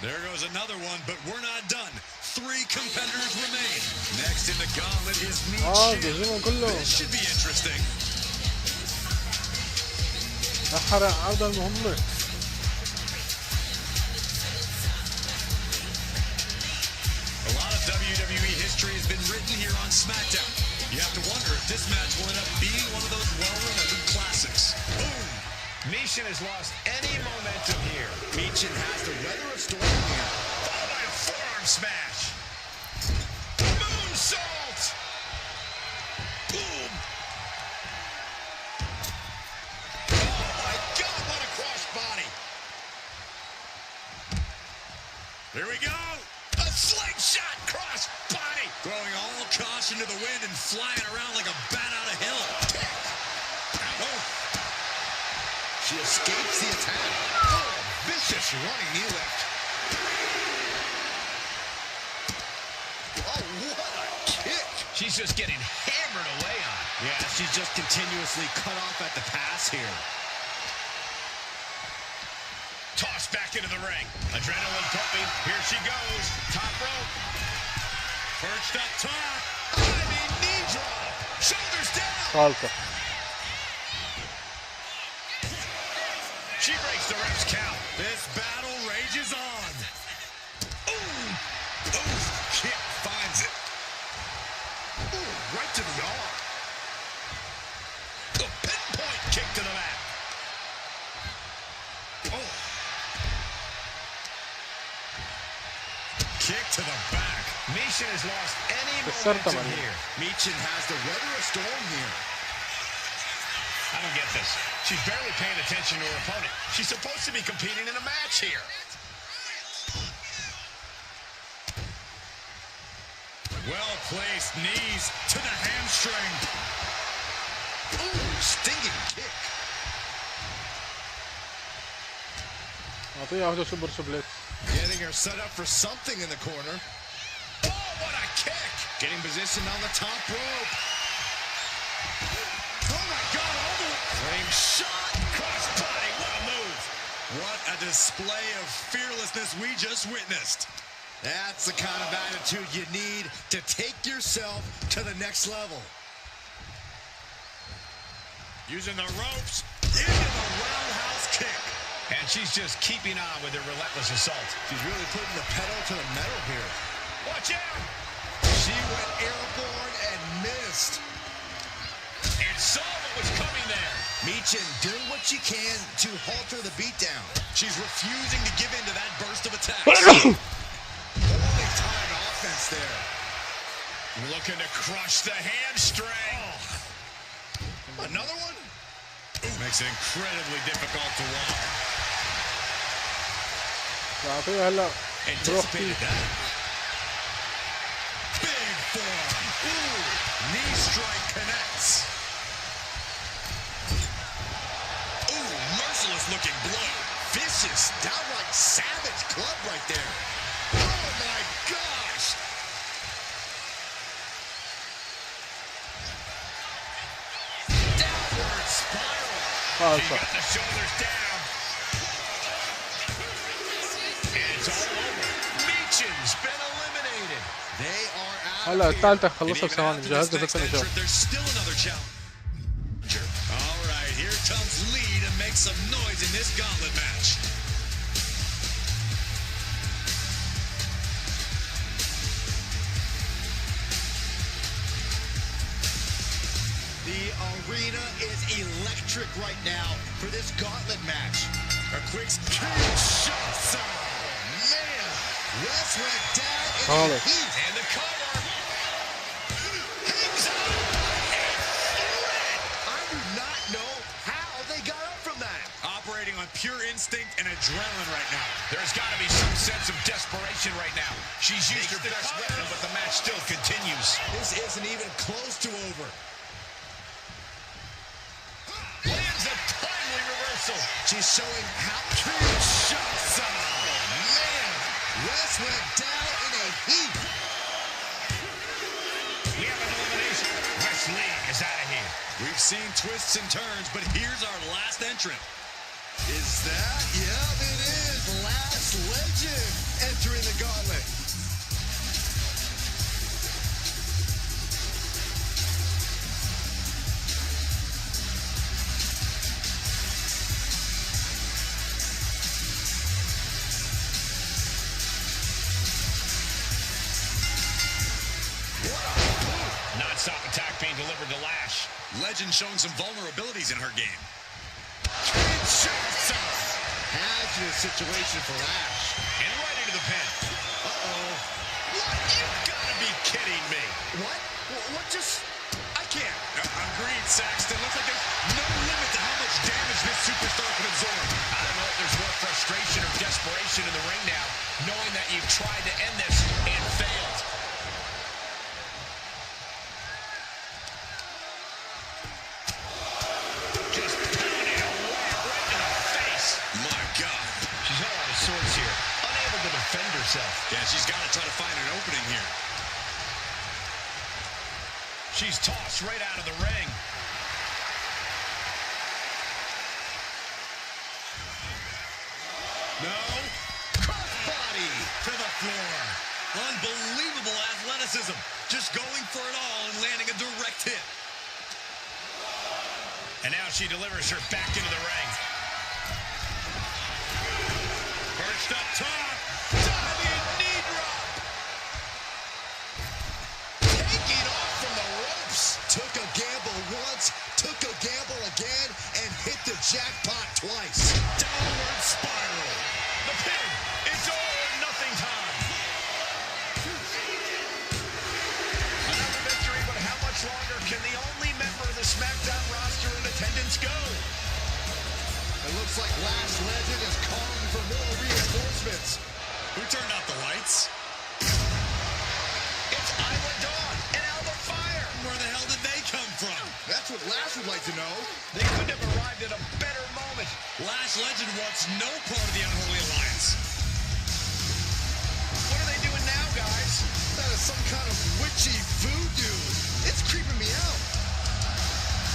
There goes another one, but we're not done. 3 competitors remain. Next in the gauntlet is This should be interesting. أحرق عودة المهمة. A lot of WWE history has been written here on SmackDown. You have to wonder if this match will end up being one of those well-remembered classics. Boom! Michin has lost any momentum here. Michin has to weather a storm here. Followed by a forearm smash. Moonsault! Boom! Oh my God, what a crossbody! Here we go! A slingshot crossbody! Throwing all caution to the wind and flying around like a bat out of hell. Oh. She escapes the attack. Oh, vicious running knee lift. Oh, what a kick. She's just getting hammered away on. Yeah, she's just continuously cut off at the pass here. Tossed back into the ring. Adrenaline pumping. Here she goes. Top rope. Perched up top. Diving knee drop. Shoulders down. غلطة. She breaks the kick to the back. Michin has lost any momentum here. Michin has to weather a storm here. I don't get this. She's barely paying attention to her opponent. She's supposed to be competing in a match here. Well-placed knees to the hamstring. Ooh, stinging kick. Getting her set up for something in the corner. Oh, what a kick! Getting positioned on the top rope. Oh my God, all the frame shot. Crossbody, what a move. What a display of fearlessness we just witnessed. That's the kind of attitude you need to take yourself to the next level. Using the ropes into the roundhouse kick. And she's just keeping on with her relentless assault. She's really putting the pedal to the metal here. Watch out! She went airborne and missed. And saw what was coming there. Michin doing what she can to halter the beatdown. She's refusing to give in to that burst of attacks. Holy time offense there. Looking to crush the hamstring. Oh. Another one? Makes it incredibly difficult to walk. Anticipated that. Big form. Ooh, knee strike connects. Ooh, merciless looking blow. Vicious, downright savage club right there. Oh my gosh. Downward spiral. She got the shoulders down. And it's all over. Michin's been eliminated. They are out. هلا الثالثة خلصها بثواني مجهز لها ثاني جولة. There's still another challenger. All right, here comes Lee to make some noise in this gauntlet match. The arena is electric right now for this gauntlet match. A quick shot. Man, Wes went down in the heat. And the cover. Hangs on. I do not know how they got up from that. Operating on pure instinct and adrenaline right now. There's got to be some sense of desperation right now. She's used her best weapon, but the match still continues. This isn't even close to over. Lands a timely reversal. She's showing how huge shots. Oh, man. Wes went down in a heap. We have an elimination. Wes Lee is out of here. We've seen twists and turns, but here's our last entrant. Is that? Yeah, it is. Last legend entering the gauntlet. Non-stop attack being delivered to Lash. Legend showing some vulnerabilities in her game. Hazardous situation for Lash. And right into the pin. Uh-oh. What? You've got to be kidding me. What? What just... I can't. Agreed, Saxton. Looks like there's no limit to how much damage this superstar can absorb. I don't know if there's more frustration or desperation in the ring now, knowing that you've tried to end this and failed. Just pounding away right in the face. My God. She's all out of sorts here. Unable to defend herself. Yeah, she's got to try to find an opening here. She's tossed right out of the ring. No. Crossbody to the floor. Unbelievable athleticism. Just going for it all and landing a direct hit. And now she delivers her back into the ring. Perched up top. Diving knee drop. Taking off from the ropes. Took a gamble once, took a gamble again, and hit the jackpot twice. Downward spiral. The pin. It's all or nothing time. SmackDown roster in attendance go? It looks like Last Legend is calling for more reinforcements. Who turned out the lights? It's Isla Dawn and Alba Fire. Where the hell did they come from? That's what Lash would like to know. They couldn't have arrived at a better moment. Last Legend wants no part of the Unholy Alliance. What are they doing now, guys? That is some kind of witchy voodoo. It's creeping me out.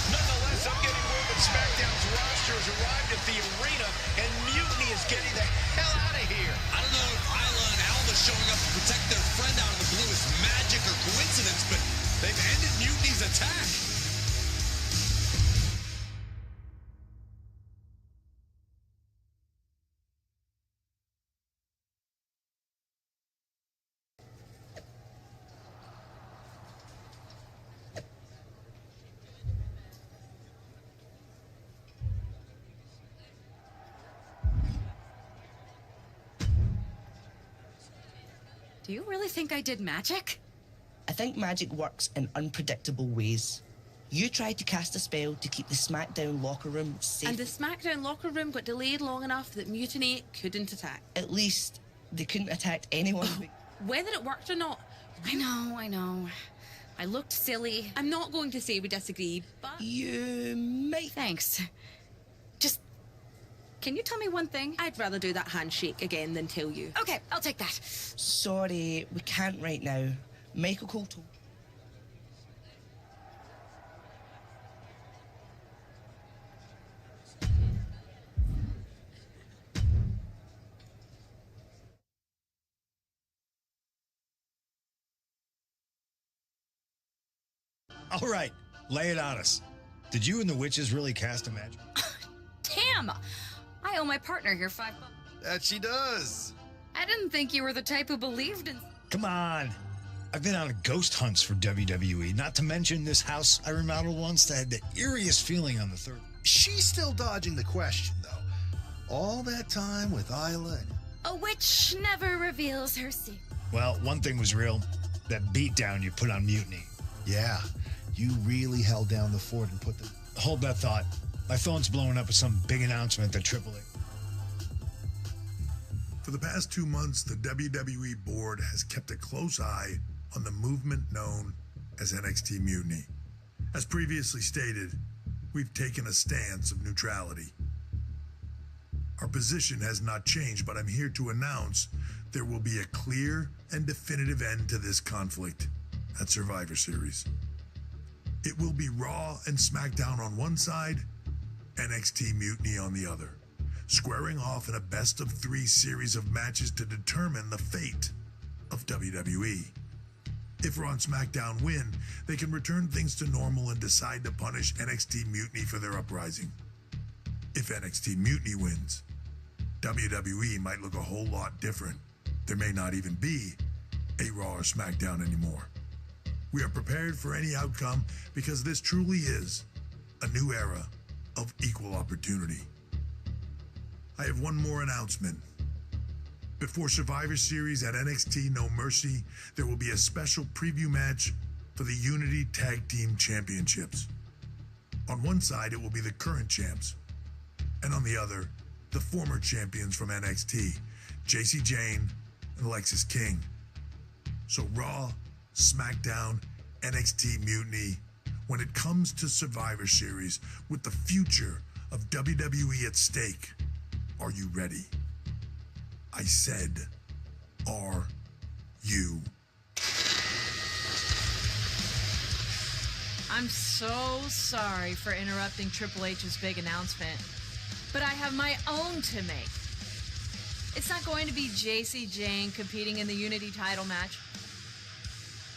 Nonetheless, I'm getting word that SmackDown's roster has arrived at the arena, and Mutiny is getting the hell out of here. I don't know if Isla and Alba showing up to protect their friend out of the blue is magic or coincidence, but they've ended Mutiny's attack. Do you really think I did magic? I think magic works in unpredictable ways. You tried to cast a spell to keep the SmackDown locker room safe. And the SmackDown locker room got delayed long enough that Mutiny couldn't attack. At least they couldn't attack anyone. Whether it worked or not. I know. I looked silly. I'm not going to say we disagree, but... You might. Thanks. Just... Can you tell me one thing? I'd rather do that handshake again than tell you. Okay, I'll take that. Sorry, we can't right now. Michael Cole told... All right, lay it on us. Did you and the witches really cast a match? Damn! I owe my partner here $5. That she does. I didn't think you were the type who believed in... Come on. I've been on ghost hunts for WWE, not to mention this house I remodeled once that had the eeriest feeling on the third. She's still dodging the question, though. All that time with Isla and... A witch never reveals her secret. Well, one thing was real. That beatdown you put on Mutiny. Yeah, you really held down the fort and put the... Hold that thought. My phone's blowing up with some big announcement that AAA... For the past 2 months, the WWE board has kept a close eye on the movement known as NXT Mutiny. As previously stated, we've taken a stance of neutrality. Our position has not changed, but I'm here to announce there will be a clear and definitive end to this conflict at Survivor Series. It will be Raw and SmackDown on one side, NXT Mutiny on the other, squaring off in a best-of-3 series of matches to determine the fate of WWE. If Raw and SmackDown win, they can return things to normal and decide to punish NXT Mutiny for their uprising. If NXT Mutiny wins, WWE might look a whole lot different. There may not even be a Raw or SmackDown anymore. We are prepared for any outcome because this truly is a new era of equal opportunity. I have one more announcement. Before Survivor Series at NXT No Mercy, there will be a special preview match for the Unity Tag Team Championships. On one side, it will be the current champs, and on the other, the former champions from NXT, Jacy Jayne and Alexis King. So Raw, SmackDown, NXT Mutiny, when it comes to Survivor Series with the future of WWE at stake, are you ready? I said, are you? I'm so sorry for interrupting Triple H's big announcement, but I have my own to make. It's not going to be Jacy Jayne competing in the Unity title match,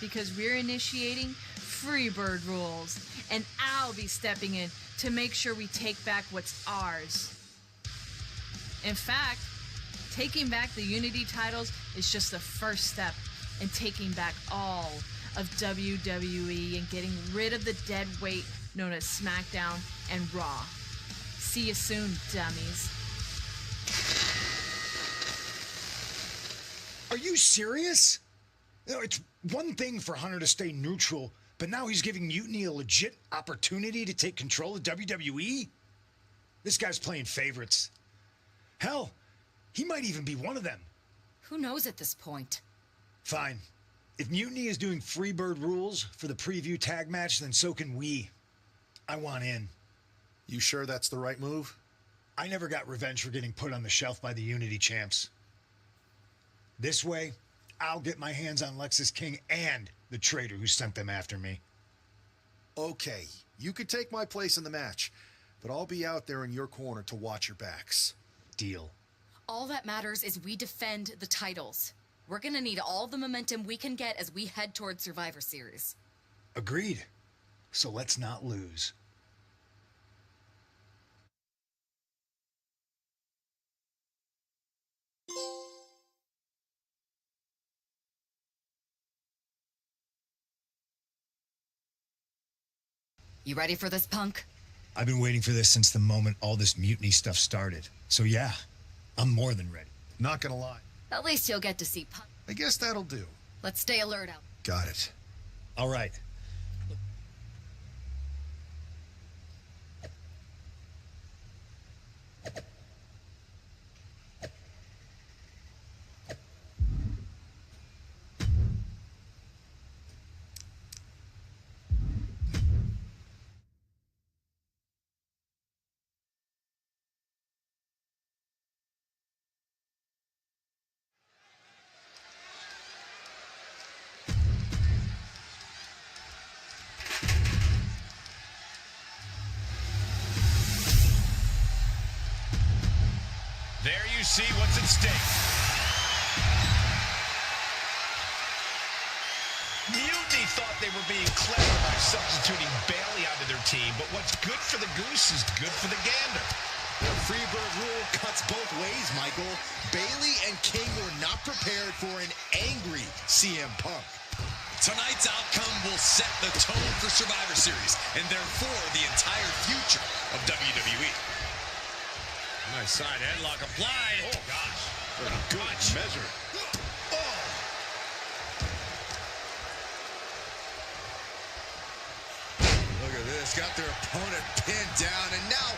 because we're initiating Freebird rules, and I'll be stepping in to make sure we take back what's ours. In fact, taking back the Unity titles is just the first step in taking back all of WWE and getting rid of the dead weight known as SmackDown and Raw. See you soon, dummies. Are you serious? You know, it's one thing for Hunter to stay neutral, But now he's giving Mutiny a legit opportunity to take control of WWE? This guy's playing favorites. Hell, he might even be one of them. Who knows at this point? Fine. If Mutiny is doing Freebird rules for the preview tag match, then so can we. I want in. You sure that's the right move? I never got revenge for getting put on the shelf by the Unity champs. This way, I'll get my hands on Lexus King and the traitor who sent them after me. Okay, you could take my place in the match, but I'll be out there in your corner to watch your backs. Deal. All that matters is we defend the titles. We're gonna need all the momentum we can get as we head towards Survivor Series. Agreed. So let's not lose. You ready for this, Punk? I've been waiting for this since the moment all this Mutiny stuff started. So yeah, I'm more than ready. Not gonna lie. At least you'll get to see Punk. I guess that'll do. Let's stay alert out. Got it. All right. There you see what's at stake. Mutiny thought they were being clever by substituting Bailey onto their team, but what's good for the goose is good for the gander. The Freebird rule cuts both ways, Michael. Bailey and King were not prepared for an angry CM Punk. Tonight's outcome will set the tone for Survivor Series, and therefore the entire future of WWE. Nice side headlock applied. Oh, gosh. What a good measure. Oh! Look at this. Got their opponent pinned down, and now...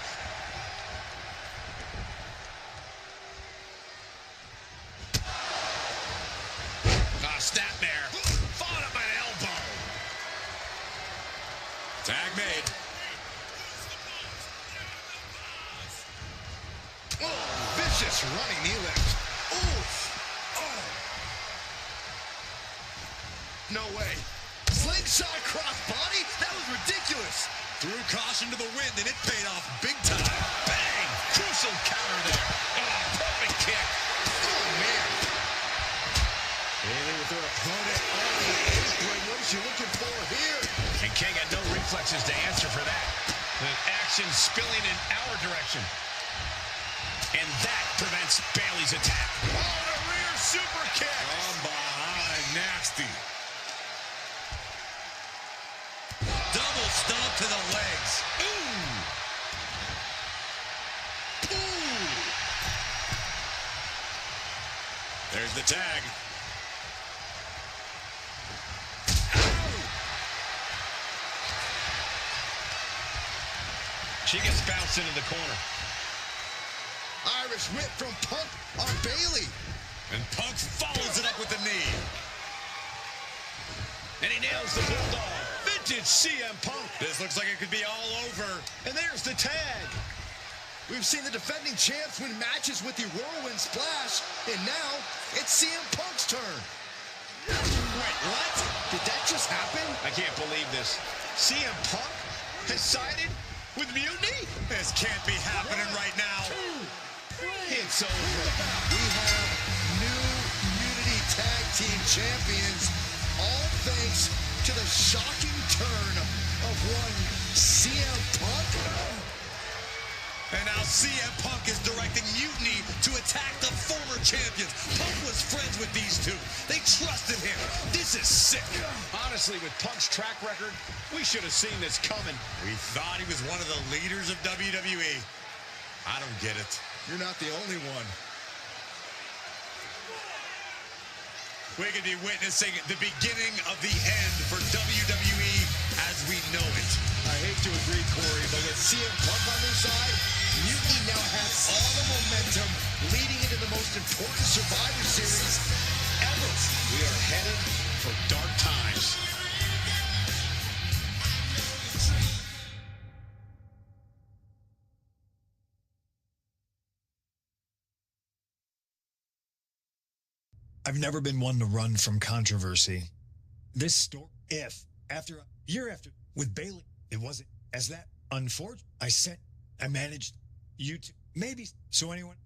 Snapmare. Followed up by an elbow. Tag made. Oh, vicious running knee lift. Oof. Oh. No way. Slingshot crossbody? That was ridiculous. Threw caution to the wind, and it paid off big time. Bang! Crucial counter there. Oh, perfect kick. Oh, man. Bailey with her opponent on the apron. What is she looking for here? And King had no reflexes to answer for that. The action spilling in our direction. And that prevents Bailey's attack. Oh, and a rear super kick. From behind, nasty. Double stomp to the legs. Ooh. Ooh. There's the tag. She gets bounced into the corner. Irish whip from Punk on Bailey. And Punk follows it up with the knee. And he nails the bulldog. Vintage CM Punk. This looks like it could be all over. And there's the tag. We've seen the defending champs win matches with the whirlwind splash. And now it's CM Punk's turn. Wait, what? Did that just happen? I can't believe this. CM Punk has sided with Mutiny? This can't be happening right now. It's over. We have new Unity Tag Team Champions, all thanks to the shocking turn of one CM Punk. And now CM Punk is directing Mutiny to attack the former champions. Punk was friends with these two. They trusted him. This is sick. Honestly, with Punk's track record, we should have seen this coming. We thought he was one of the leaders of WWE. I don't get it. You're not the only one. We could be witnessing the beginning of the end for WWE as we know it. I hate to agree, Corey, but with CM Punk on their side, Mutiny now has all the momentum leading into the most important Survivor Series ever. We are headed for dark times. I've never been one to run from controversy. This story, year after, with Bailey, it wasn't as that unfortunate. I managed you to, maybe, so anyone.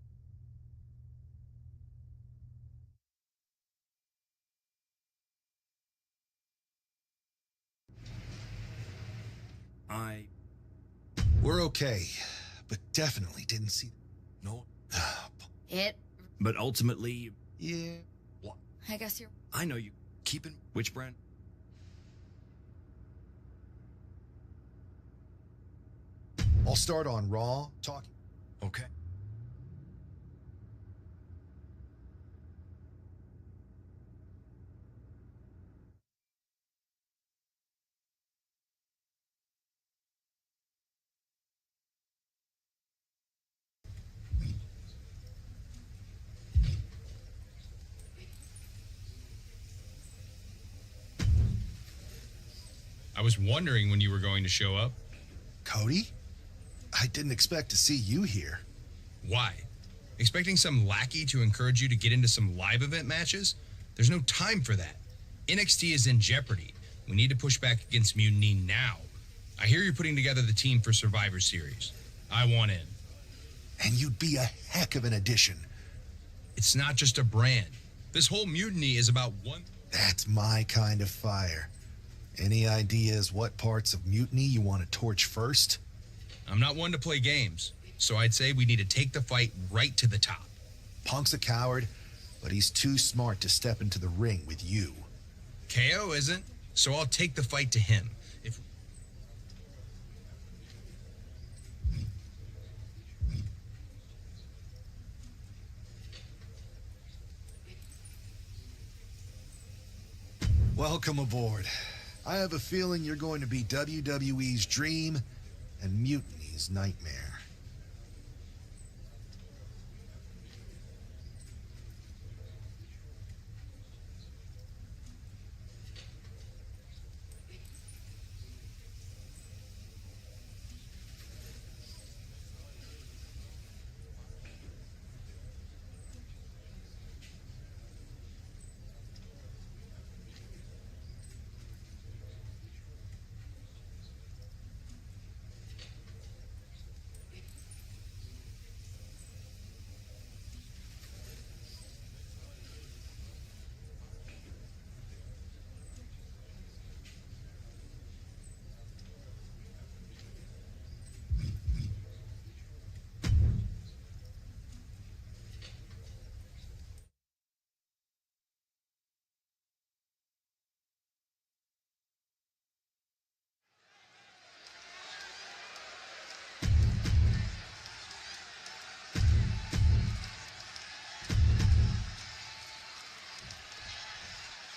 We're okay, but definitely didn't see. No. But ultimately. Yeah. I guess you're. I know you. Keeping which brand? I'll start on Raw talking. Okay. I was wondering when you were going to show up. Cody? I didn't expect to see you here. Why? Expecting some lackey to encourage you to get into some live event matches? There's no time for that. NXT is in jeopardy. We need to push back against Mutiny now. I hear you're putting together the team for Survivor Series. I want in. And you'd be a heck of an addition. It's not just a brand. This whole Mutiny is about one. That's my kind of fire. Any ideas what parts of Mutiny you want to torch first? I'm not one to play games, so I'd say we need to take the fight right to the top. Punk's a coward, but he's too smart to step into the ring with you. KO isn't, so I'll take the fight to him. Welcome aboard. I have a feeling you're going to be WWE's dream and Mutiny's nightmare.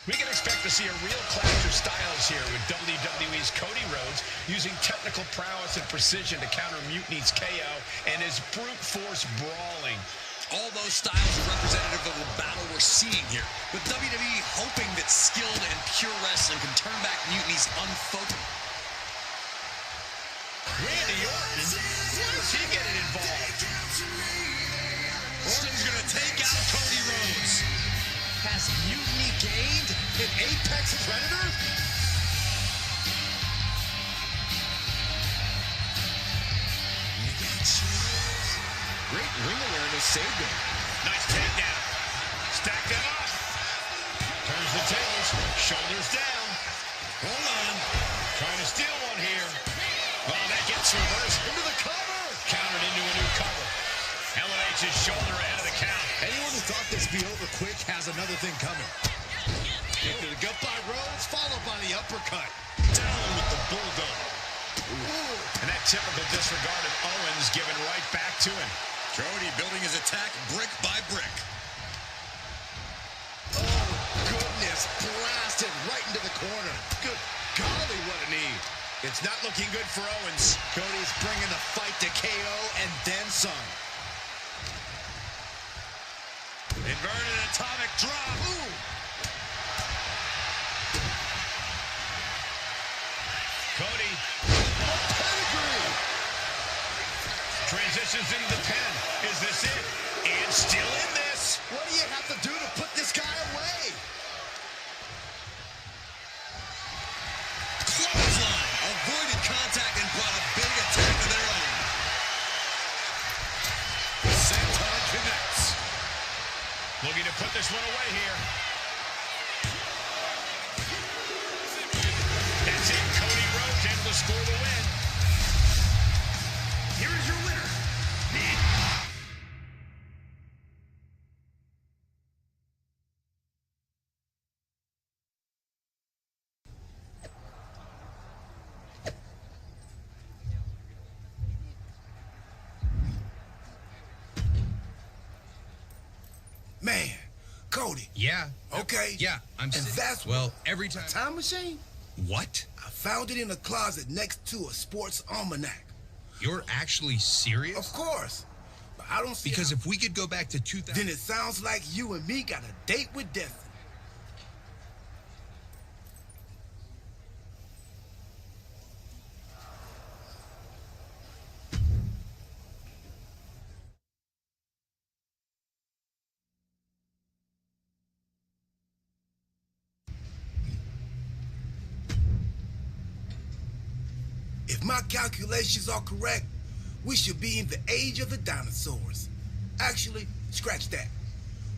We can expect to see a real clash of styles here with WWE's Cody Rhodes using technical prowess and precision to counter Mutiny's KO and his brute force brawling. All those styles are representative of the battle we're seeing here, with WWE hoping that skilled and pure wrestling can turn back Mutiny's unfocused. Randy Orton? Why is he getting involved? Orton's going to take out Cody Rhodes. Has Mutiny gained an apex predator? Great ring awareness saved him. Nice takedown. Stacked that up. Turns the tables. Shoulders down. Hold on. Trying to steal one here. Well, that gets reversed into the cover. Countered into a new cover. Elevates his shoulder ahead of the count. Anyone who thought this be over quick has another thing coming. Into the gut by Rhodes, followed by the uppercut. Down with the bulldog. Ooh. And that typical disregard of Owens given right back to him. Cody building his attack brick by brick. Oh, goodness. Blasted right into the corner. Good golly, what a knee. It's not looking good for Owens. Cody's bringing the fight to KO and then some. Inverted atomic drop. Ooh. Cody. Pedigree. Transitions into the pen. Is this it? And still in this. What do you have to do to put this guy away? Clothesline. Avoided contact and brought a big attack of their own. Senton connects. Looking to put this one away here. That's it. Cody Rhodes able to score the win. Here is your winner. Man, Cody. Yeah. Okay. Yeah, I'm. And that's well, every time. A time machine? What? I found it in a closet next to a sports almanac. You're actually serious? Of course. But I don't see Because if we could go back to 2000... Then it sounds like you and me got a date with destiny. If my calculations are correct, we should be in the age of the dinosaurs. Actually, scratch that.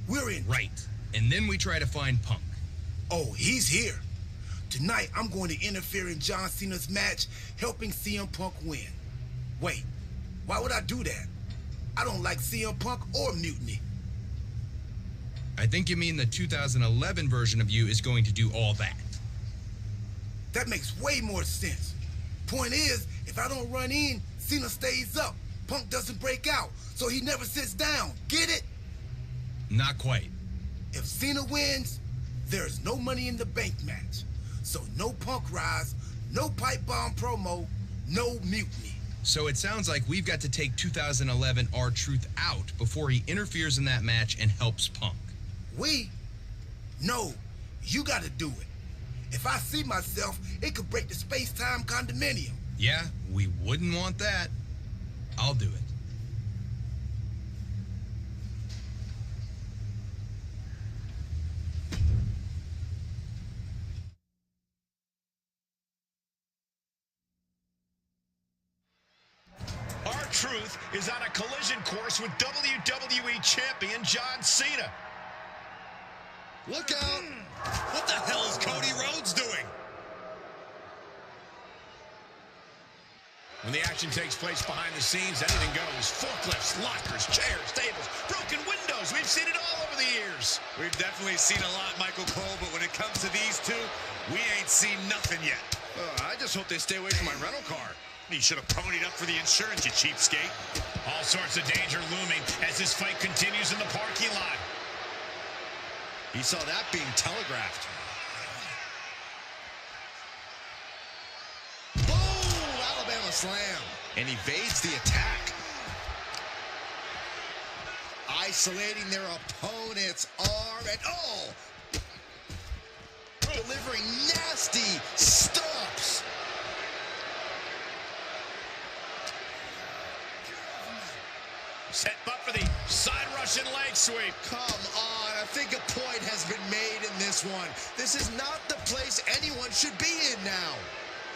We're in... Right. And then we try to find Punk. Oh, he's here. Tonight, I'm going to interfere in John Cena's match, helping CM Punk win. Wait, why would I do that? I don't like CM Punk or Mutiny. I think you mean the 2011 version of you is going to do all that. That makes way more sense. Point is, if I don't run in, Cena stays up. Punk doesn't break out, so he never sits down. Get it? Not quite. If Cena wins, there's no money in the bank match. So no Punk rise, no pipe bomb promo, no Mutiny. So it sounds like we've got to take 2011 R-Truth out before he interferes in that match and helps Punk. We? No, you gotta do it. If I see myself, it could break the space-time condominium. Yeah, we wouldn't want that. I'll do it. R-Truth is on a collision course with WWE Champion John Cena. Look out! What the hell is Cody Rhodes doing? When the action takes place behind the scenes, anything goes. Forklifts, lockers, chairs, tables, broken windows. We've seen it all over the years. We've definitely seen a lot, Michael Cole, but when it comes to these two, we ain't seen nothing yet. I just hope they stay away from my rental car. You should have ponied up for the insurance, you cheapskate. All sorts of danger looming as this fight continues in the parking lot. He saw that being telegraphed. Boom! Alabama slam. And evades the attack. Isolating their opponent's arm and delivering nasty stomps. Set up for the side Russian leg sweep. Come on, I think a point has been made in this one. This is not the place anyone should be in now.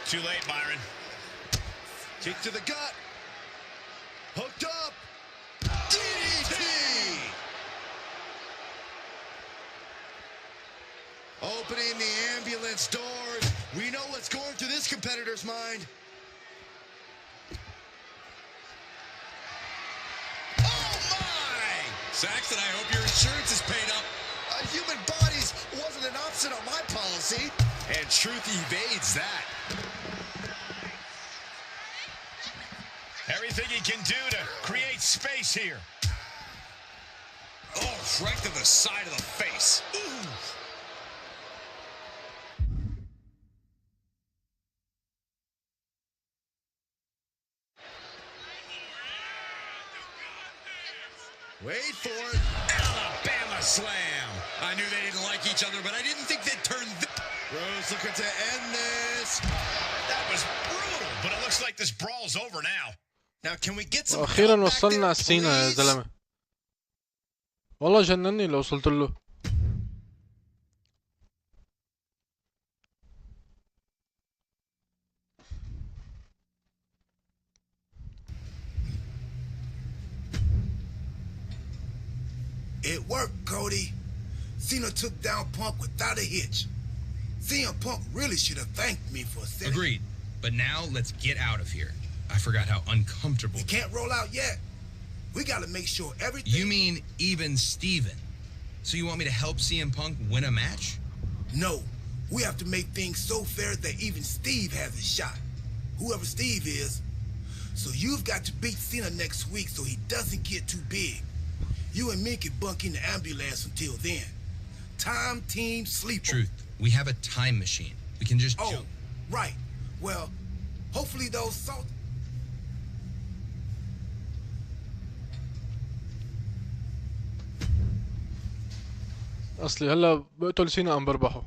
Too late, Byron. Kick to the gut. Hooked up. DDT! Opening the ambulance doors. We know what's going through this competitor's mind. Saxton, I hope your insurance is paid up. Human bodies wasn't an option on my policy. And Truth evades that. Everything he can do to create space here. Oh, right to the side of the face. Ooh. Wait for it. Alabama slam. I knew they didn't like each other, but I didn't think they'd turn. Rose looking to end this. That was brutal, but it looks like this brawl's over now. Now can we get some? واخيرا وصلنا السينا يا زلمه. والله جنني لو وصلت له. It worked, Cody. Cena took down Punk without a hitch. CM Punk really should have thanked me for setting. Agreed. But now let's get out of here. I forgot how uncomfortable. We can't roll out yet. We gotta make sure everything. You mean even Steven? So you want me to help CM Punk win a match? No. We have to make things so fair that even Steve has a shot. Whoever Steve is. So you've got to beat Cena next week so he doesn't get too big. You and me can bunk in the ambulance until then. Time team sleeper. Truth. We have a time machine. We can just jump. Right. Well, hopefully those salt. اصلي هلا بقتل سينا ام بربحه.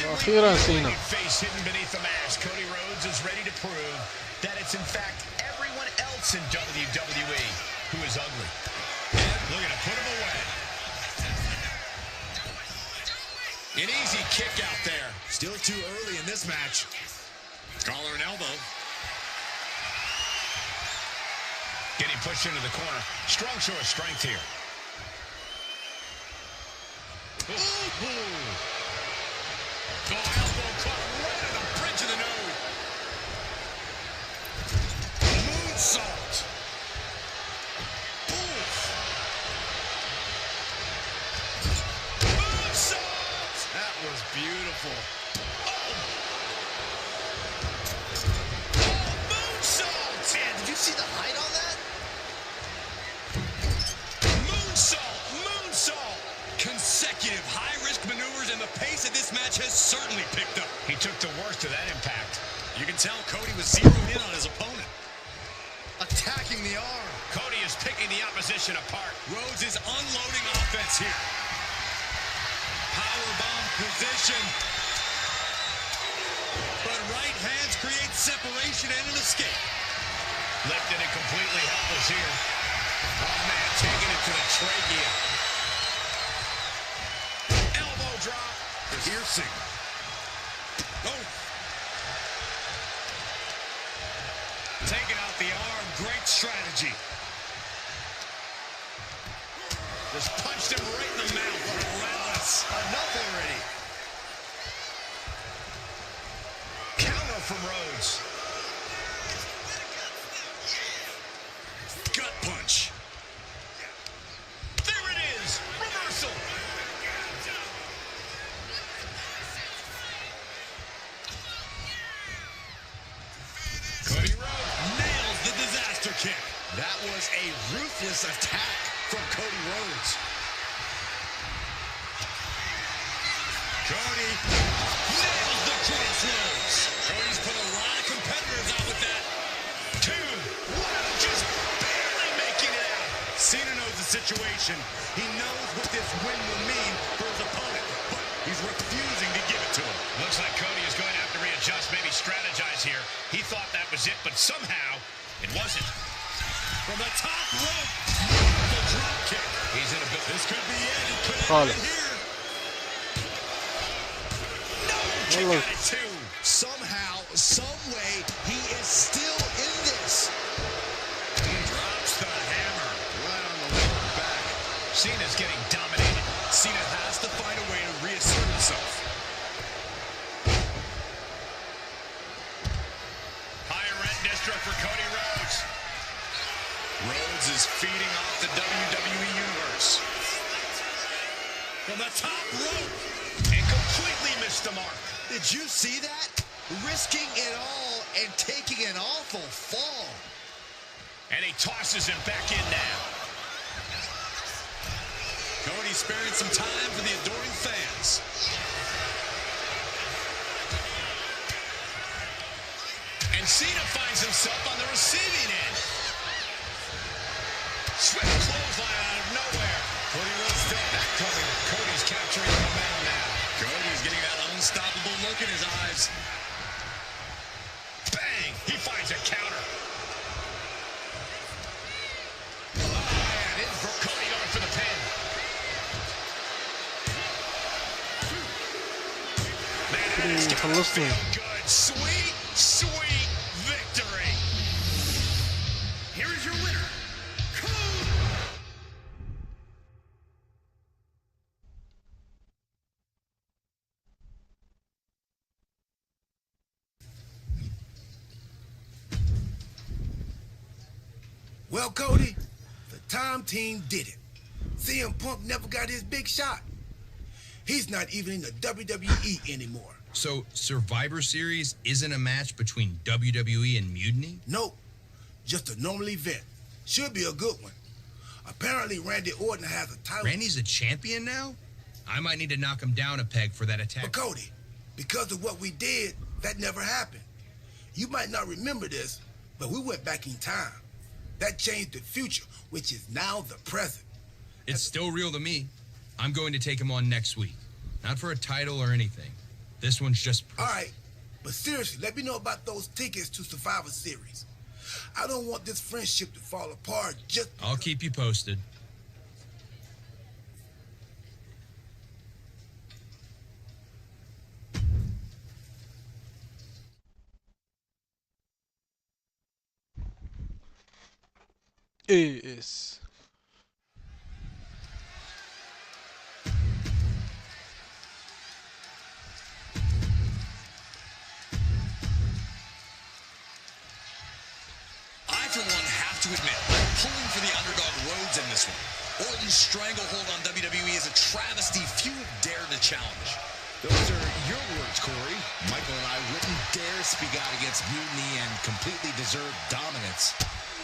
واخيرا سينا. Face hidden beneath the mask, Cody Rhodes is ready to prove that it's in fact everyone else in WWE who is ugly. And look at him put him away. An easy kick out there. Still too early in this match. Collar and elbow. Getting pushed into the corner. Strong show of strength here. Ooh. Oh, elbow caught right on the bridge of the nose. Moonsault. Oof. Moonsault. That was beautiful. Oh, moonsault. Man, did you see the height on that? Moonsault. Consecutive high-risk maneuvers, and the pace of this match has certainly picked up. He took the worst of that impact. You can tell Cody was zeroed in on his opponent. Attacking the arm. Cody is picking the opposition apart. Rhodes is unloading offense here. Powerbomb position. But right hands create separation and an escape. Lifted and completely helpless here. Oh, man, taking it to the trachea. Elbow drop. Piercing. Oh. Taking out the arm. Great strategy. Just punched him right in the mouth. Relentless. Enough already. Counter from Rhodes. Gut punch. There it is. Reversal. Cody Rhodes nails the disaster kick. That was a ruthless attack from Cody Rhodes. Cody nails the crossroads. Cody's put a lot of competitors out with that. 2, 1, just barely making it out. Cena knows the situation. He knows what this win will mean for his opponent, but he's refusing to give it to him. Looks like Cody is going to have to readjust, maybe strategize here. He thought that was it, but somehow it wasn't. From the top rope, the drop kick. He's in a bit. This could be it. He could end it here. Kick out at 2. Somehow, some way, he is still in this. He drops the hammer right on the lower back. Cena's getting dominated. Cena has to find a way to reassert himself. High rent district for Cody Rhodes. Rhodes is feeding off the WWE Universe. From the top rope. And completely missed the mark. Did you see that? Risking it all and taking an awful fall. And he tosses him back in now. he's sparing some time for the adoring fans. And Cena finds himself on the receiving end. Swift clothesline out of nowhere. Cody Rhodes felt that coming. Cody's capturing the momentum now. Cody's getting that unstoppable look in his eyes. Bang! He finds a counter. Oh, man, in for Cody going for the pin. Man, it's gotta feel good. Sweet, sweet victory. Here is your winner, Well, Cody, the time team did it. CM Punk never got his big shot. He's not even in the WWE anymore. So Survivor Series isn't a match between WWE and Mutiny? Nope. Just a normal event. Should be a good one. Apparently Randy Orton has a title. Randy's a champion now? I might need to knock him down a peg for that attack. But Cody, because of what we did, that never happened. You might not remember this, but we went back in time. That changed the future, which is now the present. It's still real to me. I'm going to take him on next week. Not for a title or anything. This one's just... All right, but seriously, let me know about those tickets to Survivor Series. I don't want this friendship to fall apart just... I'll keep you posted. AS. I, for one, have to admit, I'm pulling for the underdog Rhodes in this one. Orton's stranglehold on WWE is a travesty few have dared to challenge. Those are your words, Corey. Michael and I wouldn't dare speak out against Mutiny and completely deserved dominance.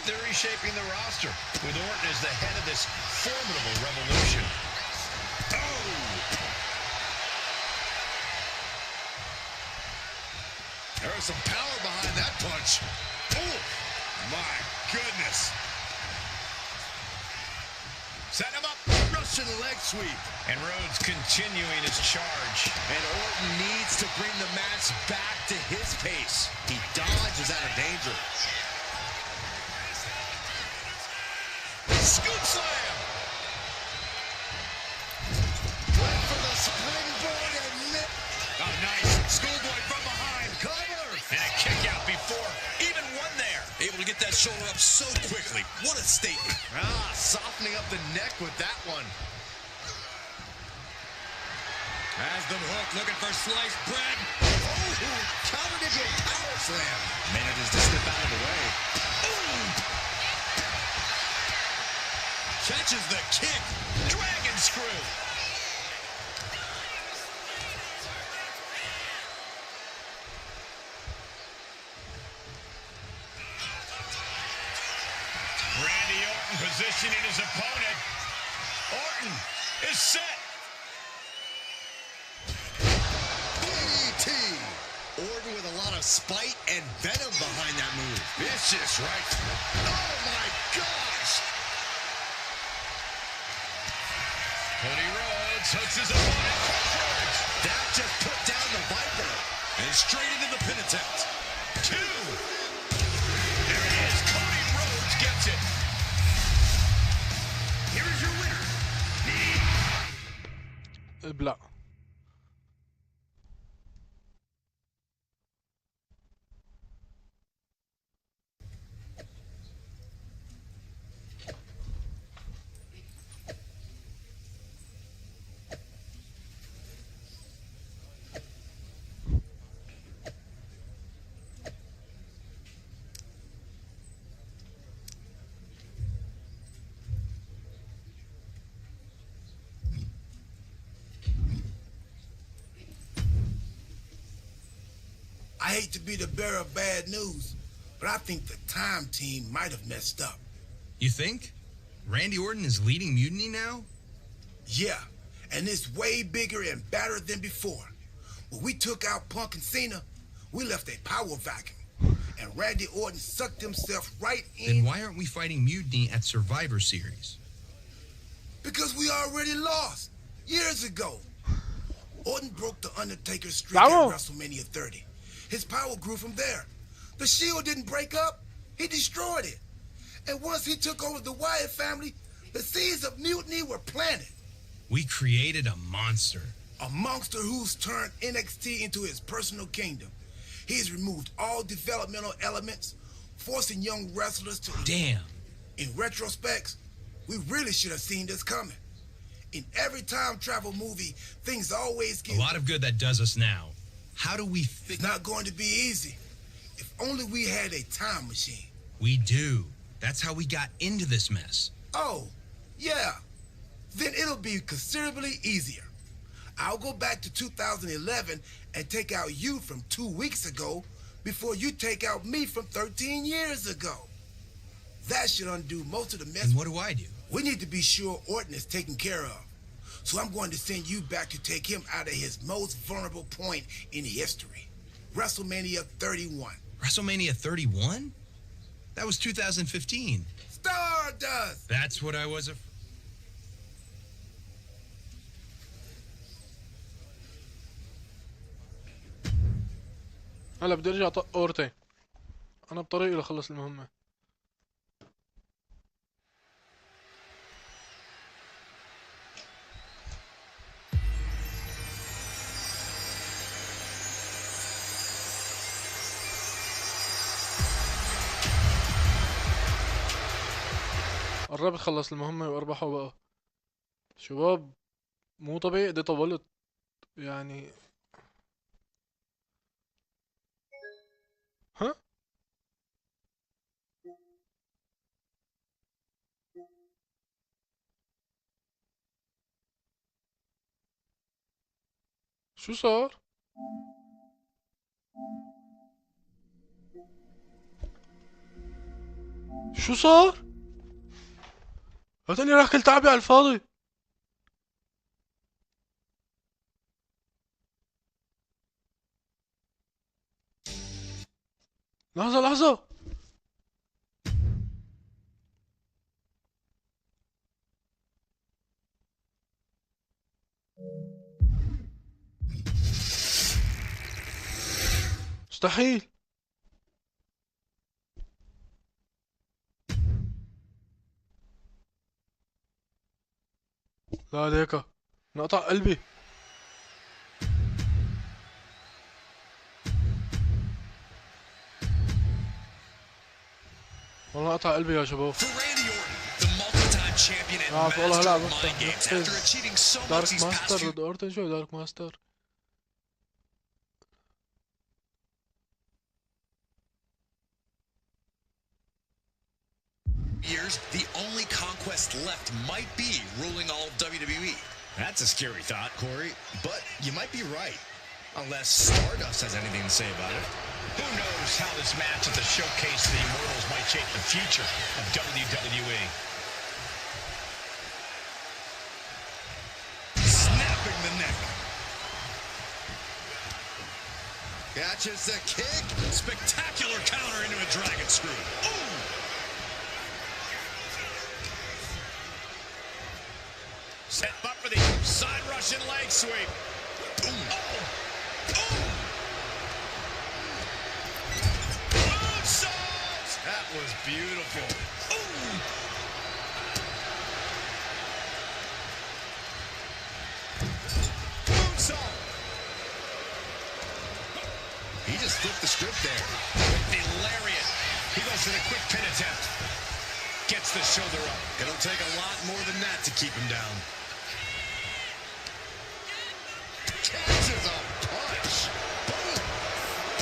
They're reshaping the roster, with Orton as the head of this formidable revolution. Oh! There was some power behind that punch. Oh, my goodness. Set him up. Russian leg sweep. And Rhodes continuing his charge. And Orton needs to bring the match back to his pace. He dodges out of danger. Scoop slam! Went for the springboard and Oh, nice. Schoolboy from behind. cover. And a kick out before even one there. Able to get that shoulder up so quickly. What a statement. Softening up the neck with that one. Has them hooked, looking for sliced bread. Oh, countered into a power slam. Manages to slip out of the way. Catches the kick. Dragon screw. Randy Orton positioning his opponent. Orton is set. DDT. Orton with a lot of spite and venom behind that move. Vicious, right? Oh, my gosh. Cody Rhodes hooks his opponent backwards. That just put down the Viper. And straight into the pin attempt. 2. There it is. Cody Rhodes gets it. Here is your winner. ابلع. I hate to be the bearer of bad news, but I think the time team might have messed up. You think? Randy Orton is leading Mutiny now? Yeah, and it's way bigger and badder than before. When we took out Punk and Cena, we left a power vacuum, and Randy Orton sucked himself right in. Then why aren't we fighting Mutiny at Survivor Series? Because we already lost years ago. Orton broke the Undertaker's streak at WrestleMania 30. His power grew from there. The Shield didn't break up. He destroyed it. And once he took over the Wyatt family, the seeds of mutiny were planted. We created a monster. A monster who's turned NXT into his personal kingdom. He's removed all developmental elements, forcing young wrestlers to... Damn. In retrospect, we really should have seen this coming. In every time travel movie, things always get... A lot of good that does us now. How do we fix... It's not going to be easy. If only we had a time machine. We do. That's how we got into this mess. Oh, yeah. Then it'll be considerably easier. I'll go back to 2011 and take out you from 2 weeks ago before you take out me from 13 years ago. That should undo most of the mess. And what do I do? We need to be sure Orton is taken care of. So I'm going to send you back to take him out of his most vulnerable point in history. WrestleMania 31. WrestleMania 31? That was 2015. Stardust! That's what I was هلا بدي ارجع طق اورتين. انا بطريقي لخلص المهمة. قربت خلص المهمة واربحوا بقى. شباب مو طبيعي قد طولت يعني. ها؟ شو صار؟ شو صار؟ هتاني راح كل تعبي على الفاضي. لحظة لحظة. مستحيل. لا عليك نقطع قلبي. والله قطع قلبي يا شباب. والله هلا دارك ماستر ضد اورتن. شو دارك ماستر؟ Years, the only conquest left might be ruling all of WWE. That's a scary thought, Corey, but you might be right. Unless Stardust has anything to say about it. Who knows how this match at the Showcase of the Immortals might shape the future of WWE. Snapping the neck. Catches the kick. Spectacular counter into a dragon screw. Ooh! Set up for the side Russian leg sweep. Ooh. Oh! Oh! Moonsault! That was beautiful. Ooh! Moonsault! He just flipped the script there. With the lariat. He goes for the quick pin attempt. Gets the shoulder up. It'll take a lot more than that to keep him down. Catches a punch. Boom.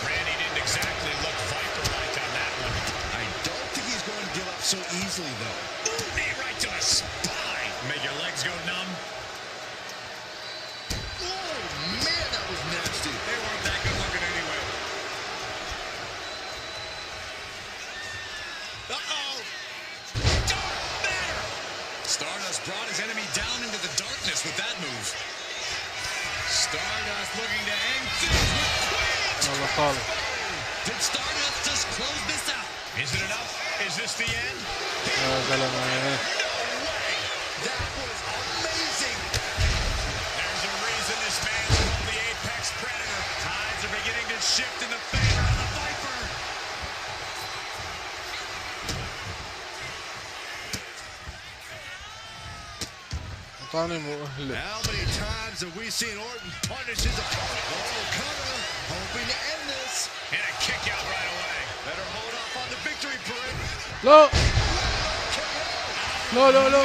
Randy didn't exactly look Viper-like on that one. I don't think he's going to give up so easily, though. Ooh, knee right to the spine. Make your legs go numb. Oh, man, that was nasty. They weren't that good looking anyway. Uh-oh. Dark matter. Stardust brought his enemy down into the Stardust looking to end things with Queen. والله خالص. Did Stardust just close this out? Is it enough? Is this the end? يا زلمة. That was amazing. There's a reason this man's called the Apex Predator. Tides are beginning to shift in the favor of the Viper. أعطاني مؤهلة. How many times have we seen Orton punish his opponent? Oh, Connor hoping to end this. And a kick out right away. Better hold up on the victory parade. لا لا لا لا.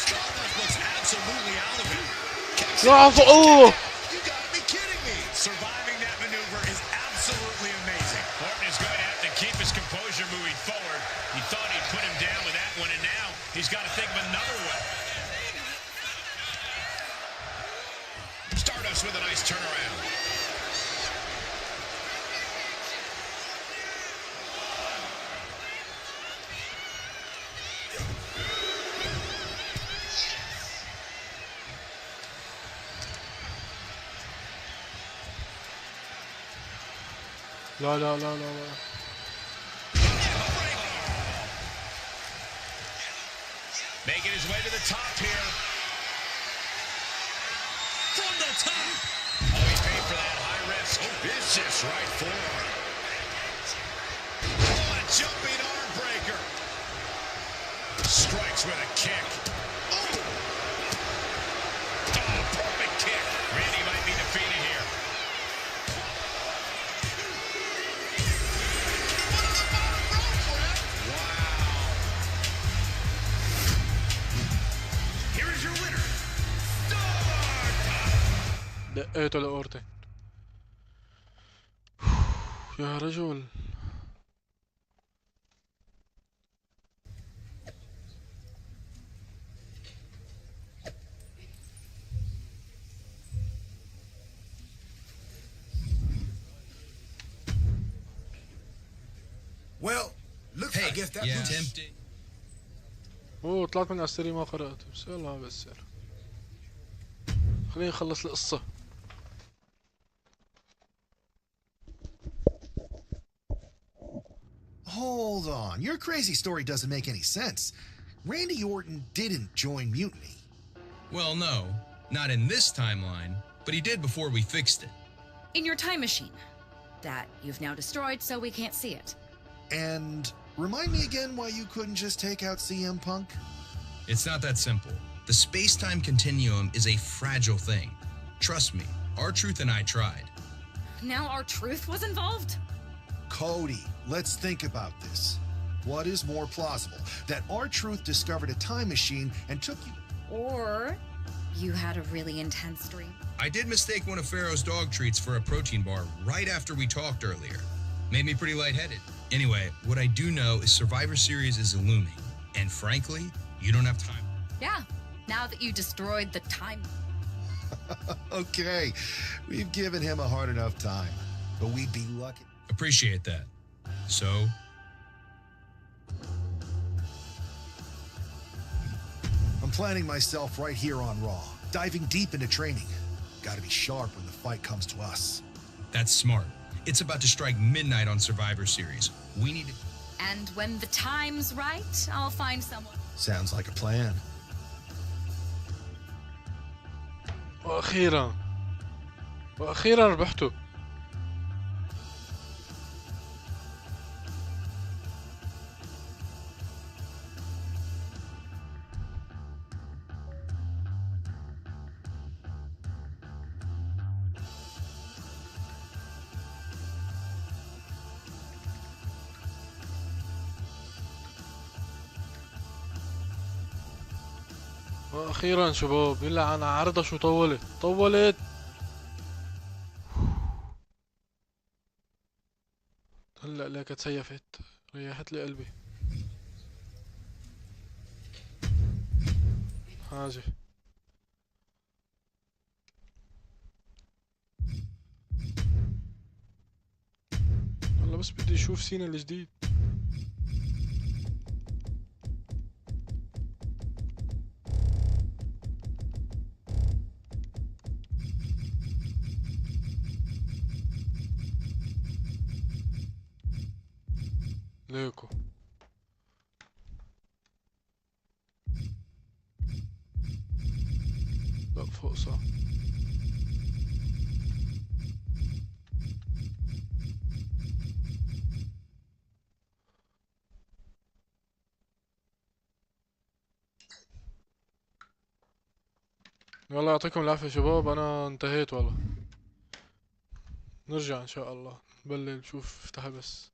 Stardust looks absolutely out of it. لا عفوا. أوه. You gotta be kidding me. Surviving that maneuver is absolutely amazing. Orton is going to have to keep his composure moving forward. He thought he'd put him down with that one, and now he's got to think of another way. Stardust with a nice turnaround. لا لا لا لا لا. Making his way to the top here. From the top. Oh, he paid for that high risk. Vicious right forearm. Oh, a jumping arm breaker. Strikes with a kick. Oh, perfect kick. Randy might be defeated here. دقيته لأورتين. يا رجل. Well, looks I guess that yeah. Tempting. اوه طلعت من على السري ما قرأت. بس يلا بسر. خليني نخلص القصة. Hold on, your crazy story doesn't make any sense. Randy Orton didn't join Mutiny. Well, no, not in this timeline, but he did before we fixed it. In your time machine. That you've now destroyed so we can't see it. And remind me again why you couldn't just take out CM Punk? It's not that simple. The space-time continuum is a fragile thing. Trust me, R-Truth and I tried. Now our truth was involved? Cody, let's think about this. What is more plausible? That R-Truth discovered a time machine and took you... Or you had a really intense dream. I did mistake one of Pharaoh's dog treats for a protein bar right after we talked earlier. Made me pretty lightheaded. Anyway, what I do know is Survivor Series is looming. And frankly, you don't have time. Yeah, now that you destroyed the time... Okay, we've given him a hard enough time, but we'd be lucky. Appreciate that. So? I'm planning myself right here on Raw, diving deep into training. Gotta be sharp when the fight comes to us. That's smart. It's about to strike midnight on Survivor Series. We need to... And when the time's right, I'll find someone. Sounds like a plan. وأخيرا ربحته. واخيرا شباب يلعن عرضها شو طولت. هلا لك تسيفت ريحت لي قلبي. حاجة والله بس بدي اشوف سينا الجديد. ليكو لا فوق صح. يلا يعطيكم العافية شباب، انا انتهيت والله. نرجع ان شاء الله نبلل نشوف افتح بس.